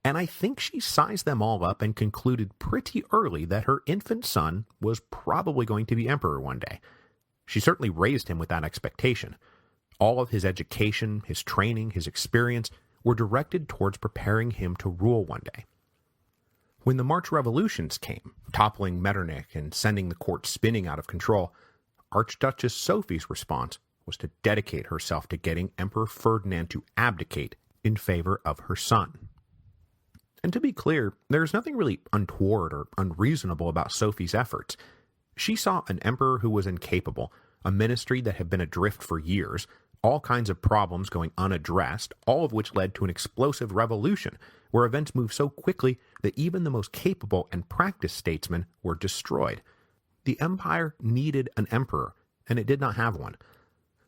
and I think she sized them all up and concluded pretty early that her infant son was probably going to be emperor one day. She certainly raised him with that expectation. All of his education, his training, his experience were directed towards preparing him to rule one day. When the March revolutions came, toppling Metternich and sending the court spinning out of control, Archduchess Sophie's response was to dedicate herself to getting Emperor Ferdinand to abdicate in favor of her son. And to be clear, there's nothing really untoward or unreasonable about Sophie's efforts. She saw an emperor who was incapable, a ministry that had been adrift for years, all kinds of problems going unaddressed, all of which led to an explosive revolution, where events moved so quickly that even the most capable and practiced statesmen were destroyed. The empire needed an emperor, and it did not have one.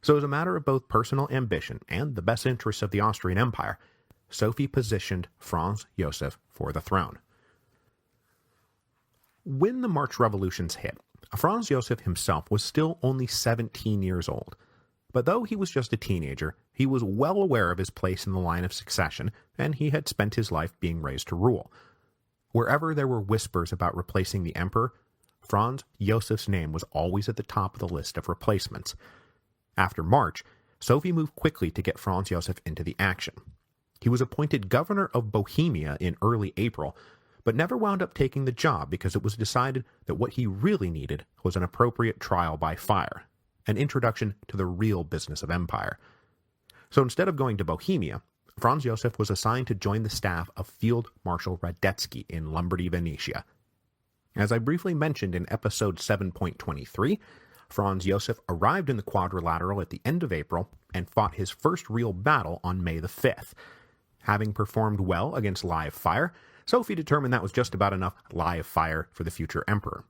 So as a matter of both personal ambition and the best interests of the Austrian Empire, Sophie positioned Franz Joseph for the throne. When the March revolutions hit, Franz Joseph himself was still only 17 years old. But though he was just a teenager, he was well aware of his place in the line of succession, and he had spent his life being raised to rule. Wherever there were whispers about replacing the emperor, Franz Joseph's name was always at the top of the list of replacements. After March, Sophie moved quickly to get Franz Joseph into the action. He was appointed governor of Bohemia in early April, but never wound up taking the job because it was decided that what he really needed was an appropriate trial by fire, an introduction to the real business of empire. So instead of going to Bohemia, Franz Josef was assigned to join the staff of Field Marshal Radetzky in Lombardy, Venetia. As I briefly mentioned in episode 7.23, Franz Josef arrived in the Quadrilateral at the end of April and fought his first real battle on May the 5th. Having performed well against live fire, Sophie determined that was just about enough live fire for the future emperor.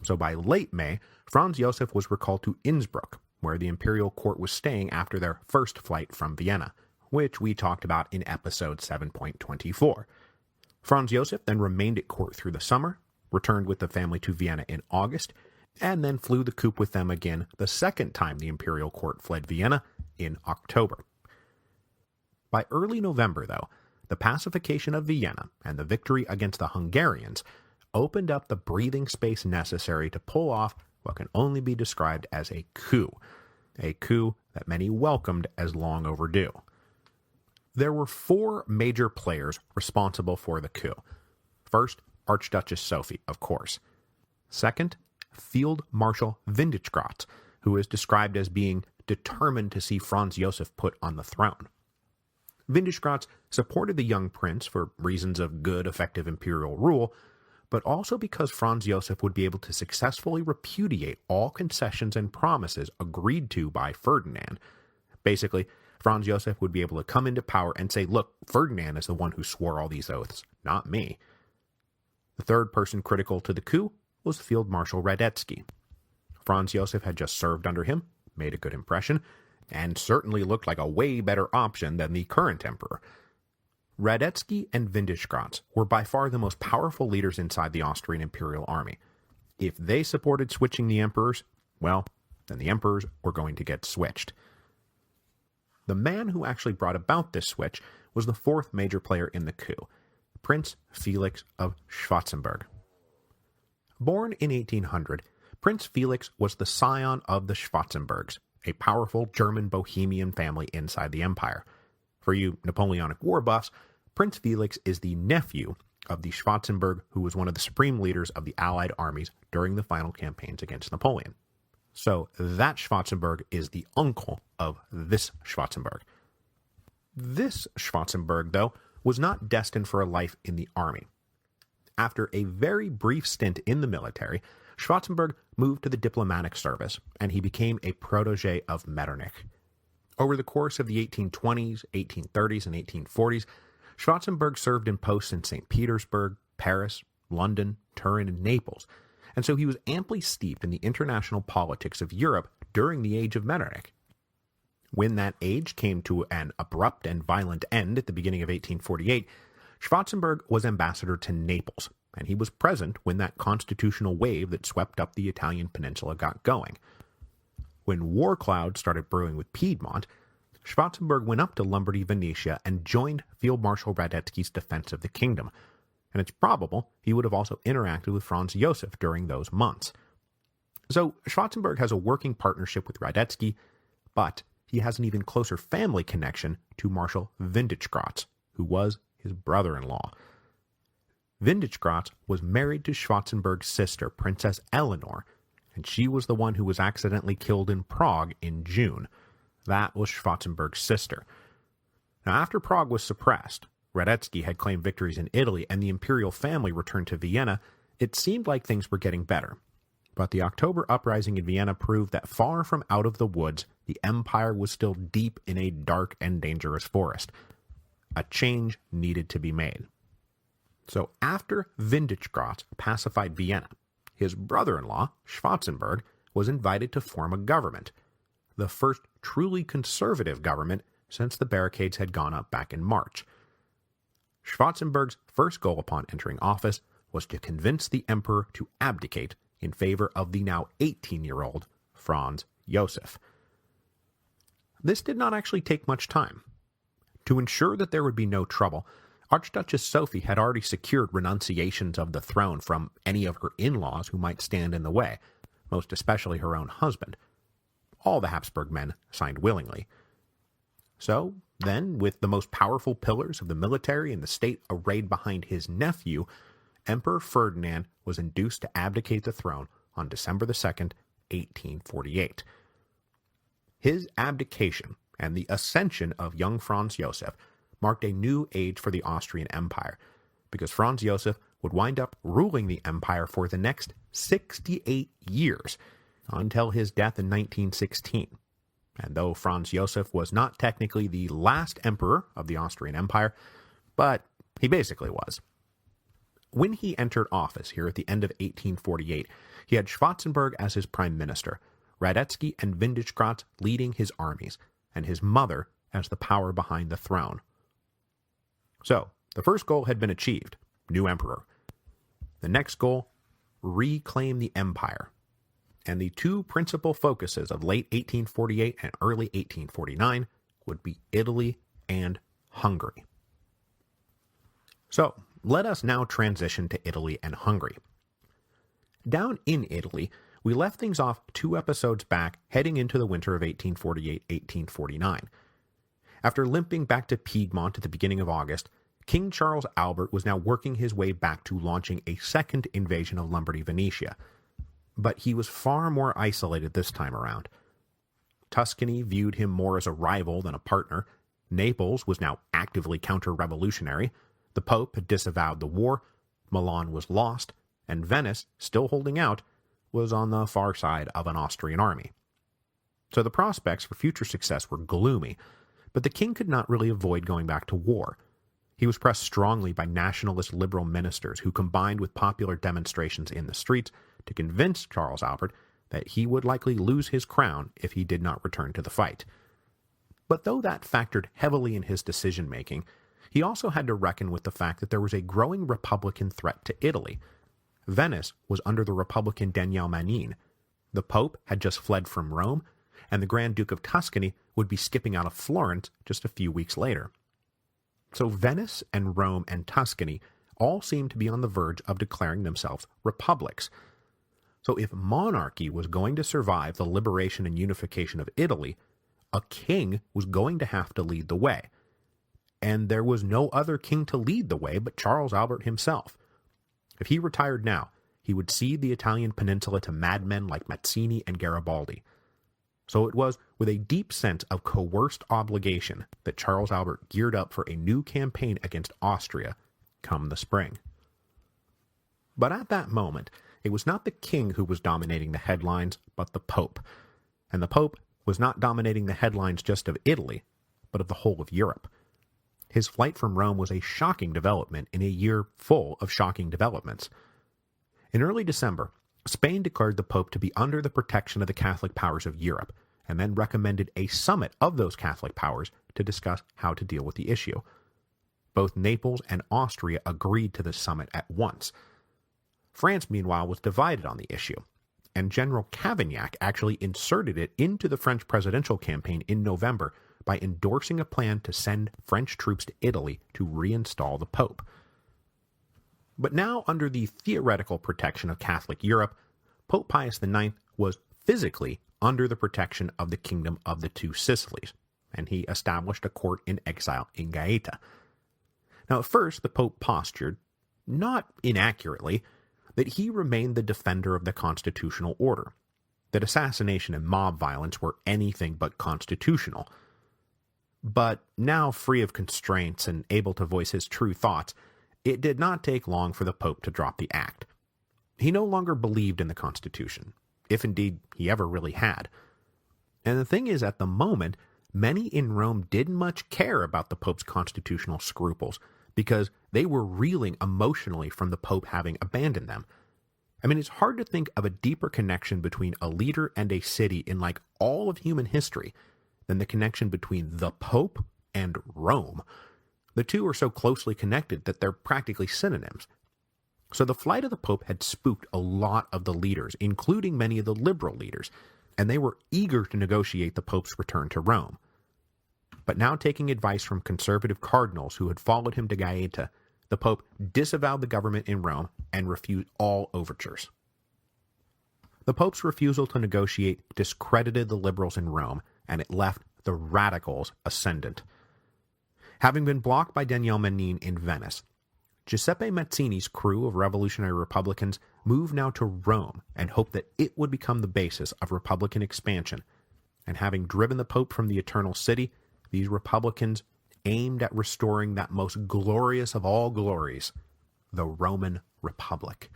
So by late May, Franz Josef was recalled to Innsbruck, where the imperial court was staying after their first flight from Vienna, which we talked about in episode 7.24. Franz Josef then remained at court through the summer, returned with the family to Vienna in August, and then flew the coop with them again the second time the imperial court fled Vienna, in October. By early November, though, the pacification of Vienna and the victory against the Hungarians opened up the breathing space necessary to pull off what can only be described as a coup that many welcomed as long overdue. There were four major players responsible for the coup. First, Archduchess Sophie, of course. Second, Field Marshal Windischgratz, who is described as being determined to see Franz Josef put on the throne. Windischgratz supported the young prince for reasons of good, effective imperial rule, but also because Franz Josef would be able to successfully repudiate all concessions and promises agreed to by Ferdinand. Basically, Franz Josef would be able to come into power and say, look, Ferdinand is the one who swore all these oaths, not me. The third person critical to the coup was Field Marshal Radetzky. Franz Josef had just served under him, made a good impression, and certainly looked like a way better option than the current emperor. Radetzky and Windischgratz were by far the most powerful leaders inside the Austrian imperial army. If they supported switching the emperors, well, then the emperors were going to get switched. The man who actually brought about this switch was the fourth major player in the coup, Prince Felix of Schwarzenberg. Born in 1800, Prince Felix was the scion of the Schwarzenbergs, a powerful German Bohemian family inside the empire. For you Napoleonic War buffs, Prince Felix is the nephew of the Schwarzenberg who was one of the supreme leaders of the Allied armies during the final campaigns against Napoleon. So that Schwarzenberg is the uncle of this Schwarzenberg. This Schwarzenberg, though, was not destined for a life in the army. After a very brief stint in the military, Schwarzenberg moved to the diplomatic service, and he became a protege of Metternich. Over the course of the 1820s, 1830s, and 1840s, Schwarzenberg served in posts in St. Petersburg, Paris, London, Turin, and Naples, and so he was amply steeped in the international politics of Europe during the age of Metternich. When that age came to an abrupt and violent end at the beginning of 1848, Schwarzenberg was ambassador to Naples, and he was present when that constitutional wave that swept up the Italian peninsula got going. When war clouds started brewing with Piedmont, Schwarzenberg went up to Lombardy, Venetia, and joined Field Marshal Radetzky's defense of the kingdom, and it's probable he would have also interacted with Franz Josef during those months. So Schwarzenberg has a working partnership with Radetzky, but he has an even closer family connection to Marshal Windischgratz, who was his brother-in-law. Windischgratz was married to Schwarzenberg's sister, Princess Eleanor, and she was the one who was accidentally killed in Prague in June. That was Schwarzenberg's sister. Now, after Prague was suppressed, Radetzky had claimed victories in Italy, and the imperial family returned to Vienna, it seemed like things were getting better. But the October uprising in Vienna proved that far from out of the woods, the empire was still deep in a dark and dangerous forest. A change needed to be made. So after Windischgratz pacified Vienna, his brother-in-law, Schwarzenberg, was invited to form a government, the first truly conservative government since the barricades had gone up back in March. Schwarzenberg's first goal upon entering office was to convince the emperor to abdicate in favor of the now 18-year-old Franz Josef. This did not actually take much time. To ensure that there would be no trouble, Archduchess Sophie had already secured renunciations of the throne from any of her in-laws who might stand in the way, most especially her own husband. All the Habsburg men signed willingly. So then, with the most powerful pillars of the military and the state arrayed behind his nephew, Emperor Ferdinand was induced to abdicate the throne on December 2nd, 1848. His abdication and the ascension of young Franz Josef marked a new age for the Austrian Empire, because Franz Josef would wind up ruling the empire for the next 68 years, until his death in 1916. And though Franz Josef was not technically the last emperor of the Austrian Empire, but he basically was. When he entered office here at the end of 1848, he had Schwarzenberg as his prime minister, Radetzky and Windischgratz leading his armies, and his mother as the power behind the throne. So, the first goal had been achieved, new emperor. The next goal, reclaim the empire. And the two principal focuses of late 1848 and early 1849 would be Italy and Hungary. So, let us now transition to Italy and Hungary. Down in Italy, we left things off 2 episodes back, heading into the winter of 1848-1849. After limping back to Piedmont at the beginning of August, King Charles Albert was now working his way back to launching a second invasion of Lombardy Venetia. But he was far more isolated this time around. Tuscany viewed him more as a rival than a partner. Naples was now actively counter-revolutionary. The Pope had disavowed the war. Milan was lost. And Venice, still holding out, was on the far side of an Austrian army. So the prospects for future success were gloomy, but the king could not really avoid going back to war. He was pressed strongly by nationalist liberal ministers who combined with popular demonstrations in the streets to convince Charles Albert that he would likely lose his crown if he did not return to the fight. But though that factored heavily in his decision-making, he also had to reckon with the fact that there was a growing Republican threat to Italy. Venice was under the Republican Daniele Manin. The Pope had just fled from Rome, and the Grand Duke of Tuscany would be skipping out of Florence just a few weeks later. So Venice and Rome and Tuscany all seemed to be on the verge of declaring themselves republics. So if monarchy was going to survive the liberation and unification of Italy, a king was going to have to lead the way. And there was no other king to lead the way but Charles Albert himself. If he retired now, he would cede the Italian peninsula to madmen like Mazzini and Garibaldi. So it was with a deep sense of coerced obligation that Charles Albert geared up for a new campaign against Austria come the spring. But at that moment, it was not the king who was dominating the headlines, but the Pope. And the Pope was not dominating the headlines just of Italy, but of the whole of Europe. His flight from Rome was a shocking development in a year full of shocking developments. In early December, Spain declared the Pope to be under the protection of the Catholic powers of Europe, and then recommended a summit of those Catholic powers to discuss how to deal with the issue. Both Naples and Austria agreed to the summit at once. France, meanwhile, was divided on the issue, and General Cavaignac actually inserted it into the French presidential campaign in November by endorsing a plan to send French troops to Italy to reinstall the Pope. But now, under the theoretical protection of Catholic Europe, Pope Pius IX was physically under the protection of the Kingdom of the Two Sicilies, and he established a court in exile in Gaeta. Now, at first, the Pope postured, not inaccurately, that he remained the defender of the constitutional order, that assassination and mob violence were anything but constitutional. But now free of constraints and able to voice his true thoughts, it did not take long for the Pope to drop the act. He no longer believed in the Constitution, if indeed he ever really had. And the thing is, at the moment, many in Rome didn't much care about the Pope's constitutional scruples, because they were reeling emotionally from the Pope having abandoned them. I mean, it's hard to think of a deeper connection between a leader and a city in like all of human history than the connection between the Pope and Rome. The two are so closely connected that they're practically synonyms. So the flight of the Pope had spooked a lot of the leaders, including many of the liberal leaders, and they were eager to negotiate the Pope's return to Rome. But now, taking advice from conservative cardinals who had followed him to Gaeta, the Pope disavowed the government in Rome and refused all overtures. The Pope's refusal to negotiate discredited the liberals in Rome, and it left the radicals' ascendant. Having been blocked by Daniele Manin in Venice, Giuseppe Mazzini's crew of revolutionary Republicans moved now to Rome and hoped that it would become the basis of Republican expansion. And having driven the Pope from the Eternal City, these Republicans aimed at restoring that most glorious of all glories, the Roman Republic.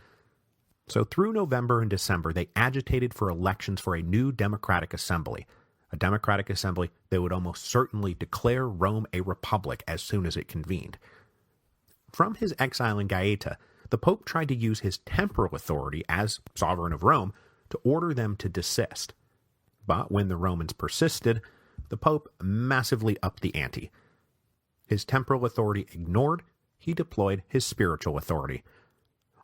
So through November and December, they agitated for elections for a new democratic assembly, a democratic assembly that would almost certainly declare Rome a republic as soon as it convened. From his exile in Gaeta, the Pope tried to use his temporal authority as sovereign of Rome to order them to desist. But when the Romans persisted, the Pope massively upped the ante. His temporal authority ignored, he deployed his spiritual authority.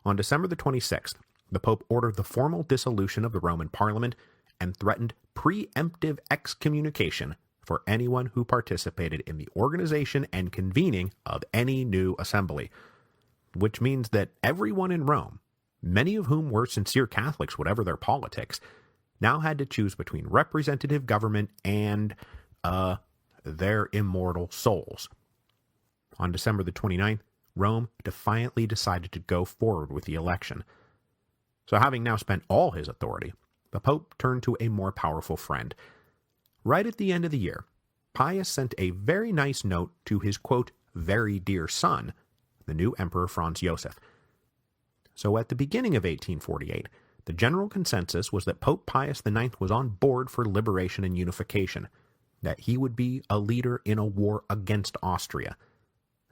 On December the 26th, the Pope ordered the formal dissolution of the Roman Parliament and threatened preemptive excommunication for anyone who participated in the organization and convening of any new assembly, which means that everyone in Rome, many of whom were sincere Catholics whatever their politics, now had to choose between representative government and, their immortal souls. On December the 29th, Rome defiantly decided to go forward with the election. So having now spent all his authority, the Pope turned to a more powerful friend. Right at the end of the year, Pius sent a very nice note to his, quote, very dear son, the new Emperor Franz Joseph. So at the beginning of 1848, the general consensus was that Pope Pius IX was on board for liberation and unification, that he would be a leader in a war against Austria.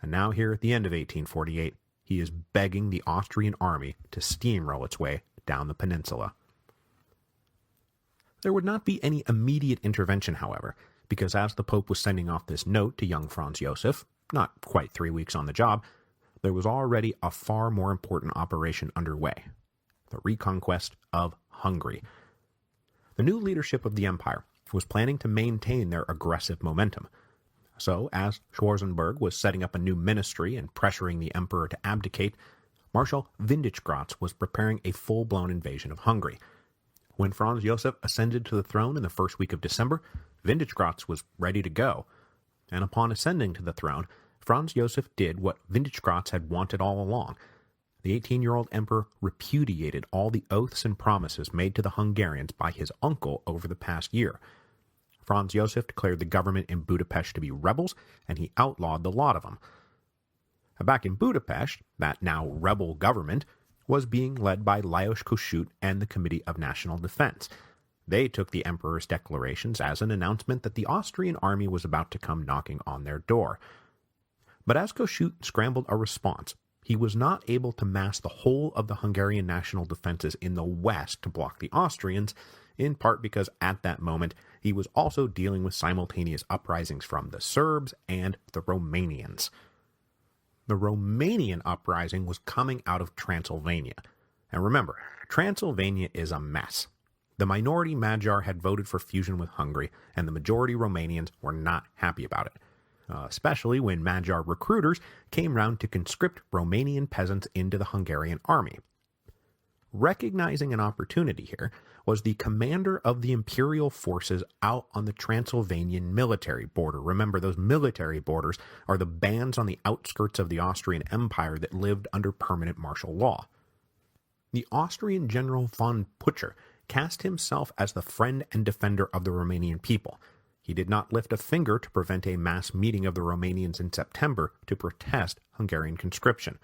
And now here at the end of 1848, he is begging the Austrian army to steamroll its way down the peninsula. There would not be any immediate intervention, however, because as the Pope was sending off this note to young Franz Joseph, not quite 3 weeks on the job, there was already a far more important operation underway, the reconquest of Hungary. The new leadership of the empire was planning to maintain their aggressive momentum. So, as Schwarzenberg was setting up a new ministry and pressuring the emperor to abdicate, Marshal Windischgratz was preparing a full-blown invasion of Hungary. When Franz Joseph ascended to the throne in the first week of December, Windischgratz was ready to go. And upon ascending to the throne, Franz Joseph did what Windischgratz had wanted all along. The 18-year-old emperor repudiated all the oaths and promises made to the Hungarians by his uncle over the past year. Franz Joseph declared the government in Budapest to be rebels, and he outlawed the lot of them. Back in Budapest, that now rebel government was being led by Lajos Kossuth and the Committee of National Defense. They took the emperor's declarations as an announcement that the Austrian army was about to come knocking on their door. But as Kossuth scrambled a response, he was not able to mass the whole of the Hungarian national defenses in the west to block the Austrians, in part because at that moment he was also dealing with simultaneous uprisings from the Serbs and the Romanians. The Romanian uprising was coming out of Transylvania. And remember, Transylvania is a mess. The minority Magyar had voted for fusion with Hungary, and the majority Romanians were not happy about it, especially when Magyar recruiters came round to conscript Romanian peasants into the Hungarian army. Recognizing an opportunity here was the commander of the imperial forces out on the Transylvanian military border. Remember, those military borders are the bands on the outskirts of the Austrian Empire that lived under permanent martial law. The Austrian general von Pucher cast himself as the friend and defender of the Romanian people. He did not lift a finger to prevent a mass meeting of the Romanians in September to protest Hungarian conscription.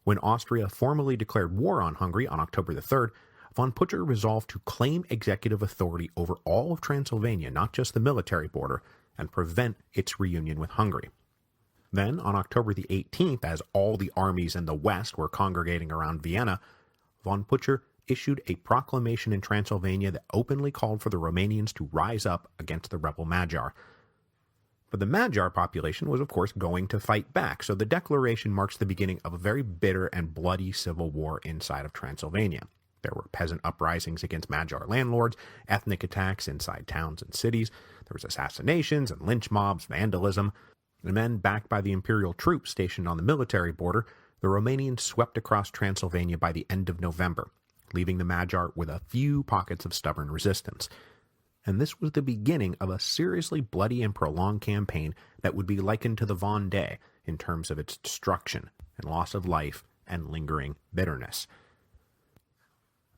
When Austria formally declared war on Hungary on October the 3rd, von Pucher resolved to claim executive authority over all of Transylvania, not just the military border, and prevent its reunion with Hungary. Then, on October the 18th, as all the armies in the west were congregating around Vienna, von Pucher issued a proclamation in Transylvania that openly called for the Romanians to rise up against the rebel Magyar. But the Magyar population was, of course, going to fight back, so the declaration marks the beginning of a very bitter and bloody civil war inside of Transylvania. There were peasant uprisings against Magyar landlords, ethnic attacks inside towns and cities, there was assassinations and lynch mobs, vandalism, and then, backed by the imperial troops stationed on the military border, the Romanians swept across Transylvania by the end of November, leaving the Magyar with a few pockets of stubborn resistance. and this was the beginning of a seriously bloody and prolonged campaign that would be likened to the Vendée in terms of its destruction and loss of life and lingering bitterness.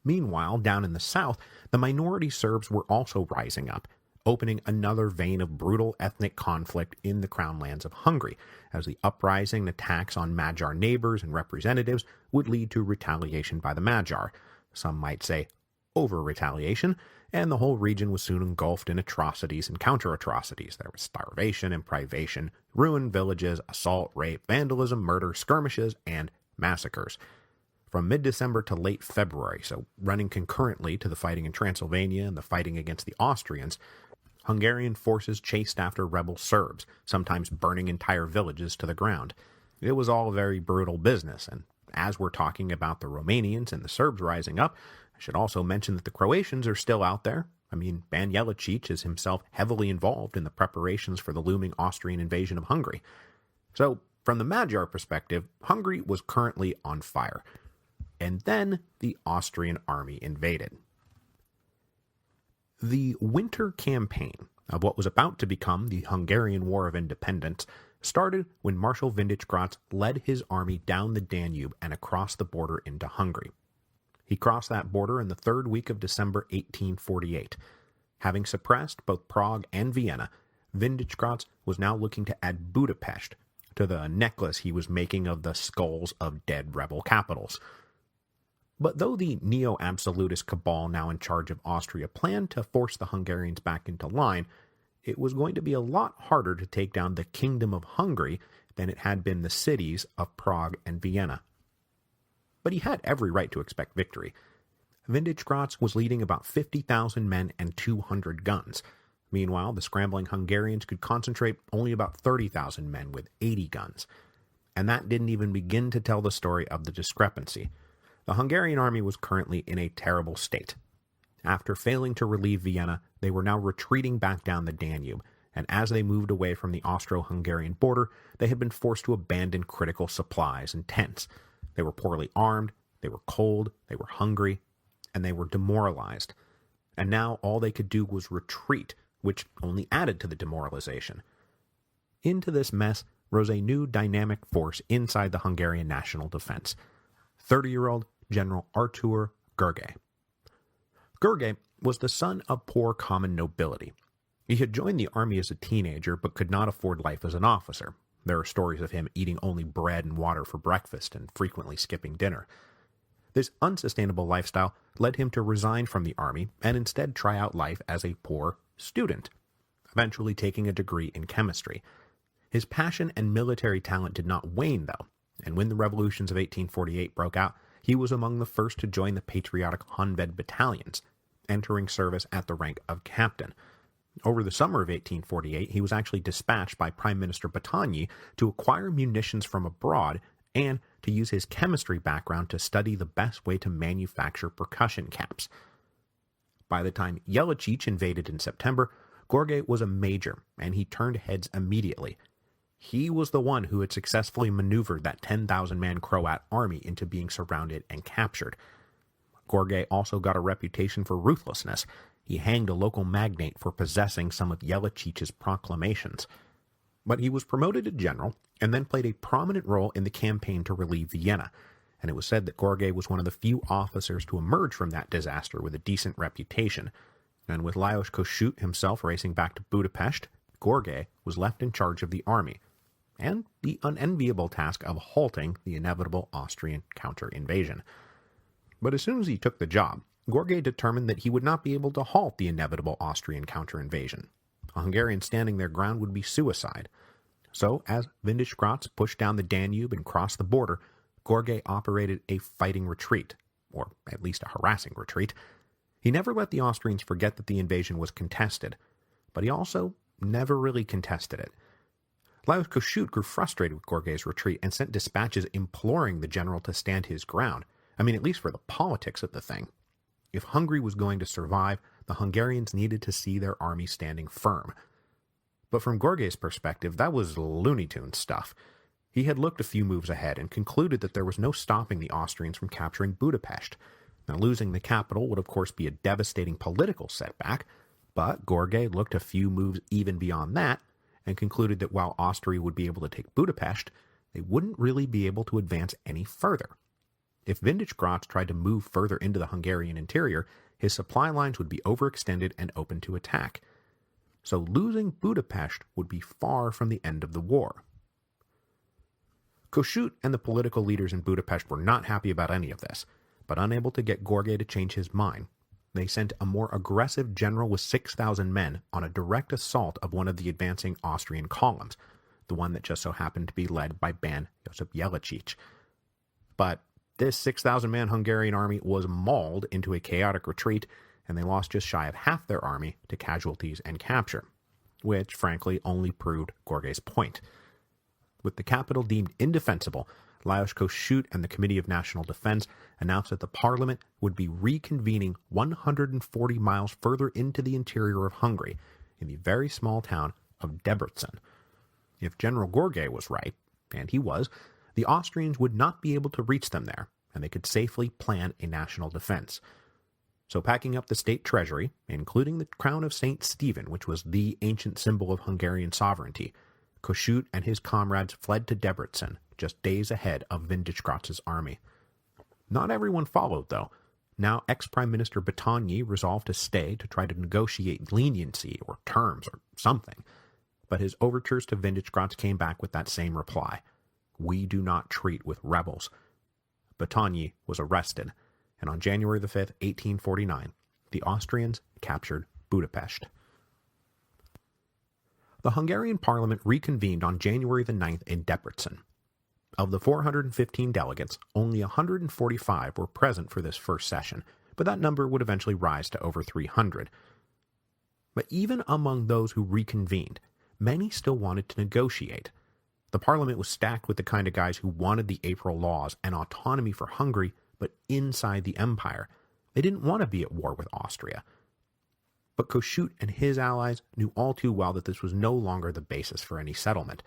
Meanwhile, down in the south, the minority Serbs were also rising up, opening another vein of brutal ethnic conflict in the crown lands of Hungary, as the uprising and attacks on Magyar neighbors and representatives would lead to retaliation by the Magyar. Some might say over-retaliation, and the whole region was soon engulfed in atrocities and counter-atrocities. There was starvation and privation, ruined villages, assault, rape, vandalism, murder, skirmishes, and massacres. From mid-December to late February, so running concurrently to the fighting in Transylvania and the fighting against the Austrians, Hungarian forces chased after rebel Serbs, sometimes burning entire villages to the ground. It was all very brutal business, and as we're talking about the Romanians and the Serbs rising up, I should also mention that the Croatians are still out there. I mean, Ban Jelačić is himself heavily involved in the preparations for the looming Austrian invasion of Hungary. So, from the Magyar perspective, Hungary was currently on fire. And then the Austrian army invaded. The winter campaign of what was about to become the Hungarian War of Independence started when Marshal Windisch-Gratz led his army down the Danube and across the border into Hungary. He crossed that border in the third week of December 1848. Having suppressed both Prague and Vienna, Windisch-Gratz was now looking to add Budapest to the necklace he was making of the skulls of dead rebel capitals. But though the neo-absolutist cabal now in charge of Austria planned to force the Hungarians back into line, it was going to be a lot harder to take down the Kingdom of Hungary than it had been the cities of Prague and Vienna. But he had every right to expect victory. Windisch-Gratz was leading about 50,000 men and 200 guns. Meanwhile, the scrambling Hungarians could concentrate only about 30,000 men with 80 guns. And that didn't even begin to tell the story of the discrepancy. The Hungarian army was currently in a terrible state. After failing to relieve Vienna, they were now retreating back down the Danube, and as they moved away from the Austro-Hungarian border, they had been forced to abandon critical supplies and tents. They were poorly armed, they were cold, they were hungry, and they were demoralized. And now all they could do was retreat, which only added to the demoralization. Into this mess rose a new dynamic force inside the Hungarian national defense. 30-year-old General Artur Gergely. Gergely was the son of poor common nobility. He had joined the army as a teenager but could not afford life as an officer. There are stories of him eating only bread and water for breakfast and frequently skipping dinner. This unsustainable lifestyle led him to resign from the army and instead try out life as a poor student, eventually taking a degree in chemistry. His passion and military talent did not wane, though, and when the revolutions of 1848 broke out, he was among the first to join the patriotic Honved battalions, entering service at the rank of captain. Over the summer of 1848, he was actually dispatched by Prime Minister Battagny to acquire munitions from abroad and to use his chemistry background to study the best way to manufacture percussion caps. By the time Jelačić invaded in September, Gergely was a major, and he turned heads immediately. He was the one who had successfully maneuvered that 10,000-man Croat army into being surrounded and captured. Gergely also got a reputation for ruthlessness. He hanged a local magnate for possessing some of Jelačić's proclamations. But he was promoted to general, and then played a prominent role in the campaign to relieve Vienna, and it was said that Gergely was one of the few officers to emerge from that disaster with a decent reputation. And with Lajos Kossuth himself racing back to Budapest, Gergely was left in charge of the army, and the unenviable task of halting the inevitable Austrian counter-invasion. But as soon as he took the job, Gergely determined that he would not be able to halt the inevitable Austrian counter-invasion. A Hungarian standing their ground would be suicide. So, as Windisch-Gratz pushed down the Danube and crossed the border, Gergely operated a fighting retreat, or at least a harassing retreat. He never let the Austrians forget that the invasion was contested, but he also never really contested it. Lajos Kossuth grew frustrated with Gergely's retreat and sent dispatches imploring the general to stand his ground. I mean, at least for the politics of the thing. If Hungary was going to survive, the Hungarians needed to see their army standing firm. But from Gergely's perspective, that was Looney Tunes stuff. He had looked a few moves ahead and concluded that there was no stopping the Austrians from capturing Budapest. Now, losing the capital would of course be a devastating political setback, But Görgey looked a few moves even beyond that and concluded that while Austria would be able to take Budapest, they wouldn't really be able to advance any further. If Vindisch-Gratz tried to move further into the Hungarian interior, his supply lines would be overextended and open to attack. So losing Budapest would be far from the end of the war. Kossuth and the political leaders in Budapest were not happy about any of this, but unable to get Görgey to change his mind, they sent a more aggressive general with 6,000 men on a direct assault of one of the advancing Austrian columns, the one that just so happened to be led by Ban Josip Jelačić. But this 6,000-man Hungarian army was mauled into a chaotic retreat, and they lost just shy of half their army to casualties and capture, which frankly only proved Görgey's point. With the capital deemed indefensible, Lajos Kossuth and the Committee of National Defense announced that the parliament would be reconvening 140 miles further into the interior of Hungary, in the very small town of Debrecen. If General Görgey was right, and he was, the Austrians would not be able to reach them there, and they could safely plan a national defense. So packing up the state treasury, including the crown of St. Stephen, which was the ancient symbol of Hungarian sovereignty, Kossuth and his comrades fled to Debrecen, just days ahead of Vindisch-Gratz's army. Not everyone followed, though. Now ex-Prime Minister Battagny resolved to stay to try to negotiate leniency or terms or something. But his overtures to Vindisch-Gratz came back with that same reply: "We do not treat with rebels." Battagny was arrested, and on January the 5th, 1849, the Austrians captured Budapest. The Hungarian parliament reconvened on January the 9th in Debrecen. Of the 415 delegates, only 145 were present for this first session, but that number would eventually rise to over 300. But even among those who reconvened, many still wanted to negotiate. The parliament was stacked with the kind of guys who wanted the April laws and autonomy for Hungary, but inside the empire. They didn't want to be at war with Austria. But Kossuth and his allies knew all too well that this was no longer the basis for any settlement.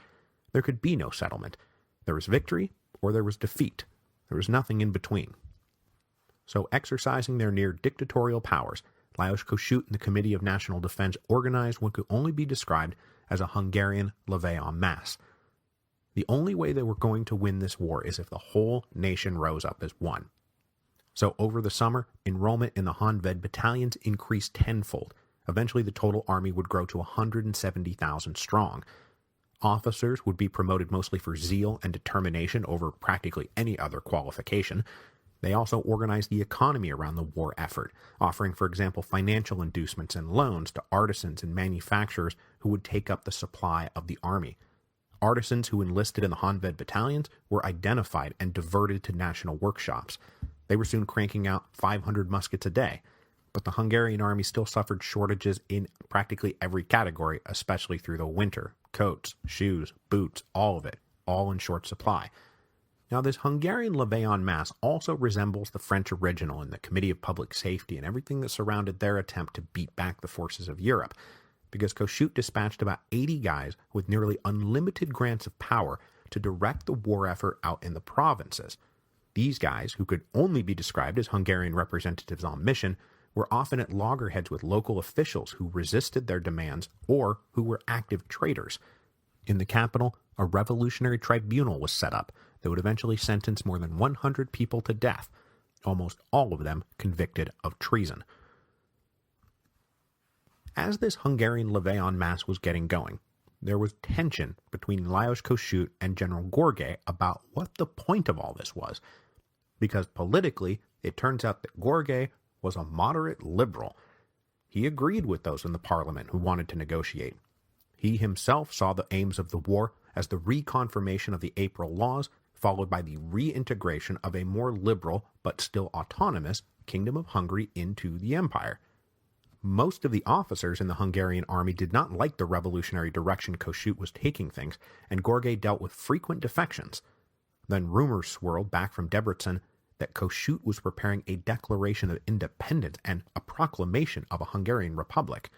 There could be no settlement. There was victory, or there was defeat. There was nothing in between. So, exercising their near-dictatorial powers, Lajos Kossuth and the Committee of National Defense organized what could only be described as a Hungarian levée en masse. The only way they were going to win this war is if the whole nation rose up as one. So over the summer, enrollment in the Honved battalions increased tenfold. Eventually the total army would grow to 170,000 strong. Officers would be promoted mostly for zeal and determination over practically any other qualification. They also organized the economy around the war effort, offering, for example, financial inducements and loans to artisans and manufacturers who would take up the supply of the army. Artisans who enlisted in the Honved battalions were identified and diverted to national workshops. They were soon cranking out 500 muskets a day, but the Hungarian army still suffered shortages in practically every category, especially through the winter. Coats, shoes, boots, all of it, all in short supply. Now, this Hungarian levée en masse also resembles the French original in the Committee of Public Safety and everything that surrounded their attempt to beat back the forces of Europe, because Kossuth dispatched about 80 guys with nearly unlimited grants of power to direct the war effort out in the provinces. These guys, who could only be described as Hungarian representatives on mission, were often at loggerheads with local officials who resisted their demands or who were active traitors. In the capital, a revolutionary tribunal was set up that would eventually sentence more than 100 people to death, almost all of them convicted of treason. As this Hungarian levée en masse was getting going, there was tension between Lajos Kossuth and General Görgey about what the point of all this was, because politically, it turns out that Görgey was a moderate liberal. He agreed with those in the parliament who wanted to negotiate. He himself saw the aims of the war as the reconfirmation of the April laws, followed by the reintegration of a more liberal but still autonomous Kingdom of Hungary into the empire. Most of the officers in the Hungarian army did not like the revolutionary direction Kossuth was taking things, and Görgey dealt with frequent defections. Then rumors swirled back from Debrecen that Kossuth was preparing a declaration of independence and a proclamation of a Hungarian republic.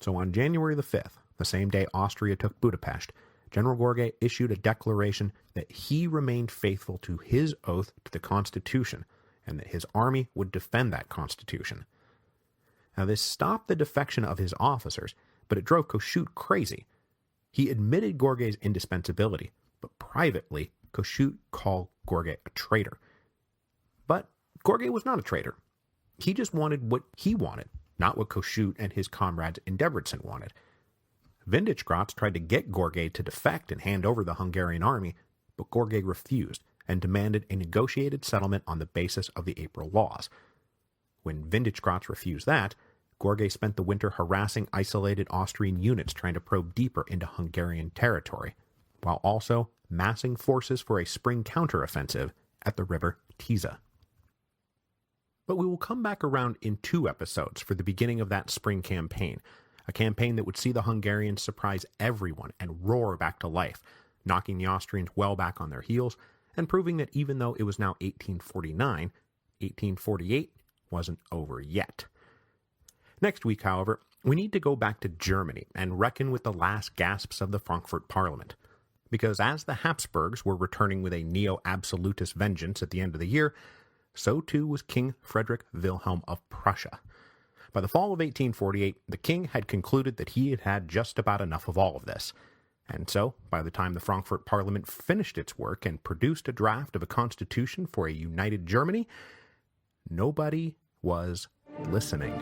So on January the 5th, the same day Austria took Budapest, General Görgey issued a declaration that he remained faithful to his oath to the Constitution, and that his army would defend that Constitution. Now, this stopped the defection of his officers, but it drove Kossuth crazy. He admitted Gorge's indispensability, but privately, Kossuth called Gorge a traitor. But Gorge was not a traitor. He just wanted what he wanted, not what Kossuth and his comrades in Debrecen wanted. Windischgratz tried to get Gorge to defect and hand over the Hungarian army, but Gorge refused and demanded a negotiated settlement on the basis of the April laws. When Windischgratz refused that, Gorge spent the winter harassing isolated Austrian units trying to probe deeper into Hungarian territory, while also massing forces for a spring counteroffensive at the river Tisza. But we will come back around in 2 episodes for the beginning of that spring campaign, a campaign that would see the Hungarians surprise everyone and roar back to life, knocking the Austrians well back on their heels, and proving that even though it was now 1849, 1848 wasn't over yet. Next week, however, we need to go back to Germany and reckon with the last gasps of the Frankfurt Parliament. Because as the Habsburgs were returning with a neo-absolutist vengeance at the end of the year, so too was King Frederick Wilhelm of Prussia. By the fall of 1848, the king had concluded that he had had just about enough of all of this. And so, by the time the Frankfurt Parliament finished its work and produced a draft of a constitution for a united Germany, nobody was listening.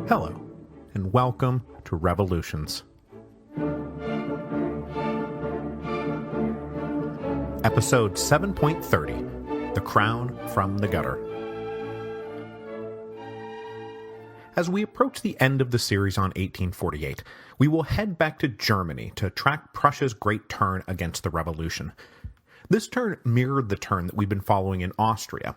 Hello, and welcome to Revolutions. Episode 7.30, The Crown from the Gutter. As we approach the end of the series on 1848, we will head back to Germany to track Prussia's great turn against the revolution. This turn mirrored the turn that we've been following in Austria,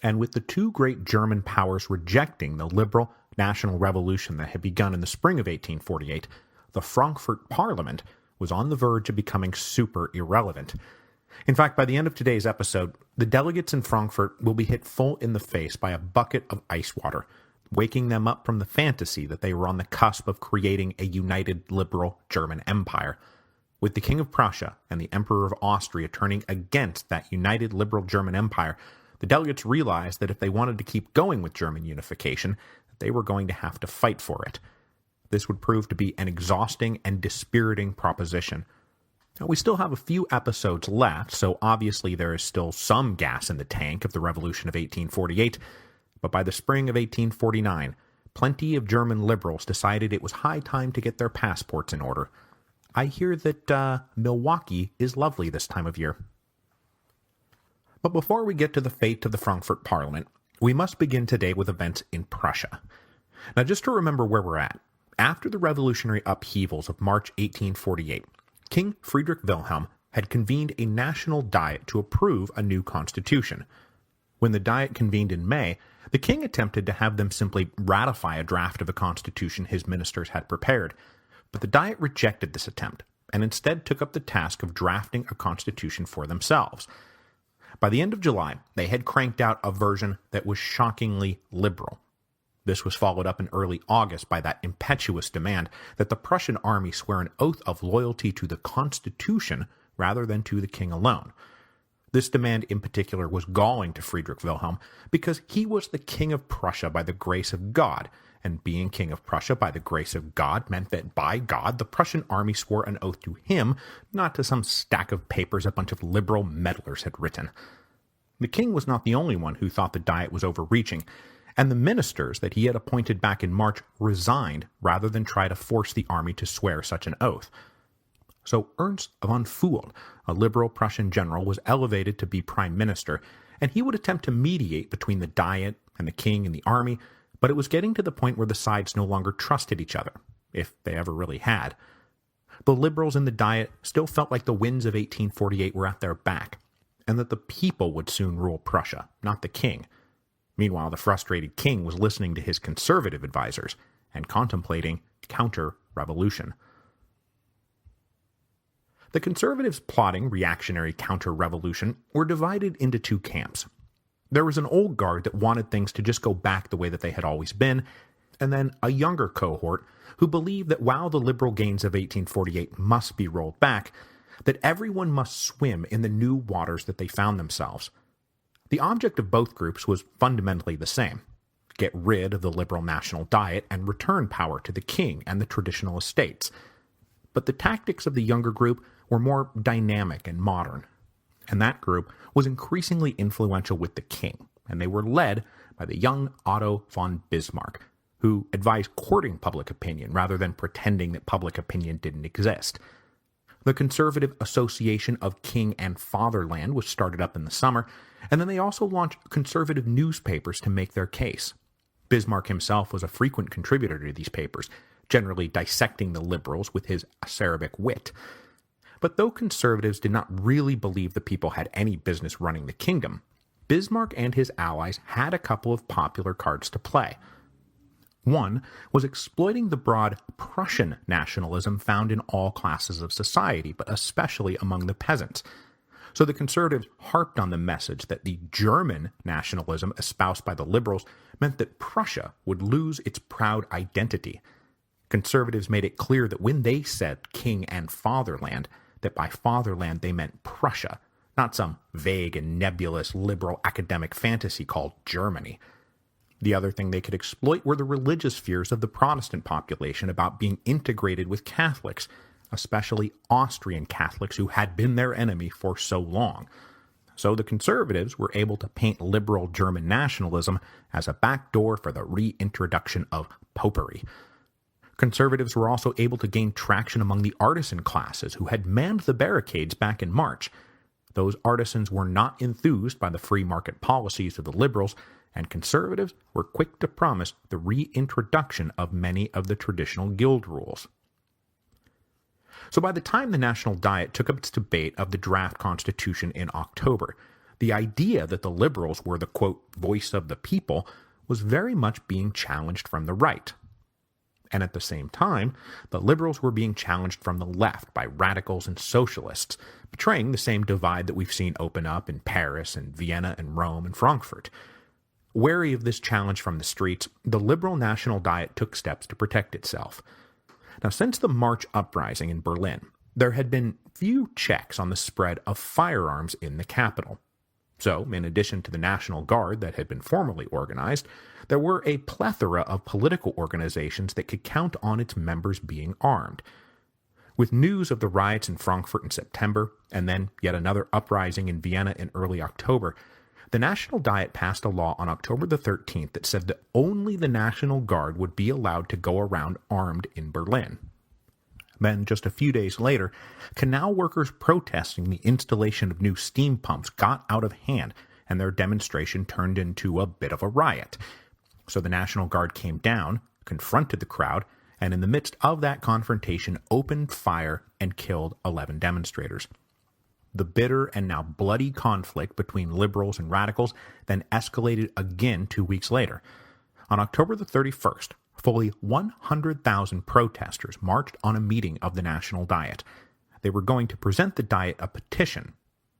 and with the 2 great German powers rejecting the liberal national revolution that had begun in the spring of 1848, the Frankfurt Parliament was on the verge of becoming super irrelevant. In fact, by the end of today's episode, the delegates in Frankfurt will be hit full in the face by a bucket of ice water, waking them up from the fantasy that they were on the cusp of creating a united liberal German empire. With the King of Prussia and the Emperor of Austria turning against that united liberal German empire, the delegates realized that if they wanted to keep going with German unification, they were going to have to fight for it. This would prove to be an exhausting and dispiriting proposition. Now, we still have a few episodes left, so obviously there is still some gas in the tank of the Revolution of 1848, but by the spring of 1849, plenty of German liberals decided it was high time to get their passports in order. I hear that Milwaukee is lovely this time of year. But before we get to the fate of the Frankfurt Parliament, we must begin today with events in Prussia. Now, just to remember where we're at, after the revolutionary upheavals of March 1848, King Friedrich Wilhelm had convened a national diet to approve a new constitution. When the diet convened in May, the king attempted to have them simply ratify a draft of a constitution his ministers had prepared, but the diet rejected this attempt, and instead took up the task of drafting a constitution for themselves. By the end of July, they had cranked out a version that was shockingly liberal. This was followed up in early August by that impetuous demand that the Prussian army swear an oath of loyalty to the Constitution rather than to the king alone. This demand in particular was galling to Friedrich Wilhelm because he was the king of Prussia by the grace of God, and being king of Prussia by the grace of God meant that by God the Prussian army swore an oath to him, not to some stack of papers a bunch of liberal meddlers had written. The king was not the only one who thought the diet was overreaching, and the ministers that he had appointed back in March resigned rather than try to force the army to swear such an oath. So Ernst von Pfuel, a liberal Prussian general, was elevated to be prime minister, and he would attempt to mediate between the diet and the king and the army, but it was getting to the point where the sides no longer trusted each other, if they ever really had. The liberals in the diet still felt like the winds of 1848 were at their back, and that the people would soon rule Prussia, not the king. Meanwhile, the frustrated king was listening to his conservative advisors and contemplating counter-revolution. The conservatives plotting reactionary counter-revolution were divided into two camps. There was an old guard that wanted things to just go back the way that they had always been, and then a younger cohort who believed that while the liberal gains of 1848 must be rolled back, that everyone must swim in the new waters that they found themselves. The object of both groups was fundamentally the same: get rid of the liberal national diet and return power to the king and the traditional estates. But the tactics of the younger group were more dynamic and modern, and that group was increasingly influential with the king, and they were led by the young Otto von Bismarck, who advised courting public opinion rather than pretending that public opinion didn't exist. The Conservative Association of King and Fatherland was started up in the summer, and then they also launched conservative newspapers to make their case. Bismarck himself was a frequent contributor to these papers, generally dissecting the liberals with his acerbic wit. But though conservatives did not really believe the people had any business running the kingdom, Bismarck and his allies had a couple of popular cards to play. One was exploiting the broad Prussian nationalism found in all classes of society, but especially among the peasants. So the conservatives harped on the message that the German nationalism espoused by the liberals meant that Prussia would lose its proud identity. Conservatives made it clear that when they said king and fatherland, that by fatherland they meant Prussia, not some vague and nebulous liberal academic fantasy called Germany. The other thing they could exploit were the religious fears of the Protestant population about being integrated with Catholics, especially Austrian Catholics who had been their enemy for so long. So the conservatives were able to paint liberal German nationalism as a backdoor for the reintroduction of popery. Conservatives were also able to gain traction among the artisan classes who had manned the barricades back in March. Those artisans were not enthused by the free market policies of the liberals, and conservatives were quick to promise the reintroduction of many of the traditional guild rules. So by the time the National Diet took up its debate of the draft constitution in October, the idea that the liberals were the, quote, voice of the people was very much being challenged from the right. And at the same time, the liberals were being challenged from the left by radicals and socialists, betraying the same divide that we've seen open up in Paris and Vienna and Rome and Frankfurt. Wary of this challenge from the streets, the liberal National Diet took steps to protect itself. Now, since the March uprising in Berlin, there had been few checks on the spread of firearms in the capital. So, in addition to the National Guard that had been formally organized, there were a plethora of political organizations that could count on its members being armed. With news of the riots in Frankfurt in September, and then yet another uprising in Vienna in early October, the National Diet passed a law on October the 13th that said that only the National Guard would be allowed to go around armed in Berlin. Then, just a few days later, canal workers protesting the installation of new steam pumps got out of hand, and their demonstration turned into a bit of a riot. So the National Guard came down, confronted the crowd, and in the midst of that confrontation opened fire and killed 11 demonstrators. The bitter and now bloody conflict between liberals and radicals then escalated again 2 weeks later. On October the 31st, fully 100,000 protesters marched on a meeting of the National Diet. They were going to present the Diet a petition,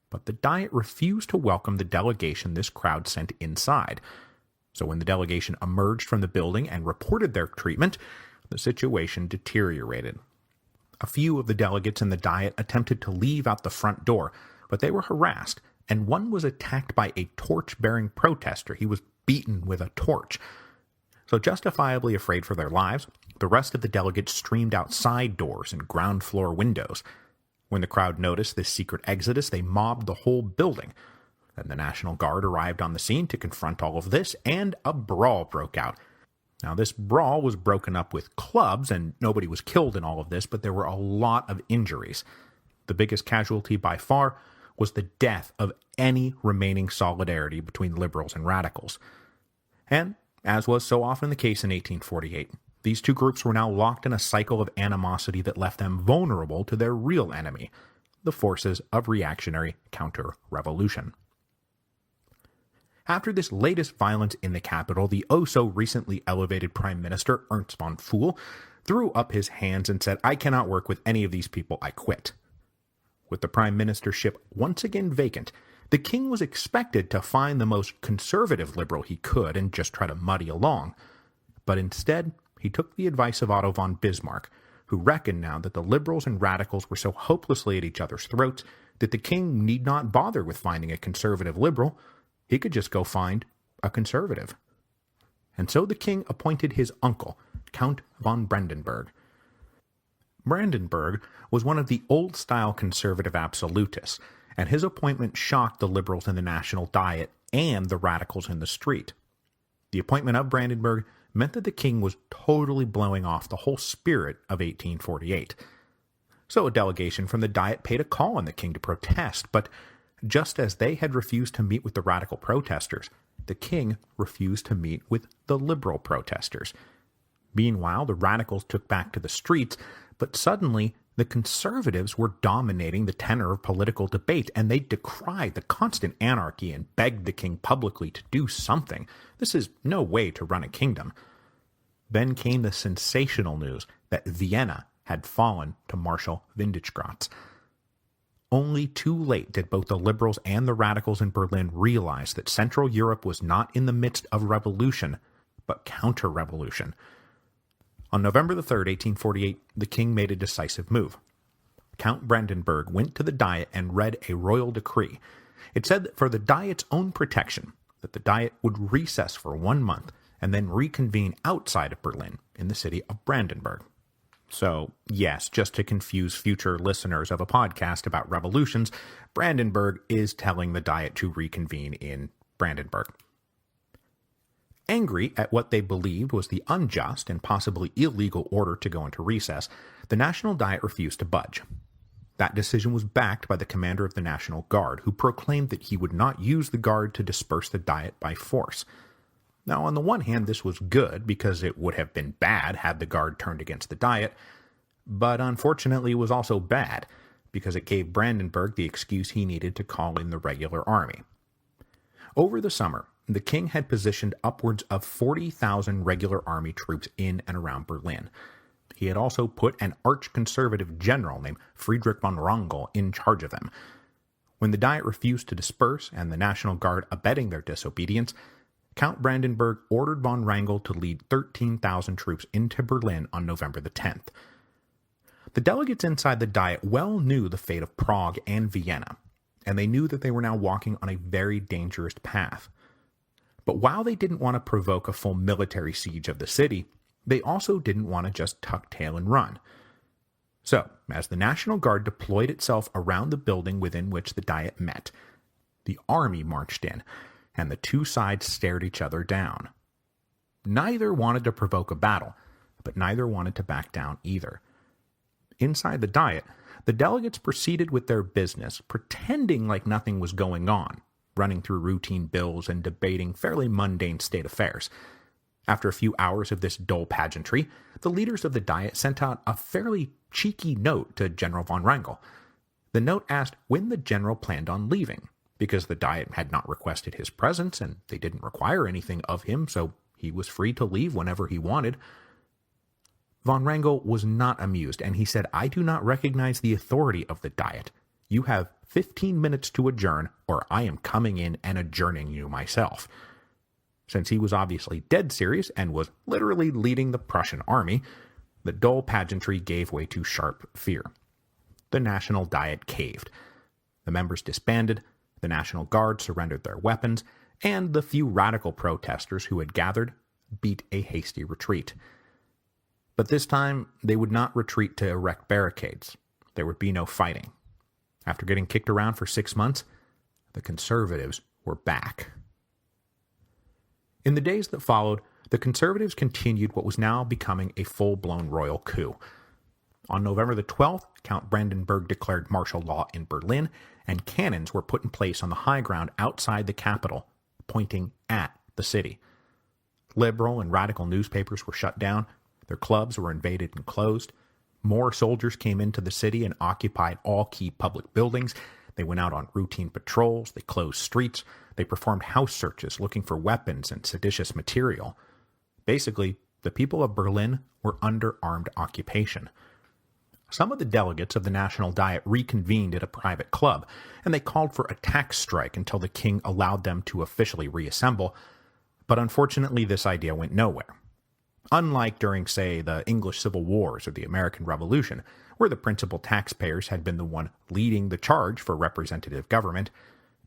but the Diet refused to welcome the delegation this crowd sent inside. So when the delegation emerged from the building and reported their treatment, the situation deteriorated. A few of the delegates in the Diet attempted to leave out the front door, but they were harassed, and one was attacked by a torch-bearing protester. He was beaten with a torch. So justifiably afraid for their lives, the rest of the delegates streamed out side doors and ground-floor windows. When the crowd noticed this secret exodus, they mobbed the whole building. Then the National Guard arrived on the scene to confront all of this, and a brawl broke out. Now, this brawl was broken up with clubs, and nobody was killed in all of this, but there were a lot of injuries. The biggest casualty by far was the death of any remaining solidarity between liberals and radicals. And, as was so often the case in 1848, these two groups were now locked in a cycle of animosity that left them vulnerable to their real enemy, the forces of reactionary counter-revolution. After this latest violence in the capital, the oh-so-recently elevated Prime Minister, Ernst von Pfuhl, threw up his hands and said, "I cannot work with any of these people, I quit." With the prime ministership once again vacant, the king was expected to find the most conservative liberal he could and just try to muddy along. But instead, he took the advice of Otto von Bismarck, who reckoned now that the liberals and radicals were so hopelessly at each other's throats that the king need not bother with finding a conservative liberal. He could just go find a conservative. And so the king appointed his uncle, Count von Brandenburg. Brandenburg was one of the old-style conservative absolutists, and his appointment shocked the liberals in the National Diet and the radicals in the street. The appointment of Brandenburg meant that the king was totally blowing off the whole spirit of 1848. So a delegation from the Diet paid a call on the king to protest, but just as they had refused to meet with the radical protesters, the king refused to meet with the liberal protesters. Meanwhile, the radicals took back to the streets, but suddenly the conservatives were dominating the tenor of political debate, and they decried the constant anarchy and begged the king publicly to do something. This is no way to run a kingdom. Then came the sensational news that Vienna had fallen to Marshal Windischgratz. Only too late did both the liberals and the radicals in Berlin realize that Central Europe was not in the midst of revolution, but counter-revolution. On November 3rd, 1848, the king made a decisive move. Count Brandenburg went to the Diet and read a royal decree. It said that for the Diet's own protection, that the Diet would recess for 1 month and then reconvene outside of Berlin in the city of Brandenburg. So, yes, just to confuse future listeners of a podcast about revolutions, Brandenburg is telling the Diet to reconvene in Brandenburg. Angry at what they believed was the unjust and possibly illegal order to go into recess, the National Diet refused to budge. That decision was backed by the commander of the National Guard, who proclaimed that he would not use the Guard to disperse the Diet by force. Now, on the one hand, this was good, because it would have been bad had the Guard turned against the Diet, but unfortunately it was also bad, because it gave Brandenburg the excuse he needed to call in the regular army. Over the summer, the king had positioned upwards of 40,000 regular army troops in and around Berlin. He had also put an arch-conservative general named Friedrich von Wrangel in charge of them. When the Diet refused to disperse and the National Guard abetting their disobedience, Count Brandenburg ordered von Wrangel to lead 13,000 troops into Berlin on November the 10th. The delegates inside the Diet well knew the fate of Prague and Vienna, and they knew that they were now walking on a very dangerous path. But while they didn't want to provoke a full military siege of the city, they also didn't want to just tuck tail and run. So, as the National Guard deployed itself around the building within which the Diet met, the army marched in, and the two sides stared each other down. Neither wanted to provoke a battle, but neither wanted to back down either. Inside the Diet, the delegates proceeded with their business, pretending like nothing was going on, running through routine bills and debating fairly mundane state affairs. After a few hours of this dull pageantry, the leaders of the Diet sent out a fairly cheeky note to General von Wrangel. The note asked when the general planned on leaving, because the Diet had not requested his presence and they didn't require anything of him, so he was free to leave whenever he wanted. Von Wrangel was not amused, and he said, "I do not recognize the authority of the Diet. You have 15 minutes to adjourn, or I am coming in and adjourning you myself." Since he was obviously dead serious and was literally leading the Prussian army, the dull pageantry gave way to sharp fear. The National Diet caved. The members disbanded, the National Guard surrendered their weapons, and the few radical protesters who had gathered beat a hasty retreat. But this time, they would not retreat to erect barricades. There would be no fighting. After getting kicked around for 6 months, the conservatives were back. In the days that followed, the conservatives continued what was now becoming a full-blown royal coup. On November the 12th, Count Brandenburg declared martial law in Berlin, and cannons were put in place on the high ground outside the capital, pointing at the city. Liberal and radical newspapers were shut down, their clubs were invaded and closed. More soldiers came into the city and occupied all key public buildings. They went out on routine patrols, they closed streets, they performed house searches looking for weapons and seditious material. Basically, the people of Berlin were under armed occupation. some of the delegates of the National Diet reconvened at a private club, and they called for a tax strike until the king allowed them to officially reassemble, but unfortunately this idea went nowhere. Unlike during, say, the English Civil Wars or the American Revolution, where the principal taxpayers had been the one leading the charge for representative government,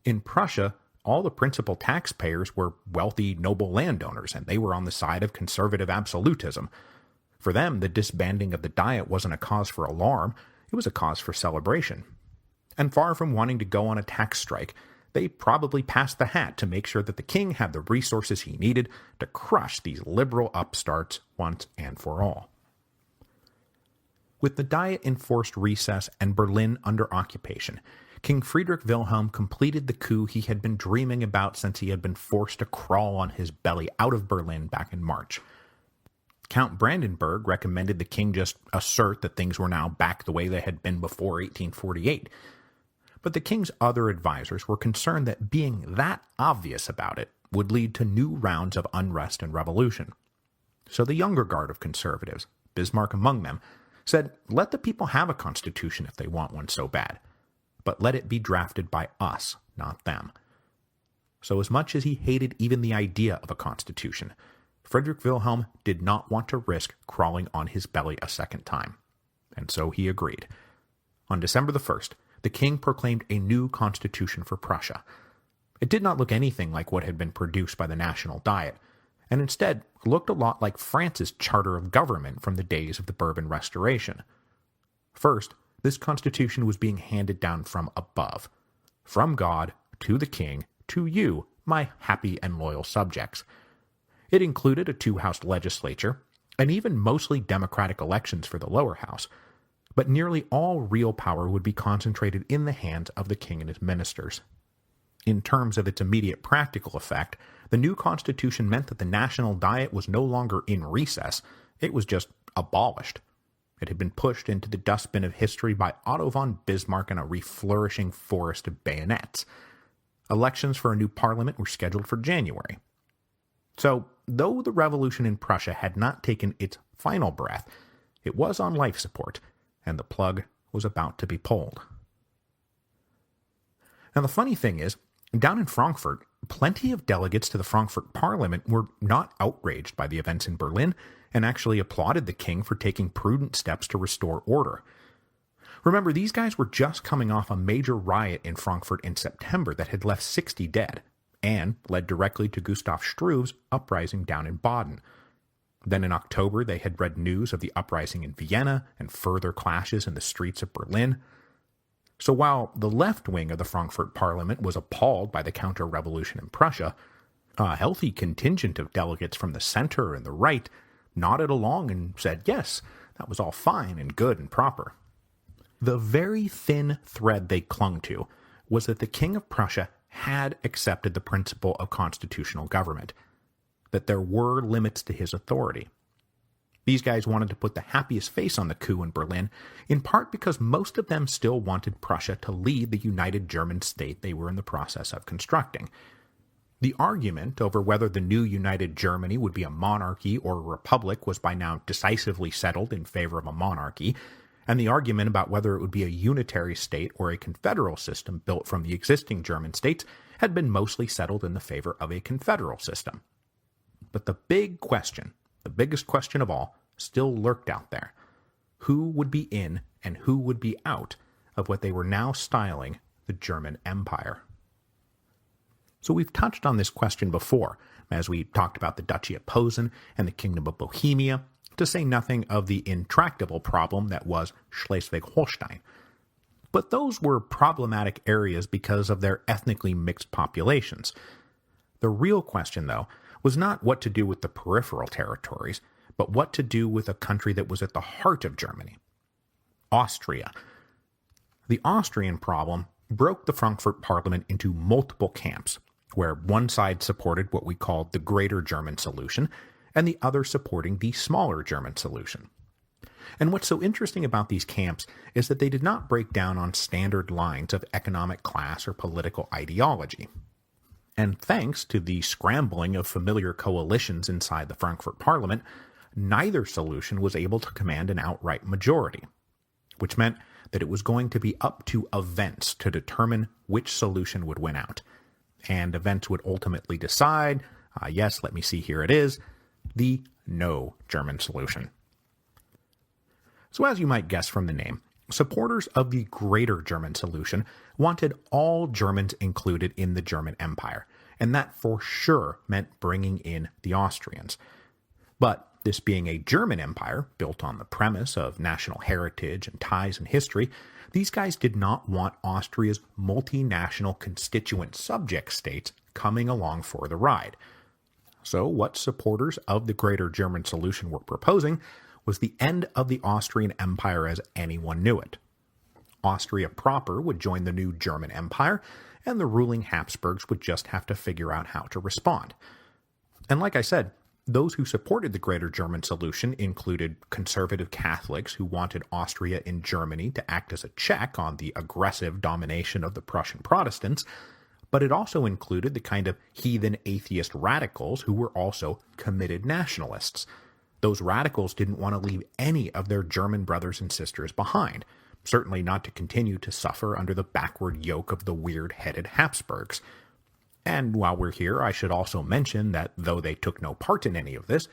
in Prussia, all the principal taxpayers were wealthy, noble landowners, and they were on the side of conservative absolutism. For them, the disbanding of the Diet wasn't a cause for alarm, it was a cause for celebration. And far from wanting to go on a tax strike, they probably passed the hat to make sure that the king had the resources he needed to crush these liberal upstarts once and for all. With the Diet in forced recess and Berlin under occupation, King Friedrich Wilhelm completed the coup he had been dreaming about since he had been forced to crawl on his belly out of Berlin back in March. Count Brandenburg recommended the king just assert that things were now back the way they had been before 1848. But the king's other advisors were concerned that being that obvious about it would lead to new rounds of unrest and revolution. So the younger guard of conservatives, Bismarck among them, said, let the people have a constitution if they want one so bad, but let it be drafted by us, not them. So as much as he hated even the idea of a constitution, Friedrich Wilhelm did not want to risk crawling on his belly a second time, and so he agreed. On December the 1st, the king proclaimed a new constitution for Prussia. It did not look anything like what had been produced by the National Diet, and instead looked a lot like France's charter of government from the days of the Bourbon Restoration. First, this constitution was being handed down from above, from God to the king, to you, my happy and loyal subjects. It included a two-house legislature, and even mostly democratic elections for the lower house, but nearly all real power would be concentrated in the hands of the king and his ministers. In terms of its immediate practical effect, the new constitution meant that the National Diet was no longer in recess, it was just abolished. It had been pushed into the dustbin of history by Otto von Bismarck and a reflourishing forest of bayonets. Elections for a new parliament were scheduled for January. So, though the revolution in Prussia had not taken its final breath, it was on life support, and the plug was about to be pulled. Now the funny thing is, down in Frankfurt, plenty of delegates to the Frankfurt Parliament were not outraged by the events in Berlin, and actually applauded the king for taking prudent steps to restore order. Remember, these guys were just coming off a major riot in Frankfurt in September that had left 60 dead, and led directly to Gustav Struve's uprising down in Baden. Then in October, they had read news of the uprising in Vienna and further clashes in the streets of Berlin. So while the left wing of the Frankfurt Parliament was appalled by the counter-revolution in Prussia, a healthy contingent of delegates from the center and the right nodded along and said, yes, that was all fine and good and proper. The very thin thread they clung to was that the King of Prussia had accepted the principle of constitutional government, that there were limits to his authority. These guys wanted to put the happiest face on the coup in Berlin, in part because most of them still wanted Prussia to lead the united German state they were in the process of constructing. The argument over whether the new united Germany would be a monarchy or a republic was by now decisively settled in favor of a monarchy, and the argument about whether it would be a unitary state or a confederal system built from the existing German states had been mostly settled in the favor of a confederal system. But the big question, the biggest question of all, still lurked out there. Who would be in and who would be out of what they were now styling the German Empire? So we've touched on this question before, as we talked about the Duchy of Posen and the Kingdom of Bohemia, to say nothing of the intractable problem that was Schleswig-Holstein. But those were problematic areas because of their ethnically mixed populations. The real question, though, was not what to do with the peripheral territories, but what to do with a country that was at the heart of Germany. Austria. The Austrian problem broke the Frankfurt Parliament into multiple camps, where one side supported what we called the Greater German Solution, and the other supporting the Smaller German Solution. And what's so interesting about these camps is that they did not break down on standard lines of economic class or political ideology. And thanks to the scrambling of familiar coalitions inside the Frankfurt Parliament, neither solution was able to command an outright majority. which meant that it was going to be up to events to determine which solution would win out. And events would ultimately decide, yes, let me see, here it is, the no German solution. So as you might guess from the name, supporters of the Greater German Solution wanted all Germans included in the German Empire, and that for sure meant bringing in the Austrians. But this being a German empire, built on the premise of national heritage and ties and history, these guys did not want Austria's multinational constituent subject states coming along for the ride. So what supporters of the Greater German Solution were proposing was the end of the Austrian Empire as anyone knew it. Austria proper would join the new German Empire, and the ruling Habsburgs would just have to figure out how to respond. And like I said, those who supported the Greater German Solution included conservative Catholics who wanted Austria in Germany to act as a check on the aggressive domination of the Prussian Protestants, but it also included the kind of heathen atheist radicals who were also committed nationalists. Those radicals didn't want to leave any of their German brothers and sisters behind, certainly not to continue to suffer under the backward yoke of the weird-headed Habsburgs. And while we're here, I should also mention that though they took no part in any of this,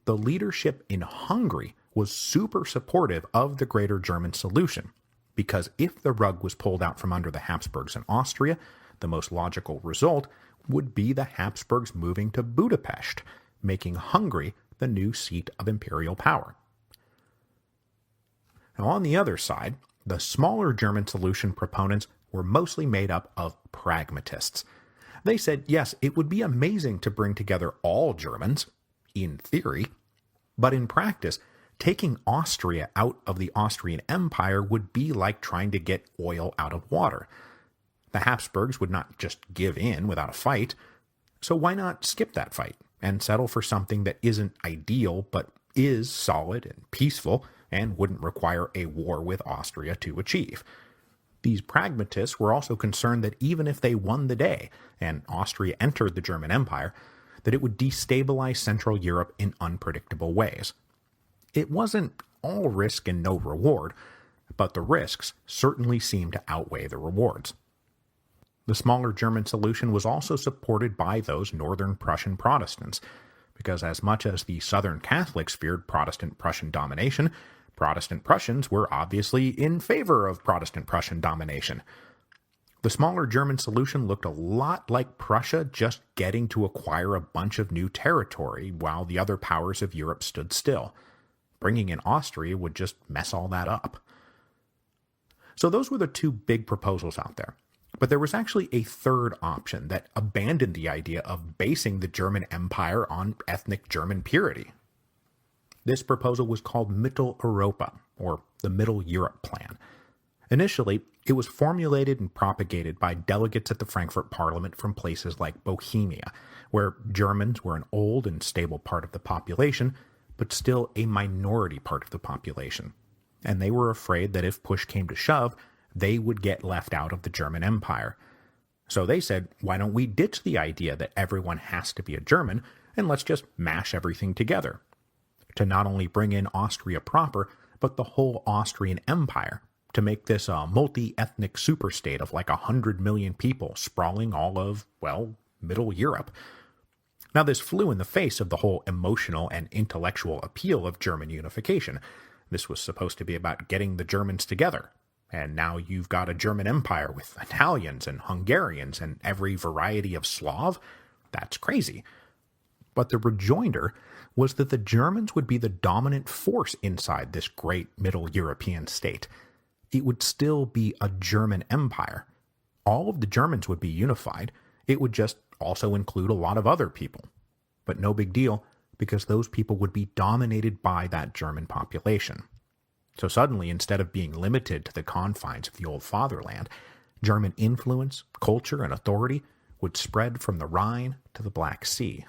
the leadership in Hungary was super supportive of the Greater German Solution, because if the rug was pulled out from under the Habsburgs in Austria, the most logical result would be the Habsburgs moving to Budapest, making Hungary the new seat of imperial power. Now, on the other side, the smaller German solution proponents were mostly made up of pragmatists. They said, yes, it would be amazing to bring together all Germans, in theory, but in practice, taking Austria out of the Austrian Empire would be like trying to get oil out of water. The Habsburgs would not just give in without a fight, so why not skip that fight and settle for something that isn't ideal but is solid and peaceful and wouldn't require a war with Austria to achieve? These pragmatists were also concerned that even if they won the day and Austria entered the German Empire, that it would destabilize Central Europe in unpredictable ways. It wasn't all risk and no reward, but the risks certainly seemed to outweigh the rewards. The smaller German solution was also supported by those northern Prussian Protestants, because as much as the southern Catholics feared Protestant Prussian domination, Protestant Prussians were obviously in favor of Protestant Prussian domination. The smaller German solution looked a lot like Prussia just getting to acquire a bunch of new territory while the other powers of Europe stood still. Bringing in Austria would just mess all that up. So those were the two big proposals out there. But there was actually a third option that abandoned the idea of basing the German Empire on ethnic German purity. This proposal was called Mitteleuropa, or the Middle Europe Plan. Initially, it was formulated and propagated by delegates at the Frankfurt Parliament from places like Bohemia, where Germans were an old and stable part of the population, but still a minority part of the population. And they were afraid that if push came to shove, they would get left out of the German Empire. So they said, why don't we ditch the idea that everyone has to be a German, and let's just mash everything together, to not only bring in Austria proper, but the whole Austrian Empire, to make this a multi-ethnic superstate of like 100 million people sprawling all of, well, Middle Europe. Now this flew in the face of the whole emotional and intellectual appeal of German unification. This was supposed to be about getting the Germans together. And now you've got a German Empire with Italians and Hungarians and every variety of Slav? That's crazy. But the rejoinder was that the Germans would be the dominant force inside this great Middle European state. It would still be a German Empire. All of the Germans would be unified. It would just also include a lot of other people. But no big deal, because those people would be dominated by that German population. So suddenly, instead of being limited to the confines of the old fatherland, German influence, culture, and authority would spread from the Rhine to the Black Sea.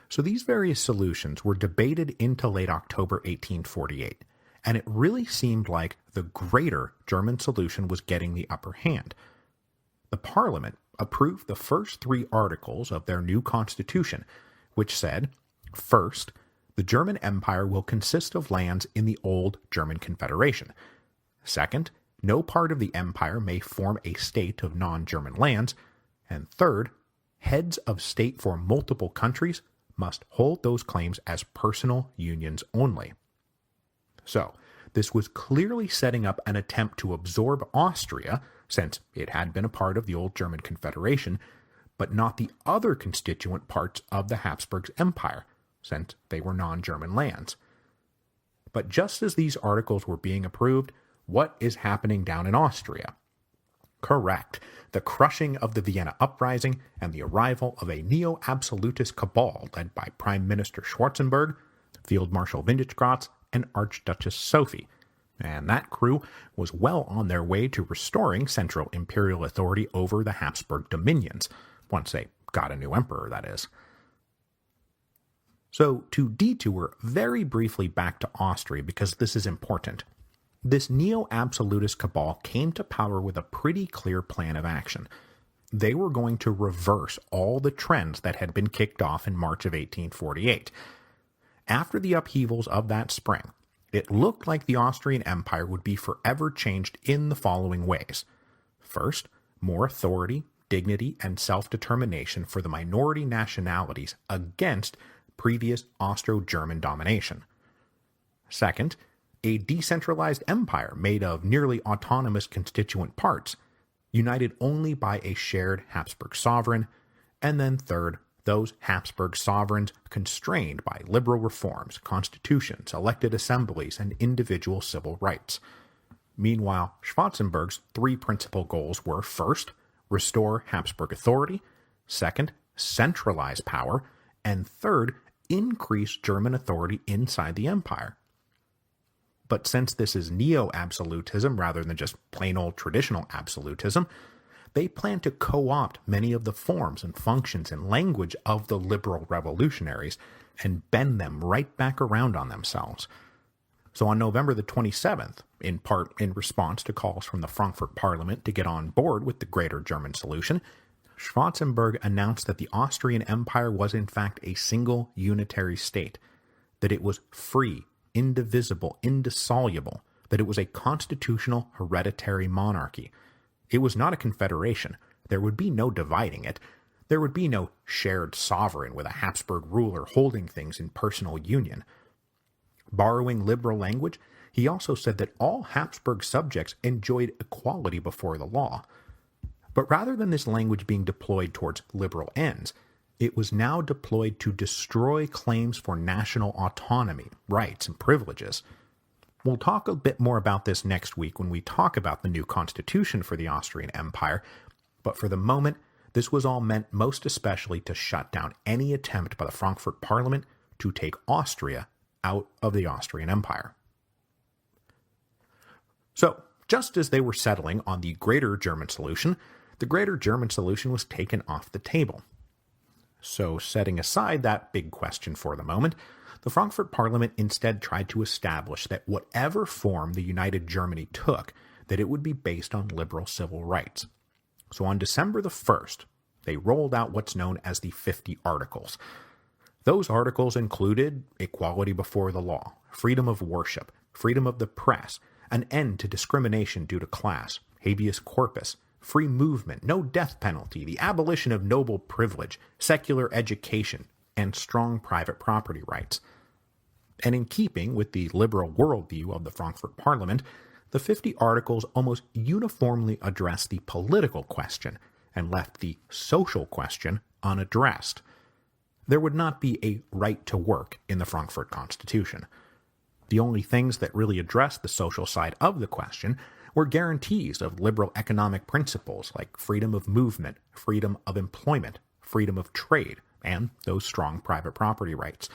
So these various solutions were debated into late October 1848, and it really seemed like the greater German solution was getting the upper hand. The Parliament approved the first 3 articles of their new constitution, which said, first, the German Empire will consist of lands in the old German Confederation. Second, no part of the empire may form a state of non-German lands. And third, heads of state for multiple countries must hold those claims as personal unions only. So, this was clearly setting up an attempt to absorb Austria, since it had been a part of the old German Confederation, but not the other constituent parts of the Habsburgs' empire, since they were non-German lands. But just as these articles were being approved, what is happening down in Austria? Correct, the crushing of the Vienna Uprising and the arrival of a neo-absolutist cabal led by Prime Minister Schwarzenberg, Field Marshal Windischgratz, and Archduchess Sophie, and that crew was well on their way to restoring central imperial authority over the Habsburg dominions, once they got a new emperor, that is. So, to detour very briefly back to Austria, because this is important, this neo-absolutist cabal came to power with a pretty clear plan of action. They were going to reverse all the trends that had been kicked off in March of 1848. After the upheavals of that spring, it looked like the Austrian Empire would be forever changed in the following ways. First, more authority, dignity, and self-determination for the minority nationalities against previous Austro-German domination. Second, a decentralized empire made of nearly autonomous constituent parts, united only by a shared Habsburg sovereign, and then third, those Habsburg sovereigns constrained by liberal reforms, constitutions, elected assemblies, and individual civil rights. Meanwhile, Schwarzenberg's three principal goals were first, restore Habsburg authority, second, centralize power, and third, increase German authority inside the empire. But since this is neo-absolutism rather than just plain old traditional absolutism, they plan to co-opt many of the forms and functions and language of the liberal revolutionaries and bend them right back around on themselves. So on November the 27th, in part in response to calls from the Frankfurt Parliament to get on board with the Greater German Solution, Schwarzenberg announced that the Austrian Empire was in fact a single unitary state, that it was free, indivisible, indissoluble, that it was a constitutional hereditary monarchy. It was not a confederation. There would be no dividing it. There would be no shared sovereign with a Habsburg ruler holding things in personal union. Borrowing liberal language, he also said that all Habsburg subjects enjoyed equality before the law. But rather than this language being deployed towards liberal ends, it was now deployed to destroy claims for national autonomy, rights, and privileges. We'll talk a bit more about this next week when we talk about the new constitution for the Austrian Empire, but for the moment, this was all meant most especially to shut down any attempt by the Frankfurt Parliament to take Austria out of the Austrian Empire. So, just as they were settling on the Greater German Solution, the Greater German Solution was taken off the table. So, setting aside that big question for the moment, the Frankfurt Parliament instead tried to establish that whatever form the United Germany took, that it would be based on liberal civil rights. So on December the 1st, they rolled out what's known as the 50 Articles. Those articles included equality before the law, freedom of worship, freedom of the press, an end to discrimination due to class, habeas corpus, free movement, no death penalty, the abolition of noble privilege, secular education, and strong private property rights. And in keeping with the liberal worldview of the Frankfurt Parliament, the 50 Articles almost uniformly addressed the political question and left the social question unaddressed. There would not be a right to work in the Frankfurt Constitution. The only things that really addressed the social side of the question were guarantees of liberal economic principles like freedom of movement, freedom of employment, freedom of trade, and those strong private property rights.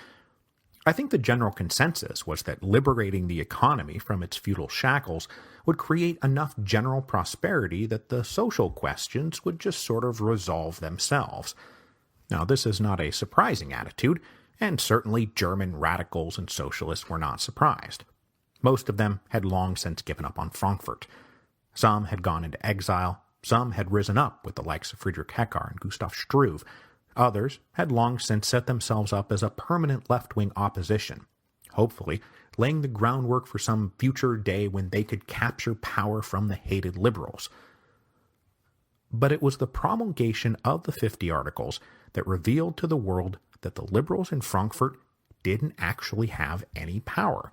I think the general consensus was that liberating the economy from its feudal shackles would create enough general prosperity that the social questions would just sort of resolve themselves. Now, this is not a surprising attitude, and certainly German radicals and socialists were not surprised. Most of them had long since given up on Frankfurt. Some had gone into exile, some had risen up with the likes of Friedrich Hecker and Gustav Struve, Others had long since set themselves up as a permanent left-wing opposition, hopefully laying the groundwork for some future day when they could capture power from the hated liberals. But it was the promulgation of the 50 Articles that revealed to the world that the liberals in Frankfurt didn't actually have any power.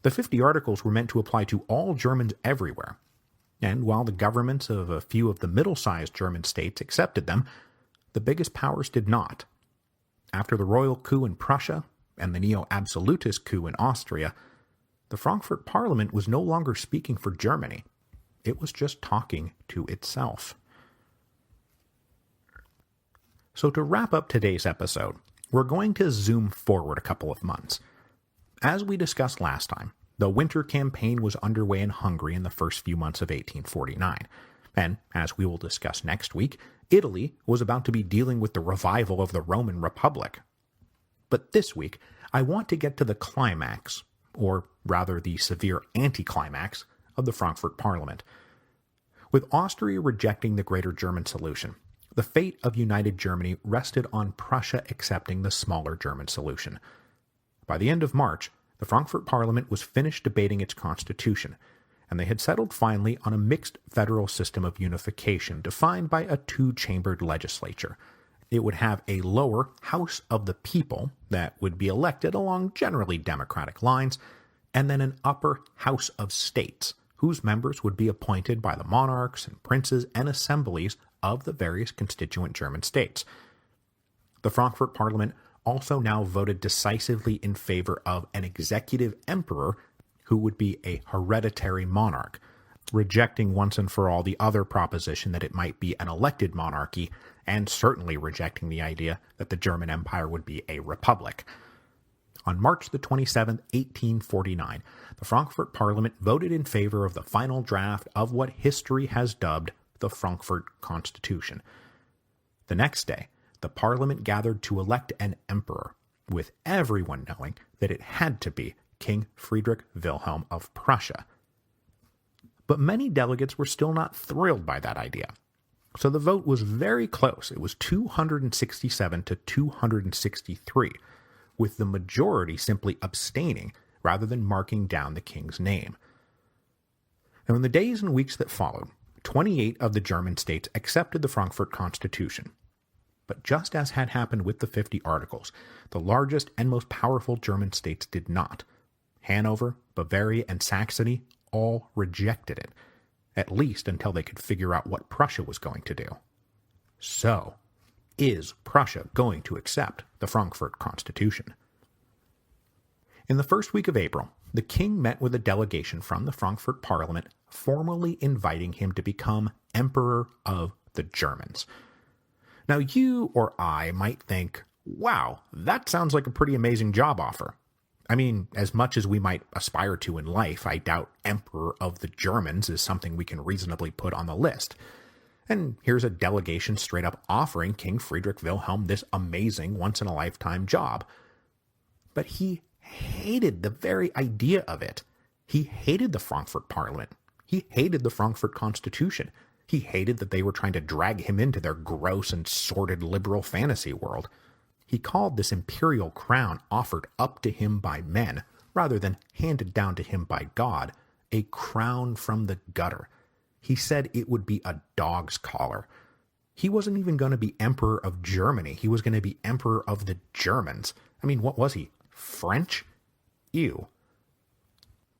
The 50 Articles were meant to apply to all Germans everywhere, and while the governments of a few of the middle-sized German states accepted them, the biggest powers did not. After the royal coup in Prussia and the neo-absolutist coup in Austria, the Frankfurt Parliament was no longer speaking for Germany. It was just talking to itself. So to wrap up today's episode, we're going to zoom forward a couple of months. As we discussed last time, the winter campaign was underway in Hungary in the first few months of 1849, and as we will discuss next week, Italy was about to be dealing with the revival of the Roman Republic. But this week, I want to get to the climax, or rather the severe anticlimax, of the Frankfurt Parliament. With Austria rejecting the Greater German solution, the fate of united Germany rested on Prussia accepting the smaller German solution. By the end of March, the Frankfurt Parliament was finished debating its constitution, and they had settled finally on a mixed federal system of unification defined by a two-chambered legislature. It would have a lower House of the People that would be elected along generally democratic lines, and then an upper House of States, whose members would be appointed by the monarchs and princes and assemblies of the various constituent German states. The Frankfurt Parliament also now voted decisively in favor of an executive emperor who would be a hereditary monarch, rejecting once and for all the other proposition that it might be an elected monarchy, and certainly rejecting the idea that the German Empire would be a republic. On March the 27th, 1849, the Frankfurt Parliament voted in favor of the final draft of what history has dubbed the Frankfurt Constitution. The next day, the Parliament gathered to elect an emperor, with everyone knowing that it had to be King Friedrich Wilhelm of Prussia. But many delegates were still not thrilled by that idea. So the vote was very close. It was 267 to 263, with the majority simply abstaining rather than marking down the king's name. Now, in the days and weeks that followed, 28 of the German states accepted the Frankfurt Constitution. But just as had happened with the 50 Articles, the largest and most powerful German states did not. Hanover, Bavaria, and Saxony all rejected it, at least until they could figure out what Prussia was going to do. So, is Prussia going to accept the Frankfurt Constitution? In the first week of April, the king met with a delegation from the Frankfurt Parliament, formally inviting him to become Emperor of the Germans. Now, you or I might think, wow, that sounds like a pretty amazing job offer. I mean, as much as we might aspire to in life, I doubt Emperor of the Germans is something we can reasonably put on the list. And here's a delegation straight up offering King Friedrich Wilhelm this amazing once-in-a-lifetime job. But he hated the very idea of it. He hated the Frankfurt Parliament. He hated the Frankfurt Constitution. He hated that they were trying to drag him into their gross and sordid liberal fantasy world. He called this imperial crown offered up to him by men, rather than handed down to him by God, a crown from the gutter. He said it would be a dog's collar. He wasn't even going to be Emperor of Germany. He was going to be Emperor of the Germans. I mean, what was he? French? Ew.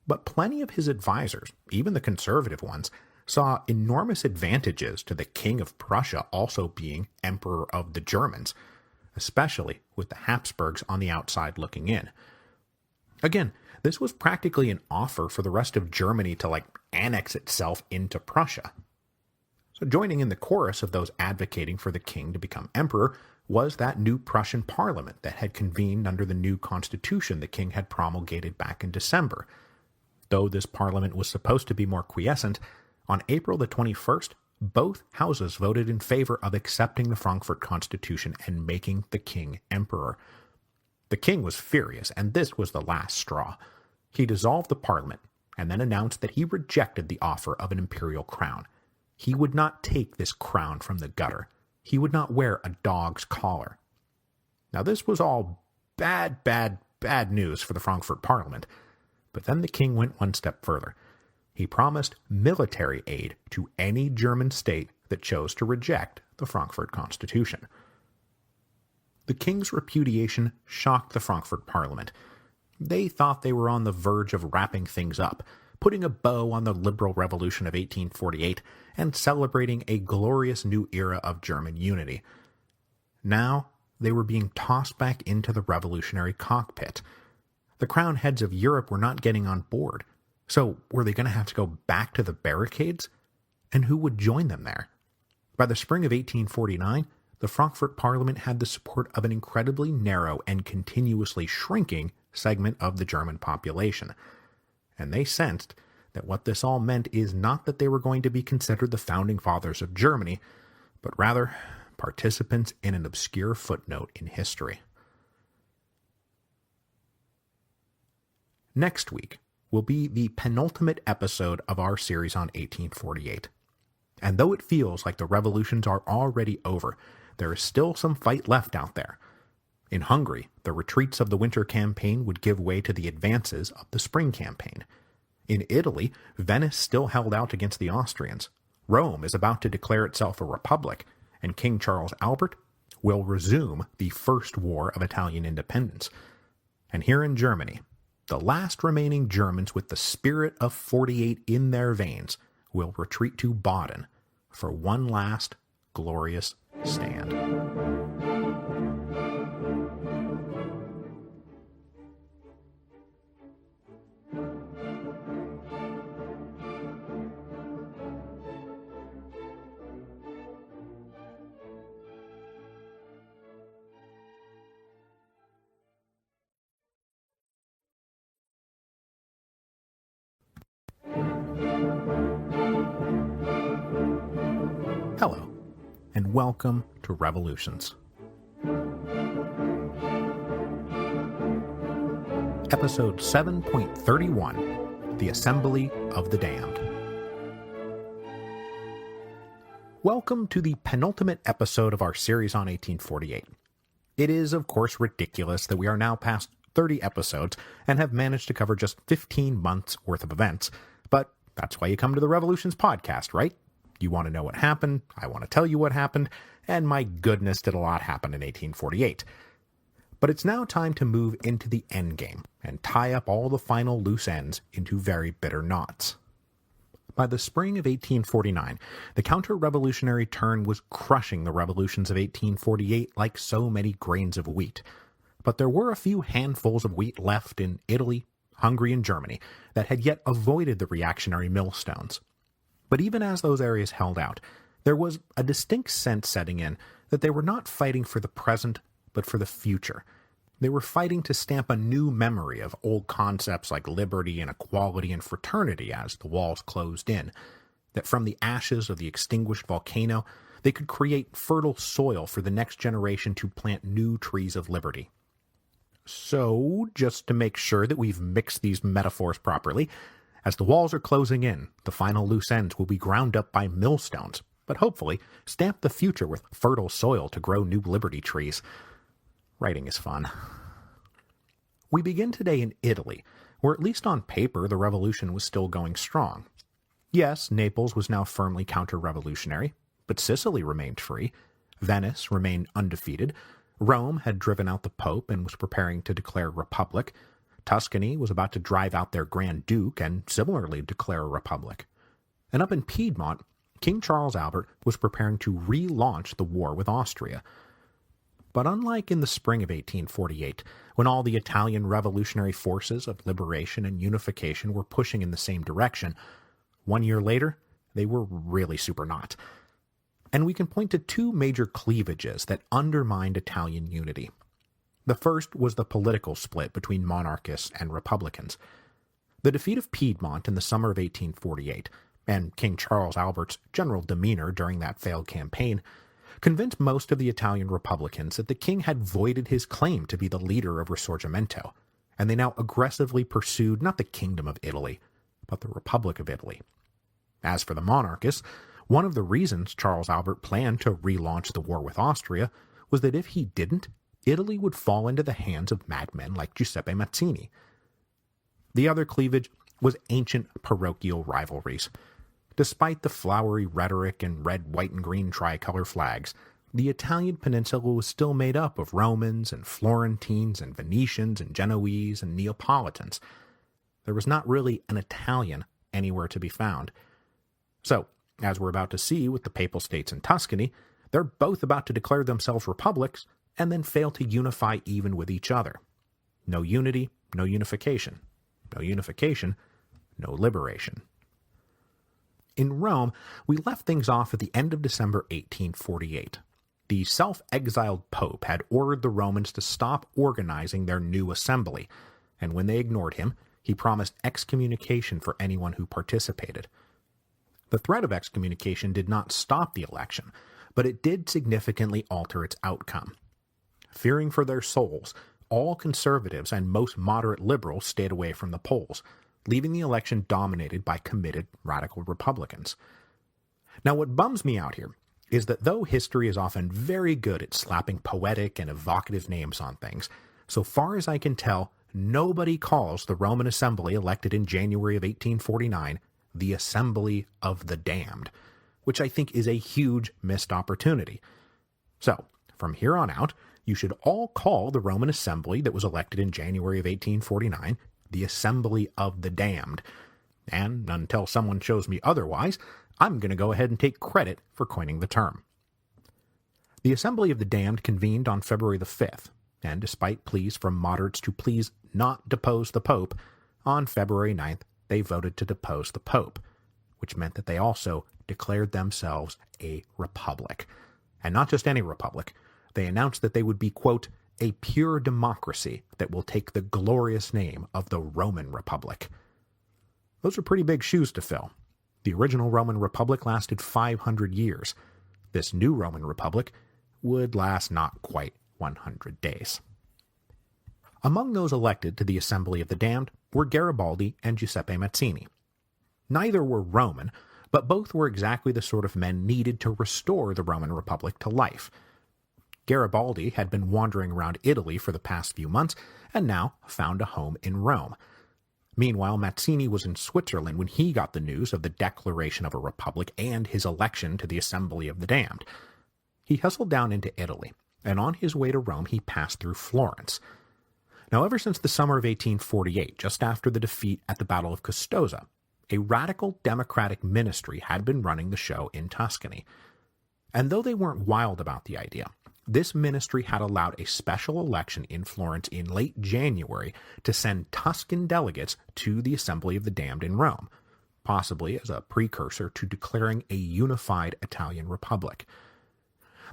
But plenty of his advisors, even the conservative ones, saw enormous advantages to the King of Prussia also being Emperor of the Germans, especially with the Habsburgs on the outside looking in. Again, this was practically an offer for the rest of Germany to annex itself into Prussia. So joining in the chorus of those advocating for the king to become emperor was that new Prussian parliament that had convened under the new constitution the king had promulgated back in December. Though this parliament was supposed to be more quiescent, on April the 21st, both houses voted in favor of accepting the Frankfurt Constitution and making the king emperor. The king was furious, and this was the last straw. He dissolved the parliament, and then announced that he rejected the offer of an imperial crown. He would not take this crown from the gutter. he would not wear a dog's collar. Now this was all bad news for the Frankfurt Parliament, but then the king went one step further. He promised military aid to any German state that chose to reject the Frankfurt Constitution. The king's repudiation shocked the Frankfurt Parliament. They thought they were on the verge of wrapping things up, putting a bow on the liberal revolution of 1848 and celebrating a glorious new era of German unity. Now, they were being tossed back into the revolutionary cockpit. The crown heads of Europe were not getting on board. So, were they going to have to go back to the barricades? And who would join them there? By the spring of 1849, the Frankfurt Parliament had the support of an incredibly narrow and continuously shrinking segment of the German population. And they sensed that what this all meant is not that they were going to be considered the founding fathers of Germany, but rather participants in an obscure footnote in history. Next week will be the penultimate episode of our series on 1848. And though it feels like the revolutions are already over, there is still some fight left out there. In Hungary, the retreats of the winter campaign would give way to the advances of the spring campaign. In Italy, Venice still held out against the Austrians. Rome is about to declare itself a republic, and King Charles Albert will resume the First War of Italian Independence. And here in Germany, the last remaining Germans with the spirit of 48 in their veins will retreat to Baden for one last glorious stand. Hello, and welcome to Revolutions. Episode 7.31, The Assembly of the Damned. Welcome to the penultimate episode of our series on 1848. It is, of course, ridiculous that we are now past 30 episodes and have managed to cover just 15 months worth of events, but that's why you come to the Revolutions podcast, right? You want to know what happened, I want to tell you what happened, and my goodness, did a lot happen in 1848. But it's now time to move into the endgame and tie up all the final loose ends into very bitter knots. By the spring of 1849, the counter-revolutionary turn was crushing the revolutions of 1848 like so many grains of wheat. But there were a few handfuls of wheat left in Italy, Hungary, and Germany that had yet avoided the reactionary millstones. But even as those areas held out, there was a distinct sense setting in that they were not fighting for the present, but for the future. They were fighting to stamp a new memory of old concepts like liberty and equality and fraternity as the walls closed in, that from the ashes of the extinguished volcano, they could create fertile soil for the next generation to plant new trees of liberty. So, just to make sure that we've mixed these metaphors properly, as the walls are closing in, the final loose ends will be ground up by millstones, but hopefully stamp the future with fertile soil to grow new liberty trees. Writing is fun. We begin today in Italy, where at least on paper the revolution was still going strong. Yes, Naples was now firmly counter-revolutionary, but Sicily remained free, Venice remained undefeated, Rome had driven out the Pope and was preparing to declare a republic, Tuscany was about to drive out their Grand Duke and similarly declare a republic. And up in Piedmont, King Charles Albert was preparing to relaunch the war with Austria. But unlike in the spring of 1848, when all the Italian revolutionary forces of liberation and unification were pushing in the same direction, 1 year later, they were really super not. And we can point to two major cleavages that undermined Italian unity. The first was the political split between monarchists and republicans. The defeat of Piedmont in the summer of 1848, and King Charles Albert's general demeanor during that failed campaign, convinced most of the Italian republicans that the king had voided his claim to be the leader of Risorgimento, and they now aggressively pursued not the Kingdom of Italy, but the Republic of Italy. As for the monarchists, One of the reasons Charles Albert planned to relaunch the war with Austria was that if he didn't, Italy would fall into the hands of madmen like Giuseppe Mazzini. The other cleavage was ancient parochial rivalries. Despite the flowery rhetoric and red, white, and green tricolor flags, the Italian peninsula was still made up of Romans and Florentines and Venetians and Genoese and Neapolitans. There was not really an Italian anywhere to be found. So, as we're about to see with the Papal States in Tuscany, they're both about to declare themselves republics and then fail to unify even with each other. No unity, no unification. No unification, no liberation. In Rome, we left things off at the end of December 1848. The self-exiled Pope had ordered the Romans to stop organizing their new assembly, and when they ignored him, he promised excommunication for anyone who participated. The threat of excommunication did not stop the election, but it did significantly alter its outcome. Fearing for their souls, all conservatives and most moderate liberals stayed away from the polls, leaving the election dominated by committed radical Republicans. Now, what bums me out here is that though history is often very good at slapping poetic and evocative names on things, so far as I can tell, nobody calls the Roman Assembly elected in January of 1849 the Assembly of the Damned, which I think is a huge missed opportunity. So, from here on out, you should all call the Roman Assembly that was elected in January of 1849 the Assembly of the Damned. And until someone shows me otherwise, I'm going to go ahead and take credit for coining the term. The Assembly of the Damned convened on February the 5th, and despite pleas from moderates to please not depose the Pope, on February 9th they voted to depose the Pope, which meant that they also declared themselves a republic. And not just any republic. They announced that they would be, quote, a pure democracy that will take the glorious name of the Roman Republic. Those are pretty big shoes to fill. The original Roman Republic lasted 500 years. This new Roman Republic would last not quite 100 days. Among those elected to the Assembly of the Damned were Garibaldi and Giuseppe Mazzini. Neither were Roman, but both were exactly the sort of men needed to restore the Roman Republic to life. Garibaldi had been wandering around Italy for the past few months, and now found a home in Rome. Meanwhile, Mazzini was in Switzerland when he got the news of the declaration of a republic and his election to the Assembly of the Damned. He hustled down into Italy, and on his way to Rome he passed through Florence. Now, ever since the summer of 1848, just after the defeat at the Battle of Custoza, a radical democratic ministry had been running the show in Tuscany. And though they weren't wild about the idea, this ministry had allowed a special election in Florence in late January to send Tuscan delegates to the Assembly of the Damned in Rome, possibly as a precursor to declaring a unified Italian republic.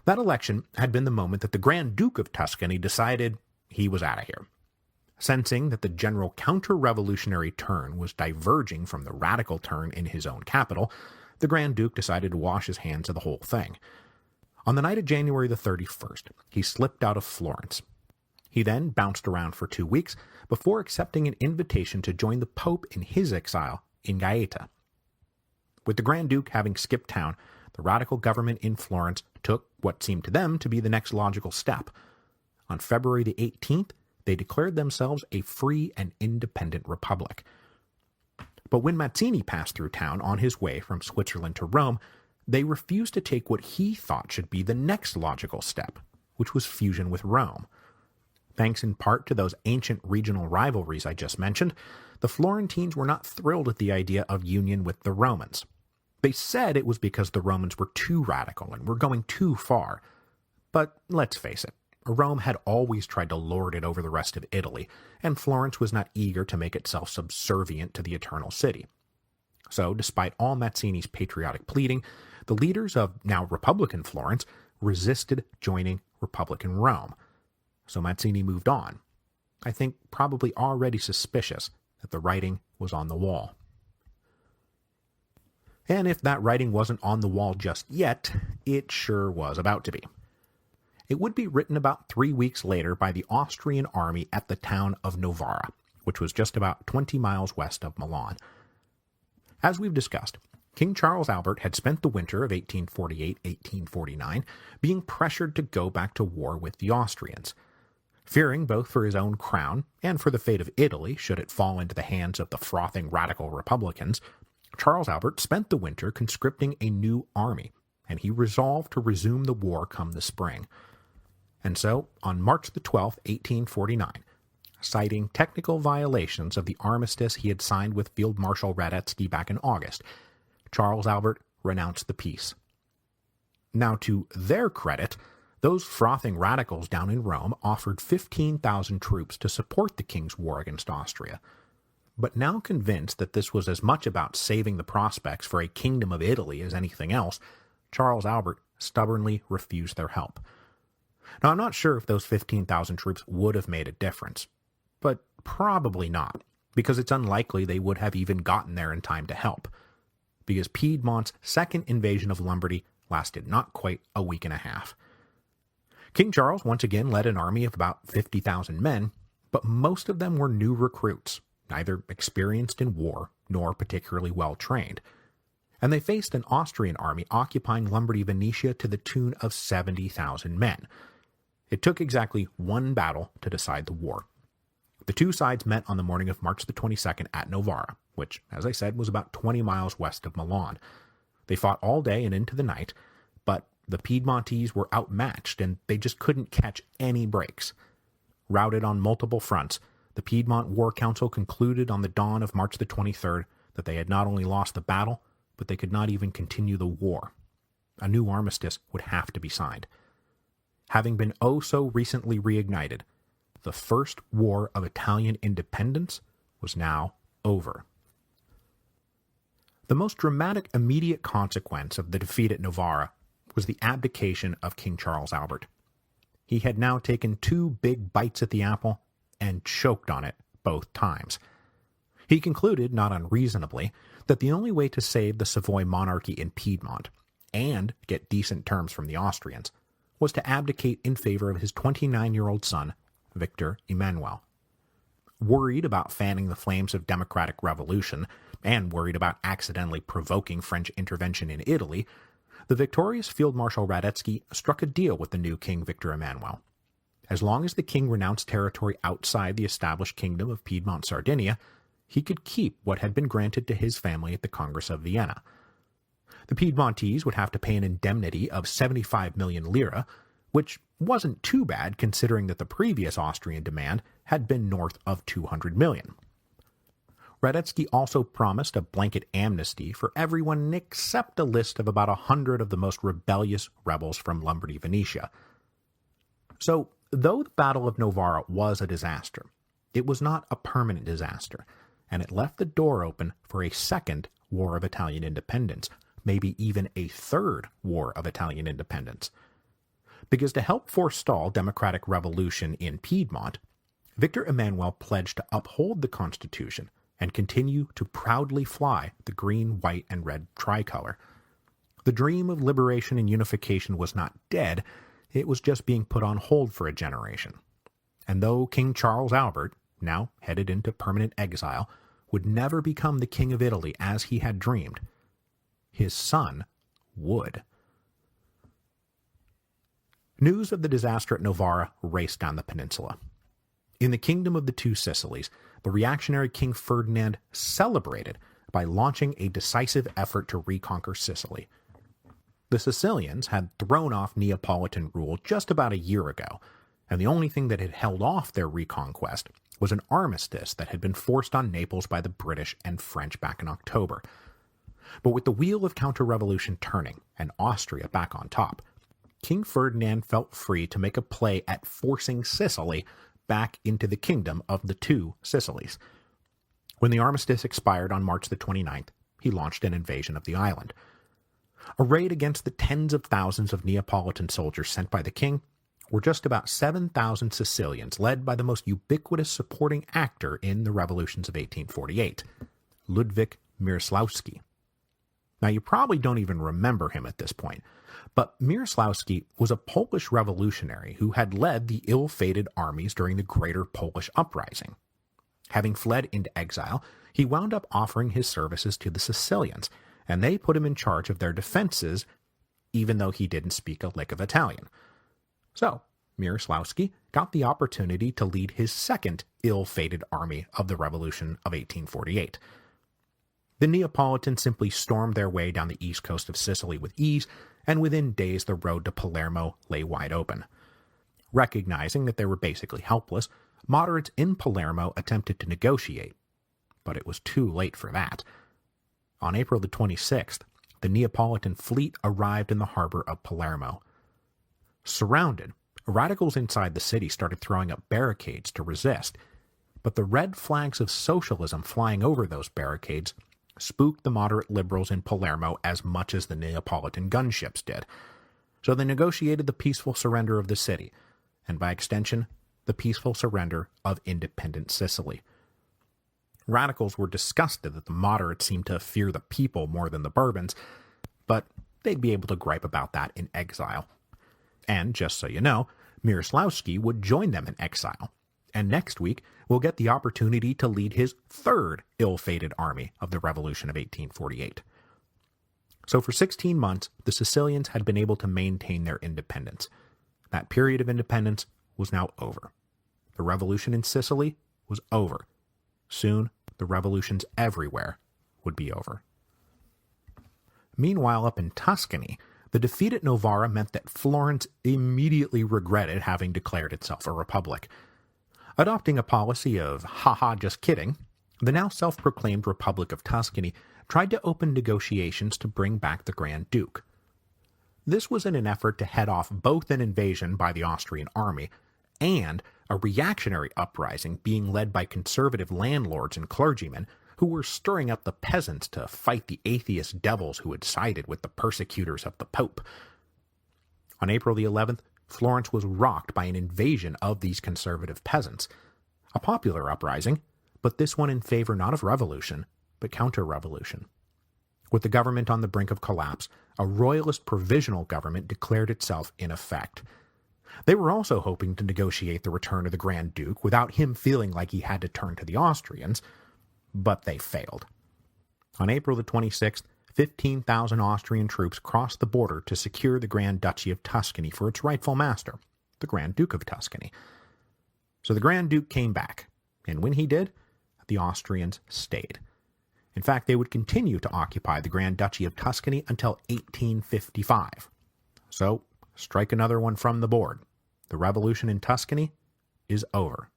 That election had been the moment that the Grand Duke of Tuscany decided he was out of here. Sensing that the general counter-revolutionary turn was diverging from the radical turn in his own capital, the Grand Duke decided to wash his hands of the whole thing. On the night of January the 31st, he slipped out of Florence. He then bounced around for 2 weeks before accepting an invitation to join the Pope in his exile in Gaeta. With the Grand Duke having skipped town, the radical government in Florence took what seemed to them to be the next logical step. On February the 18th, they declared themselves a free and independent republic. But when Mazzini passed through town on his way from Switzerland to Rome, they refused to take what he thought should be the next logical step, which was fusion with Rome. Thanks in part to those ancient regional rivalries I just mentioned, the Florentines were not thrilled at the idea of union with the Romans. They said it was because the Romans were too radical and were going too far. But let's face it, Rome had always tried to lord it over the rest of Italy, and Florence was not eager to make itself subservient to the Eternal City. So, despite all Mazzini's patriotic pleading, the leaders of now Republican Florence resisted joining Republican Rome. So Mazzini moved on, I think probably already suspicious that the writing was on the wall. And if that writing wasn't on the wall just yet, it sure was about to be. It would be written about 3 weeks later by the Austrian army at the town of Novara, which was just about 20 miles west of Milan. As we've discussed, King Charles Albert had spent the winter of 1848-1849 being pressured to go back to war with the Austrians. Fearing both for his own crown and for the fate of Italy should it fall into the hands of the frothing radical Republicans, Charles Albert spent the winter conscripting a new army, and he resolved to resume the war come the spring. And so, on March the 12th, 1849, citing technical violations of the armistice he had signed with Field Marshal Radetzky back in August, Charles Albert renounced the peace. Now, to their credit, those frothing radicals down in Rome offered 15,000 troops to support the king's war against Austria. But now convinced that this was as much about saving the prospects for a kingdom of Italy as anything else, Charles Albert stubbornly refused their help. Now, I'm not sure if those 15,000 troops would have made a difference, but probably not, because it's unlikely they would have even gotten there in time to help, because Piedmont's second invasion of Lombardy lasted not quite a week and a half. King Charles once again led an army of about 50,000 men, but most of them were new recruits, neither experienced in war nor particularly well trained, and they faced an Austrian army occupying Lombardy Venetia to the tune of 70,000 men. It took exactly one battle to decide the war. The two sides met on the morning of March the 22nd at Novara, which, as I said, was about 20 miles west of Milan. They fought all day and into the night, but the Piedmontese were outmatched and they just couldn't catch any breaks. Routed on multiple fronts, the Piedmont War Council concluded on the dawn of March the 23rd that they had not only lost the battle, but they could not even continue the war. A new armistice would have to be signed. Having been oh so recently reignited, the First War of Italian Independence was now over. The most dramatic immediate consequence of the defeat at Novara was the abdication of King Charles Albert. He had now taken two big bites at the apple and choked on it both times. He concluded, not unreasonably, that the only way to save the Savoy monarchy in Piedmont, and get decent terms from the Austrians, was to abdicate in favor of his 29-year-old son, Victor Emmanuel. Worried about fanning the flames of democratic revolution, and worried about accidentally provoking French intervention in Italy, the victorious Field Marshal Radetzky struck a deal with the new King Victor Emmanuel. As long as the king renounced territory outside the established kingdom of Piedmont-Sardinia, he could keep what had been granted to his family at the Congress of Vienna. The Piedmontese would have to pay an indemnity of 75 million lire, which wasn't too bad considering that the previous Austrian demand had been north of 200 million. Radetzky also promised a blanket amnesty for everyone except a list of about 100 of the most rebellious rebels from Lombardy Venetia. So, though the Battle of Novara was a disaster, it was not a permanent disaster, and it left the door open for a second War of Italian Independence, maybe even a third War of Italian Independence. Because to help forestall democratic revolution in Piedmont, Victor Emmanuel pledged to uphold the Constitution and continue to proudly fly the green, white, and red tricolor. The dream of liberation and unification was not dead, it was just being put on hold for a generation. And though King Charles Albert, now headed into permanent exile, would never become the King of Italy as he had dreamed, his son would. News of the disaster at Novara raced down the peninsula. In the Kingdom of the Two Sicilies, the reactionary King Ferdinand celebrated by launching a decisive effort to reconquer Sicily. The Sicilians had thrown off Neapolitan rule just about a year ago, and the only thing that had held off their reconquest was an armistice that had been forced on Naples by the British and French back in October. But with the wheel of counter-revolution turning and Austria back on top, King Ferdinand felt free to make a play at forcing Sicily back into the kingdom of the two Sicilies. When the armistice expired on March the 29th, he launched an invasion of the island. Arrayed against the tens of thousands of Neapolitan soldiers sent by the king were just about 7,000 Sicilians led by the most ubiquitous supporting actor in the revolutions of 1848, Ludwik Mieroslawski. Now, you probably don't even remember him at this point, but Mieroslawski was a Polish revolutionary who had led the ill-fated armies during the Greater Polish Uprising. Having fled into exile, he wound up offering his services to the Sicilians, and they put him in charge of their defenses, even though he didn't speak a lick of Italian. So, Mieroslawski got the opportunity to lead his second ill-fated army of the Revolution of 1848. The Neapolitans simply stormed their way down the east coast of Sicily with ease, and within days the road to Palermo lay wide open. Recognizing that they were basically helpless, moderates in Palermo attempted to negotiate, but it was too late for that. On April the 26th, the Neapolitan fleet arrived in the harbor of Palermo. Surrounded, radicals inside the city started throwing up barricades to resist, but the red flags of socialism flying over those barricades spooked the moderate liberals in Palermo as much as the Neapolitan gunships did. So they negotiated the peaceful surrender of the city, and by extension, the peaceful surrender of independent Sicily. Radicals were disgusted that the moderates seemed to fear the people more than the Bourbons, but they'd be able to gripe about that in exile. And just so you know, Mieroslawski would join them in exile, and next week we'll get the opportunity to lead his third ill-fated army of the Revolution of 1848. So for 16 months, the Sicilians had been able to maintain their independence. That period of independence was now over. The revolution in Sicily was over. Soon, the revolutions everywhere would be over. Meanwhile, up in Tuscany, the defeat at Novara meant that Florence immediately regretted having declared itself a republic. Adopting a policy of, haha, just kidding, the now self-proclaimed Republic of Tuscany tried to open negotiations to bring back the Grand Duke. This was in an effort to head off both an invasion by the Austrian army and a reactionary uprising being led by conservative landlords and clergymen who were stirring up the peasants to fight the atheist devils who had sided with the persecutors of the Pope. On April the 11th, Florence was rocked by an invasion of these conservative peasants. A popular uprising, but this one in favor not of revolution, but counter-revolution. With the government on the brink of collapse, a royalist provisional government declared itself in effect. They were also hoping to negotiate the return of the Grand Duke without him feeling like he had to turn to the Austrians, but they failed. On April the 26th, 15,000 Austrian troops crossed the border to secure the Grand Duchy of Tuscany for its rightful master, the Grand Duke of Tuscany. So the Grand Duke came back, and when he did, the Austrians stayed. In fact, they would continue to occupy the Grand Duchy of Tuscany until 1855. So, strike another one from the board. The revolution in Tuscany is over.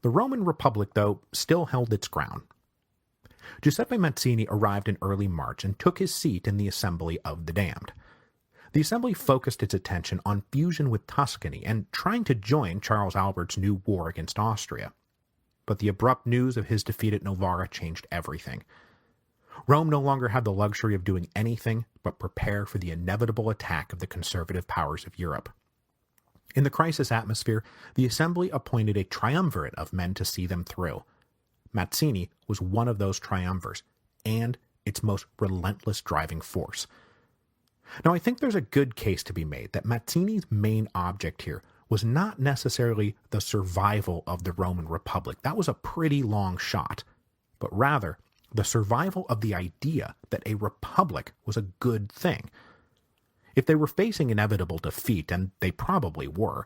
The Roman Republic, though, still held its ground. Giuseppe Mazzini arrived in early March and took his seat in the Assembly of the Damned. The Assembly focused its attention on fusion with Tuscany and trying to join Charles Albert's new war against Austria. But the abrupt news of his defeat at Novara changed everything. Rome no longer had the luxury of doing anything but prepare for the inevitable attack of the conservative powers of Europe. In the crisis atmosphere, the Assembly appointed a triumvirate of men to see them through. Mazzini was one of those triumvirs, and its most relentless driving force. Now, I think there's a good case to be made that Mazzini's main object here was not necessarily the survival of the Roman Republic. That was a pretty long shot, but rather the survival of the idea that a republic was a good thing. If they were facing inevitable defeat, and they probably were,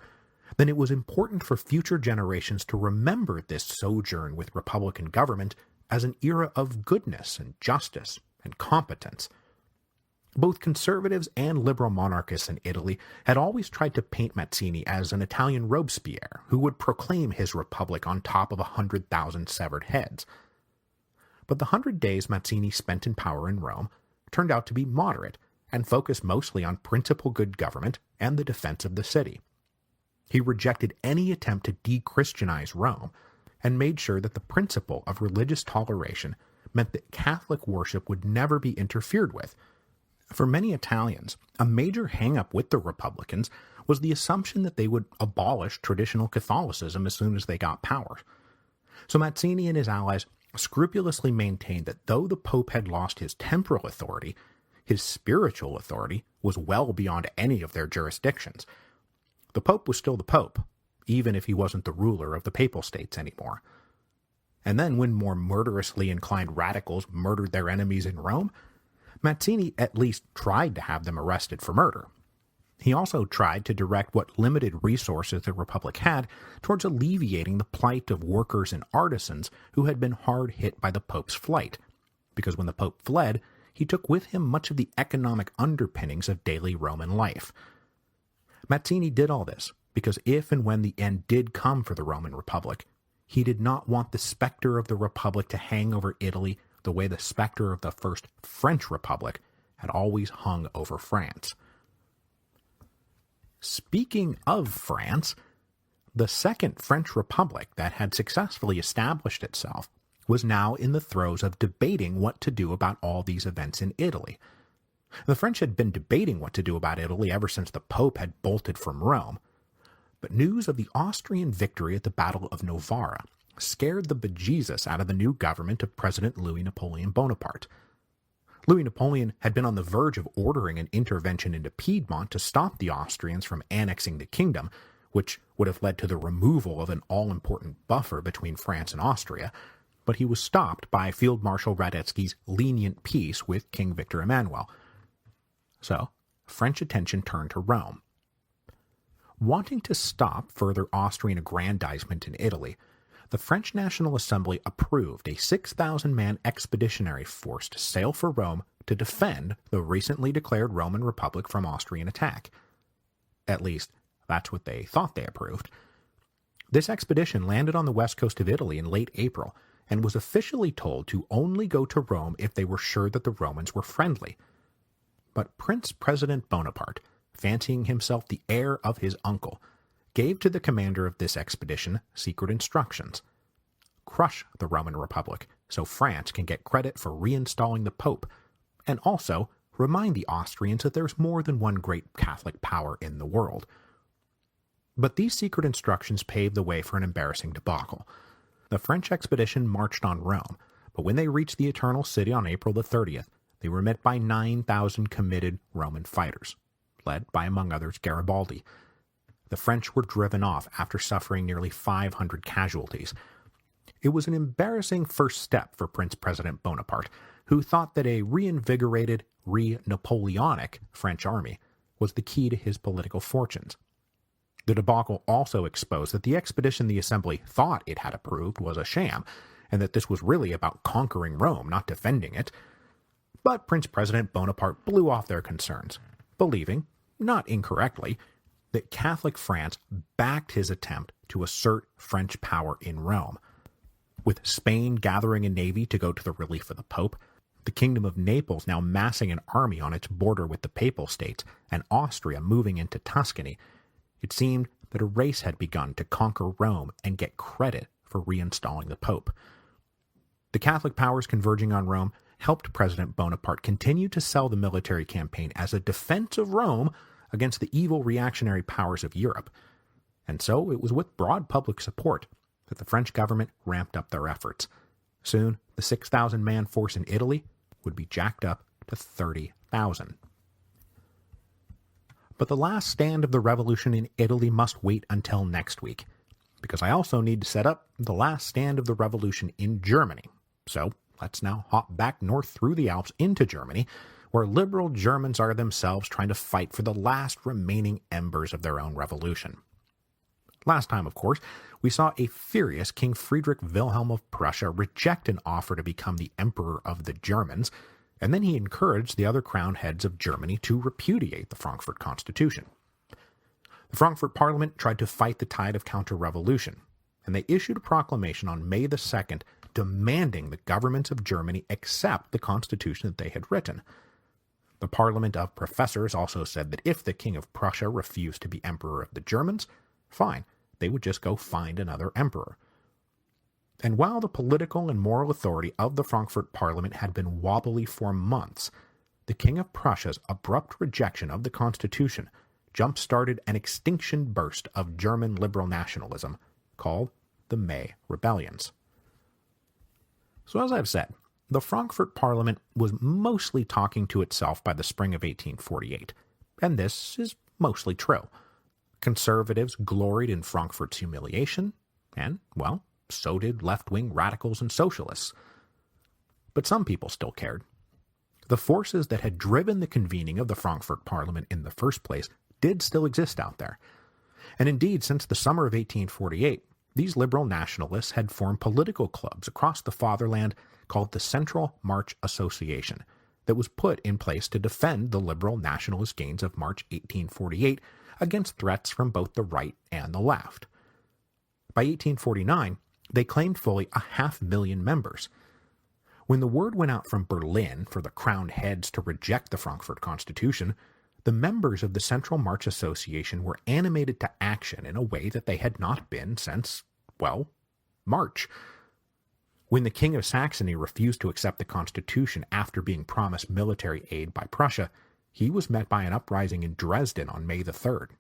then it was important for future generations to remember this sojourn with republican government as an era of goodness and justice and competence. Both conservatives and liberal monarchists in Italy had always tried to paint Mazzini as an Italian Robespierre who would proclaim his republic on top of 100,000 severed heads. But the 100 days Mazzini spent in power in Rome turned out to be moderate and focused mostly on principal good government and the defense of the city. He rejected any attempt to de-Christianize Rome and made sure that the principle of religious toleration meant that Catholic worship would never be interfered with. For many Italians, a major hang-up with the Republicans was the assumption that they would abolish traditional Catholicism as soon as they got power. So Mazzini and his allies scrupulously maintained that though the Pope had lost his temporal authority, his spiritual authority was well beyond any of their jurisdictions. The Pope was still the Pope, even if he wasn't the ruler of the Papal States anymore. And then when more murderously inclined radicals murdered their enemies in Rome, Mazzini at least tried to have them arrested for murder. He also tried to direct what limited resources the Republic had towards alleviating the plight of workers and artisans who had been hard hit by the Pope's flight, because when the Pope fled, he took with him much of the economic underpinnings of daily Roman life. Mazzini did all this because if and when the end did come for the Roman Republic, he did not want the specter of the Republic to hang over Italy the way the specter of the First French Republic had always hung over France. Speaking of France, the Second French Republic that had successfully established itself was now in the throes of debating what to do about all these events in Italy. The French had been debating what to do about Italy ever since the Pope had bolted from Rome, but news of the Austrian victory at the Battle of Novara scared the bejesus out of the new government of President Louis Napoleon Bonaparte. Louis Napoleon had been on the verge of ordering an intervention into Piedmont to stop the Austrians from annexing the kingdom, which would have led to the removal of an all-important buffer between France and Austria, but he was stopped by Field Marshal Radetzky's lenient peace with King Victor Emmanuel. So, French attention turned to Rome. Wanting to stop further Austrian aggrandizement in Italy, the French National Assembly approved a 6,000-man expeditionary force to sail for Rome to defend the recently declared Roman Republic from Austrian attack. At least, that's what they thought they approved. This expedition landed on the west coast of Italy in late April, and was officially told to only go to Rome if they were sure that the Romans were friendly. But Prince President Bonaparte, fancying himself the heir of his uncle, gave to the commander of this expedition secret instructions. Crush the Roman Republic so France can get credit for reinstalling the Pope, and also remind the Austrians that there's more than one great Catholic power in the world. But these secret instructions paved the way for an embarrassing debacle. The French expedition marched on Rome, but when they reached the Eternal City on April the 30th, they were met by 9,000 committed Roman fighters, led by, among others, Garibaldi. The French were driven off after suffering nearly 500 casualties. It was an embarrassing first step for Prince President Bonaparte, who thought that a reinvigorated, re-Napoleonic French army was the key to his political fortunes. The debacle also exposed that the expedition the Assembly thought it had approved was a sham, and that this was really about conquering Rome, not defending it. But Prince President Bonaparte blew off their concerns, believing, not incorrectly, that Catholic France backed his attempt to assert French power in Rome. With Spain gathering a navy to go to the relief of the Pope, the Kingdom of Naples now massing an army on its border with the Papal States, and Austria moving into Tuscany, it seemed that a race had begun to conquer Rome and get credit for reinstalling the Pope. The Catholic powers converging on Rome helped President Bonaparte continue to sell the military campaign as a defense of Rome against the evil reactionary powers of Europe. And so it was with broad public support that the French government ramped up their efforts. Soon, the 6,000-man force in Italy would be jacked up to 30,000. But the last stand of the revolution in Italy must wait until next week, because I also need to set up the last stand of the revolution in Germany. So let's now hop back north through the Alps into Germany, where liberal Germans are themselves trying to fight for the last remaining embers of their own revolution. Last time, of course, we saw a furious King Friedrich Wilhelm of Prussia reject an offer to become the Emperor of the Germans, and then he encouraged the other crown heads of Germany to repudiate the Frankfurt Constitution. The Frankfurt Parliament tried to fight the tide of counter-revolution, and they issued a proclamation on May the 2nd demanding the governments of Germany accept the constitution that they had written. The Parliament of Professors also said that if the King of Prussia refused to be Emperor of the Germans, fine, they would just go find another emperor. And while the political and moral authority of the Frankfurt Parliament had been wobbly for months, the King of Prussia's abrupt rejection of the Constitution jump-started an extinction burst of German liberal nationalism called the May Rebellions. So as I've said, the Frankfurt Parliament was mostly talking to itself by the spring of 1848, and this is mostly true. Conservatives gloried in Frankfurt's humiliation, and, well, so did left-wing radicals and socialists. But some people still cared. The forces that had driven the convening of the Frankfurt Parliament in the first place did still exist out there. And indeed, since the summer of 1848, these liberal nationalists had formed political clubs across the fatherland called the Central March Association that was put in place to defend the liberal nationalist gains of March 1848 against threats from both the right and the left. By 1849, they claimed fully 500,000 members. When the word went out from Berlin for the crowned heads to reject the Frankfurt Constitution, the members of the Central March Association were animated to action in a way that they had not been since, well, March. When the King of Saxony refused to accept the Constitution after being promised military aid by Prussia, he was met by an uprising in Dresden on May the 3rd,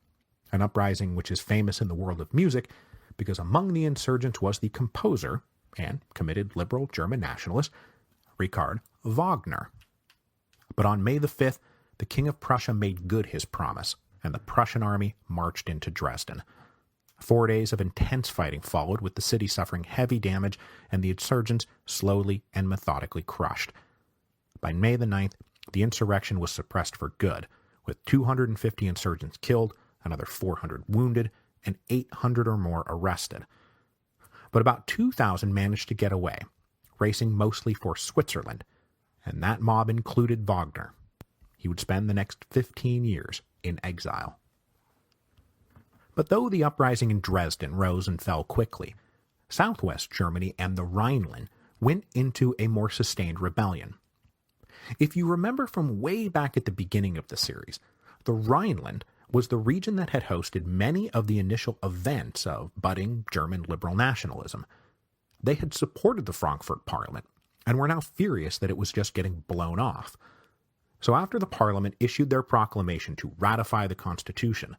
an uprising which is famous in the world of music because among the insurgents was the composer and committed liberal German nationalist Richard Wagner. But on May the 5th, the King of Prussia made good his promise, and the Prussian army marched into Dresden. 4 days of intense fighting followed, with the city suffering heavy damage and the insurgents slowly and methodically crushed. By May the 9th, the insurrection was suppressed for good, with 250 insurgents killed, another 400 wounded, and 800 or more arrested. But about 2,000 managed to get away, racing mostly for Switzerland, and that mob included Wagner. He would spend the next 15 years in exile. But though the uprising in Dresden rose and fell quickly, southwest Germany and the Rhineland went into a more sustained rebellion. If you remember from way back at the beginning of the series, the Rhineland was the region that had hosted many of the initial events of budding German liberal nationalism. They had supported the Frankfurt Parliament, and were now furious that it was just getting blown off. So after the Parliament issued their proclamation to ratify the Constitution,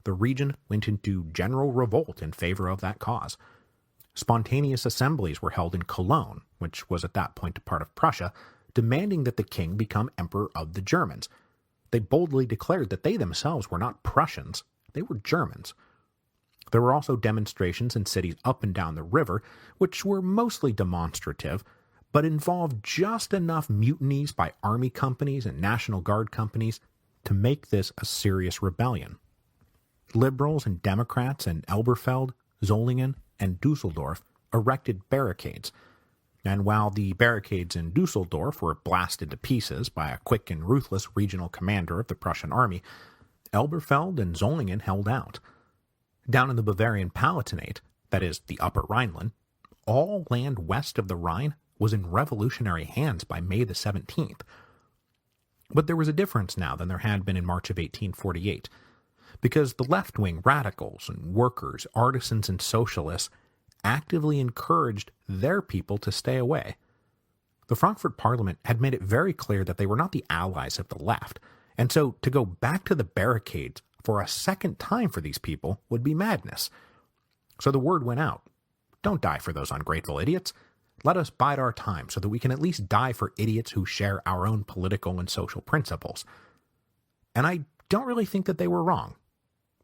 the region went into general revolt in favor of that cause. Spontaneous assemblies were held in Cologne, which was at that point a part of Prussia, demanding that the king become emperor of the Germans. They boldly declared that they themselves were not Prussians, they were Germans. There were also demonstrations in cities up and down the river, which were mostly demonstrative, but involved just enough mutinies by army companies and National Guard companies to make this a serious rebellion. Liberals and Democrats in Elberfeld, Solingen, and Dusseldorf erected barricades, and while the barricades in Dusseldorf were blasted to pieces by a quick and ruthless regional commander of the Prussian army, Elberfeld and Solingen held out. Down in the Bavarian Palatinate, that is, the Upper Rhineland, all land west of the Rhine was in revolutionary hands by May the 17th. But there was a difference now than there had been in March of 1848, because the left-wing radicals and workers, artisans, and socialists actively encouraged their people to stay away. The Frankfurt Parliament had made it very clear that they were not the allies of the left, and so to go back to the barricades for a second time for these people would be madness. So the word went out. Don't die for those ungrateful idiots. Let us bide our time so that we can at least die for idiots who share our own political and social principles. And I don't really think that they were wrong,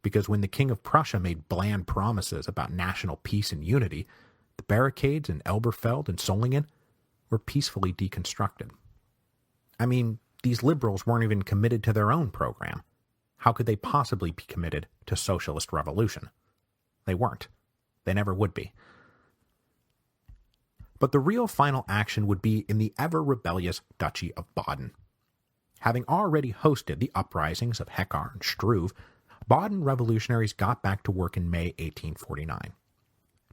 because when the King of Prussia made bland promises about national peace and unity, the barricades in Elberfeld and Solingen were peacefully deconstructed. I mean, these liberals weren't even committed to their own program. How could they possibly be committed to socialist revolution? They weren't. They never would be. But the real final action would be in the ever-rebellious Duchy of Baden. Having already hosted the uprisings of Heckar and Struve, Baden revolutionaries got back to work in May 1849.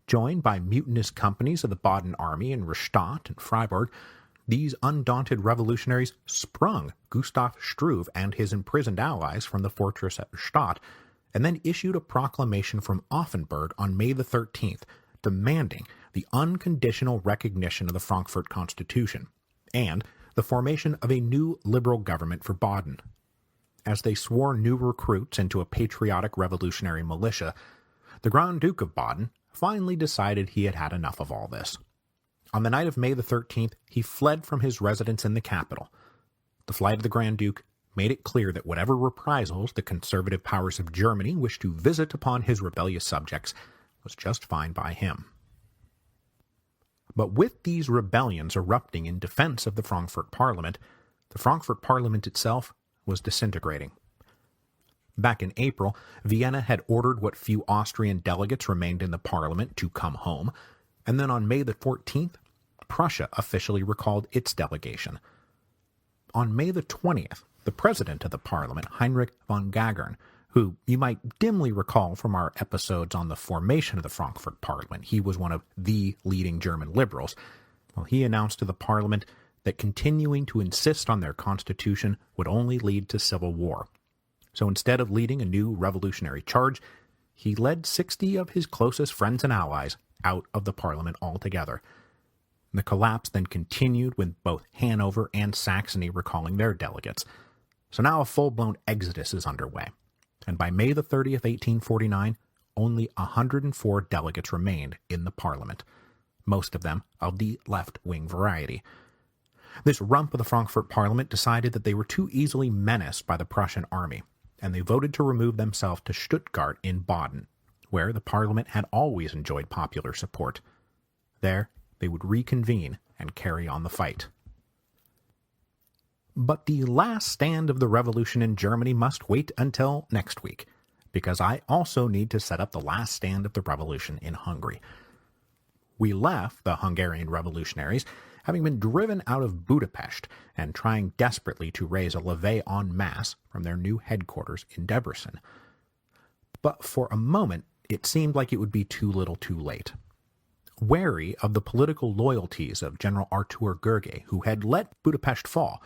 Joined by mutinous companies of the Baden army in Rastatt and Freiburg, these undaunted revolutionaries sprung Gustav Struve and his imprisoned allies from the fortress at Rastatt, and then issued a proclamation from Offenburg on May the 13th, demanding the unconditional recognition of the Frankfurt Constitution, and the formation of a new liberal government for Baden. As they swore new recruits into a patriotic revolutionary militia, the Grand Duke of Baden finally decided he had had enough of all this. On the night of May the 13th, he fled from his residence in the capital. The flight of the Grand Duke made it clear that whatever reprisals the conservative powers of Germany wished to visit upon his rebellious subjects was just fine by him. But with these rebellions erupting in defense of the Frankfurt Parliament, the Frankfurt Parliament itself was disintegrating. Back in April, Vienna had ordered what few Austrian delegates remained in the parliament to come home, and then on May the 14th, Prussia officially recalled its delegation. On May the 20th, the president of the parliament, Heinrich von Gagern, who you might dimly recall from our episodes on the formation of the Frankfurt Parliament, he was one of the leading German liberals, well, he announced to the parliament that continuing to insist on their constitution would only lead to civil war. So instead of leading a new revolutionary charge, he led 60 of his closest friends and allies out of the parliament altogether. The collapse then continued with both Hanover and Saxony recalling their delegates. So now a full-blown exodus is underway. And by May the 30th, 1849, only 104 delegates remained in the parliament, most of them of the left-wing variety. This rump of the Frankfurt Parliament decided that they were too easily menaced by the Prussian army, and they voted to remove themselves to Stuttgart in Baden, where the Parliament had always enjoyed popular support. There, they would reconvene and carry on the fight. But the last stand of the revolution in Germany must wait until next week, because I also need to set up the last stand of the revolution in Hungary. We left the Hungarian revolutionaries having been driven out of Budapest and trying desperately to raise a levée en masse from their new headquarters in Debrecen. But for a moment, it seemed like it would be too little too late. Wary of the political loyalties of General Artur Gergely, who had let Budapest fall,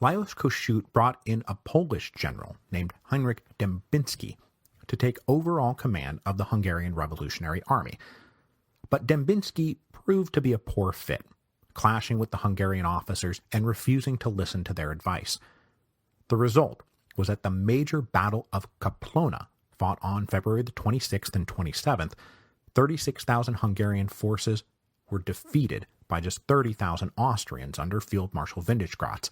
Lajos Kossuth brought in a Polish general named Heinrich Dębinski to take overall command of the Hungarian Revolutionary Army. But Dębinski proved to be a poor fit, clashing with the Hungarian officers and refusing to listen to their advice. The result was that the major Battle of Kaplona, fought on February the 26th and 27th, 36,000 Hungarian forces were defeated by just 30,000 Austrians under Field Marshal Windischgratz.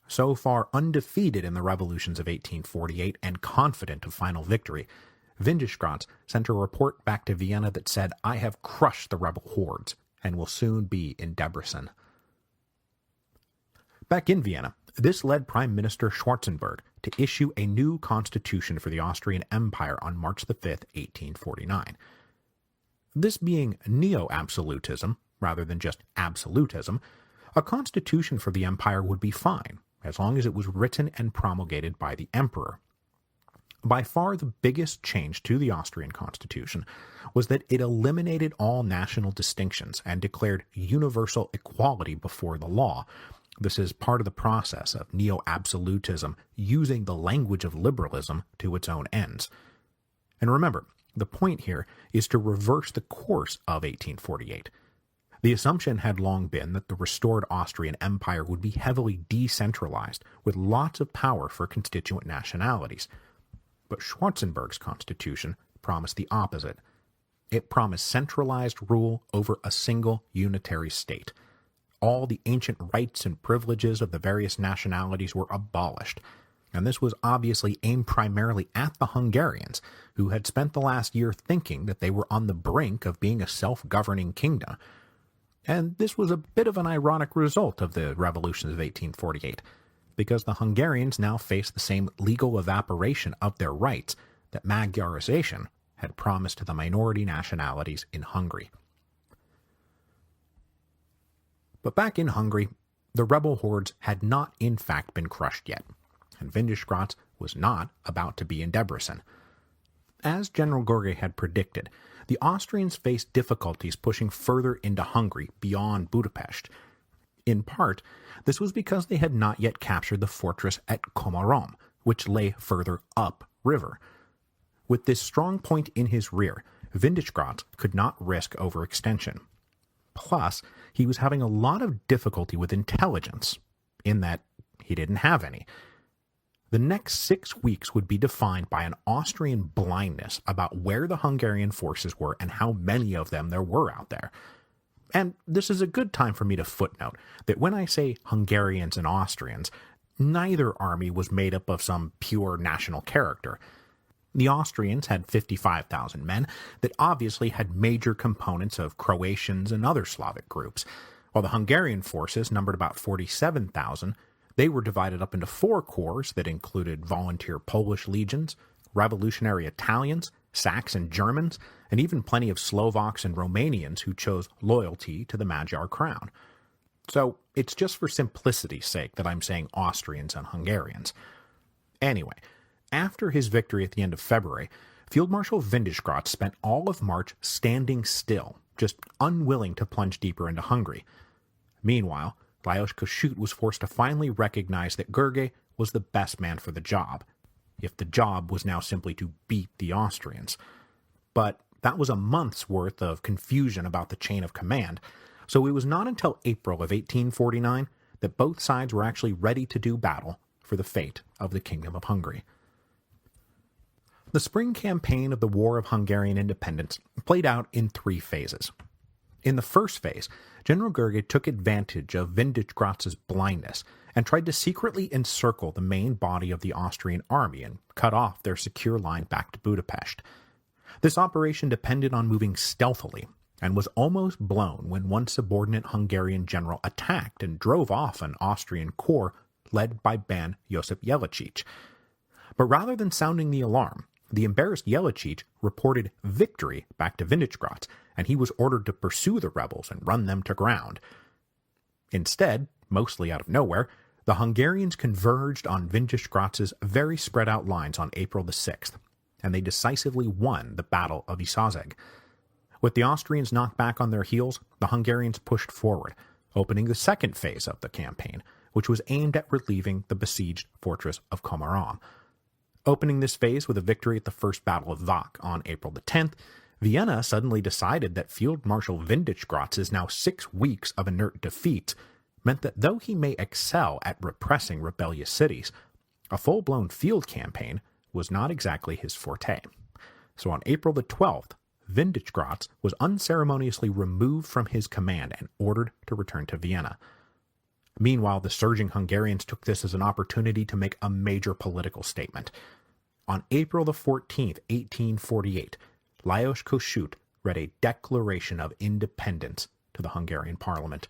So far undefeated in the revolutions of 1848 and confident of final victory, Windischgratz sent a report back to Vienna that said, "I have crushed the rebel hordes and will soon be in Debrecen." Back in Vienna, this led Prime Minister Schwarzenberg to issue a new constitution for the Austrian Empire on March the 5th, 1849. This being neo-absolutism, rather than just absolutism, a constitution for the empire would be fine, as long as it was written and promulgated by the emperor. By far the biggest change to the Austrian constitution was that it eliminated all national distinctions and declared universal equality before the law. This is part of the process of neo-absolutism using the language of liberalism to its own ends. And remember, the point here is to reverse the course of 1848. The assumption had long been that the restored Austrian Empire would be heavily decentralized, with lots of power for constituent nationalities. But Schwarzenberg's constitution promised the opposite. It promised centralized rule over a single unitary state. All the ancient rights and privileges of the various nationalities were abolished, and this was obviously aimed primarily at the Hungarians, who had spent the last year thinking that they were on the brink of being a self-governing kingdom. And this was a bit of an ironic result of the revolutions of 1848, because the Hungarians now faced the same legal evaporation of their rights that Magyarization had promised to the minority nationalities in Hungary. But back in Hungary, the rebel hordes had not in fact been crushed yet, and Windischgratz was not about to be in Debrecen. As General Gergely had predicted, the Austrians faced difficulties pushing further into Hungary beyond Budapest. In part, this was because they had not yet captured the fortress at Komárom, which lay further upriver. With this strong point in his rear, Windischgratz could not risk overextension. Plus, he was having a lot of difficulty with intelligence, in that he didn't have any. The next 6 weeks would be defined by an Austrian blindness about where the Hungarian forces were and how many of them there were out there. And this is a good time for me to footnote that when I say Hungarians and Austrians, neither army was made up of some pure national character. The Austrians had 55,000 men that obviously had major components of Croatians and other Slavic groups, while the Hungarian forces numbered about 47,000. They were divided up into 4 corps that included volunteer Polish legions, revolutionary Italians, Saxon Germans, and even plenty of Slovaks and Romanians who chose loyalty to the Magyar crown. So it's just for simplicity's sake that I'm saying Austrians and Hungarians. Anyway, after his victory at the end of February, Field Marshal Windischgratz spent all of March standing still, just unwilling to plunge deeper into Hungary. Meanwhile, Lajos Kossuth was forced to finally recognize that Görgey was the best man for the job, if the job was now simply to beat the Austrians. But that was a month's worth of confusion about the chain of command, so it was not until April of 1849 that both sides were actually ready to do battle for the fate of the Kingdom of Hungary. The spring campaign of the War of Hungarian Independence played out in 3 phases. In the first phase, General Görgey took advantage of Windischgratz's blindness and tried to secretly encircle the main body of the Austrian army and cut off their secure line back to Budapest. This operation depended on moving stealthily and was almost blown when one subordinate Hungarian general attacked and drove off an Austrian corps led by Ban Josip Jelačić. But rather than sounding the alarm, the embarrassed Jelačić reported victory back to Windischgratz, and he was ordered to pursue the rebels and run them to ground. Instead, mostly out of nowhere, the Hungarians converged on Windischgratz's very spread-out lines on April the 6th, and they decisively won the Battle of Isazeg. With the Austrians knocked back on their heels, the Hungarians pushed forward, opening the second phase of the campaign, which was aimed at relieving the besieged fortress of Komárom. Opening this phase with a victory at the First Battle of Vach on April the 10th, Vienna suddenly decided that Field Marshal Windischgratz's now 6 weeks of inert defeats meant that though he may excel at repressing rebellious cities, a full-blown field campaign was not exactly his forte. So on April the 12th, Windischgratz was unceremoniously removed from his command and ordered to return to Vienna. Meanwhile, the surging Hungarians took this as an opportunity to make a major political statement. On April the 14th, 1848, Lajos Kossuth read a Declaration of Independence to the Hungarian parliament.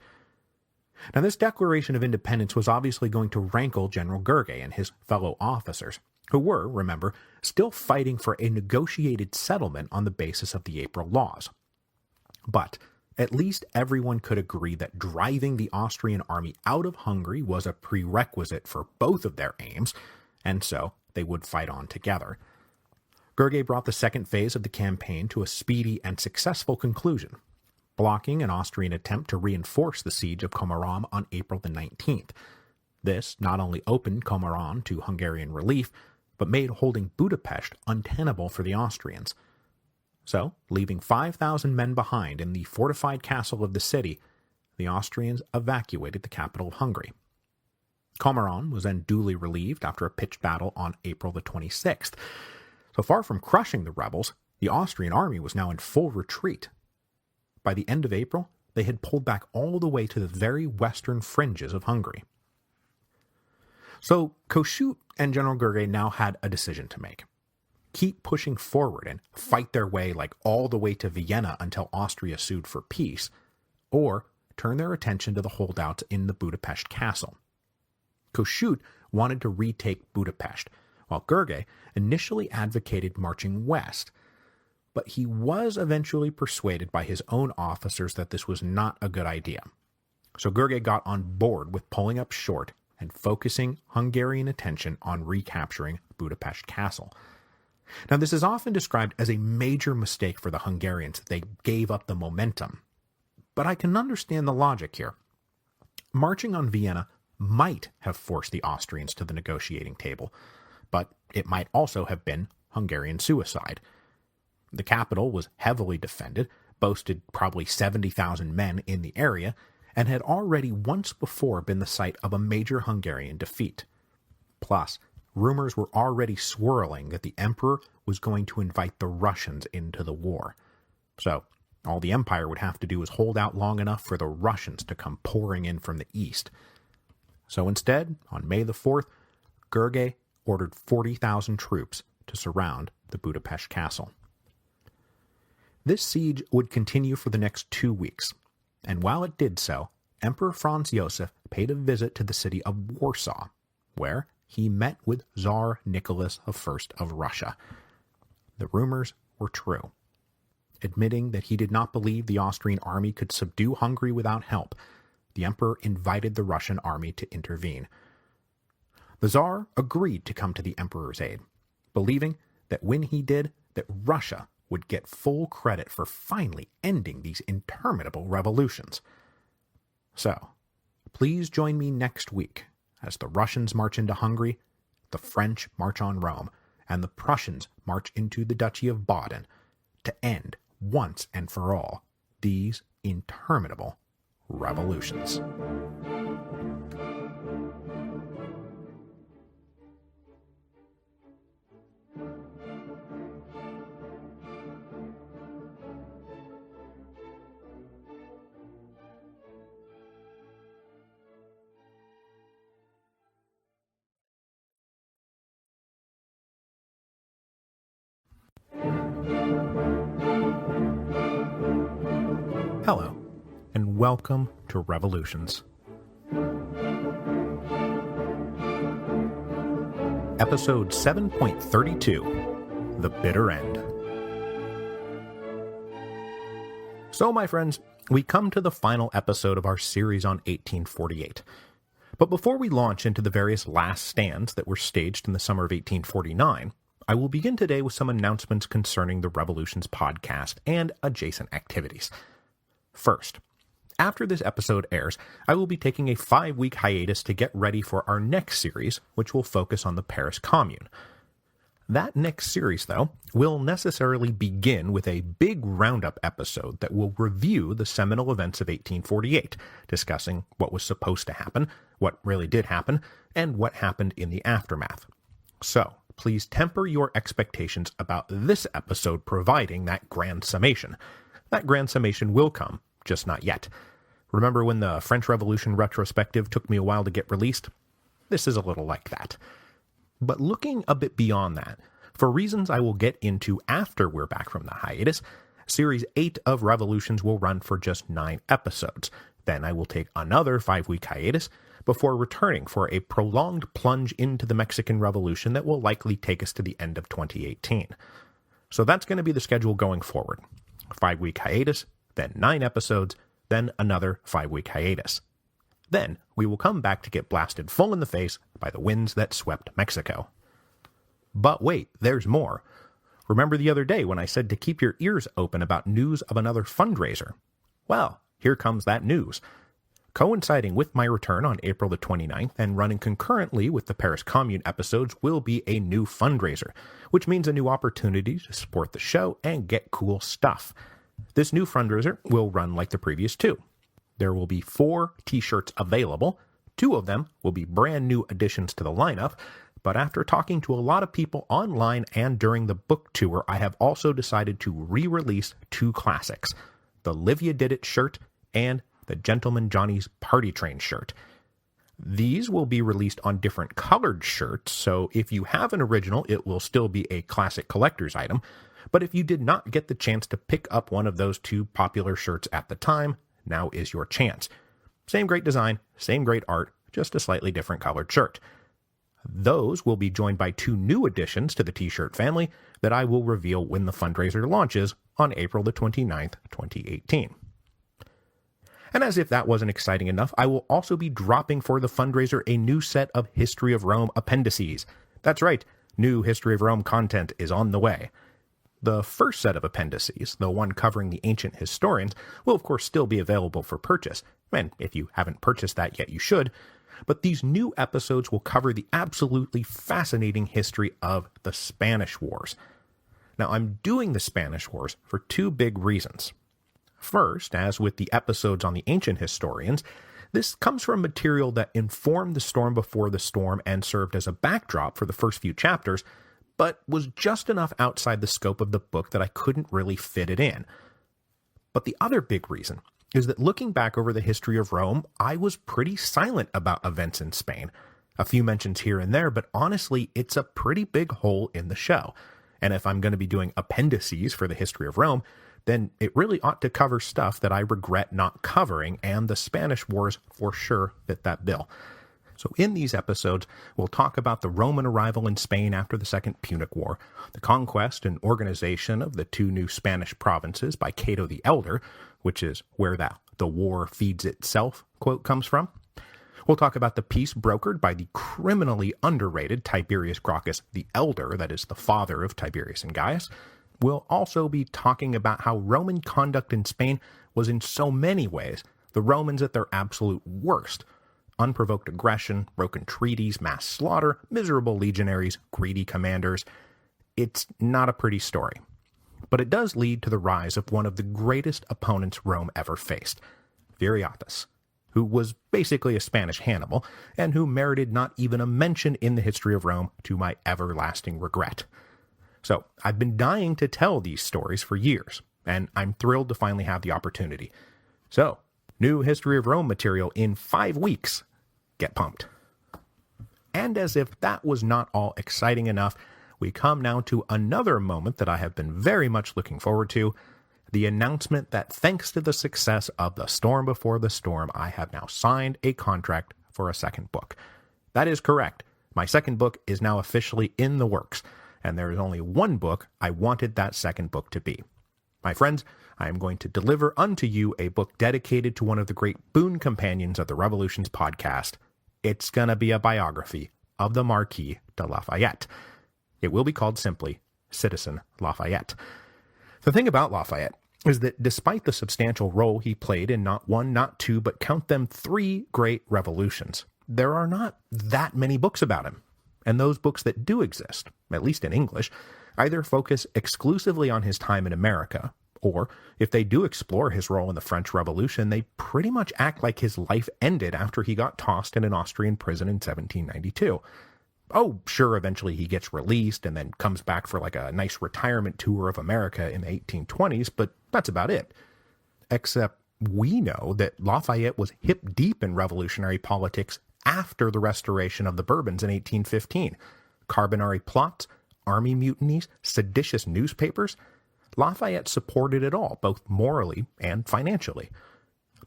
Now, this Declaration of Independence was obviously going to rankle General Görgey and his fellow officers, who were, remember, still fighting for a negotiated settlement on the basis of the April laws. But at least everyone could agree that driving the Austrian army out of Hungary was a prerequisite for both of their aims, and so they would fight on together. Görgey brought the second phase of the campaign to a speedy and successful conclusion, blocking an Austrian attempt to reinforce the siege of Komárom on April the 19th. This not only opened Komárom to Hungarian relief, but made holding Budapest untenable for the Austrians. So, leaving 5,000 men behind in the fortified castle of the city, the Austrians evacuated the capital of Hungary. Komárom was then duly relieved after a pitched battle on April the 26th. So far from crushing the rebels, the Austrian army was now in full retreat. By the end of April, they had pulled back all the way to the very western fringes of Hungary. So Kossuth and General Görgey now had a decision to make. Keep pushing forward and fight their way all the way to Vienna until Austria sued for peace, or turn their attention to the holdouts in the Budapest castle. Kossuth wanted to retake Budapest, while Görgey initially advocated marching west, but he was eventually persuaded by his own officers that this was not a good idea. So Görgey got on board with pulling up short and focusing Hungarian attention on recapturing Budapest castle. Now, this is often described as a major mistake for the Hungarians. They gave up the momentum. But I can understand the logic here. Marching on Vienna might have forced the Austrians to the negotiating table, but it might also have been Hungarian suicide. The capital was heavily defended, boasted probably 70,000 men in the area, and had already once before been the site of a major Hungarian defeat. Plus, rumors were already swirling that the emperor was going to invite the Russians into the war. So, all the empire would have to do was hold out long enough for the Russians to come pouring in from the east. So instead, on May the 4th, Görgey ordered 40,000 troops to surround the Budapest castle. This siege would continue for the next 2 weeks, and while it did so, Emperor Franz Josef paid a visit to the city of Warsaw, where he met with Tsar Nicholas I of Russia. The rumors were true. Admitting that he did not believe the Austrian army could subdue Hungary without help, the emperor invited the Russian army to intervene. The Tsar agreed to come to the emperor's aid, believing that when he did, that Russia would get full credit for finally ending these interminable revolutions. So, please join me next week as the Russians march into Hungary, the French march on Rome, and the Prussians march into the Duchy of Baden to end, once and for all, these interminable revolutions. Hello, and welcome to Revolutions. Episode 7.32, The Bitter End. So, my friends, we come to the final episode of our series on 1848. But before we launch into the various last stands that were staged in the summer of 1849, I will begin today with some announcements concerning the Revolutions podcast and adjacent activities. First, after this episode airs, I will be taking a 5-week hiatus to get ready for our next series, which will focus on the Paris Commune. That next series, though, will necessarily begin with a big roundup episode that will review the seminal events of 1848, discussing what was supposed to happen, what really did happen, and what happened in the aftermath. So, please temper your expectations about this episode providing that grand summation. That grand summation will come, just not yet. Remember when the French Revolution retrospective took me a while to get released? This is a little like that. But looking a bit beyond that, for reasons I will get into after we're back from the hiatus, Series 8 of Revolutions will run for just 9 episodes. Then I will take another 5-week hiatus before returning for a prolonged plunge into the Mexican Revolution that will likely take us to the end of 2018. So that's going to be the schedule going forward. 5-week hiatus, then 9 episodes, then another 5-week hiatus. Then we will come back to get blasted full in the face by the winds that swept Mexico. But wait, there's more. Remember the other day when I said to keep your ears open about news of another fundraiser? Well, here comes that news. Coinciding with my return on April the 29th and running concurrently with the Paris Commune episodes will be a new fundraiser, which means a new opportunity to support the show and get cool stuff. This new fundraiser will run like the previous 2. There will be 4 t-shirts available. 2 of them will be brand new additions to the lineup, but after talking to a lot of people online and during the book tour, I have also decided to re-release 2 classics, the Livia Did It shirt and the Gentleman Johnny's Party Train shirt. These will be released on different colored shirts, so if you have an original, it will still be a classic collector's item, but if you did not get the chance to pick up one of those 2 popular shirts at the time, now is your chance. Same great design, same great art, just a slightly different colored shirt. Those will be joined by 2 new additions to the t-shirt family that I will reveal when the fundraiser launches on April the 29th, 2018. And as if that wasn't exciting enough, I will also be dropping for the fundraiser a new set of History of Rome appendices. That's right, new History of Rome content is on the way. The first set of appendices, the one covering the ancient historians, will of course still be available for purchase, and if you haven't purchased that yet you should, but these new episodes will cover the absolutely fascinating history of the Spanish Wars. Now, I'm doing the Spanish Wars for 2 big reasons. First, as with the episodes on the ancient historians, this comes from material that informed the storm before the storm and served as a backdrop for the first few chapters, but was just enough outside the scope of the book that I couldn't really fit it in. But the other big reason is that looking back over the history of Rome, I was pretty silent about events in Spain. A few mentions here and there, but honestly, it's a pretty big hole in the show. And if I'm going to be doing appendices for the history of Rome, then it really ought to cover stuff that I regret not covering, and the Spanish Wars for sure fit that bill. So in these episodes, we'll talk about the Roman arrival in Spain after the Second Punic War, the conquest and organization of the two new Spanish provinces by Cato the Elder, which is where that "the war feeds itself" quote comes from. We'll talk about the peace brokered by the criminally underrated Tiberius Gracchus the Elder, that is the father of Tiberius and Gaius. We'll also be talking about how Roman conduct in Spain was in so many ways the Romans at their absolute worst. Unprovoked aggression, broken treaties, mass slaughter, miserable legionaries, greedy commanders. It's not a pretty story. But it does lead to the rise of one of the greatest opponents Rome ever faced, Viriathus, who was basically a Spanish Hannibal, and who merited not even a mention in the history of Rome, to my everlasting regret. So, I've been dying to tell these stories for years, and I'm thrilled to finally have the opportunity. So, new History of Rome material in 5 weeks. Get pumped. And as if that was not all exciting enough, we come now to another moment that I have been very much looking forward to, the announcement that thanks to the success of The Storm Before the Storm, I have now signed a contract for a second book. That is correct. My second book is now officially in the works, and there is only one book I wanted that second book to be. My friends, I am going to deliver unto you a book dedicated to one of the great boon companions of the Revolutions podcast. It's gonna be a biography of the Marquis de Lafayette. It will be called simply Citizen Lafayette. The thing about Lafayette is that despite the substantial role he played in not one, not two, but count them 3 great revolutions, there are not that many books about him. And those books that do exist, at least in English, either focus exclusively on his time in America, or if they do explore his role in the French Revolution, they pretty much act like his life ended after he got tossed in an Austrian prison in 1792. Oh, sure, eventually he gets released and then comes back for like a nice retirement tour of America in the 1820s, but that's about it. Except we know that Lafayette was hip deep in revolutionary politics after the restoration of the Bourbons in 1815. Carbonari plots, army mutinies, seditious newspapers. Lafayette supported it all, both morally and financially.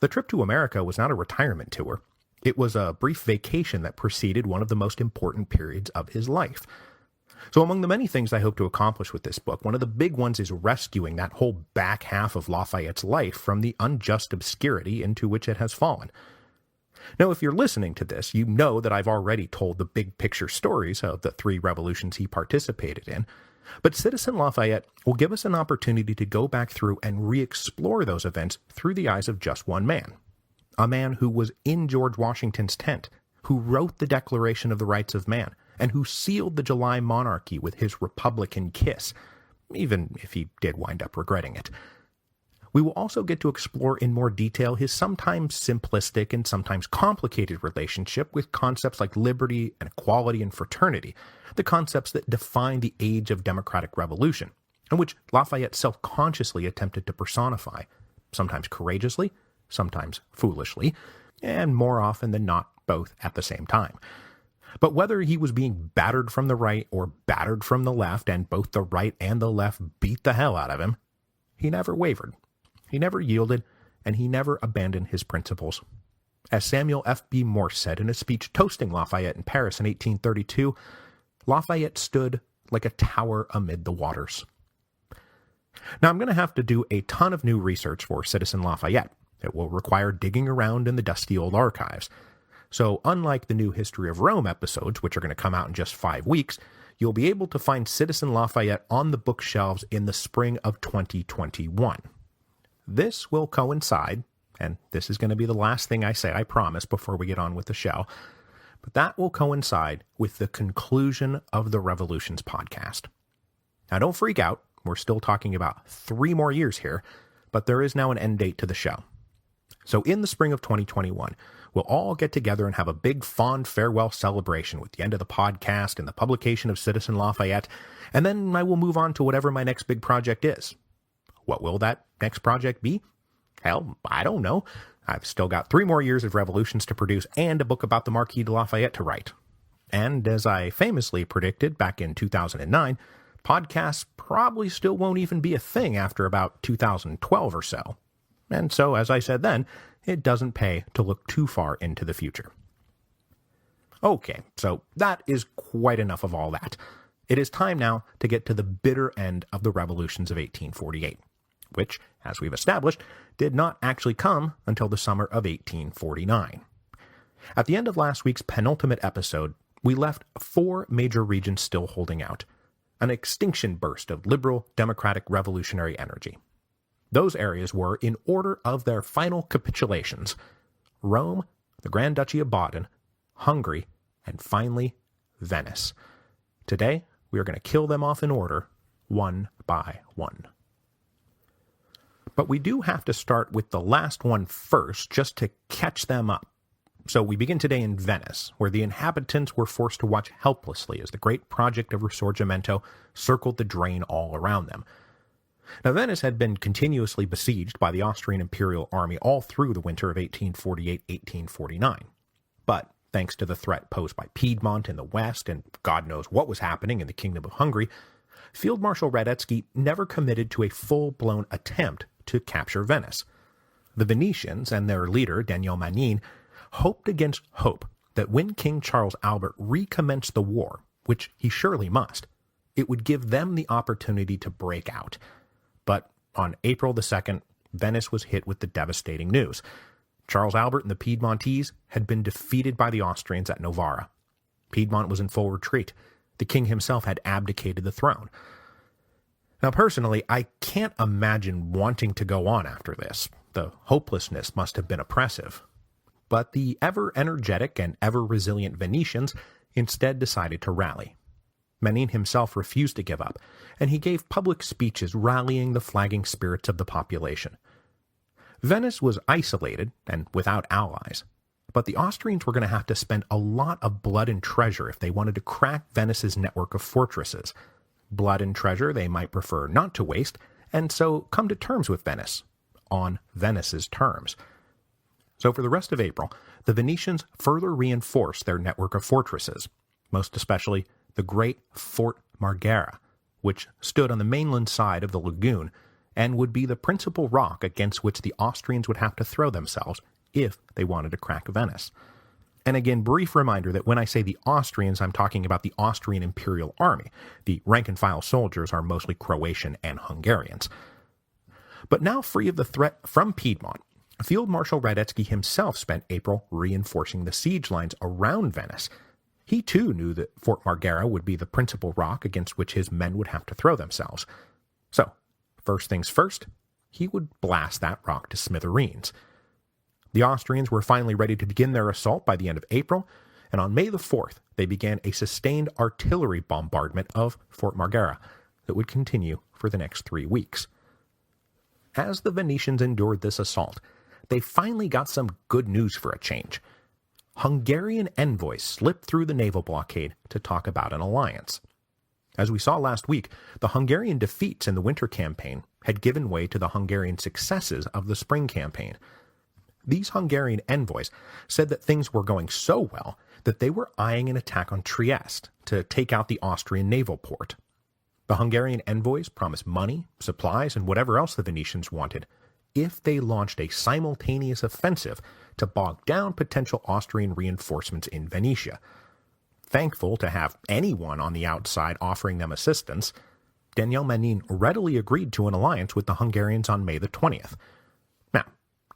The trip to America was not a retirement tour. It was a brief vacation that preceded one of the most important periods of his life. So among the many things I hope to accomplish with this book, one of the big ones is rescuing that whole back half of Lafayette's life from the unjust obscurity into which it has fallen. Now, if you're listening to this, you know that I've already told the big picture stories of the 3 revolutions he participated in, but Citizen Lafayette will give us an opportunity to go back through and re-explore those events through the eyes of just one man. A man who was in George Washington's tent, who wrote the Declaration of the Rights of Man, and who sealed the July monarchy with his Republican kiss, even if he did wind up regretting it. We will also get to explore in more detail his sometimes simplistic and sometimes complicated relationship with concepts like liberty and equality and fraternity, the concepts that define the age of democratic revolution, and which Lafayette self-consciously attempted to personify, sometimes courageously, sometimes foolishly, and more often than not, both at the same time. But whether he was being battered from the right or battered from the left, and both the right and the left beat the hell out of him, he never wavered. He never yielded, and he never abandoned his principles. As Samuel F.B. Morse said in a speech toasting Lafayette in Paris in 1832, Lafayette stood like a tower amid the waters. Now, I'm going to have to do a ton of new research for Citizen Lafayette. It will require digging around in the dusty old archives. So, unlike the new History of Rome episodes, which are going to come out in just 5 weeks, you'll be able to find Citizen Lafayette on the bookshelves in the spring of 2021. This will coincide, and this is going to be the last thing I say, I promise, before we get on with the show, but that will coincide with the conclusion of the Revolutions podcast. Now, don't freak out. We're still talking about 3 more years here, but there is now an end date to the show. So in the spring of 2021, we'll all get together and have a big fond farewell celebration with the end of the podcast and the publication of Citizen Lafayette, and then I will move on to whatever my next big project is. What will that next project be? Hell, I don't know. I've still got 3 more years of Revolutions to produce and a book about the Marquis de Lafayette to write. And as I famously predicted back in 2009, podcasts probably still won't even be a thing after about 2012 or so. And so, as I said then, it doesn't pay to look too far into the future. Okay, so that is quite enough of all that. It is time now to get to the bitter end of the revolutions of 1848, which, as we've established, did not actually come until the summer of 1849. At the end of last week's penultimate episode, we left 4 major regions still holding out, an extinction burst of liberal, democratic, revolutionary energy. Those areas were, in order of their final capitulations, Rome, the Grand Duchy of Baden, Hungary, and finally, Venice. Today, we are going to kill them off in order, one by one. But we do have to start with the last one first, just to catch them up. So we begin today in Venice, where the inhabitants were forced to watch helplessly as the great project of Risorgimento circled the drain all around them. Now, Venice had been continuously besieged by the Austrian imperial army all through the winter of 1848-1849. But thanks to the threat posed by Piedmont in the west and God knows what was happening in the Kingdom of Hungary, Field Marshal Radetzky never committed to a full-blown attempt to capture Venice. The Venetians and their leader, Daniel Manin, hoped against hope that when King Charles Albert recommenced the war, which he surely must, it would give them the opportunity to break out. But on April the 2nd, Venice was hit with the devastating news. Charles Albert and the Piedmontese had been defeated by the Austrians at Novara. Piedmont was in full retreat. The king himself had abdicated the throne. Now, personally, I can't imagine wanting to go on after this. The hopelessness must have been oppressive. But the ever-energetic and ever-resilient Venetians instead decided to rally. Manin himself refused to give up, and he gave public speeches rallying the flagging spirits of the population. Venice was isolated and without allies, but the Austrians were going to have to spend a lot of blood and treasure if they wanted to crack Venice's network of fortresses. Blood and treasure they might prefer not to waste, and so come to terms with Venice, on Venice's terms. So for the rest of April, the Venetians further reinforced their network of fortresses, most especially the great Fort Marghera, which stood on the mainland side of the lagoon and would be the principal rock against which the Austrians would have to throw themselves if they wanted to crack Venice. And again, brief reminder that when I say the Austrians, I'm talking about the Austrian Imperial Army. The rank-and-file soldiers are mostly Croatian and Hungarians. But now free of the threat from Piedmont, Field Marshal Radetzky himself spent April reinforcing the siege lines around Venice. He too knew that Fort Marghera would be the principal rock against which his men would have to throw themselves. So, first things first, he would blast that rock to smithereens. The Austrians were finally ready to begin their assault by the end of April, and on May the 4th, they began a sustained artillery bombardment of Fort Marghera that would continue for the next 3 weeks. As the Venetians endured this assault, they finally got some good news for a change. Hungarian envoys slipped through the naval blockade to talk about an alliance. As we saw last week, the Hungarian defeats in the winter campaign had given way to the Hungarian successes of the spring campaign. These Hungarian envoys said that things were going so well that they were eyeing an attack on Trieste to take out the Austrian naval port. The Hungarian envoys promised money, supplies, and whatever else the Venetians wanted if they launched a simultaneous offensive to bog down potential Austrian reinforcements in Venetia. Thankful to have anyone on the outside offering them assistance, Daniel Manin readily agreed to an alliance with the Hungarians on May the 20th. Now,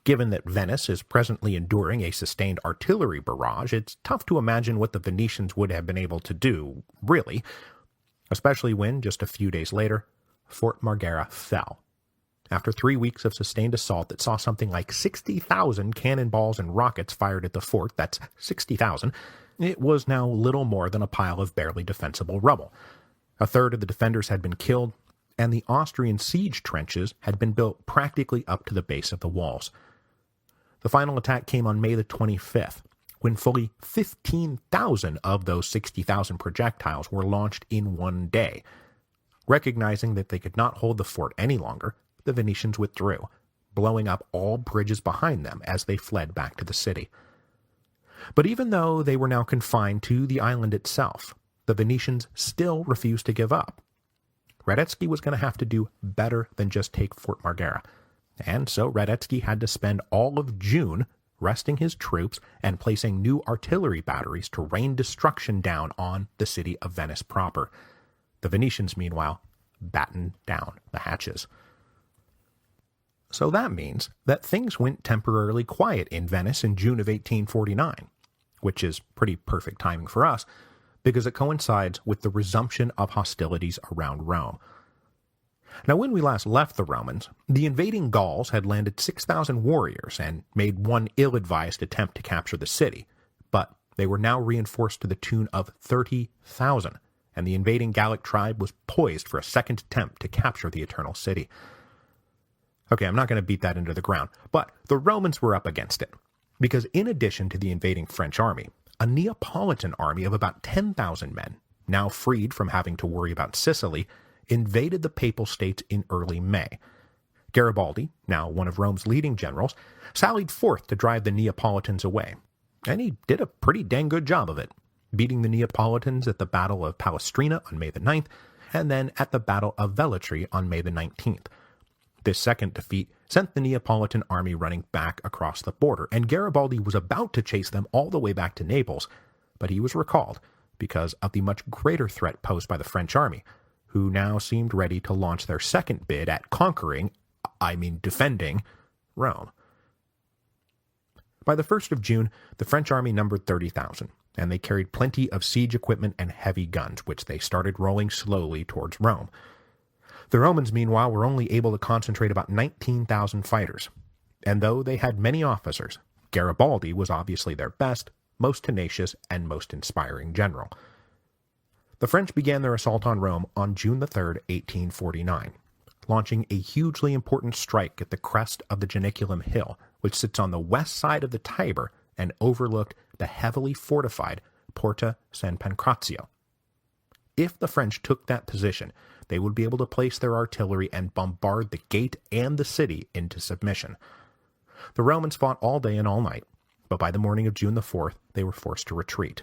given that Venice is presently enduring a sustained artillery barrage, it's tough to imagine what the Venetians would have been able to do, really, especially when, just a few days later, Fort Marghera fell. After 3 weeks of sustained assault that saw something like 60,000 cannonballs and rockets fired at the fort, that's 60,000, it was now little more than a pile of barely defensible rubble. A third of the defenders had been killed, and the Austrian siege trenches had been built practically up to the base of the walls. The final attack came on May the 25th, when fully 15,000 of those 60,000 projectiles were launched in one day. Recognizing that they could not hold the fort any longer, the Venetians withdrew, blowing up all bridges behind them as they fled back to the city. But even though they were now confined to the island itself, the Venetians still refused to give up. Radetzky was going to have to do better than just take Fort Marghera, and so Radetzky had to spend all of June resting his troops and placing new artillery batteries to rain destruction down on the city of Venice proper. The Venetians, meanwhile, battened down the hatches. So that means that things went temporarily quiet in Venice in June of 1849, which is pretty perfect timing for us, because it coincides with the resumption of hostilities around Rome. Now, when we last left the Romans, the invading Gauls had landed 6,000 warriors and made one ill-advised attempt to capture the city, but they were now reinforced to the tune of 30,000, and the invading Gallic tribe was poised for a second attempt to capture the Eternal City. Okay, I'm not going to beat that into the ground, but the Romans were up against it, because in addition to the invading French army, a Neapolitan army of about 10,000 men, now freed from having to worry about Sicily, invaded the Papal States in early May. Garibaldi, now one of Rome's leading generals, sallied forth to drive the Neapolitans away, and he did a pretty dang good job of it, beating the Neapolitans at the Battle of Palestrina on May the 9th, and then at the Battle of Velletri on May the 19th. This second defeat sent the Neapolitan army running back across the border, and Garibaldi was about to chase them all the way back to Naples, but he was recalled because of the much greater threat posed by the French army, who now seemed ready to launch their second bid at defending, Rome. By the 1st of June, the French army numbered 30,000, and they carried plenty of siege equipment and heavy guns, which they started rolling slowly towards Rome. The Romans, meanwhile, were only able to concentrate about 19,000 fighters, and though they had many officers, Garibaldi was obviously their best, most tenacious, and most inspiring general. The French began their assault on Rome on June 3, 1849, launching a hugely important strike at the crest of the Janiculum Hill, which sits on the west side of the Tiber and overlooked the heavily fortified Porta San Pancrazio. If the French took that position, they would be able to place their artillery and bombard the gate and the city into submission. The Romans fought all day and all night, but by the morning of June the 4th, they were forced to retreat.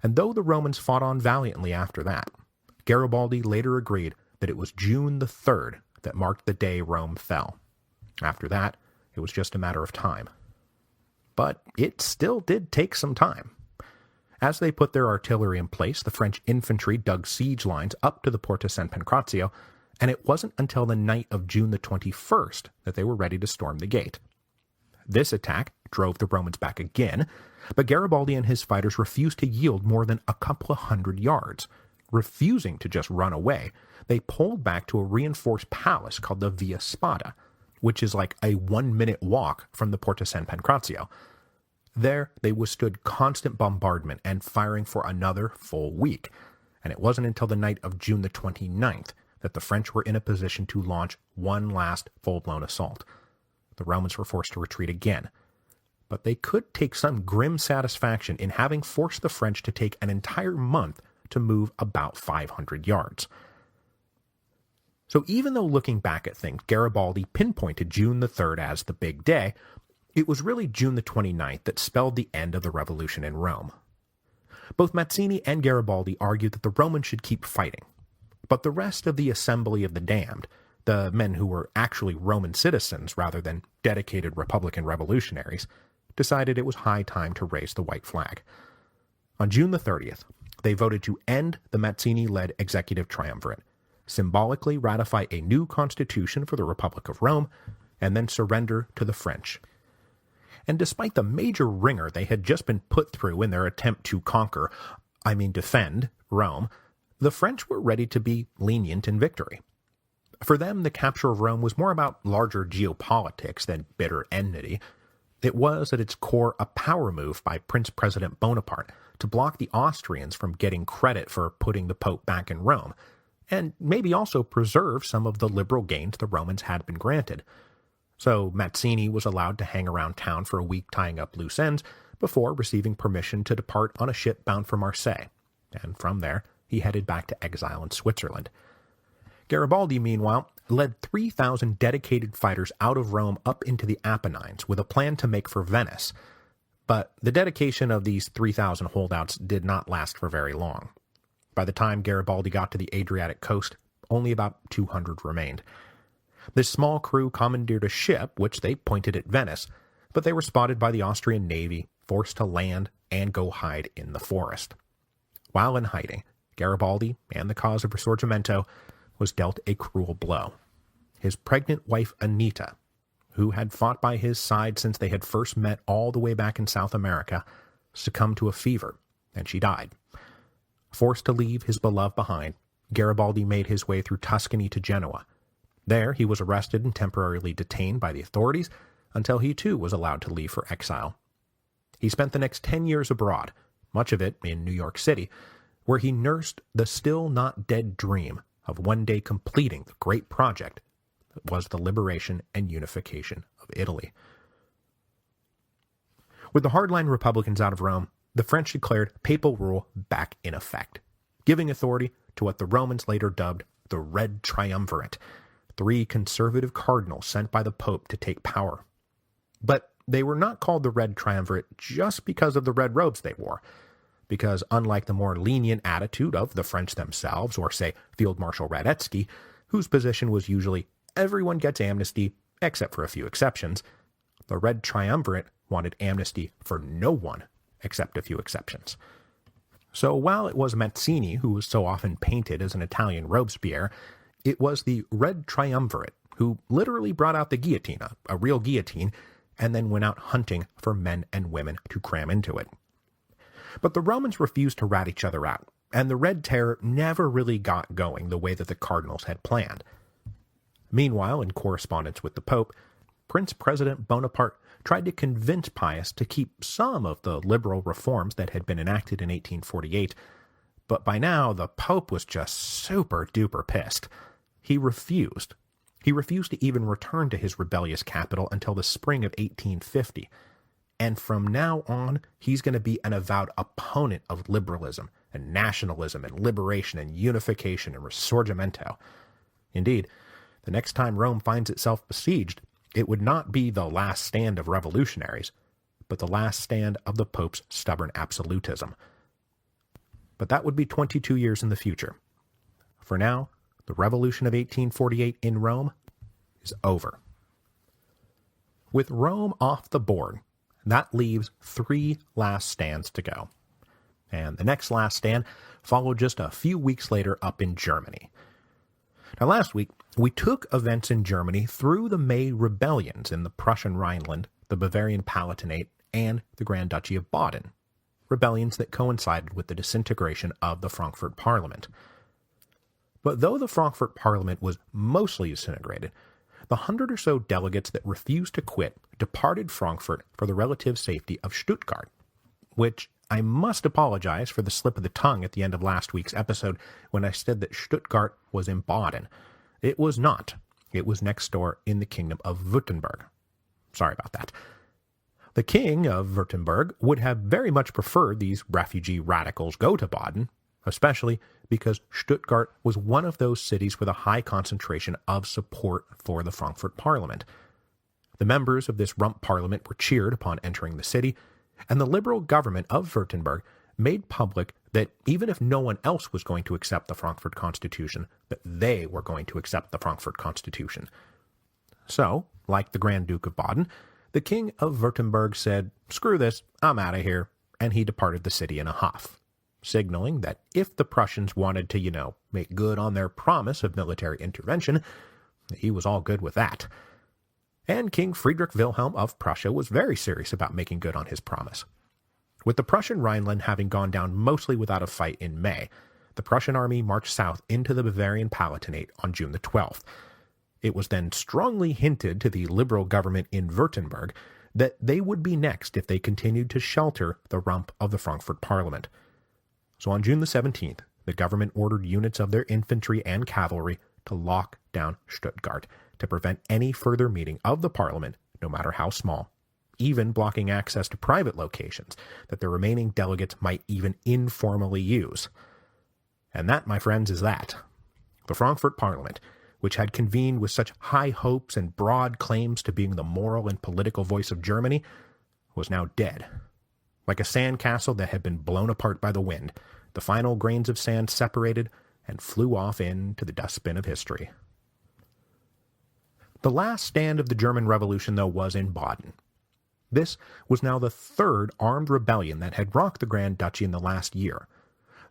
And though the Romans fought on valiantly after that, Garibaldi later agreed that it was June the 3rd that marked the day Rome fell. After that, it was just a matter of time. But it still did take some time. As they put their artillery in place, the French infantry dug siege lines up to the Porta San Pancrazio, and it wasn't until the night of June the 21st that they were ready to storm the gate. This attack drove the Romans back again, but Garibaldi and his fighters refused to yield more than a couple of hundred yards. Refusing to just run away, they pulled back to a reinforced palace called the Via Spada, which is like a 1-minute walk from the Porta San Pancrazio. There, they withstood constant bombardment and firing for another full week, and it wasn't until the night of June the 29th that the French were in a position to launch one last full-blown assault. The Romans were forced to retreat again, but they could take some grim satisfaction in having forced the French to take an entire month to move about 500 yards. So even though looking back at things, Garibaldi pinpointed June the 3rd as the big day, it was really June the 29th that spelled the end of the revolution in Rome. Both Mazzini and Garibaldi argued that the Romans should keep fighting, but the rest of the Assembly of the Damned, the men who were actually Roman citizens rather than dedicated Republican revolutionaries, decided it was high time to raise the white flag. On June the 30th, they voted to end the Mazzini-led executive triumvirate, symbolically ratify a new constitution for the Republic of Rome, and then surrender to the French. And despite the major wringer they had just been put through in their attempt to defend Rome, the French were ready to be lenient in victory. For them, the capture of Rome was more about larger geopolitics than bitter enmity. It was, at its core, a power move by Prince President Bonaparte to block the Austrians from getting credit for putting the Pope back in Rome, and maybe also preserve some of the liberal gains the Romans had been granted. So Mazzini was allowed to hang around town for a week tying up loose ends before receiving permission to depart on a ship bound for Marseille, and from there he headed back to exile in Switzerland. Garibaldi, meanwhile, led 3,000 dedicated fighters out of Rome up into the Apennines with a plan to make for Venice. But the dedication of these 3,000 holdouts did not last for very long. By the time Garibaldi got to the Adriatic coast, only about 200 remained. This small crew commandeered a ship, which they pointed at Venice, but they were spotted by the Austrian navy, forced to land and go hide in the forest. While in hiding, Garibaldi and the cause of Risorgimento was dealt a cruel blow. His pregnant wife Anita, who had fought by his side since they had first met all the way back in South America, succumbed to a fever, and she died. Forced to leave his beloved behind, Garibaldi made his way through Tuscany to Genoa. There he was arrested and temporarily detained by the authorities until he too was allowed to leave for exile. He spent the next 10 years abroad, much of it in New York City, where he nursed the still not dead dream of one day completing the great project that was the liberation and unification of Italy. With the hardline Republicans out of Rome, the French declared papal rule back in effect, giving authority to what the Romans later dubbed the Red Triumvirate, 3 conservative cardinals sent by the Pope to take power. But they were not called the Red Triumvirate just because of the red robes they wore, because unlike the more lenient attitude of the French themselves, or say Field Marshal Radetzky, whose position was usually everyone gets amnesty except for a few exceptions, the Red Triumvirate wanted amnesty for no one except a few exceptions. So while it was Mazzini who was so often painted as an Italian Robespierre, it was the Red Triumvirate who literally brought out the guillotine, a real guillotine, and then went out hunting for men and women to cram into it. But the Romans refused to rat each other out, and the Red Terror never really got going the way that the cardinals had planned. Meanwhile, in correspondence with the Pope, Prince President Bonaparte tried to convince Pius to keep some of the liberal reforms that had been enacted in 1848, but by now the Pope was just super-duper pissed. He refused. He refused to even return to his rebellious capital until the spring of 1850. And from now on, he's going to be an avowed opponent of liberalism and nationalism and liberation and unification and Risorgimento. Indeed, the next time Rome finds itself besieged, it would not be the last stand of revolutionaries, but the last stand of the Pope's stubborn absolutism. But that would be 22 years in the future. For now, the revolution of 1848 in Rome is over. With Rome off the board, that leaves 3 last stands to go. And the next last stand followed just a few weeks later up in Germany. Now last week, we took events in Germany through the May rebellions in the Prussian Rhineland, the Bavarian Palatinate, and the Grand Duchy of Baden, rebellions that coincided with the disintegration of the Frankfurt Parliament. But though the Frankfurt Parliament was mostly disintegrated, the 100 or so delegates that refused to quit departed Frankfurt for the relative safety of Stuttgart, which I must apologize for the slip of the tongue at the end of last week's episode when I said that Stuttgart was in Baden. It was not. It was next door in the Kingdom of Württemberg. Sorry about that. The King of Württemberg would have very much preferred these refugee radicals go to Baden, especially because Stuttgart was one of those cities with a high concentration of support for the Frankfurt Parliament. The members of this rump parliament were cheered upon entering the city, and the liberal government of Württemberg made public that even if no one else was going to accept the Frankfurt Constitution, that they were going to accept the Frankfurt Constitution. So, like the Grand Duke of Baden, the King of Württemberg said, "Screw this, I'm out of here," and he departed the city in a huff, signaling that if the Prussians wanted to, make good on their promise of military intervention, he was all good with that. And King Friedrich Wilhelm of Prussia was very serious about making good on his promise. With the Prussian Rhineland having gone down mostly without a fight in May, the Prussian army marched south into the Bavarian Palatinate on June the 12th. It was then strongly hinted to the liberal government in Württemberg that they would be next if they continued to shelter the rump of the Frankfurt Parliament. So on June the 17th, the government ordered units of their infantry and cavalry to lock down Stuttgart to prevent any further meeting of the Parliament, no matter how small, even blocking access to private locations that the remaining delegates might even informally use. And that, my friends, is that. The Frankfurt Parliament, which had convened with such high hopes and broad claims to being the moral and political voice of Germany, was now dead, Like a sand castle that had been blown apart by the wind, the final grains of sand separated and flew off into the dustbin of history. The last stand of the German Revolution, though, was in Baden. This was now the third armed rebellion that had rocked the Grand Duchy in the last year,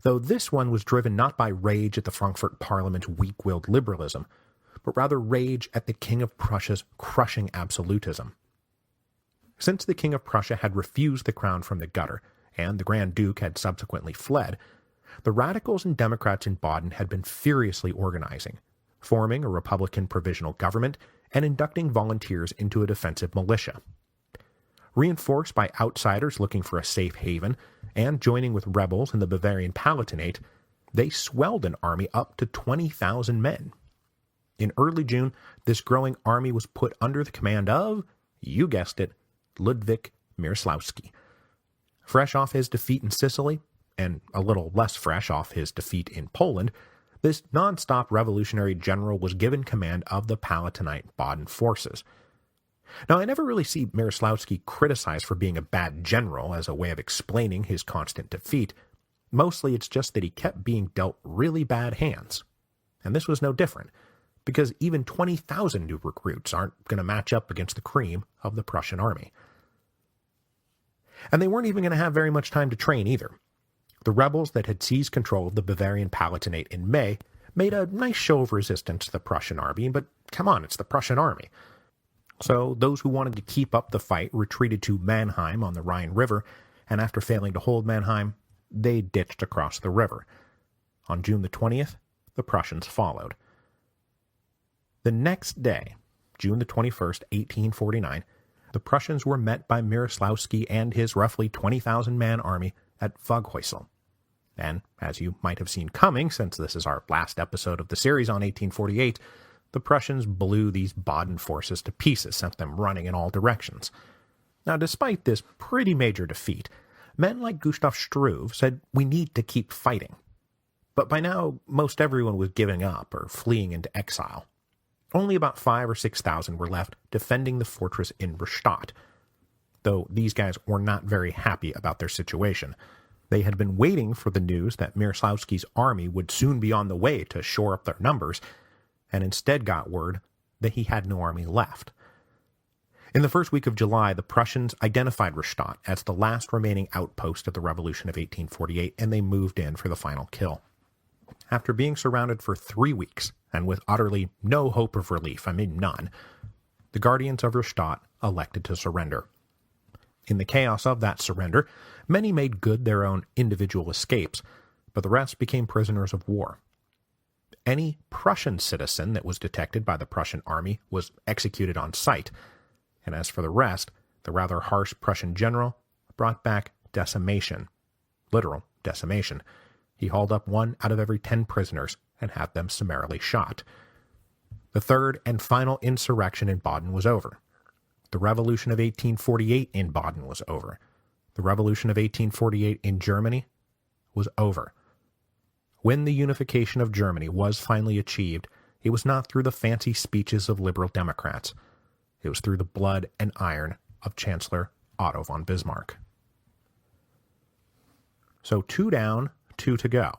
though this one was driven not by rage at the Frankfurt Parliament's weak-willed liberalism, but rather rage at the King of Prussia's crushing absolutism. Since the King of Prussia had refused the crown from the gutter, and the Grand Duke had subsequently fled, the radicals and Democrats in Baden had been furiously organizing, forming a Republican provisional government and inducting volunteers into a defensive militia. Reinforced by outsiders looking for a safe haven, and joining with rebels in the Bavarian Palatinate, they swelled an army up to 20,000 men. In early June, this growing army was put under the command of, you guessed it, Ludwik Mieroslawski. Fresh off his defeat in Sicily, and a little less fresh off his defeat in Poland, this non-stop revolutionary general was given command of the Palatinate Baden forces. Now, I never really see Mieroslawski criticized for being a bad general as a way of explaining his constant defeat. Mostly it's just that he kept being dealt really bad hands. And this was no different, because even 20,000 new recruits aren't going to match up against the cream of the Prussian army. And they weren't even going to have very much time to train either. The rebels that had seized control of the Bavarian Palatinate in May made a nice show of resistance to the Prussian army, but come on, it's the Prussian army. So those who wanted to keep up the fight retreated to Mannheim on the Rhine River, and after failing to hold Mannheim, they ditched across the river. On June the 20th, the Prussians followed. The next day, June the 21st, 1849, the Prussians were met by Mieroslawski and his roughly 20,000-man army at Voghuisel. And, as you might have seen coming, since this is our last episode of the series on 1848, the Prussians blew these Baden forces to pieces, sent them running in all directions. Now, despite this pretty major defeat, men like Gustav Struve said we need to keep fighting. But by now, most everyone was giving up or fleeing into exile. Only about 5,000 or 6,000 were left defending the fortress in Rastatt, though these guys were not very happy about their situation. They had been waiting for the news that Mieroslawski's army would soon be on the way to shore up their numbers, and instead got word that he had no army left. In the first week of July, the Prussians identified Rastatt as the last remaining outpost of the Revolution of 1848, and they moved in for the final kill. After being surrounded for 3 weeks, and with utterly no hope of relief, none, the Guardians of Rastatt elected to surrender. In the chaos of that surrender, many made good their own individual escapes, but the rest became prisoners of war. Any Prussian citizen that was detected by the Prussian army was executed on sight, and as for the rest, the rather harsh Prussian general brought back decimation. Literal decimation. He hauled up 1 out of every 10 prisoners and had them summarily shot. The third and final insurrection in Baden was over. The Revolution of 1848 in Baden was over. The Revolution of 1848 in Germany was over. When the unification of Germany was finally achieved, it was not through the fancy speeches of liberal Democrats. It was through the blood and iron of Chancellor Otto von Bismarck. So 2 down, 2 to go.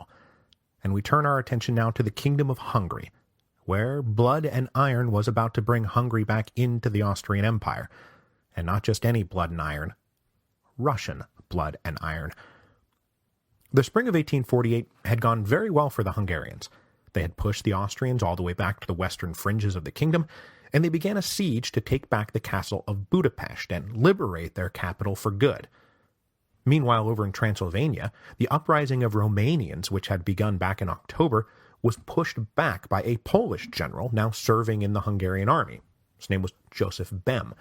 And we turn our attention now to the Kingdom of Hungary, where blood and iron was about to bring Hungary back into the Austrian Empire. And not just any blood and iron, Russian blood and iron. The spring of 1848 had gone very well for the Hungarians. They had pushed the Austrians all the way back to the western fringes of the kingdom, and they began a siege to take back the castle of Budapest and liberate their capital for good. Meanwhile, over in Transylvania, the uprising of Romanians, which had begun back in October, was pushed back by a Polish general now serving in the Hungarian army. His name was Joseph Bem.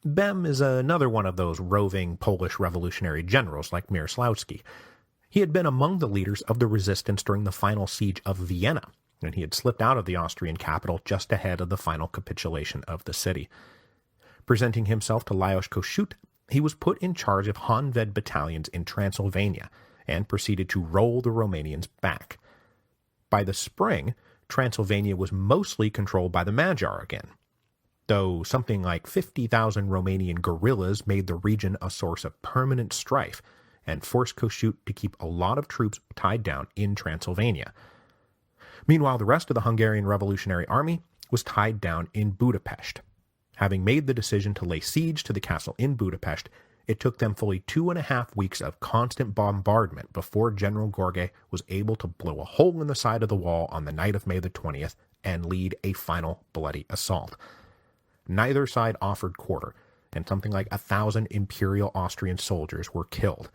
Bem is another one of those roving Polish revolutionary generals like Mieroslawski. He had been among the leaders of the resistance during the final siege of Vienna, and he had slipped out of the Austrian capital just ahead of the final capitulation of the city. Presenting himself to Lajos Kossuth, he was put in charge of Honved battalions in Transylvania, and proceeded to roll the Romanians back. By the spring, Transylvania was mostly controlled by the Magyar again. though something like 50,000 Romanian guerrillas made the region a source of permanent strife and forced Kossuth to keep a lot of troops tied down in Transylvania. Meanwhile, the rest of the Hungarian Revolutionary Army was tied down in Budapest. Having made the decision to lay siege to the castle in Budapest, it took them fully 2.5 weeks of constant bombardment before General Gheorghe was able to blow a hole in the side of the wall on the night of May the 20th and lead a final bloody assault. Neither side offered quarter, and something like 1,000 Imperial Austrian soldiers were killed.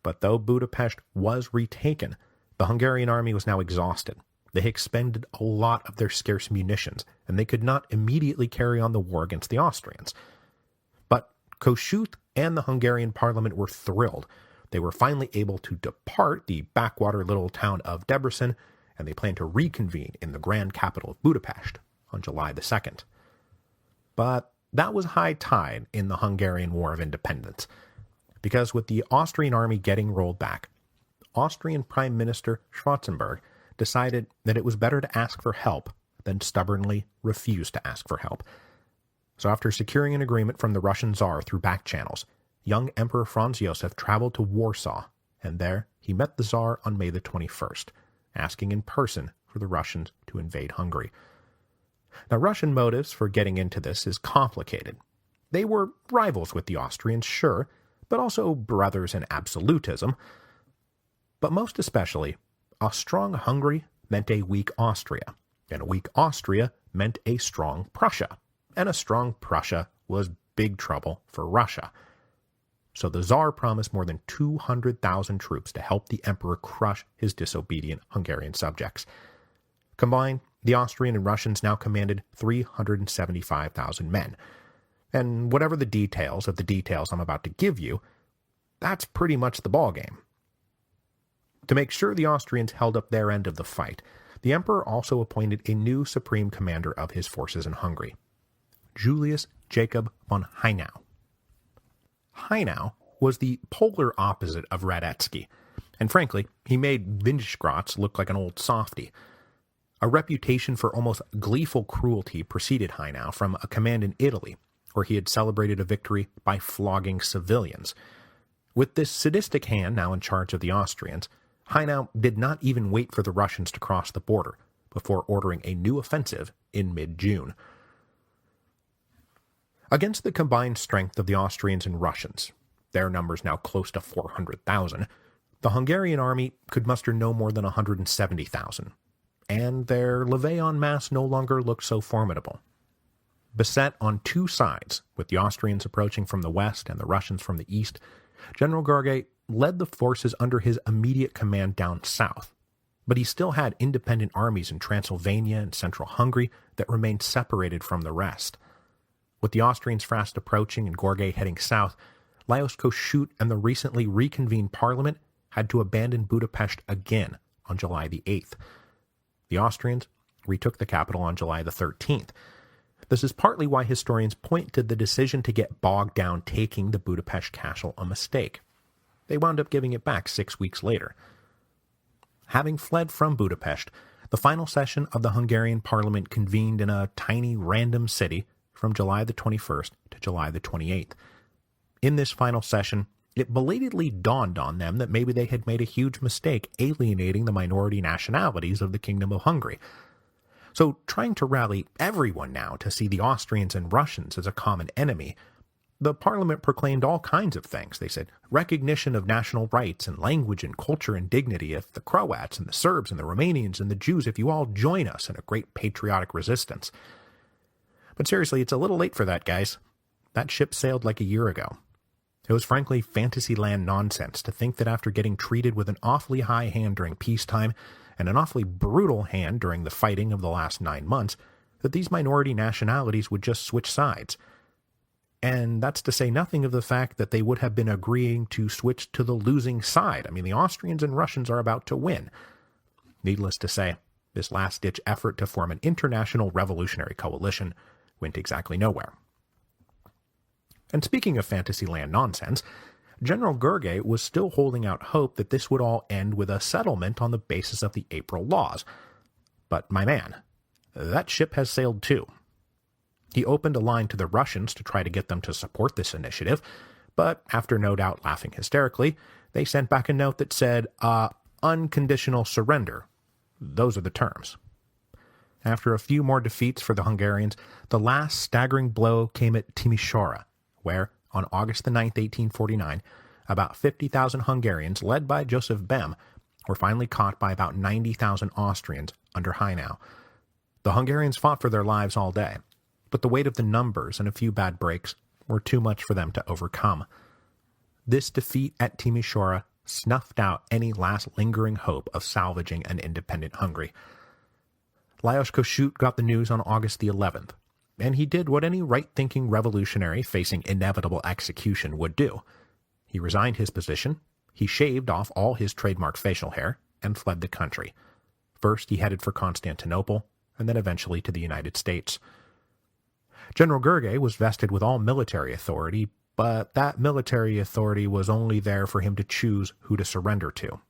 But though Budapest was retaken, the Hungarian army was now exhausted. They expended a lot of their scarce munitions, and they could not immediately carry on the war against the Austrians. But Kossuth and the Hungarian parliament were thrilled. They were finally able to depart the backwater little town of Debrecen, and they planned to reconvene in the grand capital of Budapest on July the 2nd. But that was high tide in the Hungarian War of Independence, because with the Austrian army getting rolled back, Austrian Prime Minister Schwarzenberg decided that it was better to ask for help than stubbornly refuse to ask for help. So after securing an agreement from the Russian Tsar through back channels, young Emperor Franz Josef traveled to Warsaw, and there he met the Tsar on May the 21st, asking in person for the Russians to invade Hungary. Now, Russian motives for getting into this is complicated. They were rivals with the Austrians, sure, but also brothers in absolutism. But most especially, a strong Hungary meant a weak Austria, and a weak Austria meant a strong Prussia, and a strong Prussia was big trouble for Russia. So the Tsar promised more than 200,000 troops to help the emperor crush his disobedient Hungarian subjects. Combined, the Austrian and Russians now commanded 375,000 men. And whatever the details of the details I'm about to give you, that's pretty much the ballgame. To make sure the Austrians held up their end of the fight, the emperor also appointed a new supreme commander of his forces in Hungary, Julius Jacob von Haynau. Haynau was the polar opposite of Radetzky, and frankly, he made Windischgratz look like an old softy. A reputation for almost gleeful cruelty preceded Haynau from a command in Italy, where he had celebrated a victory by flogging civilians. With this sadistic hand now in charge of the Austrians, Haynau did not even wait for the Russians to cross the border before ordering a new offensive in mid-June. Against the combined strength of the Austrians and Russians, their numbers now close to 400,000, the Hungarian army could muster no more than 170,000, and their levée en masse no longer looked so formidable. Beset on two sides, with the Austrians approaching from the west and the Russians from the east, General Gheorghe led the forces under his immediate command down south, but he still had independent armies in Transylvania and central Hungary that remained separated from the rest. With the Austrians fast approaching and Gheorghe heading south, Lajos Kossuth and the recently reconvened parliament had to abandon Budapest again on July the 8th. The Austrians retook the capital on July the 13th. This is partly why historians point to the decision to get bogged down taking the Budapest castle a mistake. They wound up giving it back 6 weeks later. Having fled from Budapest, the final session of the Hungarian parliament convened in a tiny random city from July the 21st to July the 28th. In this final session, it belatedly dawned on them that maybe they had made a huge mistake alienating the minority nationalities of the Kingdom of Hungary. So, trying to rally everyone now to see the Austrians and Russians as a common enemy, the parliament proclaimed all kinds of things. They said recognition of national rights and language and culture and dignity if the Croats and the Serbs and the Romanians and the Jews, if you all join us in a great patriotic resistance. But seriously, it's a little late for that, guys. That ship sailed like a year ago. It was frankly Fantasyland nonsense to think that after getting treated with an awfully high hand during peacetime and an awfully brutal hand during the fighting of the last 9 months, that these minority nationalities would just switch sides. And that's to say nothing of the fact that they would have been agreeing to switch to the losing side. I mean, the Austrians and Russians are about to win. Needless to say, this last-ditch effort to form an international revolutionary coalition went exactly nowhere. And speaking of Fantasyland nonsense, General Gheorghe was still holding out hope that this would all end with a settlement on the basis of the April laws. But my man, that ship has sailed too. He opened a line to the Russians to try to get them to support this initiative, but after no doubt laughing hysterically, they sent back a note that said, unconditional surrender. Those are the terms. After a few more defeats for the Hungarians, the last staggering blow came at Timișoara, where, on August the 9th, 1849, about 50,000 Hungarians, led by Joseph Bem, were finally caught by about 90,000 Austrians under Haynau. The Hungarians fought for their lives all day, but the weight of the numbers and a few bad breaks were too much for them to overcome. This defeat at Timișoara snuffed out any last lingering hope of salvaging an independent Hungary. Lajos Kossuth got the news on August the 11th, and he did what any right-thinking revolutionary facing inevitable execution would do. He resigned his position, he shaved off all his trademark facial hair, and fled the country. First he headed for Constantinople, and then eventually to the United States. General Gergely was vested with all military authority, but that military authority was only there for him to choose who to surrender to.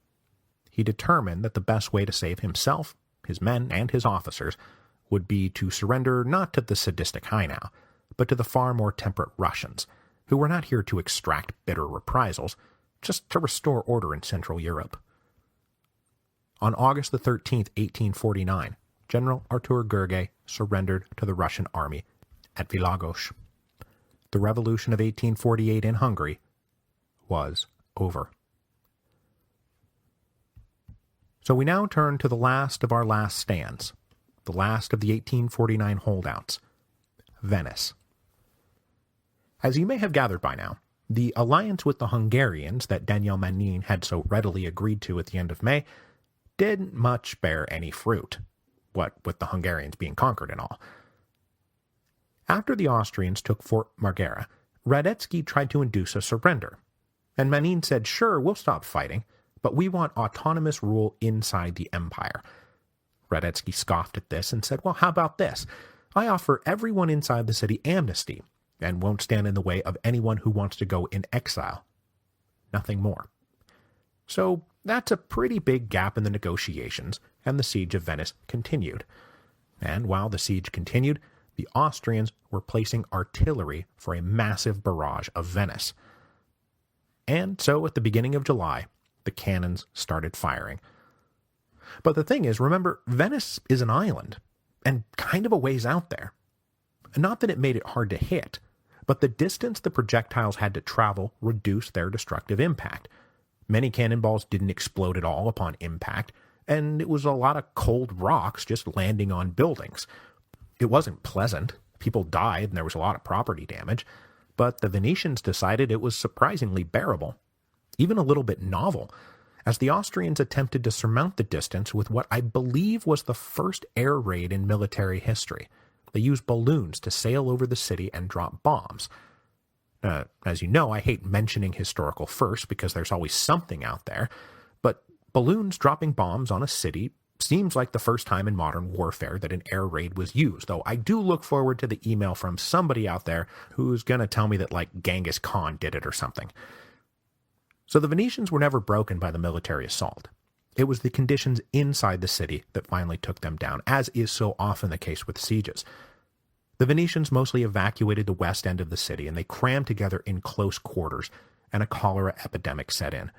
He determined that the best way to save himself, his men, and his officers would be to surrender not to the sadistic Haynau, but to the far more temperate Russians, who were not here to extract bitter reprisals, just to restore order in Central Europe. On August the 13th, 1849, General Artur Gergely surrendered to the Russian army at Világos. The revolution of 1848 in Hungary was over. So we now turn to the last of our last stands, the last of the 1849 holdouts, Venice. As you may have gathered by now, the alliance with the Hungarians that Daniel Manin had so readily agreed to at the end of May didn't much bear any fruit, what with the Hungarians being conquered and all. After the Austrians took Fort Marghera, Radetzky tried to induce a surrender, and Manin said, sure, we'll stop fighting, but we want autonomous rule inside the empire. Radetzky scoffed at this and said, well, how about this? I offer everyone inside the city amnesty, and won't stand in the way of anyone who wants to go in exile. Nothing more. So that's a pretty big gap in the negotiations, and the siege of Venice continued. And while the siege continued, the Austrians were placing artillery for a massive barrage of Venice. And so at the beginning of July, the cannons started firing. But the thing is, remember, Venice is an island, and kind of a ways out there. Not that it made it hard to hit, but the distance the projectiles had to travel reduced their destructive impact. Many cannonballs didn't explode at all upon impact, and it was a lot of cold rocks just landing on buildings. It wasn't pleasant. People died, and there was a lot of property damage, but the Venetians decided it was surprisingly bearable, even a little bit novel, as the Austrians attempted to surmount the distance with what I believe was the first air raid in military history. They used balloons to sail over the city and drop bombs. As you know, I hate mentioning historical firsts because there's always something out there, but balloons dropping bombs on a city seems like the first time in modern warfare that an air raid was used, though I do look forward to the email from somebody out there who's going to tell me that, like, Genghis Khan did it or something. So the Venetians were never broken by the military assault. It was the conditions inside the city that finally took them down, as is so often the case with sieges. The Venetians mostly evacuated the west end of the city, and they crammed together in close quarters, and a cholera epidemic set in.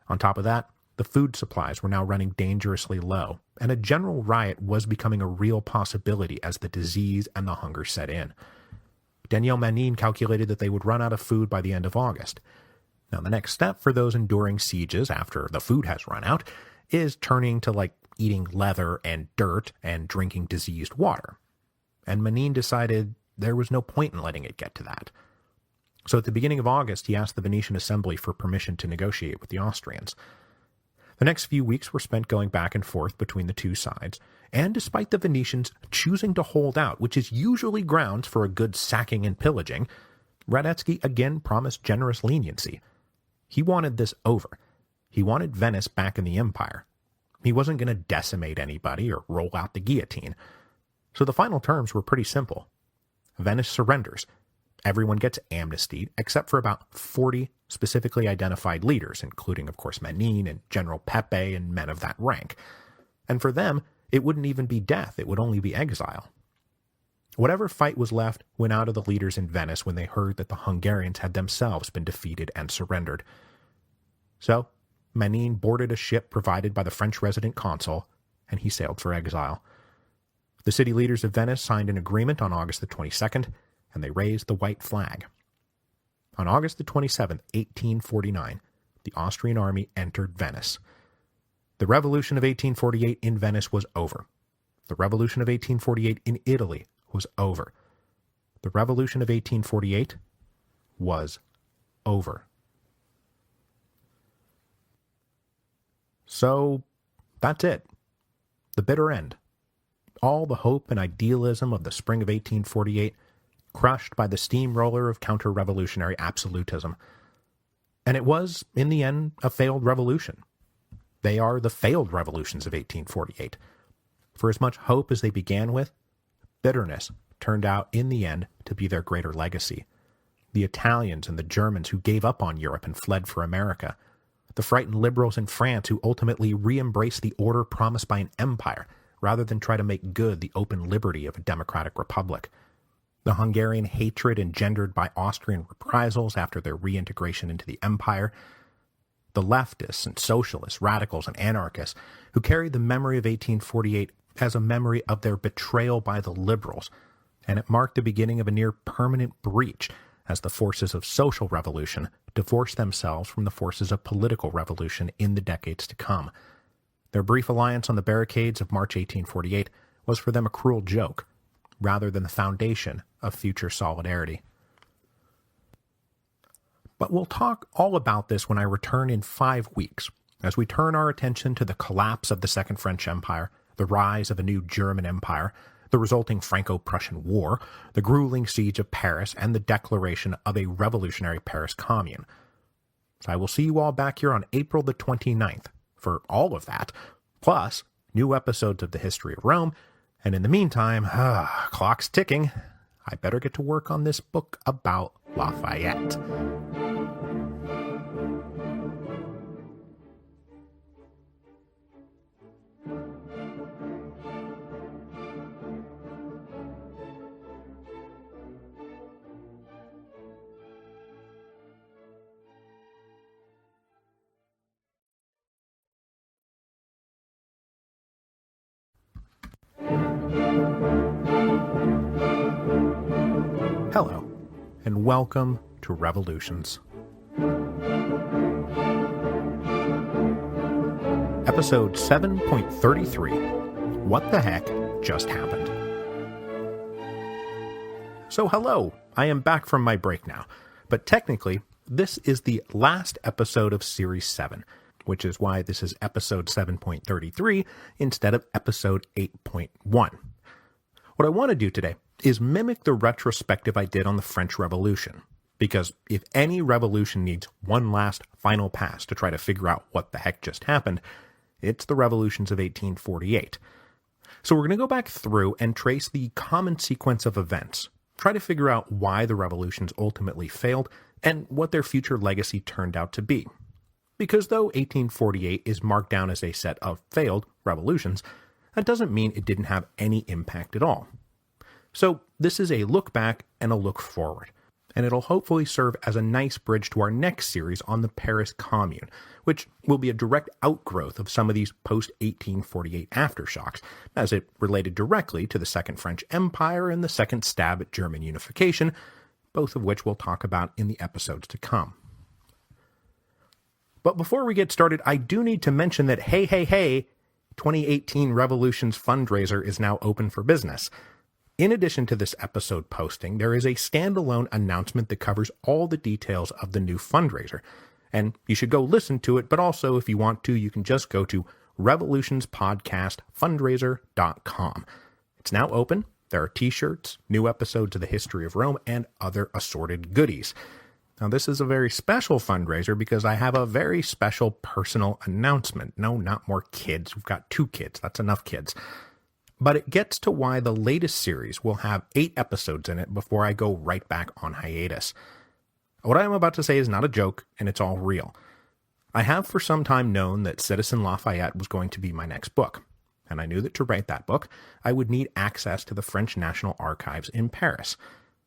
On top of that, the food supplies were now running dangerously low, and a general riot was becoming a real possibility as the disease and the hunger set in. Daniel Manin calculated that they would run out of food by the end of August. Now, the next step for those enduring sieges after the food has run out is turning to, eating leather and dirt and drinking diseased water. And Manin decided there was no point in letting it get to that. So at the beginning of August, he asked the Venetian Assembly for permission to negotiate with the Austrians. The next few weeks were spent going back and forth between the two sides, and despite the Venetians choosing to hold out, which is usually grounds for a good sacking and pillaging, Radetzky again promised generous leniency. He wanted this over. He wanted Venice back in the empire. He wasn't going to decimate anybody or roll out the guillotine. So the final terms were pretty simple. Venice surrenders. Everyone gets amnestied, except for about 40 specifically identified leaders, including, of course, Manin and General Pepe and men of that rank. And for them, it wouldn't even be death, it would only be exile. Whatever fight was left went out of the leaders in Venice when they heard that the Hungarians had themselves been defeated and surrendered. So, Manin boarded a ship provided by the French resident consul, and he sailed for exile. The city leaders of Venice signed an agreement on August the 22nd, and they raised the white flag. On August the 27th, 1849, the Austrian army entered Venice. The Revolution of 1848 in Venice was over. The Revolution of 1848 in Italy was over. The Revolution of 1848 was over. So, that's it. The bitter end. All the hope and idealism of the spring of 1848 crushed by the steamroller of counter-revolutionary absolutism. And it was, in the end, a failed revolution. They are the failed revolutions of 1848. For as much hope as they began with, bitterness turned out, in the end, to be their greater legacy. The Italians and the Germans who gave up on Europe and fled for America. The frightened liberals in France who ultimately re-embraced the order promised by an empire, rather than try to make good the open liberty of a democratic republic. The Hungarian hatred engendered by Austrian reprisals after their reintegration into the empire. The leftists and socialists, radicals and anarchists who carried the memory of 1848 as a memory of their betrayal by the liberals, and it marked the beginning of a near-permanent breach as the forces of social revolution divorced themselves from the forces of political revolution in the decades to come. Their brief alliance on the barricades of March 1848 was for them a cruel joke, rather than the foundation of future solidarity. But we'll talk all about this when I return in 5 weeks, as we turn our attention to the collapse of the Second French Empire, the rise of a new German Empire, the resulting Franco-Prussian War, the grueling siege of Paris, and the declaration of a revolutionary Paris Commune. So I will see you all back here on April the 29th for all of that, plus new episodes of the History of Rome, and in the meantime, clock's ticking. I better get to work on this book about Lafayette. Hello, and welcome to Revolutions. Episode 7.33, What the Heck Just Happened? So hello, I am back from my break now, but technically, this is the last episode of Series 7, which is why this is episode 7.33 instead of episode 8.1. What I want to do today is mimic the retrospective I did on the French Revolution, because if any revolution needs one last final pass to try to figure out what the heck just happened, it's the revolutions of 1848. So we're going to go back through and trace the common sequence of events, try to figure out why the revolutions ultimately failed, and what their future legacy turned out to be. Because though 1848 is marked down as a set of failed revolutions, that doesn't mean it didn't have any impact at all. So this is a look back and a look forward, and it'll hopefully serve as a nice bridge to our next series on the Paris Commune, which will be a direct outgrowth of some of these post-1848 aftershocks, as it related directly to the Second French Empire and the second stab at German unification, both of which we'll talk about in the episodes to come. But before we get started, I do need to mention that hey, 2018 Revolutions fundraiser is now open for business. In addition to this episode posting, there is a standalone announcement that covers all the details of the new fundraiser, and you should go listen to it, but also if you want to, you can just go to revolutionspodcastfundraiser.com. It's now open. There are t-shirts, new episodes of the History of Rome, and other assorted goodies. Now, this is a very special fundraiser because I have a very special personal announcement. No, not more kids. We've got 2 kids. That's enough kids. But it gets to why the latest series will have 8 episodes in it before I go right back on hiatus. What I am about to say is not a joke, and it's all real. I have for some time known that Citizen Lafayette was going to be my next book. and I knew that to write that book, I would need access to the French National Archives in Paris.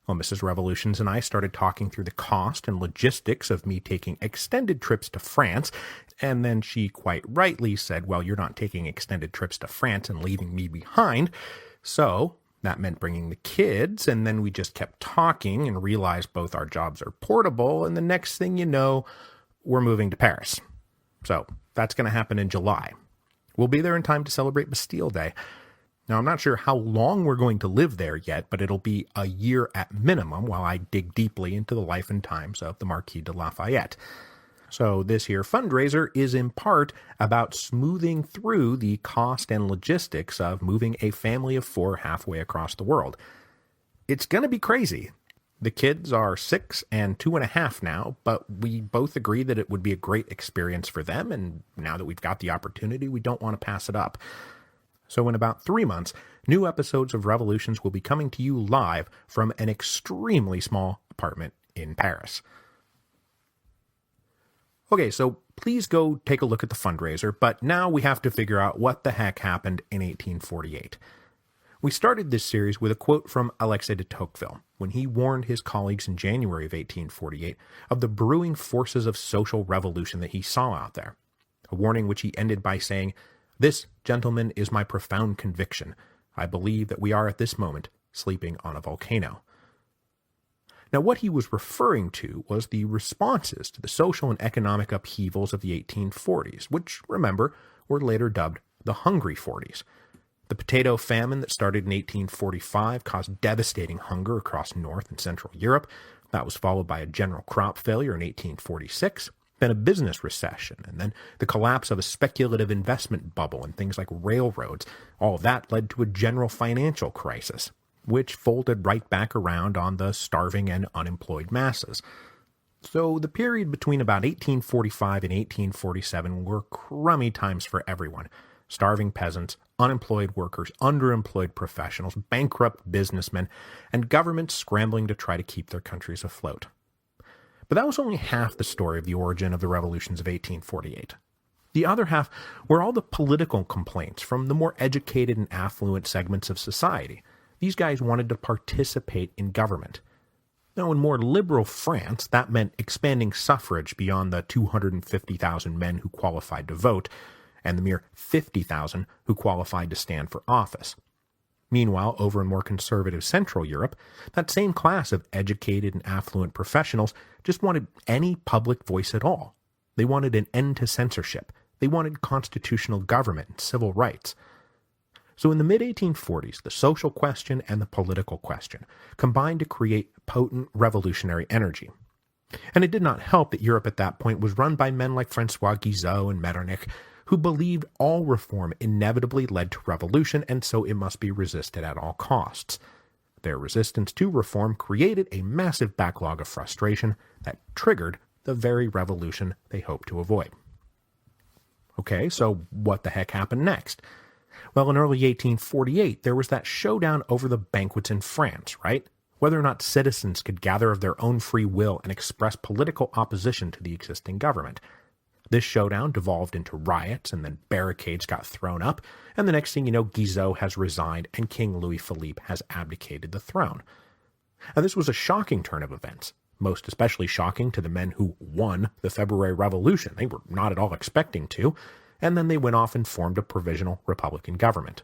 Well, Mrs. Revolutions and I started talking through the cost and logistics of me taking extended trips to France, and then she quite rightly said, well, you're not taking extended trips to France and leaving me behind. So that meant bringing the kids, and then we just kept talking and realized both our jobs are portable, and the next thing you know, we're moving to Paris. So that's going to happen in July. We'll be there in time to celebrate Bastille Day. Now, I'm not sure how long we're going to live there yet, but it'll be a year at minimum while I dig deeply into the life and times of the Marquis de Lafayette. So this here fundraiser is in part about smoothing through the cost and logistics of moving a family of 4 halfway across the world. It's going to be crazy. The kids are 6 and 2.5 now, but we both agree that it would be a great experience for them, and now that we've got the opportunity, we don't want to pass it up. So in about 3 months, new episodes of Revolutions will be coming to you live from an extremely small apartment in Paris. Okay, so please go take a look at the fundraiser, but now we have to figure out what the heck happened in 1848. We started this series with a quote from Alexis de Tocqueville when he warned his colleagues in January of 1848 of the brewing forces of social revolution that he saw out there. A warning which he ended by saying, "This, gentlemen, is my profound conviction. I believe that we are at this moment sleeping on a volcano." Now, what he was referring to was the responses to the social and economic upheavals of the 1840s, which, remember, were later dubbed the Hungry 40s. The potato famine that started in 1845 caused devastating hunger across North and Central Europe. That was followed by a general crop failure in 1846, then a business recession, and then the collapse of a speculative investment bubble and things like railroads. All of that led to a general financial crisis, which folded right back around on the starving and unemployed masses. So the period between about 1845 and 1847 were crummy times for everyone. Starving peasants, unemployed workers, underemployed professionals, bankrupt businessmen, and governments scrambling to try to keep their countries afloat. But that was only half the story of the origin of the revolutions of 1848. The other half were all the political complaints from the more educated and affluent segments of society. These guys wanted to participate in government. Now, in more liberal France, that meant expanding suffrage beyond the 250,000 men who qualified to vote, and the mere 50,000 who qualified to stand for office. Meanwhile, over in more conservative Central Europe, that same class of educated and affluent professionals just wanted any public voice at all. They wanted an end to censorship. They wanted constitutional government and civil rights. So in the mid-1840s, the social question and the political question combined to create potent revolutionary energy. And it did not help that Europe at that point was run by men like François Guizot and Metternich, who believed all reform inevitably led to revolution, and so it must be resisted at all costs. Their resistance to reform created a massive backlog of frustration that triggered the very revolution they hoped to avoid. Okay, so what the heck happened next? Well, in early 1848, there was that showdown over the banquets in France, right? Whether or not citizens could gather of their own free will and express political opposition to the existing government. This showdown devolved into riots, and then barricades got thrown up, and the next thing you know, Guizot has resigned and King Louis-Philippe has abdicated the throne. And this was a shocking turn of events, most especially shocking to the men who won the February Revolution. They were not at all expecting to, and then they went off and formed a provisional republican government.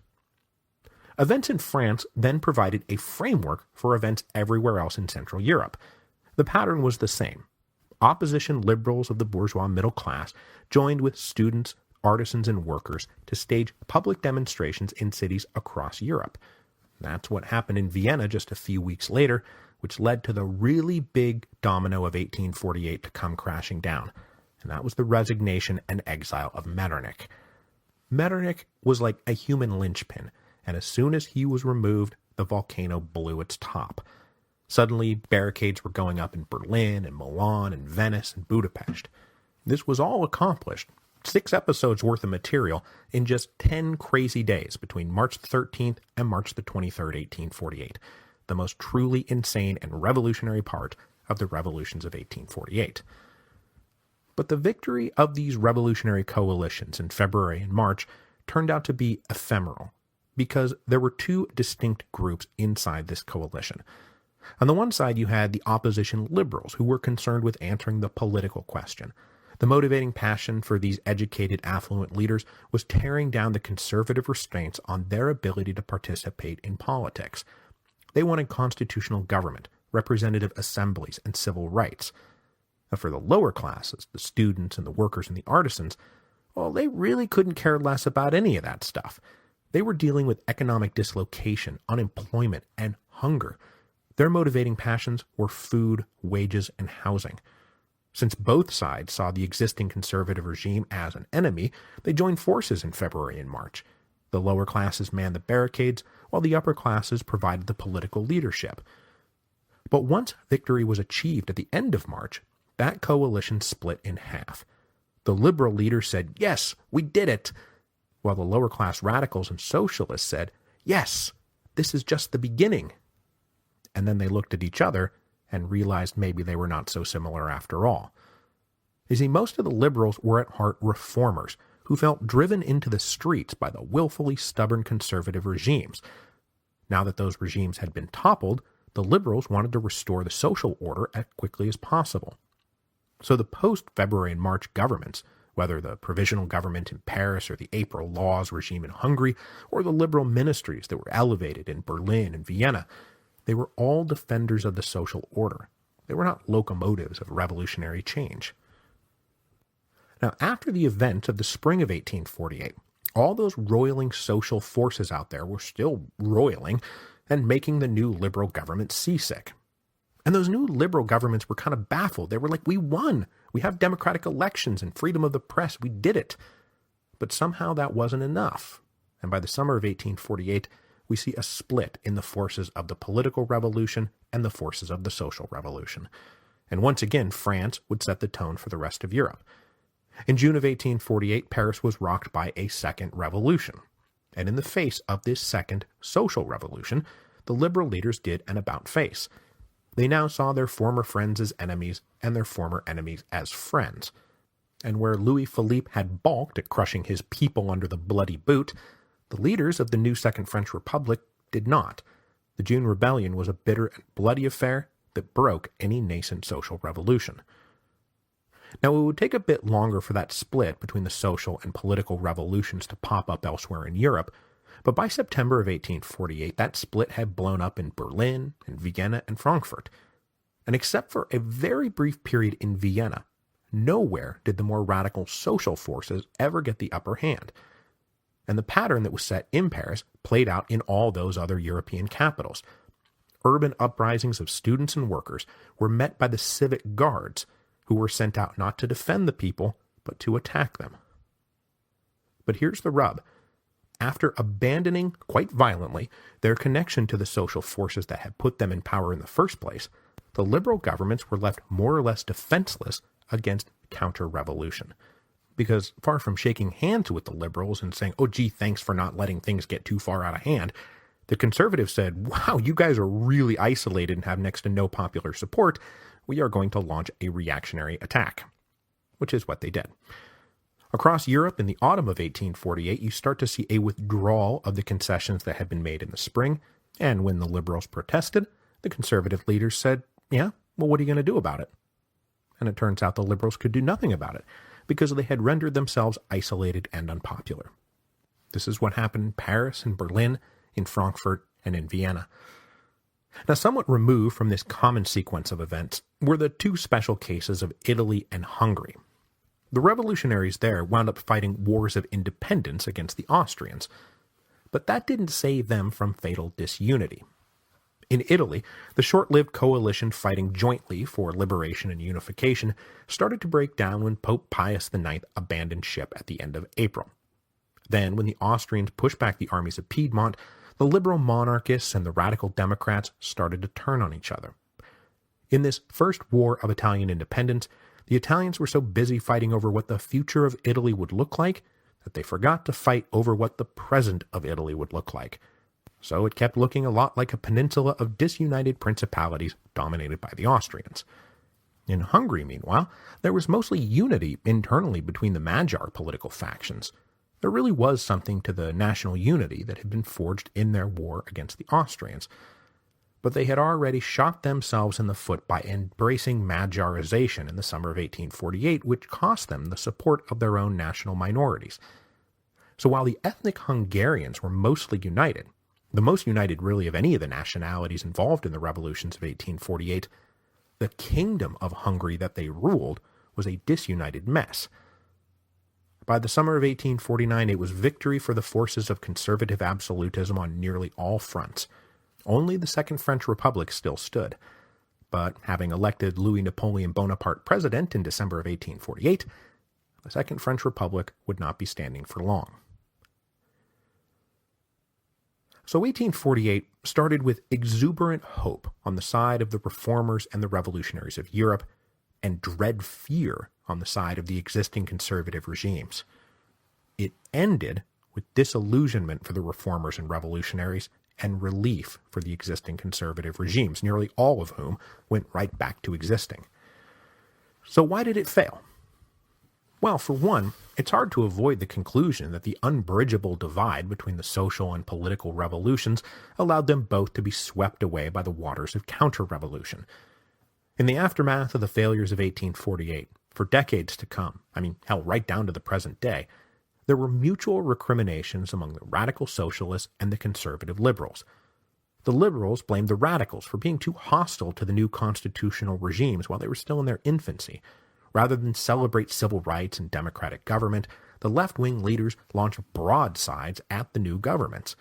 Events in France then provided a framework for events everywhere else in Central Europe. The pattern was the same. Opposition liberals of the bourgeois middle class joined with students, artisans, and workers to stage public demonstrations in cities across Europe. That's what happened in Vienna just a few weeks later, which led to the really big domino of 1848 to come crashing down, and that was the resignation and exile of Metternich. Metternich was like a human linchpin, and as soon as he was removed, the volcano blew its top. Suddenly, barricades were going up in Berlin and Milan and Venice and Budapest. This was all accomplished, 6 episodes worth of material, in just 10 crazy days between March 13th and March the 23rd, 1848, the most truly insane and revolutionary part of the revolutions of 1848. But the victory of these revolutionary coalitions in February and March turned out to be ephemeral, because there were two distinct groups inside this coalition. On the one side, you had the opposition liberals, who were concerned with answering the political question. The motivating passion for these educated, affluent leaders was tearing down the conservative restraints on their ability to participate in politics. They wanted constitutional government, representative assemblies, and civil rights. And for the lower classes, the students and the workers and the artisans, well, they really couldn't care less about any of that stuff. They were dealing with economic dislocation, unemployment, and hunger. Their motivating passions were food, wages, and housing. Since both sides saw the existing conservative regime as an enemy, they joined forces in February and March. The lower classes manned the barricades, while the upper classes provided the political leadership. But once victory was achieved at the end of March, that coalition split in half. The liberal leaders said, "Yes, we did it," while the lower class radicals and socialists said, "Yes, this is just the beginning." And then they looked at each other and realized maybe they were not so similar after all. You see, most of the liberals were at heart reformers who felt driven into the streets by the willfully stubborn conservative regimes. Now that those regimes had been toppled, the liberals wanted to restore the social order as quickly as possible. So the post-February and March governments, whether the provisional government in Paris or the April Laws regime in Hungary, or the liberal ministries that were elevated in Berlin and Vienna, they were all defenders of the social order. They were not locomotives of revolutionary change. Now, after the events of the spring of 1848, all those roiling social forces out there were still roiling and making the new liberal government seasick. And those new liberal governments were kind of baffled. They were like, "We won. We have democratic elections and freedom of the press. We did it." But somehow that wasn't enough. And by the summer of 1848, we see a split in the forces of the political revolution and the forces of the social revolution. And once again, France would set the tone for the rest of Europe. In June of 1848, Paris was rocked by a second revolution. And in the face of this second social revolution, the liberal leaders did an about-face. They now saw their former friends as enemies and their former enemies as friends. And where Louis-Philippe had balked at crushing his people under the bloody boot, the leaders of the new Second French Republic did not. The June Rebellion was a bitter and bloody affair that broke any nascent social revolution. Now, it would take a bit longer for that split between the social and political revolutions to pop up elsewhere in Europe, but by September of 1848, that split had blown up in Berlin, and Vienna, and Frankfurt. And except for a very brief period in Vienna, nowhere did the more radical social forces ever get the upper hand. And the pattern that was set in Paris played out in all those other European capitals. Urban uprisings of students and workers were met by the civic guards, who were sent out not to defend the people, but to attack them. But here's the rub. After abandoning, quite violently, their connection to the social forces that had put them in power in the first place, the liberal governments were left more or less defenseless against counter-revolution. Because far from shaking hands with the liberals and saying, "Oh, gee, thanks for not letting things get too far out of hand," the conservatives said, "Wow, you guys are really isolated and have next to no popular support. We are going to launch a reactionary attack," which is what they did. Across Europe in the autumn of 1848, you start to see a withdrawal of the concessions that had been made in the spring, and when the liberals protested, the conservative leaders said, "Yeah, well, what are you going to do about it?" And it turns out the liberals could do nothing about it, because they had rendered themselves isolated and unpopular. This is what happened in Paris and Berlin, in Frankfurt, and in Vienna. Now, somewhat removed from this common sequence of events were the two special cases of Italy and Hungary. The revolutionaries there wound up fighting wars of independence against the Austrians, but that didn't save them from fatal disunity. In Italy, the short-lived coalition fighting jointly for liberation and unification started to break down when Pope Pius IX abandoned ship at the end of April. Then, when the Austrians pushed back the armies of Piedmont, the liberal monarchists and the radical Democrats started to turn on each other. In this first war of Italian independence, the Italians were so busy fighting over what the future of Italy would look like that they forgot to fight over what the present of Italy would look like. So it kept looking a lot like a peninsula of disunited principalities dominated by the Austrians. In Hungary, meanwhile, there was mostly unity internally between the Magyar political factions. There really was something to the national unity that had been forged in their war against the Austrians, but they had already shot themselves in the foot by embracing Magyarization in the summer of 1848, which cost them the support of their own national minorities. So while the ethnic Hungarians were mostly united, the most united really of any of the nationalities involved in the revolutions of 1848, the kingdom of Hungary that they ruled was a disunited mess. By the summer of 1849, it was victory for the forces of conservative absolutism on nearly all fronts. Only the Second French Republic still stood. But having elected Louis Napoleon Bonaparte president in December of 1848, the Second French Republic would not be standing for long. So 1848 started with exuberant hope on the side of the reformers and the revolutionaries of Europe, and dread fear on the side of the existing conservative regimes. It ended with disillusionment for the reformers and revolutionaries and relief for the existing conservative regimes, nearly all of whom went right back to existing. So why did it fail? Well, for one, it's hard to avoid the conclusion that the unbridgeable divide between the social and political revolutions allowed them both to be swept away by the waters of counter-revolution. In the aftermath of the failures of 1848, for decades to come, hell, right down to the present day, there were mutual recriminations among the radical socialists and the conservative liberals. The liberals blamed the radicals for being too hostile to the new constitutional regimes while they were still in their infancy. Rather than celebrate civil rights and democratic government, the left-wing leaders launched broadsides at the new governments.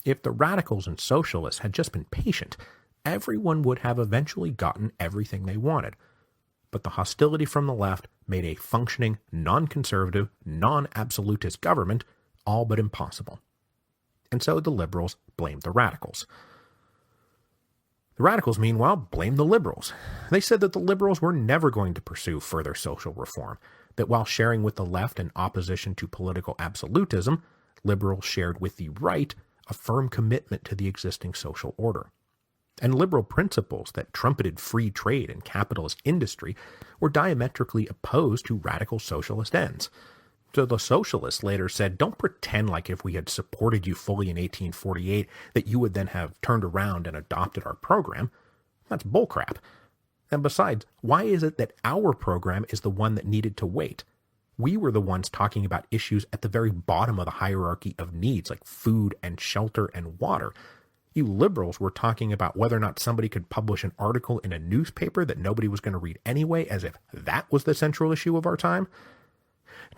If the radicals and socialists had just been patient, everyone would have eventually gotten everything they wanted. But the hostility from the left made a functioning, non-conservative, non-absolutist government all but impossible. And so the liberals blamed the radicals. The radicals, meanwhile, blamed the liberals. They said that the liberals were never going to pursue further social reform, that while sharing with the left an opposition to political absolutism, liberals shared with the right a firm commitment to the existing social order. And liberal principles that trumpeted free trade and capitalist industry were diametrically opposed to radical socialist ends. So the socialists later said, don't pretend like if we had supported you fully in 1848 that you would then have turned around and adopted our program. That's bullcrap. And besides, why is it that our program is the one that needed to wait? We were the ones talking about issues at the very bottom of the hierarchy of needs, like food and shelter and water. You liberals were talking about whether or not somebody could publish an article in a newspaper that nobody was going to read anyway, as if that was the central issue of our time.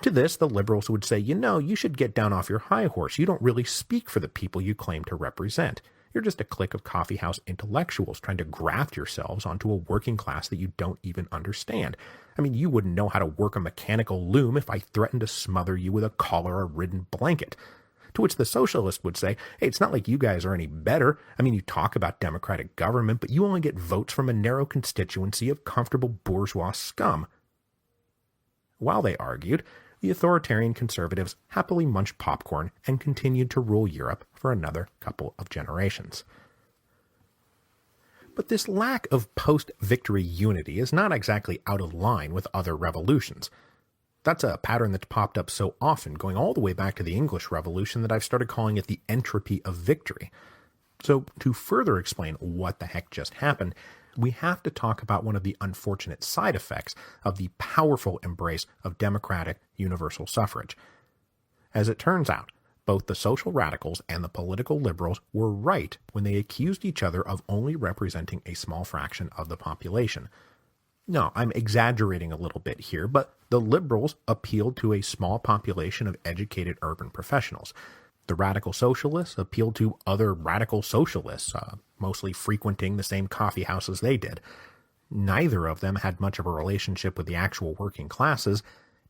To this, the liberals would say, you should get down off your high horse. You don't really speak for the people you claim to represent. You're just a clique of coffeehouse intellectuals trying to graft yourselves onto a working class that you don't even understand. You wouldn't know how to work a mechanical loom if I threatened to smother you with a cholera-ridden blanket. To which the socialist would say, hey, it's not like you guys are any better. You talk about democratic government, but you only get votes from a narrow constituency of comfortable bourgeois scum. While they argued, the authoritarian conservatives happily munched popcorn and continued to rule Europe for another couple of generations. But this lack of post-victory unity is not exactly out of line with other revolutions. That's a pattern that's popped up so often, going all the way back to the English Revolution, that I've started calling it the entropy of victory. So, to further explain what the heck just happened, we have to talk about one of the unfortunate side effects of the powerful embrace of democratic universal suffrage. As it turns out, both the social radicals and the political liberals were right when they accused each other of only representing a small fraction of the population. No, I'm exaggerating a little bit here, but the liberals appealed to a small population of educated urban professionals. The radical socialists appealed to other radical socialists, mostly frequenting the same coffee houses they did. Neither of them had much of a relationship with the actual working classes,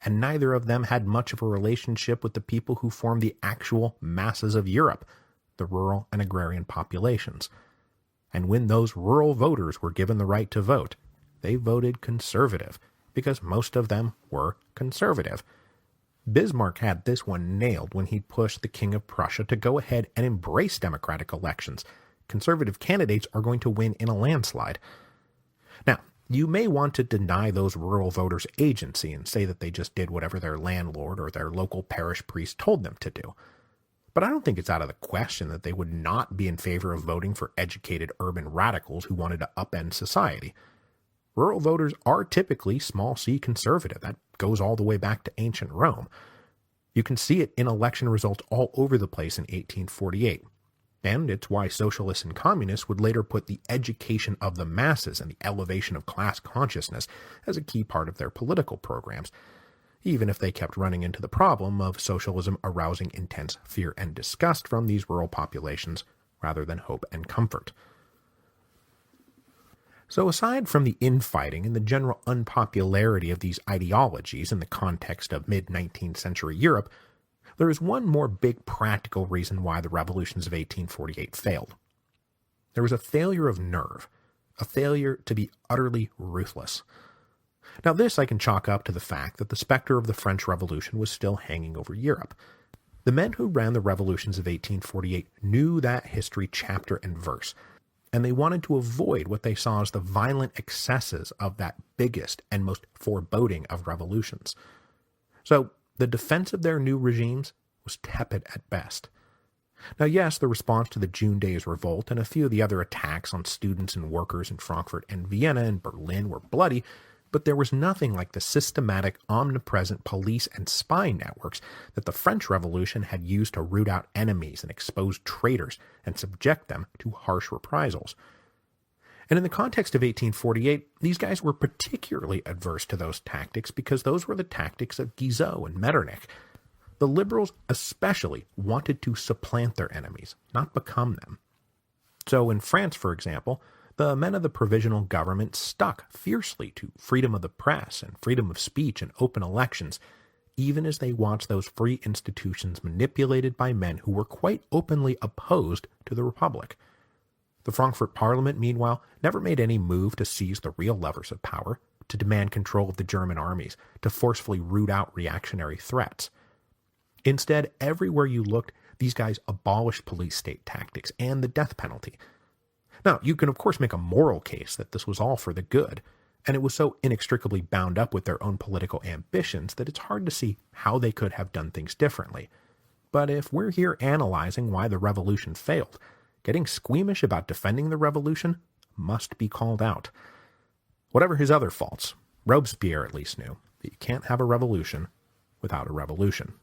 and neither of them had much of a relationship with the people who formed the actual masses of Europe, the rural and agrarian populations. And when those rural voters were given the right to vote, they voted conservative, because most of them were conservative. Bismarck had this one nailed when he pushed the King of Prussia to go ahead and embrace democratic elections. Conservative candidates are going to win in a landslide. Now, You may want to deny those rural voters agency and say that they just did whatever their landlord or their local parish priest told them to do. But I don't think it's out of the question that they would not be in favor of voting for educated urban radicals who wanted to upend society. Rural voters are typically small c conservative. That goes all the way back to ancient Rome. You can see it in election results all over the place in 1848. And it's why socialists and communists would later put the education of the masses and the elevation of class consciousness as a key part of their political programs, even if they kept running into the problem of socialism arousing intense fear and disgust from these rural populations rather than hope and comfort. So aside from the infighting and the general unpopularity of these ideologies in the context of mid-19th century Europe, there is one more big practical reason why the revolutions of 1848 failed. There was a failure of nerve, a failure to be utterly ruthless. Now this I can chalk up to the fact that the specter of the French Revolution was still hanging over Europe. The men who ran the revolutions of 1848 knew that history chapter and verse, and they wanted to avoid what they saw as the violent excesses of that biggest and most foreboding of revolutions. So the defense of their new regimes was tepid at best. Now yes, the response to the June Days Revolt and a few of the other attacks on students and workers in Frankfurt and Vienna and Berlin were bloody, but there was nothing like the systematic, omnipresent police and spy networks that the French Revolution had used to root out enemies and expose traitors and subject them to harsh reprisals. And in the context of 1848, these guys were particularly adverse to those tactics because those were the tactics of Guizot and Metternich. The liberals especially wanted to supplant their enemies, not become them. So in France, for example, the men of the provisional government stuck fiercely to freedom of the press and freedom of speech and open elections, even as they watched those free institutions manipulated by men who were quite openly opposed to the Republic. The Frankfurt Parliament, meanwhile, never made any move to seize the real levers of power, to demand control of the German armies, to forcefully root out reactionary threats. Instead, everywhere you looked, these guys abolished police state tactics and the death penalty. Now, you can of course make a moral case that this was all for the good, and it was so inextricably bound up with their own political ambitions that it's hard to see how they could have done things differently. But if we're here analyzing why the revolution failed, getting squeamish about defending the revolution must be called out. Whatever his other faults, Robespierre at least knew that you can't have a revolution without a revolution.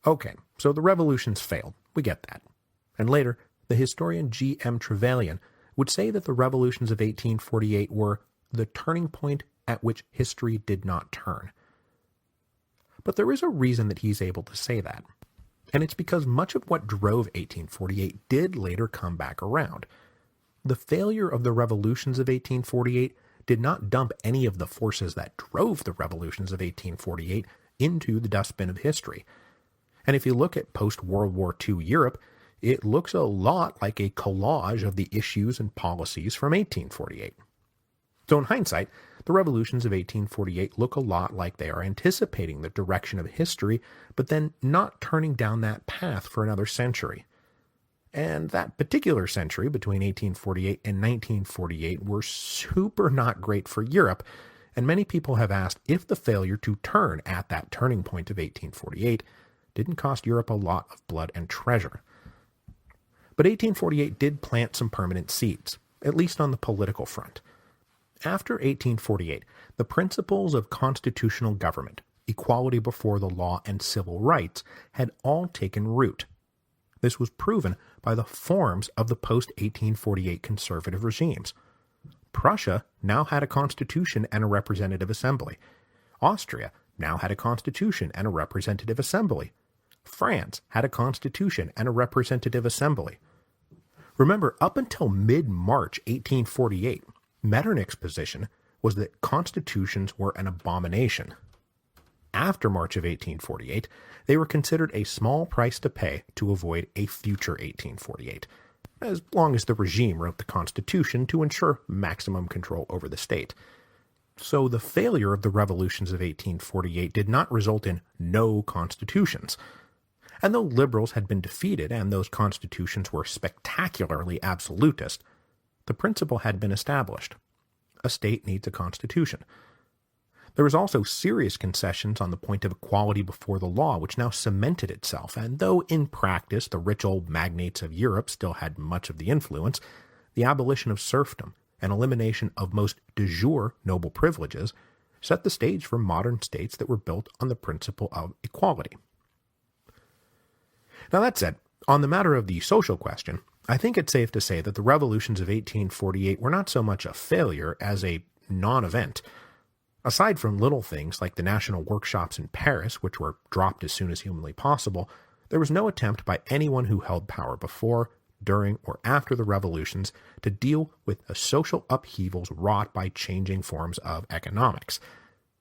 Okay, so the revolutions failed. We get that. And later, the historian G.M. Trevelyan would say that the revolutions of 1848 were the turning point at which history did not turn. But there is a reason that he's able to say that, and it's because much of what drove 1848 did later come back around. The failure of the revolutions of 1848 did not dump any of the forces that drove the revolutions of 1848 into the dustbin of history. And if you look at post-World War II Europe, it looks a lot like a collage of the issues and policies from 1848. So in hindsight, the revolutions of 1848 look a lot like they are anticipating the direction of history, but then not turning down that path for another century. And that particular century, between 1848 and 1948, were super not great for Europe, and many people have asked if the failure to turn at that turning point of 1848 didn't cost Europe a lot of blood and treasure. But 1848 did plant some permanent seeds, at least on the political front. After 1848, the principles of constitutional government, equality before the law, and civil rights had all taken root. This was proven by the forms of the post-1848 conservative regimes. Prussia now had a constitution and a representative assembly. Austria now had a constitution and a representative assembly. France had a constitution and a representative assembly. Remember, up until mid-March 1848, Metternich's position was that constitutions were an abomination. After March of 1848, they were considered a small price to pay to avoid a future 1848, as long as the regime wrote the Constitution to ensure maximum control over the state. So the failure of the revolutions of 1848 did not result in no constitutions. And though liberals had been defeated and those constitutions were spectacularly absolutist, the principle had been established. A state needs a constitution. There was also serious concessions on the point of equality before the law, which now cemented itself, and though in practice the rich old magnates of Europe still had much of the influence, the abolition of serfdom and elimination of most de jure noble privileges set the stage for modern states that were built on the principle of equality. Now that said, on the matter of the social question, I think it's safe to say that the revolutions of 1848 were not so much a failure as a non-event. Aside from little things like the national workshops in Paris, which were dropped as soon as humanly possible, there was no attempt by anyone who held power before, during, or after the revolutions to deal with the social upheavals wrought by changing forms of economics.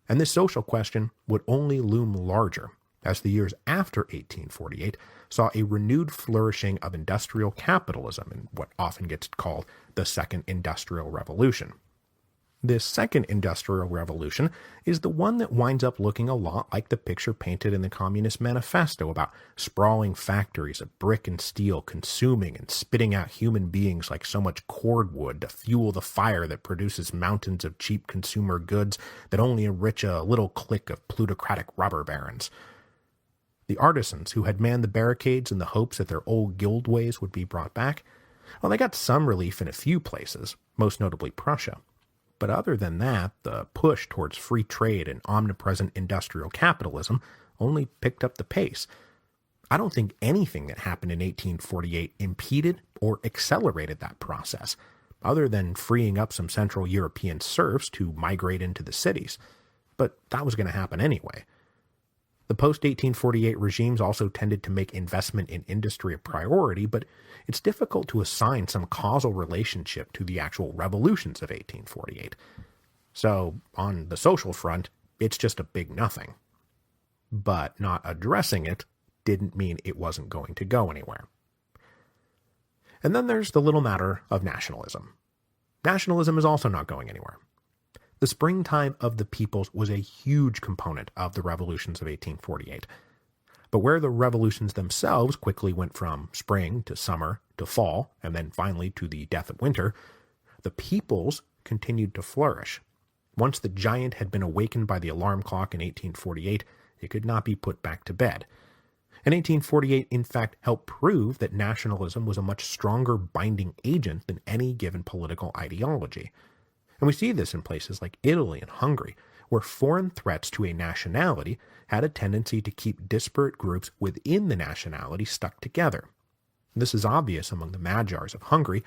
And this social question would only loom larger as the years after 1848 saw a renewed flourishing of industrial capitalism in what often gets called the Second Industrial Revolution. This Second Industrial Revolution is the one that winds up looking a lot like the picture painted in the Communist Manifesto about sprawling factories of brick and steel consuming and spitting out human beings like so much cordwood to fuel the fire that produces mountains of cheap consumer goods that only enrich a little clique of plutocratic robber barons. The artisans who had manned the barricades in the hopes that their old guild ways would be brought back, well, they got some relief in a few places, most notably Prussia. But other than that, the push towards free trade and omnipresent industrial capitalism only picked up the pace. I don't think anything that happened in 1848 impeded or accelerated that process, other than freeing up some Central European serfs to migrate into the cities. But that was going to happen anyway. The post-1848 regimes also tended to make investment in industry a priority, but it's difficult to assign some causal relationship to the actual revolutions of 1848. So, on the social front, it's just a big nothing. But not addressing it didn't mean it wasn't going to go anywhere. And then there's the little matter of nationalism. Nationalism is also not going anywhere. The springtime of the peoples was a huge component of the revolutions of 1848. But where the revolutions themselves quickly went from spring to summer to fall, and then finally to the death of winter, the peoples continued to flourish. Once the giant had been awakened by the alarm clock in 1848, it could not be put back to bed. And 1848, in fact, helped prove that nationalism was a much stronger binding agent than any given political ideology. And we see this in places like Italy and Hungary, where foreign threats to a nationality had a tendency to keep disparate groups within the nationality stuck together. This is obvious among the Magyars of Hungary,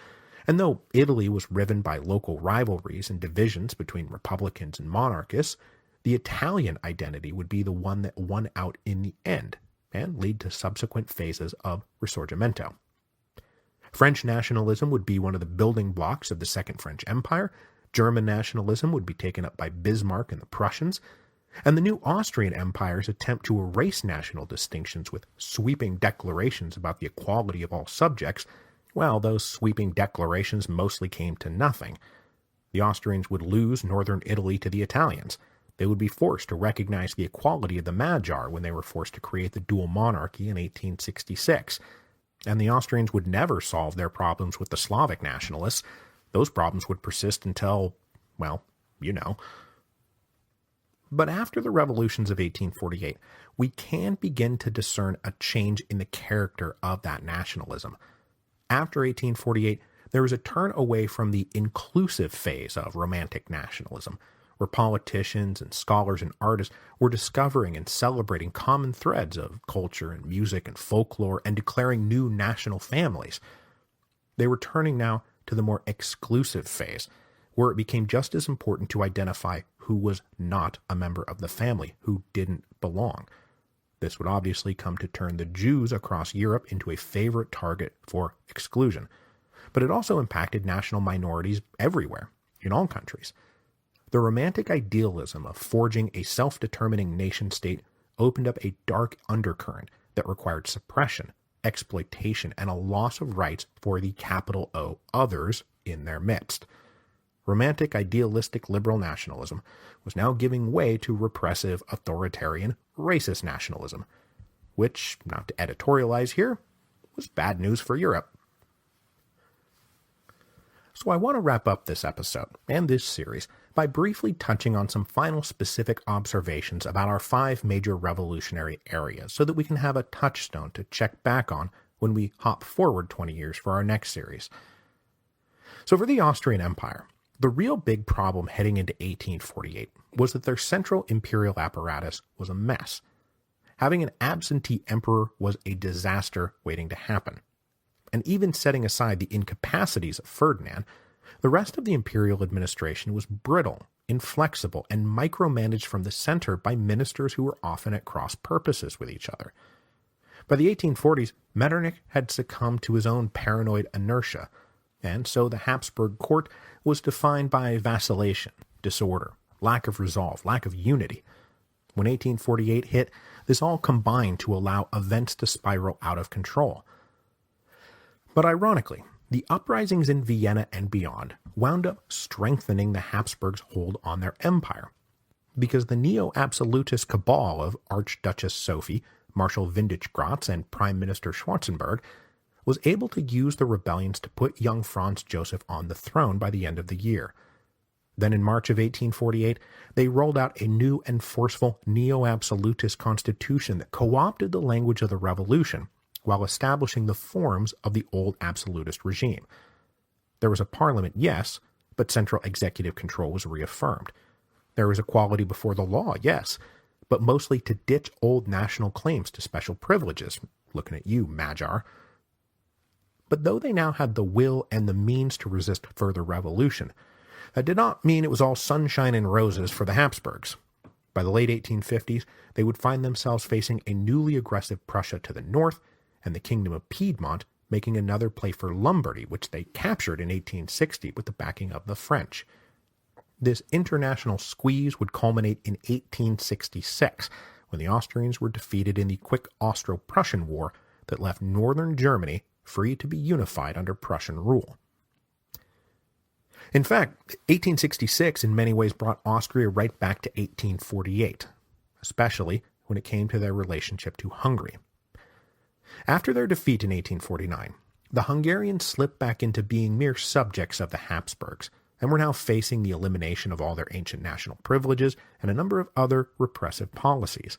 and though Italy was riven by local rivalries and divisions between republicans and monarchists, the Italian identity would be the one that won out in the end, and lead to subsequent phases of Risorgimento. French nationalism would be one of the building blocks of the Second French Empire. German nationalism would be taken up by Bismarck and the Prussians, and the new Austrian Empire's attempt to erase national distinctions with sweeping declarations about the equality of all subjects, well, those sweeping declarations mostly came to nothing. The Austrians would lose northern Italy to the Italians. They would be forced to recognize the equality of the Magyar when they were forced to create the dual monarchy in 1866. And the Austrians would never solve their problems with the Slavic nationalists. Those problems would persist until, well, you know. But after the revolutions of 1848, we can begin to discern a change in the character of that nationalism. After 1848, there was a turn away from the inclusive phase of Romantic nationalism, where politicians and scholars and artists were discovering and celebrating common threads of culture and music and folklore and declaring new national families. They were turning now to the more exclusive phase, where it became just as important to identify who was not a member of the family, who didn't belong. This would obviously come to turn the Jews across Europe into a favorite target for exclusion, but it also impacted national minorities everywhere, in all countries. The romantic idealism of forging a self-determining nation-state opened up a dark undercurrent that required suppression, exploitation, and a loss of rights for the capital O others in their midst. Romantic idealistic liberal nationalism was now giving way to repressive, authoritarian, racist nationalism, which, not to editorialize here, was bad news for Europe. So I want to wrap up this episode, and this series, by briefly touching on some final specific observations about our 5 major revolutionary areas so that we can have a touchstone to check back on when we hop forward 20 years for our next series. So for the Austrian Empire, the real big problem heading into 1848 was that their central imperial apparatus was a mess. Having an absentee emperor was a disaster waiting to happen. And even setting aside the incapacities of Ferdinand, the rest of the imperial administration was brittle, inflexible, and micromanaged from the center by ministers who were often at cross purposes with each other. By the 1840s, Metternich had succumbed to his own paranoid inertia, and so the Habsburg court was defined by vacillation, disorder, lack of resolve, lack of unity. When 1848 hit, this all combined to allow events to spiral out of control. But ironically, the uprisings in Vienna and beyond wound up strengthening the Habsburgs' hold on their empire, because the neo-absolutist cabal of Archduchess Sophie, Marshal Windisch-Gratz, and Prime Minister Schwarzenberg was able to use the rebellions to put young Franz Joseph on the throne by the end of the year. Then in March of 1848, they rolled out a new and forceful neo-absolutist constitution that co-opted the language of the revolution while establishing the forms of the old absolutist regime. There was a parliament, yes, but central executive control was reaffirmed. There was equality before the law, yes, but mostly to ditch old national claims to special privileges. Looking at you, Magyar. But though they now had the will and the means to resist further revolution, that did not mean it was all sunshine and roses for the Habsburgs. By the late 1850s, they would find themselves facing a newly aggressive Prussia to the north, and the Kingdom of Piedmont making another play for Lombardy, which they captured in 1860 with the backing of the French. This international squeeze would culminate in 1866, when the Austrians were defeated in the quick Austro-Prussian War that left northern Germany free to be unified under Prussian rule. In fact, 1866 in many ways brought Austria right back to 1848, especially when it came to their relationship to Hungary. After their defeat in 1849, the Hungarians slipped back into being mere subjects of the Habsburgs, and were now facing the elimination of all their ancient national privileges and a number of other repressive policies.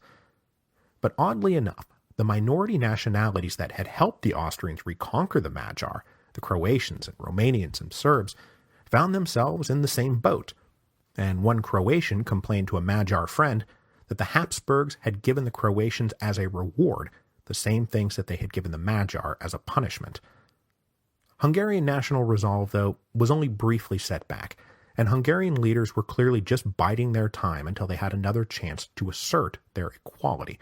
But oddly enough, the minority nationalities that had helped the Austrians reconquer the Magyar, the Croatians and Romanians and Serbs, found themselves in the same boat, and one Croatian complained to a Magyar friend that the Habsburgs had given the Croatians as a reward the same things that they had given the Magyar as a punishment. Hungarian national resolve, though, was only briefly set back, and Hungarian leaders were clearly just biding their time until they had another chance to assert their equality.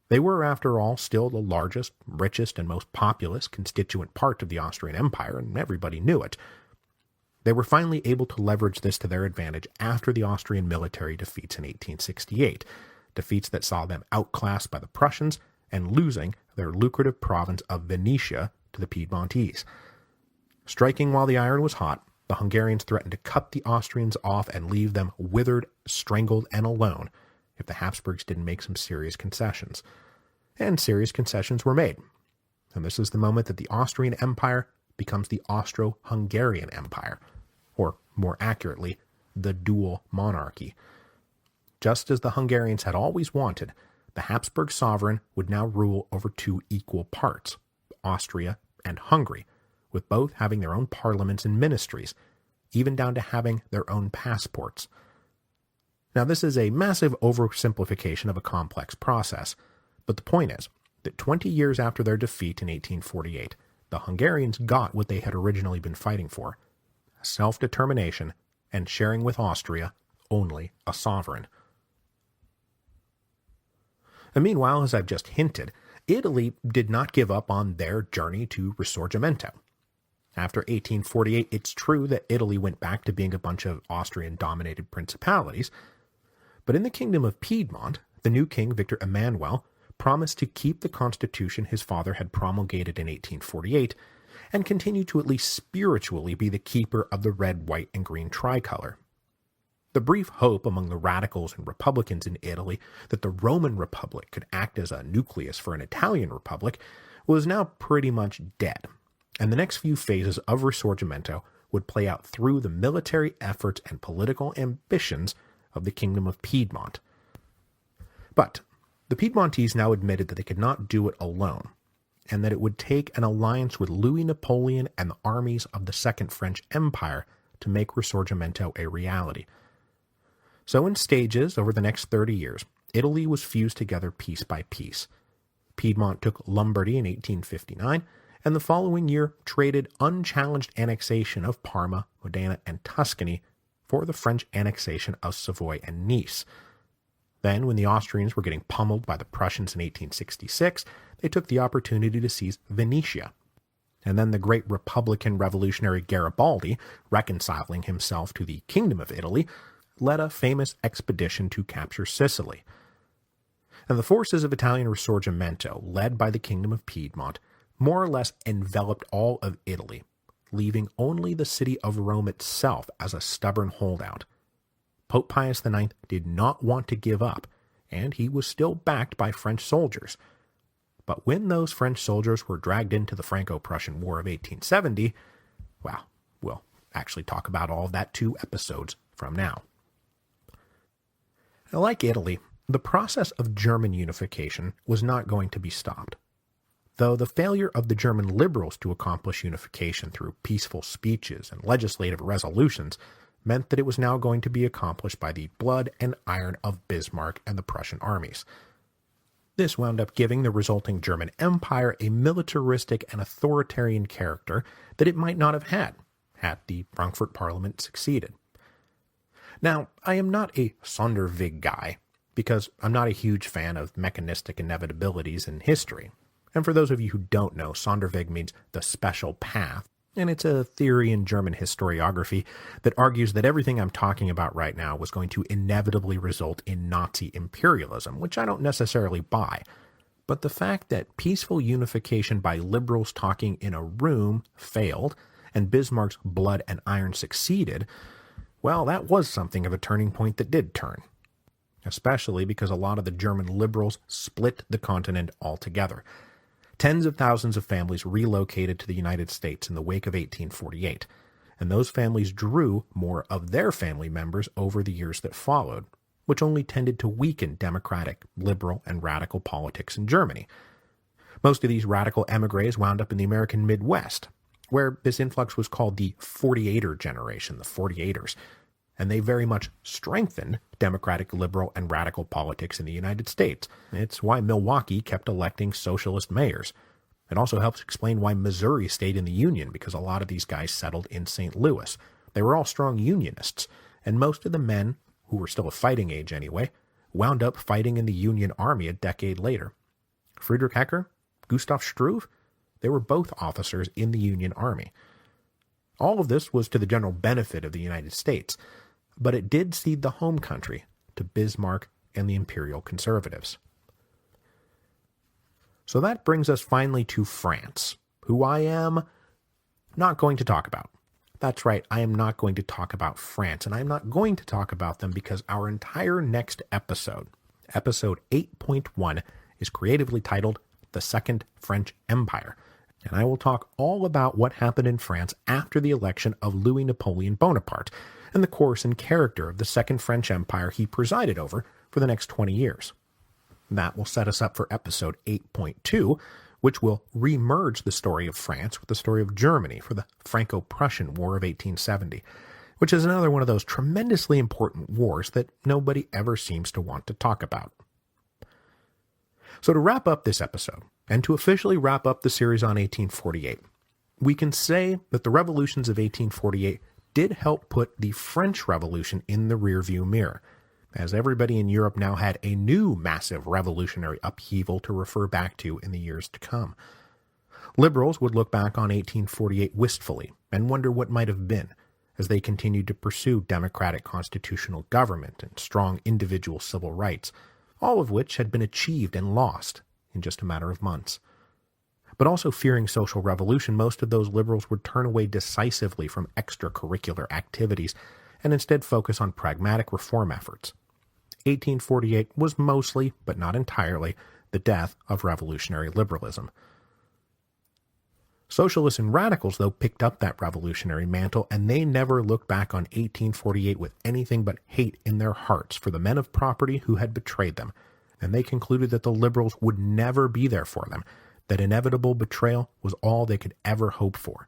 They were, after all, still the largest, richest, and most populous constituent part of the Austrian Empire, and everybody knew it. They were finally able to leverage this to their advantage after the Austrian military defeats in 1868, defeats that saw them outclassed by the Prussians and losing their lucrative province of Venetia to the Piedmontese. Striking while the iron was hot, the Hungarians threatened to cut the Austrians off and leave them withered, strangled, and alone if the Habsburgs didn't make some serious concessions. And serious concessions were made. And this is the moment that the Austrian Empire becomes the Austro-Hungarian Empire, or more accurately, the dual monarchy. Just as the Hungarians had always wanted, the Habsburg sovereign would now rule over 2 equal parts, Austria and Hungary, with both having their own parliaments and ministries, even down to having their own passports. Now, this is a massive oversimplification of a complex process, but the point is that 20 years after their defeat in 1848, the Hungarians got what they had originally been fighting for: self-determination and sharing with Austria only a sovereign. And meanwhile, as I've just hinted, Italy did not give up on their journey to Risorgimento. After 1848, it's true that Italy went back to being a bunch of Austrian-dominated principalities, but in the Kingdom of Piedmont, the new king, Victor Emmanuel, promised to keep the constitution his father had promulgated in 1848 and continue to at least spiritually be the keeper of the red, white, and green tricolor. The brief hope among the radicals and Republicans in Italy that the Roman Republic could act as a nucleus for an Italian Republic was now pretty much dead, and the next few phases of Risorgimento would play out through the military efforts and political ambitions of the Kingdom of Piedmont. But the Piedmontese now admitted that they could not do it alone, and that it would take an alliance with Louis Napoleon and the armies of the Second French Empire to make Risorgimento a reality. So in stages over the next 30 years, Italy was fused together piece by piece. Piedmont took Lombardy in 1859, and the following year traded unchallenged annexation of Parma, Modena, and Tuscany for the French annexation of Savoy and Nice. Then, when the Austrians were getting pummeled by the Prussians in 1866, they took the opportunity to seize Venetia. And then the great Republican revolutionary Garibaldi, reconciling himself to the Kingdom of Italy, led a famous expedition to capture Sicily. And the forces of Italian Risorgimento, led by the Kingdom of Piedmont, more or less enveloped all of Italy, leaving only the city of Rome itself as a stubborn holdout. Pope Pius IX did not want to give up, and he was still backed by French soldiers. But when those French soldiers were dragged into the Franco-Prussian War of 1870, well, we'll actually talk about all of that 2 episodes from now. Now, like Italy, the process of German unification was not going to be stopped. Though the failure of the German liberals to accomplish unification through peaceful speeches and legislative resolutions meant that it was now going to be accomplished by the blood and iron of Bismarck and the Prussian armies. This wound up giving the resulting German Empire a militaristic and authoritarian character that it might not have had the Frankfurt Parliament succeeded. Now, I am not a Sonderweg guy, because I'm not a huge fan of mechanistic inevitabilities in history. And for those of you who don't know, Sonderweg means the special path, and it's a theory in German historiography that argues that everything I'm talking about right now was going to inevitably result in Nazi imperialism, which I don't necessarily buy. But the fact that peaceful unification by liberals talking in a room failed, and Bismarck's blood and iron succeeded, well, that was something of a turning point that did turn. Especially because a lot of the German liberals split the continent altogether. Tens of thousands of families relocated to the United States in the wake of 1848, and those families drew more of their family members over the years that followed, which only tended to weaken democratic, liberal, and radical politics in Germany. Most of these radical émigrés wound up in the American Midwest, where this influx was called the 48er generation, the 48ers, and they very much strengthened democratic, liberal, and radical politics in the United States. It's why Milwaukee kept electing socialist mayors. It also helps explain why Missouri stayed in the Union, because a lot of these guys settled in St. Louis. They were all strong Unionists, and most of the men, who were still of fighting age anyway, wound up fighting in the Union Army a decade later. Friedrich Hecker, Gustav Struve, they were both officers in the Union Army. All of this was to the general benefit of the United States, but it did cede the home country to Bismarck and the imperial conservatives. So that brings us finally to France, who I am not going to talk about. That's right, I am not going to talk about France, and I'm not going to talk about them because our entire next episode, episode 8.1, is creatively titled The Second French Empire, and I will talk all about what happened in France after the election of Louis Napoleon Bonaparte, and the course and character of the Second French Empire he presided over for the next 20 years. That will set us up for episode 8.2, which will remerge the story of France with the story of Germany for the Franco-Prussian War of 1870, which is another one of those tremendously important wars that nobody ever seems to want to talk about. So to wrap up this episode, and to officially wrap up the series on 1848, we can say that the revolutions of 1848 did help put the French Revolution in the rearview mirror, as everybody in Europe now had a new massive revolutionary upheaval to refer back to in the years to come. Liberals would look back on 1848 wistfully and wonder what might have been, as they continued to pursue democratic constitutional government and strong individual civil rights, all of which had been achieved and lost in just a matter of months. But also fearing social revolution, most of those liberals would turn away decisively from extracurricular activities and instead focus on pragmatic reform efforts. 1848 was mostly, but not entirely, the death of revolutionary liberalism. Socialists and radicals, though, picked up that revolutionary mantle, and they never looked back on 1848 with anything but hate in their hearts for the men of property who had betrayed them, and they concluded that the liberals would never be there for them, that inevitable betrayal was all they could ever hope for,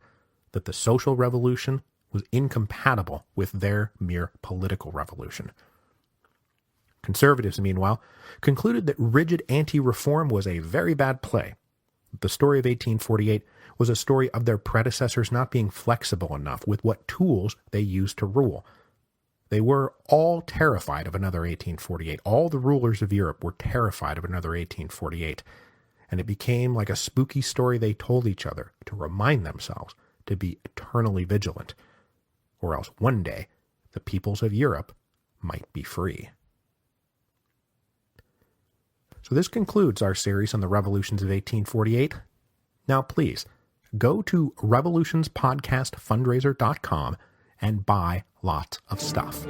that the social revolution was incompatible with their mere political revolution. Conservatives, meanwhile, concluded that rigid anti-reform was a very bad play. The story of 1848 was a story of their predecessors not being flexible enough with what tools they used to rule. They were all terrified of another 1848. All the rulers of Europe were terrified of another 1848. And it became like a spooky story they told each other to remind themselves to be eternally vigilant, or else one day the peoples of Europe might be free. So this concludes our series on the revolutions of 1848. Now please, go to revolutionspodcastfundraiser.com and buy lots of stuff.